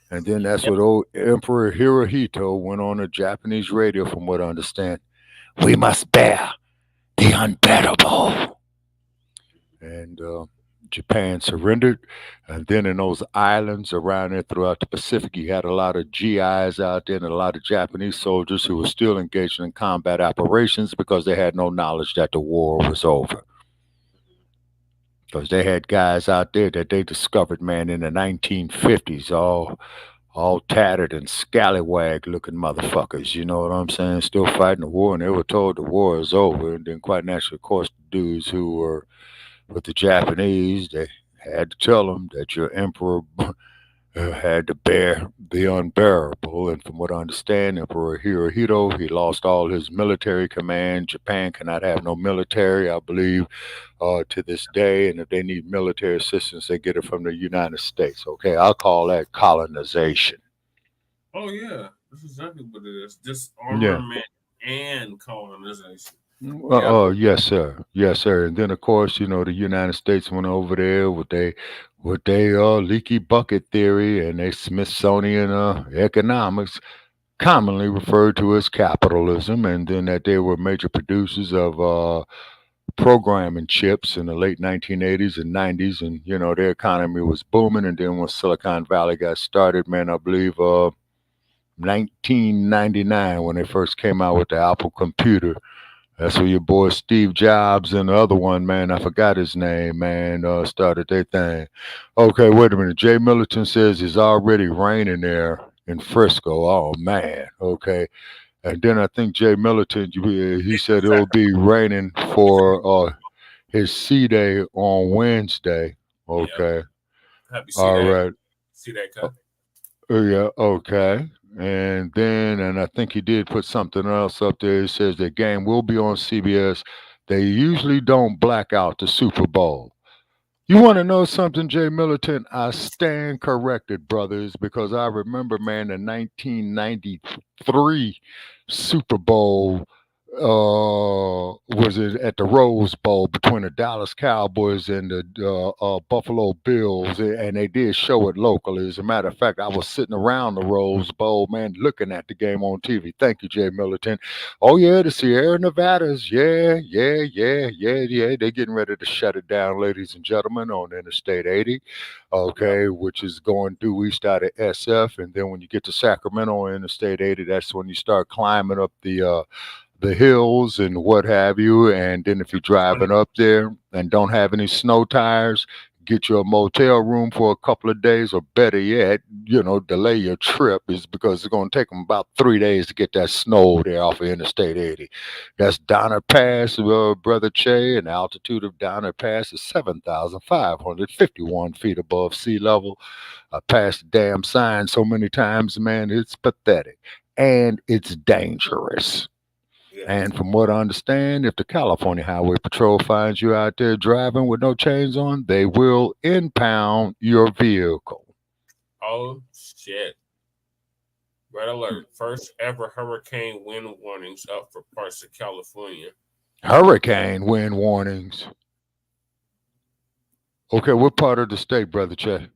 And then that's what old Emperor Hirohito went on a Japanese radio, from what I understand. We must bear the unbearable. And Japan surrendered. And then in those islands around there throughout the Pacific, you had a lot of GIs out there and a lot of Japanese soldiers who were still engaged in combat operations because they had no knowledge that the war was over. Because they had guys out there that they discovered, man, in the 1950s, all tattered and scallywag looking motherfuckers, you know what I'm saying? Still fighting the war, and they were told the war is over. And then quite naturally, of course, the dudes who were with the Japanese, they had to tell them that your emperor had to bear the unbearable. And from what I understand, Emperor Hirohito, he lost all his military command. Japan cannot have no military, I believe, to this day. And if they need military assistance, they get it from the United States. Okay, I'll call that colonization. Oh, yeah. That's exactly what it is. Disarmament and colonization. Oh, yes, sir. Yes, sir. And then, of course, you know, the United States went over there with their leaky bucket theory and their Smithsonian economics, commonly referred to as capitalism, and then that they were major producers of programming chips in the late 1980s and 90s, and, you know, their economy was booming. And then when Silicon Valley got started, man, I believe 1999 when they first came out with the Apple computer. That's where your boy Steve Jobs and the other one, man, I forgot his name, man, started their thing. Okay, wait a minute. Jay Militant says it's already raining there in Frisco. Oh, man. Okay. And then I think Jay Militant, he said it'll be raining for his C-Day on Wednesday. Okay. Happy All right. C-Day cut. Yeah, okay. And then, and I think he did put something else up there. It says the game will be on CBS. They usually don't black out the Super Bowl. You want to know something, Jay Militant? I stand corrected, brothers, because I remember, man, the 1993 Super Bowl was it at the Rose Bowl between the Dallas Cowboys and the Buffalo Bills, and they did show it locally. As a matter of fact, I was sitting around the Rose Bowl, man, looking at the game on TV. Thank you, Jay Militant. Oh yeah, the Sierra Nevadas, yeah. They're getting ready to shut it down, ladies and gentlemen, on Interstate 80. Okay, which is going due east out of SF, and then when you get to Sacramento on Interstate 80, that's when you start climbing up the hills and what have you. And then if you're driving up there and don't have any snow tires, get you a motel room for a couple of days, or better yet, delay your trip, is because it's going to take them about 3 days to get that snow there off of Interstate 80. That's Donner Pass, Brother Che, and the altitude of Donner Pass is 7,551 feet above sea level. I passed the damn sign so many times, man, it's pathetic. And it's dangerous. And from what I understand, if the California Highway Patrol finds you out there driving with no chains on, they will impound your vehicle. Oh, shit. Red alert. First ever hurricane wind warnings up for parts of California. Hurricane wind warnings. Okay, what part of the state, Brother Che?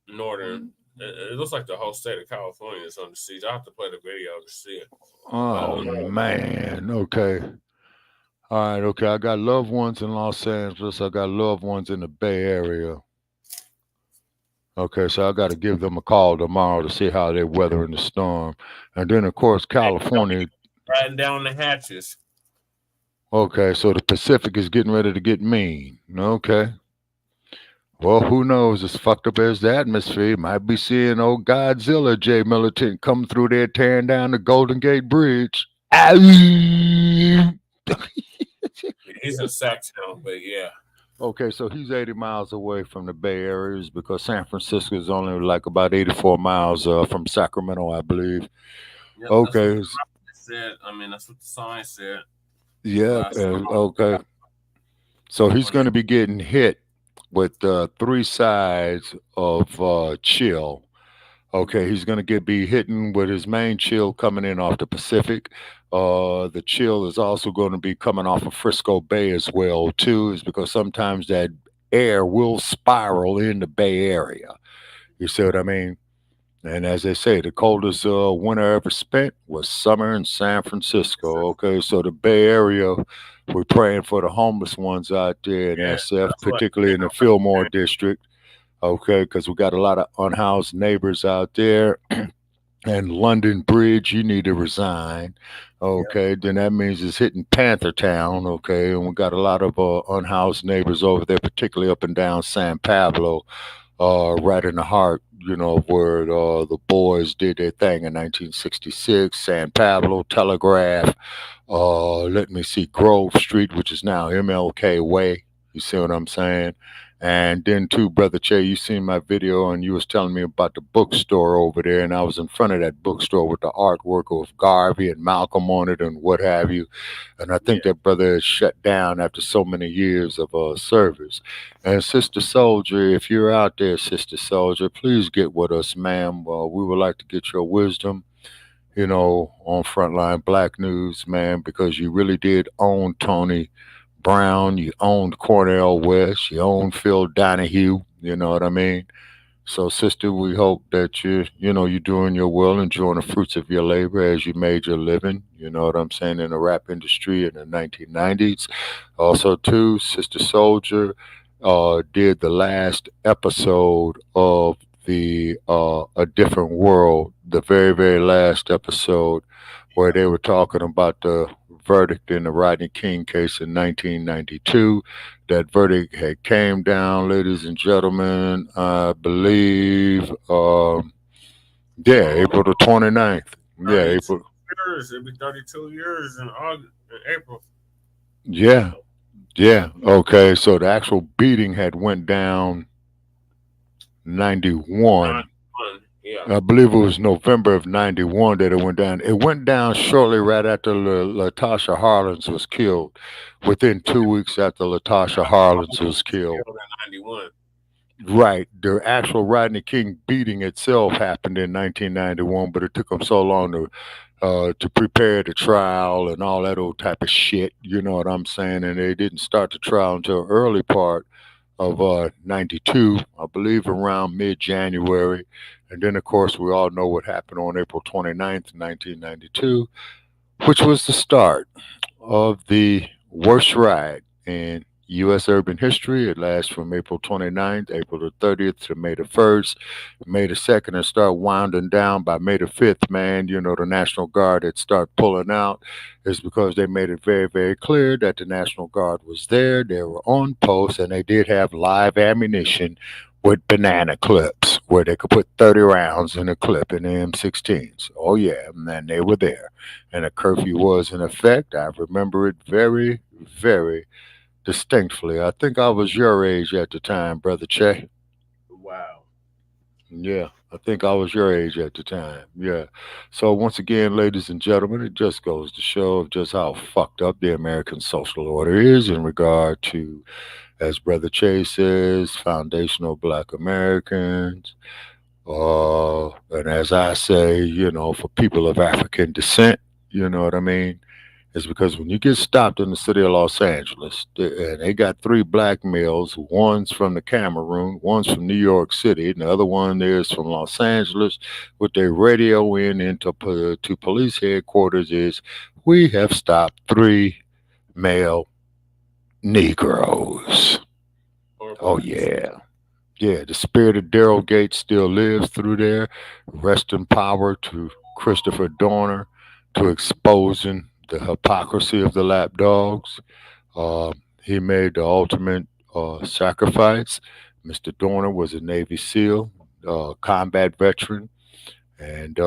Northern. It looks like the whole state of California is on the siege. I have to play the video to see it. Oh, man. Okay. All right. Okay. I got loved ones in Los Angeles. I got loved ones in the Bay Area. Okay. So I got to give them a call tomorrow to see how they're weathering the storm. And then, of course, California. Riding down the hatches. Okay. So the Pacific is getting ready to get mean. Okay. Well, who knows? As fucked up as the atmosphere, might be seeing old Godzilla, Jay Militant, come through there tearing down the Golden Gate Bridge. He's in Sacktown, but yeah. Okay, so he's 80 miles away from the Bay Areas, because San Francisco is only like about 84 miles from Sacramento, I believe. Yep, okay. That's what the said. I mean, that's what the sign said. Yeah. Okay. So he's going to be getting hit with 3 sides of chill. Okay, he's going to be hitting with his main chill coming in off the Pacific. The chill is also going to be coming off of Frisco Bay as well, too, is because sometimes that air will spiral in the Bay Area. You see what I mean? And as they say, the coldest winter ever spent was summer in San Francisco. Okay, so the Bay Area, we're praying for the homeless ones out there in SF, particularly in the Fillmore district. Okay, because we got a lot of unhoused neighbors out there. And London Bridge, you need to resign. Okay, then that means it's hitting Panther Town. Okay, and we got a lot of unhoused neighbors over there, particularly up and down San Pablo, right in the heart, of where the boys did their thing in 1966. San Pablo, Telegraph, let me see, Grove Street, which is now MLK Way. You see what I'm saying? And then too, Brother Che, you seen my video and you was telling me about the bookstore over there, and I was in front of that bookstore with the artwork of Garvey and Malcolm on it and what have you. And I think that brother is shut down after so many years of service. And Sister Soldier, if you're out there, Sister Soldier, please get with us, ma'am. We would like to get your wisdom, on Frontline Black News, man, because you really did own Tony Brown, you owned Cornell West, you owned Phil Donahue, you know what I mean? So, sister, we hope that you're doing your will, enjoying the fruits of your labor as you made your living, you know what I'm saying, in the rap industry in the 1990s. Also, too, Sister Soldier did the last episode of the A Different World, the very, very last episode, where they were talking about the verdict in the Rodney King case in 1992. That verdict had came down, ladies and gentlemen, I believe, April the 29th. Yeah, April. It'll be 32 years in April. Yeah. Okay, so the actual beating had went down 91. Yeah. I believe it was November of 91 that it went down. It went down shortly right after Latasha Harlins was killed. Within 2 weeks after Latasha Harlins was killed. 91. Right. The actual Rodney King beating itself happened in 1991, but it took them so long to to prepare the trial and all that old type of shit. You know what I'm saying? And they didn't start the trial until early part of 92, I believe around mid-January. And then, of course, we all know what happened on April 29th, 1992, which was the start of the worst ride in U.S. urban history. It lasts from April 29th, April the 30th to May the 1st, May the 2nd, and start winding down by May the 5th, man. You know, the National Guard had start pulling out is because they made it very, very clear that the National Guard was there. They were on post, and they did have live ammunition with banana clips where they could put 30 rounds in a clip in the M16s. Oh, yeah, and they were there. And a curfew was in effect. I remember it very, very distinctly. I think I was your age at the time, Brother Che. Wow. Yeah, I think I was your age at the time. Yeah. So once again, ladies and gentlemen, it just goes to show just how fucked up the American social order is in regard to, as Brother Che says, foundational Black Americans. And as I say, you know, for people of African descent, you know what I mean? Is because when you get stopped in the city of Los Angeles, and they got 3 black males, one's from the Cameroon, one's from New York City, and the other one there is from Los Angeles, with their radio into to police headquarters is, we have stopped 3 male Negroes. Oh, yeah. Yeah, the spirit of Daryl Gates still lives through there. Rest in power to Christopher Dorner, to exposing the hypocrisy of the lapdogs. He made the ultimate sacrifice. Mr. Dorner was a Navy SEAL, combat veteran, and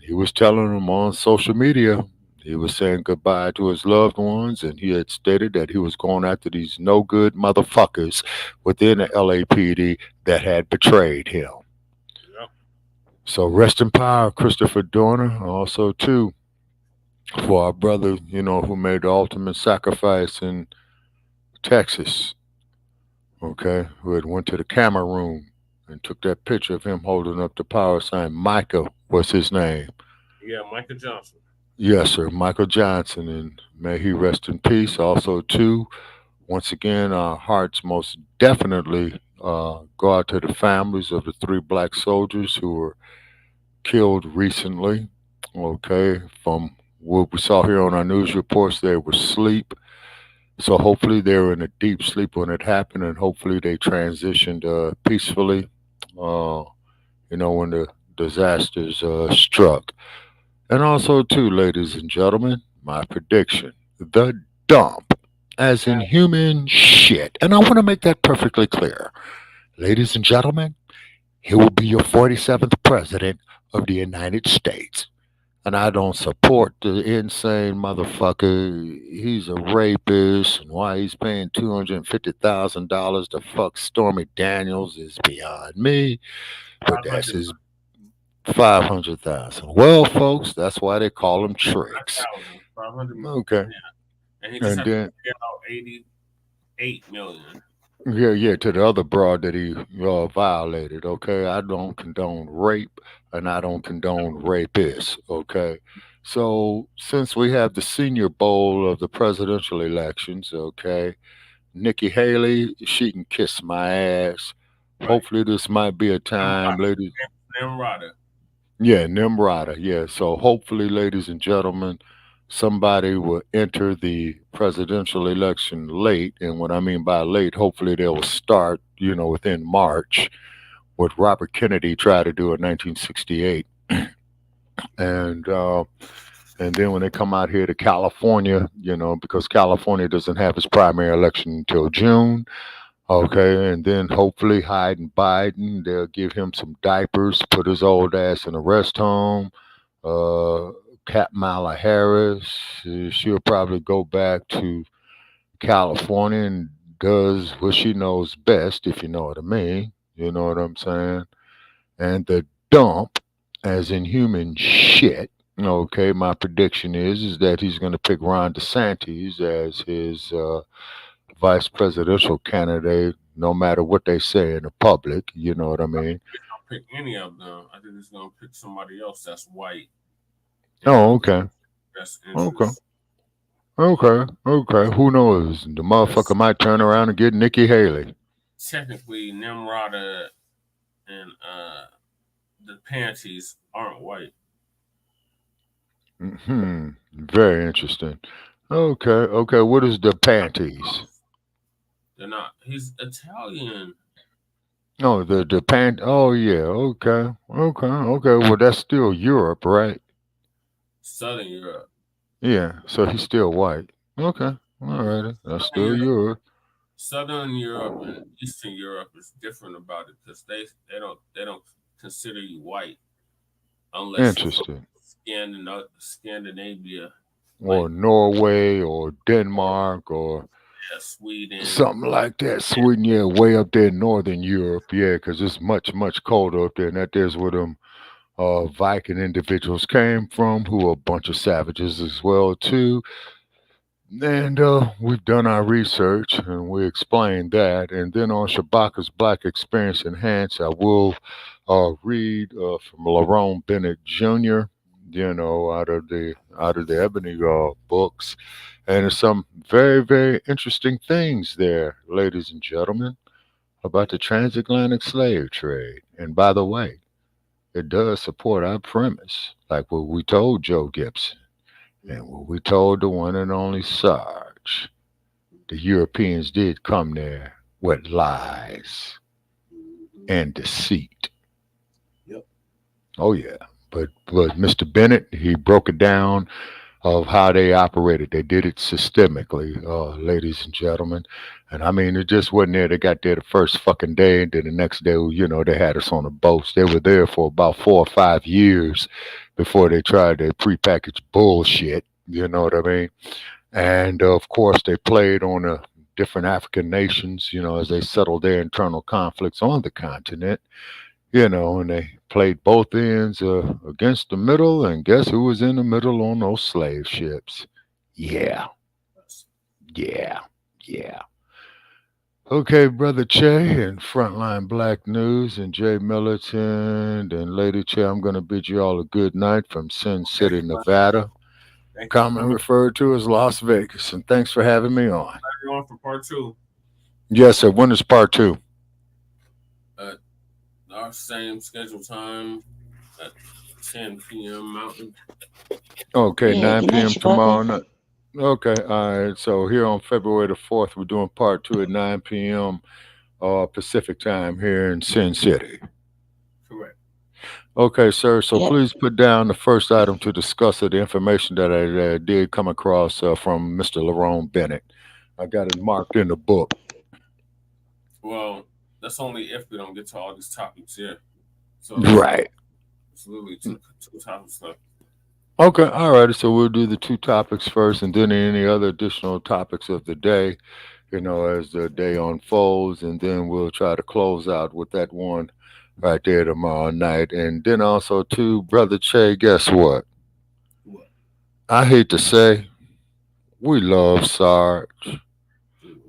he was telling them on social media, he was saying goodbye to his loved ones, and he had stated that he was going after these no good motherfuckers within the LAPD that had betrayed him. Yeah. So rest in power, Christopher Dorner. Also, too, for our brother, you know, who made the ultimate sacrifice in Texas, okay, who had went to the Cameroon and took that picture of him holding up the power sign. Micah was his name. Yeah, Micah Johnson. Yes, sir, Michael Johnson, and may he rest in peace. Also, too, once again, our hearts most definitely go out to the families of the 3 black soldiers who were killed recently, okay, from what we saw here on our news reports. They were asleep. So hopefully they were in a deep sleep when it happened, and hopefully they transitioned peacefully, you know, when the disasters struck. And also, too, ladies and gentlemen, my prediction, the dump, as in human shit. And I want to make that perfectly clear. Ladies and gentlemen, he will be your 47th president of the United States. And I don't support the insane motherfucker. He's a rapist, and why he's paying $250,000 to fuck Stormy Daniels is beyond me. But that's his 500,000. Well, folks, that's why they call them tricks. 500 million. Okay. Yeah. And he just had then, to pay out 88 million. yeah, to the other broad that he violated. Okay, I don't condone rape, and I don't condone rapists. Okay, so since we have the Senior Bowl of the presidential elections, okay, Nikki Haley, she can kiss my ass. Right. Hopefully, this might be a time, ladies. Nimrata. Yeah, Nimrata. Yeah. So hopefully, ladies and gentlemen, somebody will enter the presidential election late. And what I mean by late, hopefully they will start, you know, within March, what Robert Kennedy tried to do in 1968. And then when they come out here to California, you know, because California doesn't have its primary election until June. Okay, and then hopefully Biden, they'll give him some diapers, put his old ass in a rest home. Kamala Harris, she'll probably go back to California and does what she knows best, if you know what I mean. You know what I'm saying? And the dump, as in human shit, okay, my prediction is that he's going to pick Ron DeSantis as his vice presidential candidate, no matter what they say in the public. You know what I mean? Pick any of them. I think he's gonna pick somebody else that's white. Oh, okay. Best Okay. interest. Okay. Who knows? The motherfucker might turn around and get Nikki Haley. Technically, Nimrata and the panties aren't white. Very interesting. Okay. What is the panties? They're not. He's Italian. Oh, the pant. Oh, yeah. Okay. Well, that's still Europe, right? Southern Europe. Yeah. So he's still white. Okay. All right. That's still Europe. Southern Europe and Eastern Europe is different about it because they don't consider you white unless you're from Interesting. Scandinavia, Or Norway or Denmark or Sweden. something like that. Sweden, yeah, way up there in Northern Europe, yeah, because it's much colder up there. And that there's where them Viking individuals came from, who are a bunch of savages as well too. And we've done our research and we explained that. And then on Shabaka's Black Experience Enhanced, I will read from Lerone Bennett Jr. Out of the Ebony books, and there's some very interesting things there, ladies and gentlemen, about the transatlantic slave trade. And by the way, it does support our premise, like what we told Joe Gibson. And what we told the one and only Sarge, the Europeans did come there with lies and deceit. Yep. Oh yeah. But Mr. Bennett, he broke it down of how they operated. They did it systemically, ladies and gentlemen. And I mean, it just wasn't there. They got there the first fucking day, and then the next day, they had us on the boats. They were there for about 4 or 5 years before they tried their prepackaged bullshit. You know what I mean? And of course, they played on the different African nations, as they settled their internal conflicts on the continent. And they played both ends against the middle, and guess who was in the middle on those slave ships? Yeah. Okay, Brother Che and Frontline Black News and Jay Militant and Lady Che, I'm going to bid you all a good night from Sin City, Nevada, commonly referred to as Las Vegas. And thanks for having me on. On for part 2. Yes, sir. When is part 2? Our same scheduled time at 10 p.m. Mountain. Okay, 9 p.m. tomorrow night. Okay, all right. So here on February the 4th, we're doing part 2 at 9 p.m. Pacific time here in Sin City. Correct. Okay, sir. So please put down the first item to discuss of the information that I did come across from Mr. Lerone Bennett. I got it marked in the book. Well, that's only if we don't get to all these topics here. So right. It's literally two topics left. Okay, all right. So we'll do the 2 topics first, and then any other additional topics of the day, as the day unfolds, and then we'll try to close out with that one right there tomorrow night. And then also, too, Brother Che, guess what? I hate to say, we love Sarge,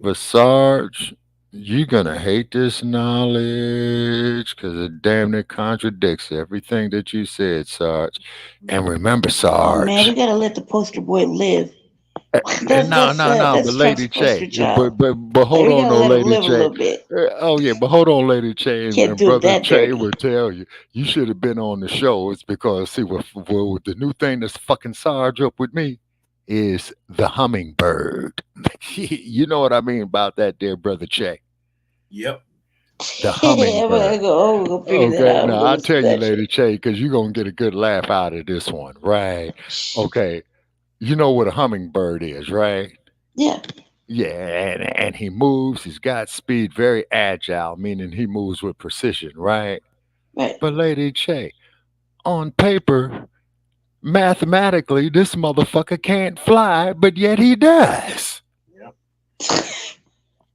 but Sarge, you're going to hate this knowledge because it damn near contradicts everything that you said, Sarge. And remember, Sarge. Oh, man, we got to let the poster boy live. No, but Lady Che. But hold on, though, Lady Che. But hold on, Lady Che. And Brother Che will tell you, you should have been on the show. It's because, see, with the new thing that's fucking Sarge up with me is the hummingbird. You know what I mean about that there, Brother Che? Yep. The hummingbird. Okay, now I'll tell you, Lady Che, because you're going to get a good laugh out of this one, right? Okay. You know what a hummingbird is, right? Yeah. Yeah, and he moves, he's got speed, very agile, meaning he moves with precision, right? Right. But Lady Che, on paper, mathematically, this motherfucker can't fly, but yet he does.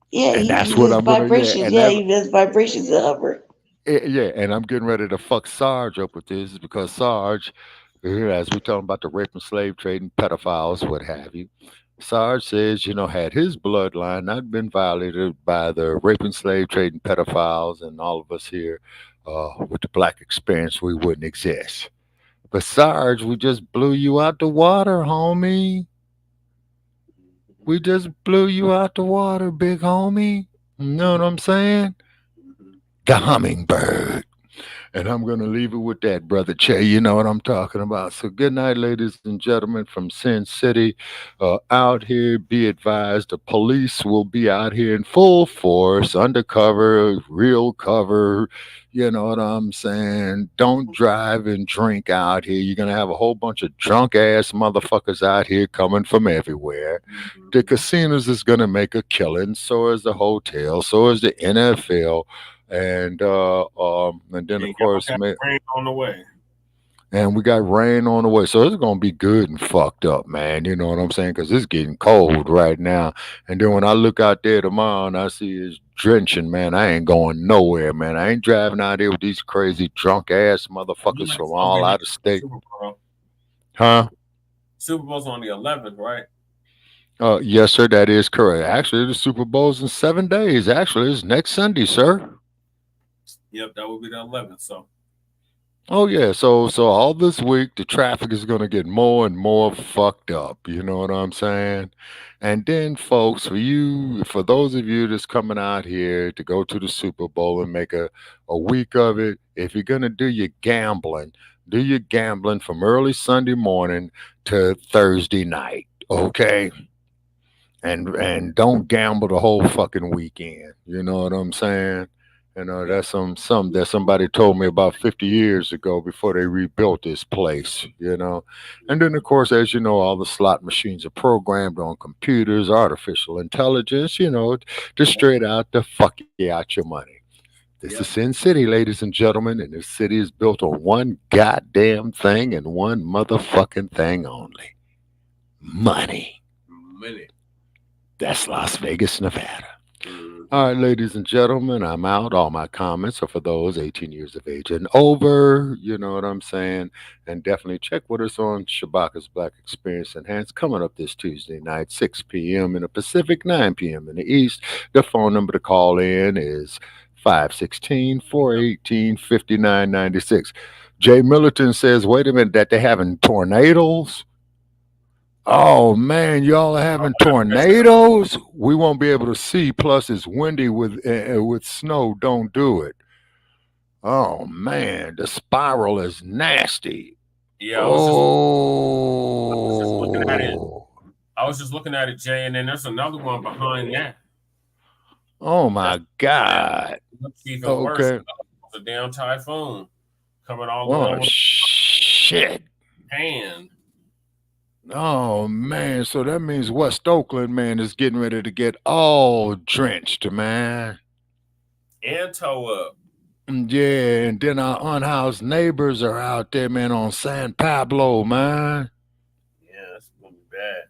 Yeah, and he that's does what I'm gonna vibrations. He does vibrations of hover. Yeah, and I'm getting ready to fuck Sarge up with this because Sarge, as we're talking about the rape and slave trade and pedophiles, what have you, Sarge says, had his bloodline not been violated by the rape and slave trade and pedophiles and all of us here with the Black experience, we wouldn't exist. But Sarge, we just blew you out the water, homie. We just blew you out the water, big homie. You know what I'm saying? The hummingbird. And I'm going to leave it with that, Brother Che. You know what I'm talking about. So, good night, ladies and gentlemen from Sin City. Out here, be advised, the police will be out here in full force, undercover, real cover. You know what I'm saying? Don't drive and drink out here. You're going to have a whole bunch of drunk ass motherfuckers out here coming from everywhere. The casinos is going to make a killing. So is the hotel. So is the NFL. And then of course, rain on the way. And we got rain on the way, so it's gonna be good and fucked up, man. You know what I'm saying? Because it's getting cold right now. And then when I look out there tomorrow and I see it's drenching, man, I ain't going nowhere, man. I ain't driving out there with these crazy drunk ass motherfuckers from all out of state. Huh? Super Bowl's on the 11th, right? Yes, sir. That is correct. Actually, the Super Bowl's in 7 days. Actually, it's next Sunday, sir. Yep, that would be the 11th. So. Oh yeah, so all this week the traffic is gonna get more and more fucked up. You know what I'm saying? And then, folks, for those of you that's coming out here to go to the Super Bowl and make a week of it, if you're gonna do your gambling from early Sunday morning to Thursday night, okay? And don't gamble the whole fucking weekend. You know what I'm saying? You know, that's something that somebody told me about 50 years ago before they rebuilt this place, you know. And then, of course, as you know, all the slot machines are programmed on computers, artificial intelligence, you know, just straight out to fuck you out your money. This is Sin City, ladies and gentlemen, and this city is built on one goddamn thing and one motherfucking thing only. Money. That's Las Vegas, Nevada. All right, ladies and gentlemen, I'm out. All my comments are for those 18 years of age and over. You know what I'm saying? And definitely check with us on Shabaka's Black Experience Enhanced coming up this Tuesday night, 6 p.m. in the Pacific, 9 p.m. in the East. The phone number to call in is 516-418-5996. Jay Millerton says, wait a minute, that they're having tornadoes? Oh man, y'all are having tornadoes? We won't be able to see. Plus, it's windy with snow. Don't do it. Oh man, the spiral is nasty. Yeah, I was just looking at it, Jay, and then there's another one behind that. Oh my God. Looks even worse. It's a damn typhoon coming all over. Shit. Hand. Oh man, so that means West Oakland, man, is getting ready to get all drenched, man. And toe up. Yeah, and then our unhoused neighbors are out there, man, on San Pablo, man. Yeah, that's gonna be bad.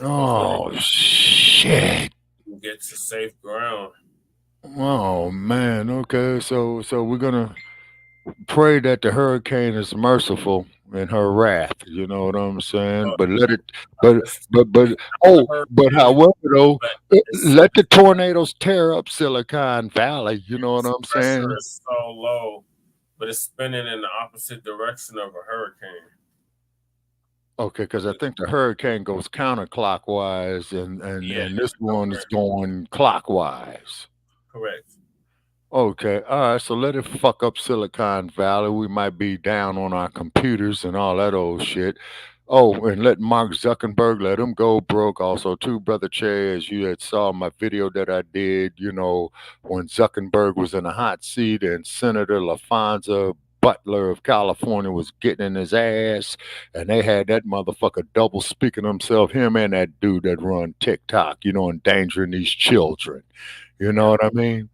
Oh shit. Get to safe ground. Oh man, okay, so we're gonna pray that the hurricane is merciful in her wrath. You know what I'm saying? But let it, but however though, let the tornadoes tear up Silicon Valley. You know what I'm saying? Pressure is so low, but it's spinning in the opposite direction of a hurricane. Okay, because I think the hurricane goes counterclockwise, and this one is going clockwise. Correct. Okay, all right, so let it fuck up Silicon Valley. We might be down on our computers and all that old shit. Oh, and let Mark Zuckerberg, let him go broke. Also, too, Brother Che, as you had saw my video that I did, you know, when Zuckerberg was in a hot seat and Senator LaFonza Butler of California was getting in his ass, and they had that motherfucker double speaking himself, him and that dude that run TikTok, you know, endangering these children. You know what I mean?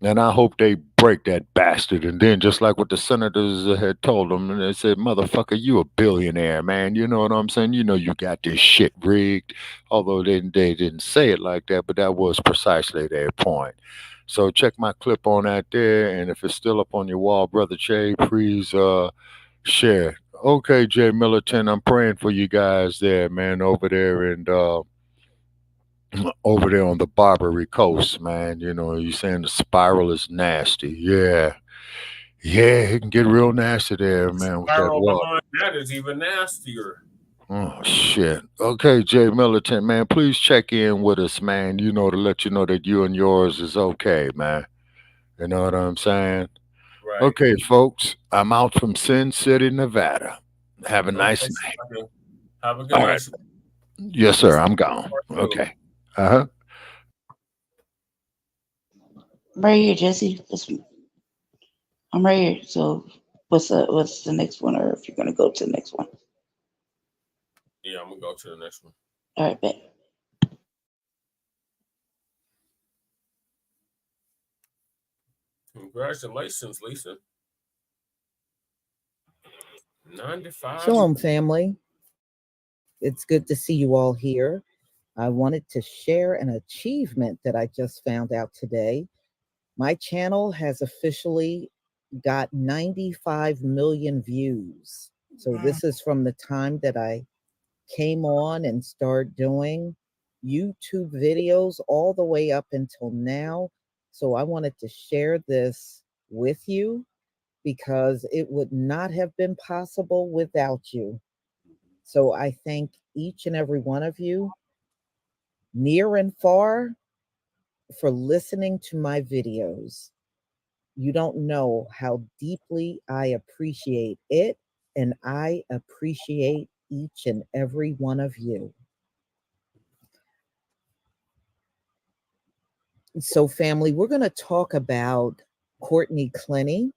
And I hope they break that bastard. And then just like what the senators had told them, and they said, motherfucker, you a billionaire, man. You know what I'm saying? You know you got this shit rigged. Although they didn't say it like that, but that was precisely their point. So check my clip on that there. And if it's still up on your wall, Brother Che, please share. Okay, Jay Millerton, I'm praying for you guys there, man, over there and over there on the Barbary Coast, man. You know, you're saying the spiral is nasty. Yeah. Yeah, it can get real nasty there, man, with that Spiral water. behind that is even nastier. Oh shit. Okay, Jay Militant, man, please check in with us, man. You know, to let you know that you and yours is okay, man. You know what I'm saying? Right. Okay, folks, I'm out from Sin City, Nevada. Have a nice Okay, night. so have a good All night. right. Yes, sir. I'm gone. Okay. Uh-huh. Right here, Jesse. I'm right here. So what's the next one, or if you're gonna go to the next one? Yeah, I'm gonna go to the next one. All right, bet. Congratulations, Lisa. 95. Shalom, family. It's good to see you all here. I wanted to share an achievement that I just found out today. My channel has officially got 95 million views. So this is from the time that I came on and started doing YouTube videos all the way up until now. So I wanted to share this with you because it would not have been possible without you. So I thank each and every one of you, near and far, for listening to my videos. You don't know how deeply I appreciate it, and I appreciate each and every one of you. So, family, we're going to talk about Courtney Clenney.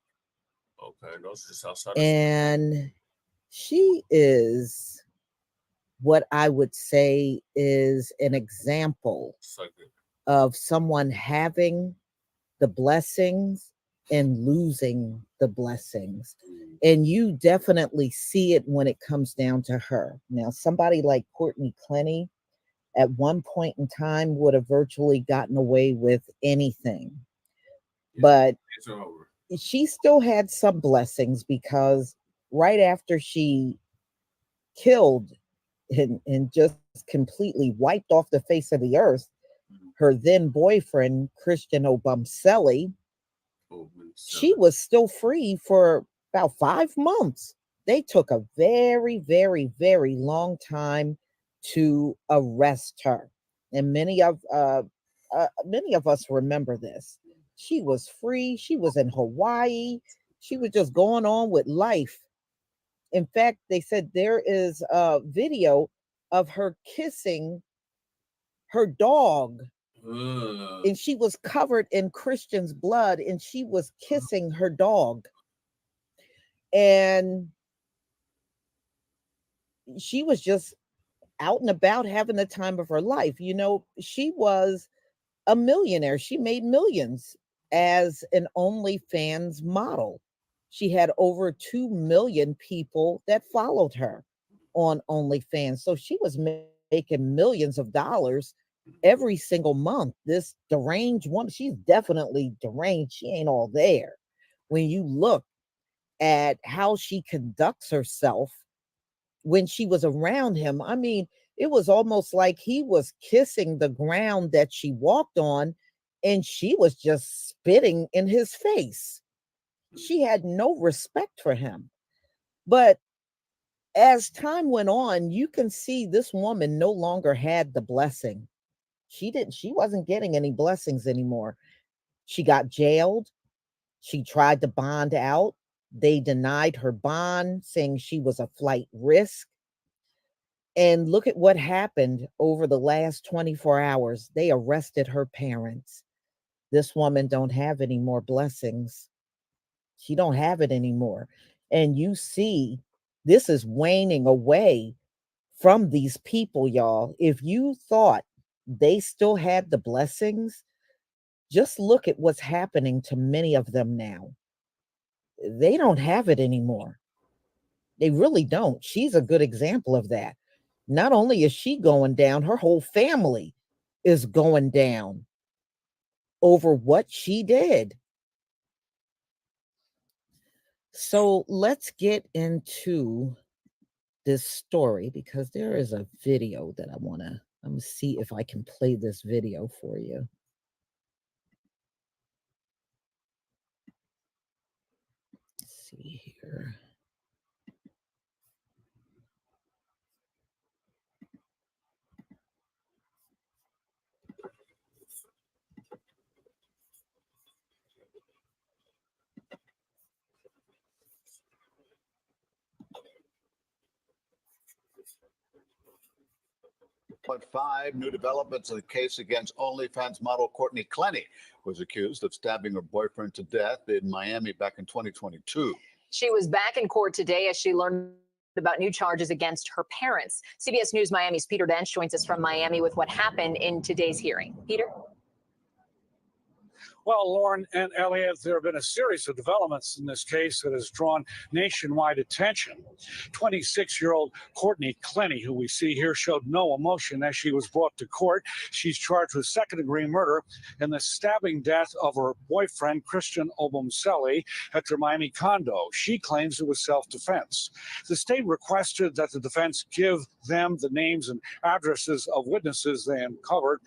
Okay, those just outside. And she is what I would say is an example of someone having the blessings and losing the blessings. And you definitely see it when it comes down to her. Now, somebody like Courtney Clenney at one point in time would have virtually gotten away with anything. But she still had some blessings, because right after she killed and just completely wiped off the face of the earth her then boyfriend, Christian Obumseli, she was still free for about 5 months. They took a very, very, very long time to arrest her. And many of us remember this. She was free. She was in Hawaii. She was just going on with life. In fact, they said there is a video of her kissing her dog. And she was covered in Christian's blood, and she was kissing her dog. And she was just out and about having the time of her life. You know, she was a millionaire. She made millions as an OnlyFans model. She had over 2 million people that followed her on OnlyFans. So she was making millions of dollars every single month. This deranged woman, she's definitely deranged. She ain't all there. When you look at how she conducts herself when she was around him, I mean, it was almost like he was kissing the ground that she walked on, and she was just spitting in his face. She had no respect for him. But as time went on, you can see this woman no longer had the blessing. She wasn't getting any blessings anymore. She got jailed. She tried to bond out. They denied her bond, saying she was a flight risk. And look at what happened over the last 24 hours. They arrested her parents. This woman don't have any more blessings. She don't have it anymore. And you see, this is waning away from these people, y'all. If you thought they still had the blessings, just look at what's happening to many of them now. They don't have it anymore. They really don't. She's a good example of that. Not only is she going down, her whole family is going down over what she did. So let's get into this story, because there is a video that I'm gonna see if I can play this video for you. see here. But 5 new developments in the case against OnlyFans model Courtney Clenney, who was accused of stabbing her boyfriend to death in Miami back in 2022. She was back in court today as she learned about new charges against her parents. CBS News Miami's Peter Dench joins us from Miami with what happened in today's hearing. Peter? Well, Lauren and Elliot, there have been a series of developments in this case that has drawn nationwide attention. 26-year-old Courtney Clenney, who we see here, showed no emotion as she was brought to court. She's charged with second-degree murder in the stabbing death of her boyfriend, Christian Obumseli, at their Miami condo. She claims it was self-defense. The state requested that the defense give them the names and addresses of witnesses they uncovered,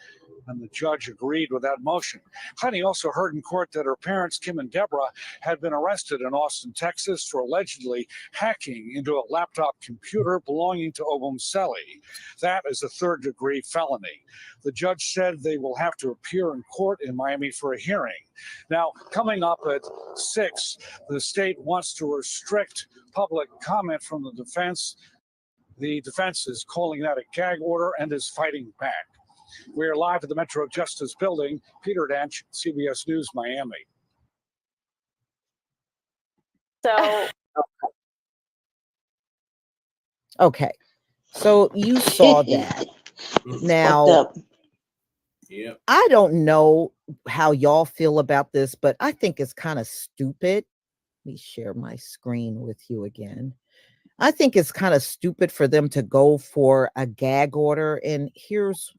and the judge agreed with that motion. Clenney also heard in court that her parents, Kim and Deborah, had been arrested in Austin, Texas for allegedly hacking into a laptop computer belonging to Obumseli. That is a third-degree felony. The judge said they will have to appear in court in Miami for a hearing. Now, coming up at 6, the state wants to restrict public comment from the defense. The defense is calling that a gag order and is fighting back. We are live at the Metro Justice Building. Peter Dench, CBS News, Miami. So, okay. So you saw that. Now, yeah. I don't know how y'all feel about this, but I think it's kind of stupid. Let me share my screen with you again. I think it's kind of stupid for them to go for a gag order. And here's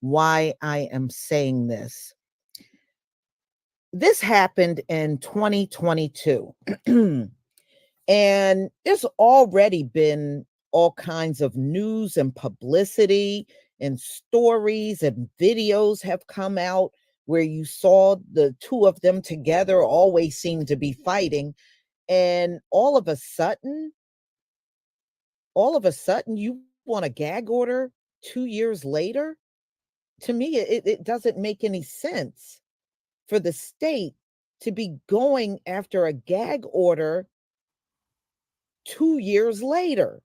why I am saying this. This happened in 2022. And there's already been all kinds of news and publicity and stories and videos have come out where you saw the two of them together always seem to be fighting. And all of a sudden, you want a gag order 2 years later? To me, it doesn't make any sense for the state to be going after a gag order 2 years later.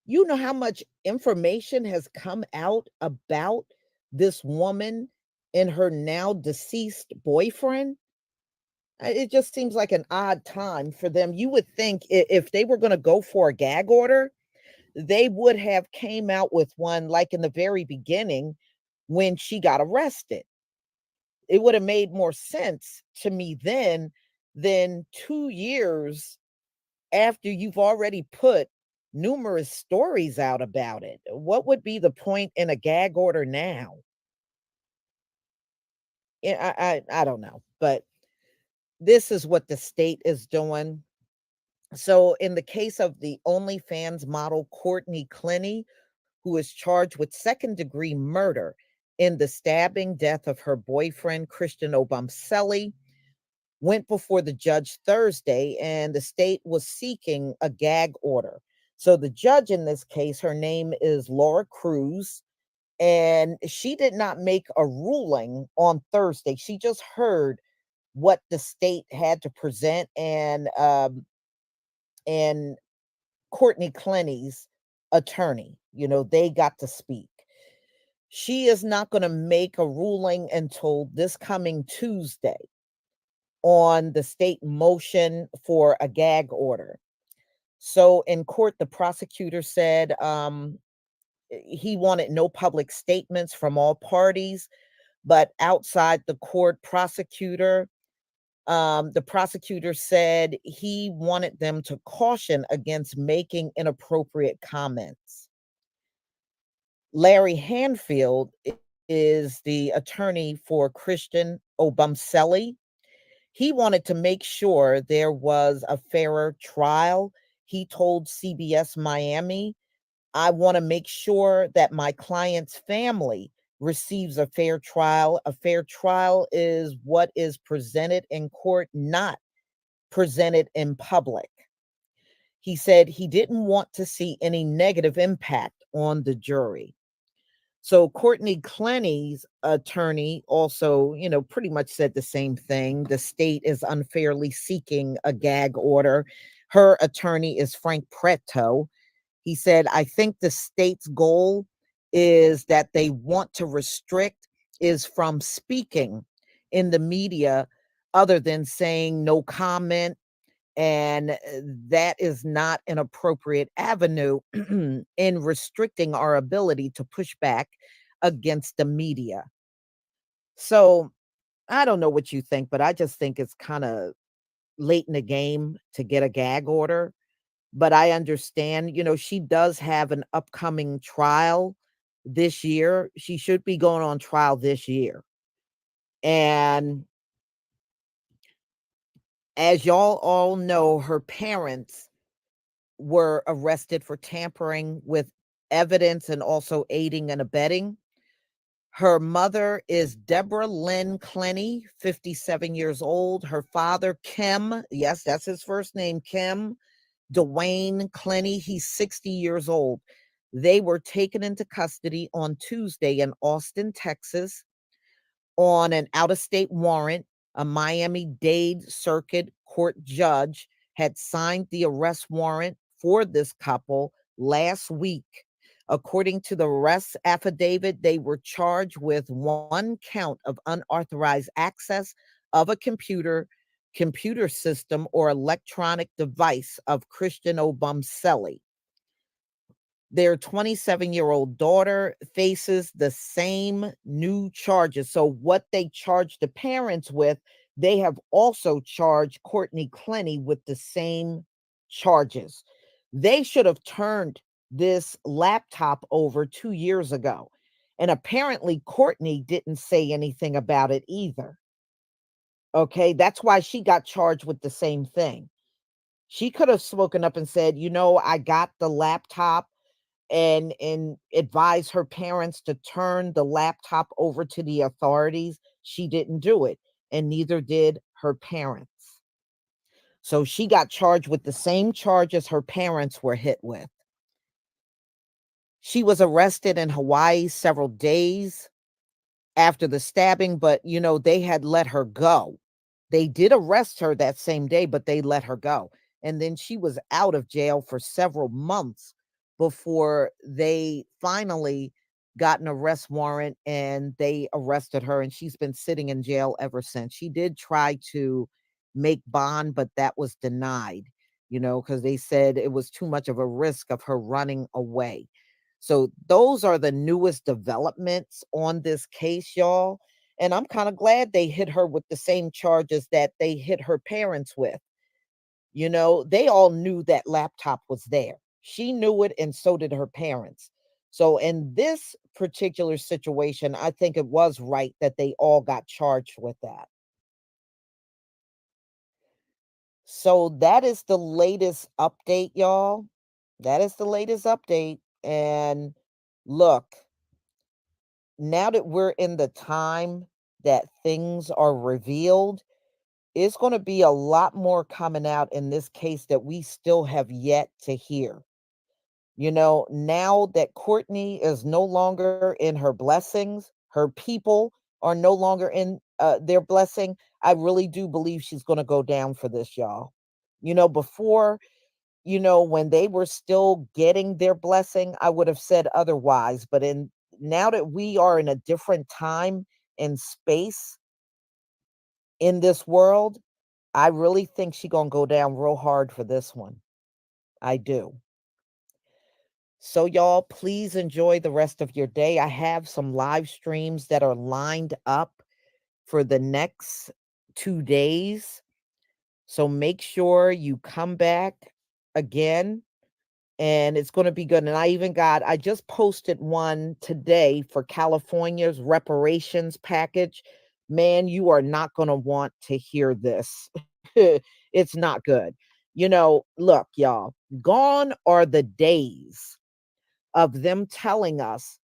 You know how much information has come out about this woman and her now deceased boyfriend? It just seems like an odd time for them. You would think if they were going to go for a gag order, they would have came out with one like in the very beginning when she got arrested. It would have made more sense to me then than 2 years after you've already put numerous stories out about it. What would be the point in a gag order now? I don't know, but this is what the state is doing. So in the case of the OnlyFans model Courtney Clenney, who is charged with second-degree murder in the stabbing death of her boyfriend, Christian Obumseli, went before the judge Thursday, and the state was seeking a gag order. So the judge in this case, her name is Laura Cruz, and she did not make a ruling on Thursday. She just heard what the state had to present, and Courtney Clenney's attorney, they got to speak. She is not going to make a ruling until this coming Tuesday on the state motion for a gag order. So in court, the prosecutor said he wanted no public statements from all parties, but outside the court, the prosecutor said he wanted them to caution against making inappropriate comments. Larry Hanfield is the attorney for Christian Obumseli. He wanted to make sure there was a fairer trial. He told CBS Miami, I want to make sure that my client's family receives a fair trial. A fair trial is what is presented in court, not presented in public. He said he didn't want to see any negative impact on the jury. So Courtney Clenney's attorney also, pretty much said the same thing. The state is unfairly seeking a gag order. Her attorney is Frank Preto. He said, I think the state's goal is that they want to restrict is from speaking in the media other than saying no comment. And that is not an appropriate avenue in restricting our ability to push back against the media. So I don't know what you think, but I just think it's kind of late in the game to get a gag order. But I understand, she does have an upcoming trial this year. She should be going on trial this year. And as y'all all know, her parents were arrested for tampering with evidence and also aiding and abetting. Her mother is Deborah Lynn Clenney, 57 years old. Her father, Kim, yes, that's his first name, Kim Dwayne Clenney, he's 60 years old. They were taken into custody on Tuesday in Austin, Texas, on an out-of-state warrant. A Miami-Dade Circuit Court judge had signed the arrest warrant for this couple last week. According to the arrest affidavit, they were charged with one count of unauthorized access of a computer system or electronic device of Christian Obumseli. Their 27-year-old daughter faces the same new charges. So what they charged the parents with, they have also charged Courtney Clenney with the same charges. They should have turned this laptop over 2 years ago. And apparently Courtney didn't say anything about it either. Okay, that's why she got charged with the same thing. She could have spoken up and said, I got the laptop and advised her parents to turn the laptop over to the authorities. She didn't do it, and neither did her parents. So she got charged with the same charges her parents were hit with. She was arrested in Hawaii several days after the stabbing, but, they had let her go. They did arrest her that same day, but they let her go. And then she was out of jail for several months before they finally got an arrest warrant and they arrested her. And she's been sitting in jail ever since. She did try to make bond, but that was denied, because they said it was too much of a risk of her running away. So those are the newest developments on this case, y'all. And I'm kind of glad they hit her with the same charges that they hit her parents with. They all knew that laptop was there. She knew it, and so did her parents. So in this particular situation, I think it was right that they all got charged with that. So that is the latest update, y'all. That is the latest update. And look, now that we're in the time that things are revealed, it's going to be a lot more coming out in this case that we still have yet to hear. Now that Courtney is no longer in her blessings, her people are no longer in their blessing, I really do believe she's going to go down for this, y'all. Before, when they were still getting their blessing, I would have said otherwise. But now that we are in a different time and space in this world, I really think she's going to go down real hard for this one. I do. So y'all, please enjoy the rest of your day. I have some live streams that are lined up for the next 2 days. So make sure you come back again, and it's going to be good. And I just posted one today for California's reparations package. Man, you are not going to want to hear this. It's not good. Look, y'all, gone are the days of them telling us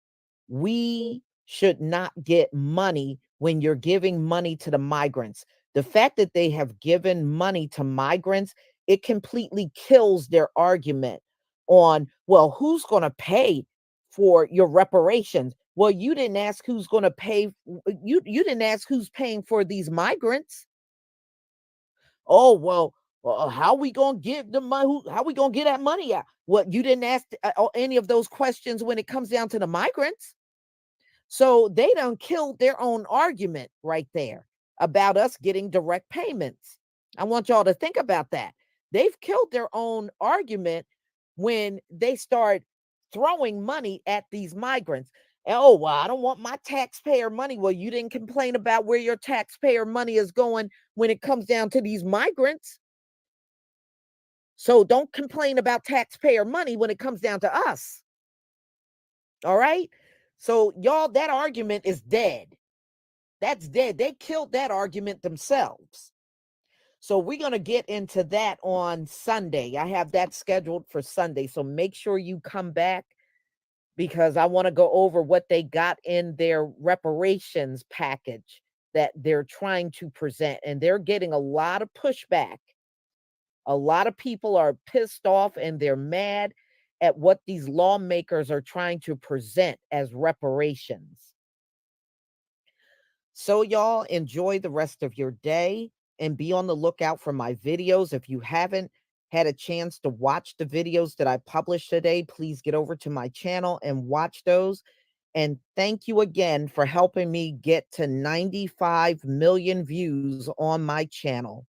we should not get money when you're giving money to the migrants. The fact that they have given money to migrants, it completely kills their argument on, well, who's going to pay for your reparations? Well, you didn't ask who's going to pay. You didn't ask who's paying for these migrants. Oh, well, how we going to give the money? How we going to get that money out? Well, you didn't ask any of those questions when it comes down to the migrants. So they done killed their own argument right there about us getting direct payments. I want y'all to think about that. They've killed their own argument when they start throwing money at these migrants. Oh, well, I don't want my taxpayer money. Well, you didn't complain about where your taxpayer money is going when it comes down to these migrants. So don't complain about taxpayer money when it comes down to us. All right? So y'all, that argument is dead. That's dead. They killed that argument themselves. So we're going to get into that on Sunday. I have that scheduled for Sunday. So make sure you come back because I want to go over what they got in their reparations package that they're trying to present. And they're getting a lot of pushback. A lot of people are pissed off and they're mad at what these lawmakers are trying to present as reparations. So y'all enjoy the rest of your day and be on the lookout for my videos. If you haven't had a chance to watch the videos that I published today, please get over to my channel and watch those. And thank you again for helping me get to 95 million views on my channel.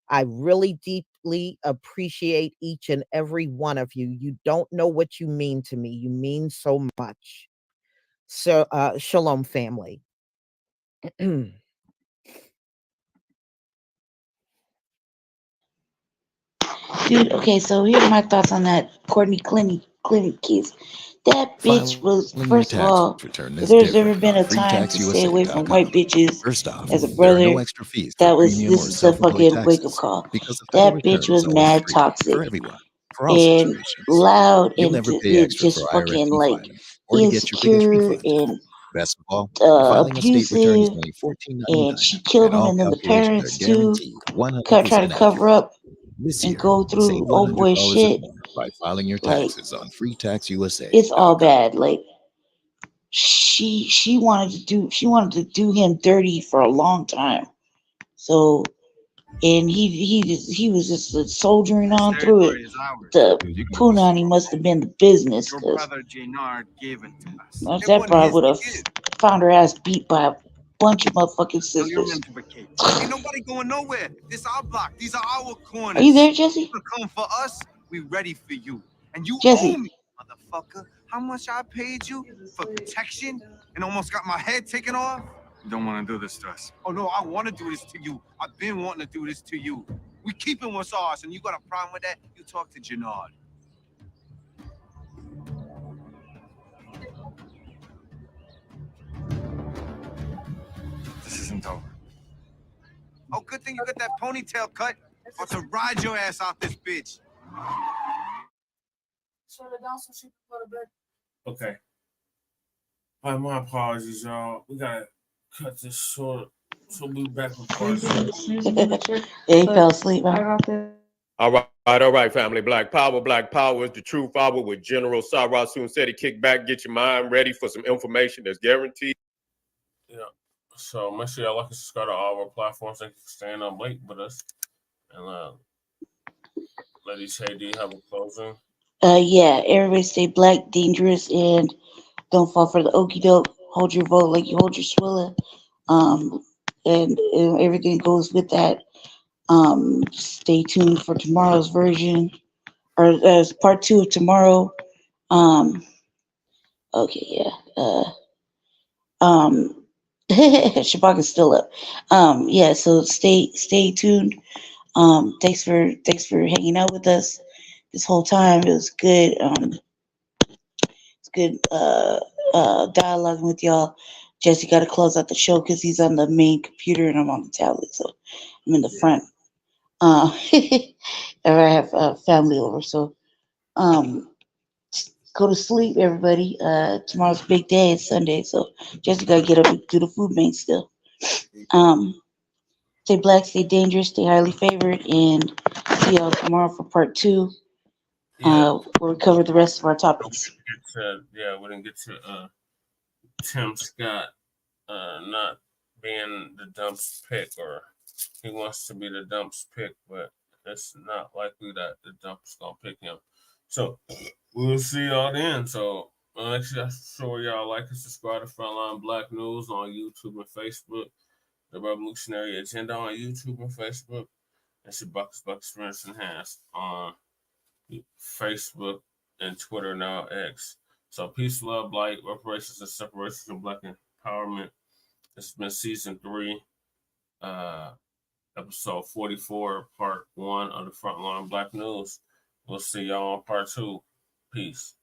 I really deeply appreciate each and every one of you. You don't know what you mean to me. You mean so much. So, shalom, family. Dude, okay, so here are my thoughts on that Courtney Clenney case. That bitch was, first of all, if there's ever been a time to stay away from white bitches as a brother, this is a fucking wake-up call. That bitch was mad toxic and loud and just fucking like insecure and abusive, and she killed him, and then the parents too try to cover up and go through old boy shit. By filing your taxes on Free Tax USA. It's all bad. Like she wanted to do him dirty for a long time. So, and he was just soldiering on through it. The punani must have been the business, because that probably would have found her ass beat by a bunch of motherfucking sisters. Ain't nobody going nowhere. This our block. These are our corners. Are you there, Jesse? You come for us, we ready for you. And you Jesse. owe me, motherfucker. How much I paid you for protection and almost got my head taken off? You don't want to do this to us. Oh, no, I want to do this to you. I've been wanting to do this to you. We keeping what's ours, and you got a problem with that? You talk to Jannard. This isn't over. Oh, good thing you got that ponytail cut. About to ride your ass out this bitch. Okay. All right, my apologies, y'all. We gotta cut this short. So we'll be back with part two. He fell asleep. Huh? All right, family. Black Power is the true power with General Sarah soon said he kick back, get your mind ready for some information that's guaranteed. Yeah. So make sure y'all like and subscribe to all our platforms. Thank you for staying up late with us. And Lady Shay, do you have a closing? Yeah, everybody stay black, dangerous, and don't fall for the okie doke. Hold your vote like you hold your swilla. And everything goes with that. Stay tuned for tomorrow's version, or part 2 of tomorrow. Okay, yeah. Shabak is still up. Yeah, so stay tuned. Thanks for hanging out with us this whole time. It was good. It's good dialoguing with y'all. Jesse got to close out the show because he's on the main computer and I'm on the tablet, so I'm in the front. I have family over, so go to sleep, everybody. Tomorrow's a big day. It's Sunday, so Jesse got to get up and do the food bank still. Stay black, stay dangerous, stay highly favored, and see y'all tomorrow for part 2. We'll cover the rest of our topics. We didn't get to Tim Scott not being the dumps pick, or he wants to be the dumps pick, but it's not likely that the dumps gonna pick him. So we'll see y'all then. So make sure y'all like and subscribe to Frontline Black News on YouTube and Facebook. The Revolutionary Agenda on YouTube and Facebook. And your Buckets Friends Enhanced on Facebook and Twitter, now X. So peace, love, light, reparations, and separations of Black empowerment. This has been season 3, episode 44, part 1 of the Frontline Black News. We'll see y'all on part 2. Peace.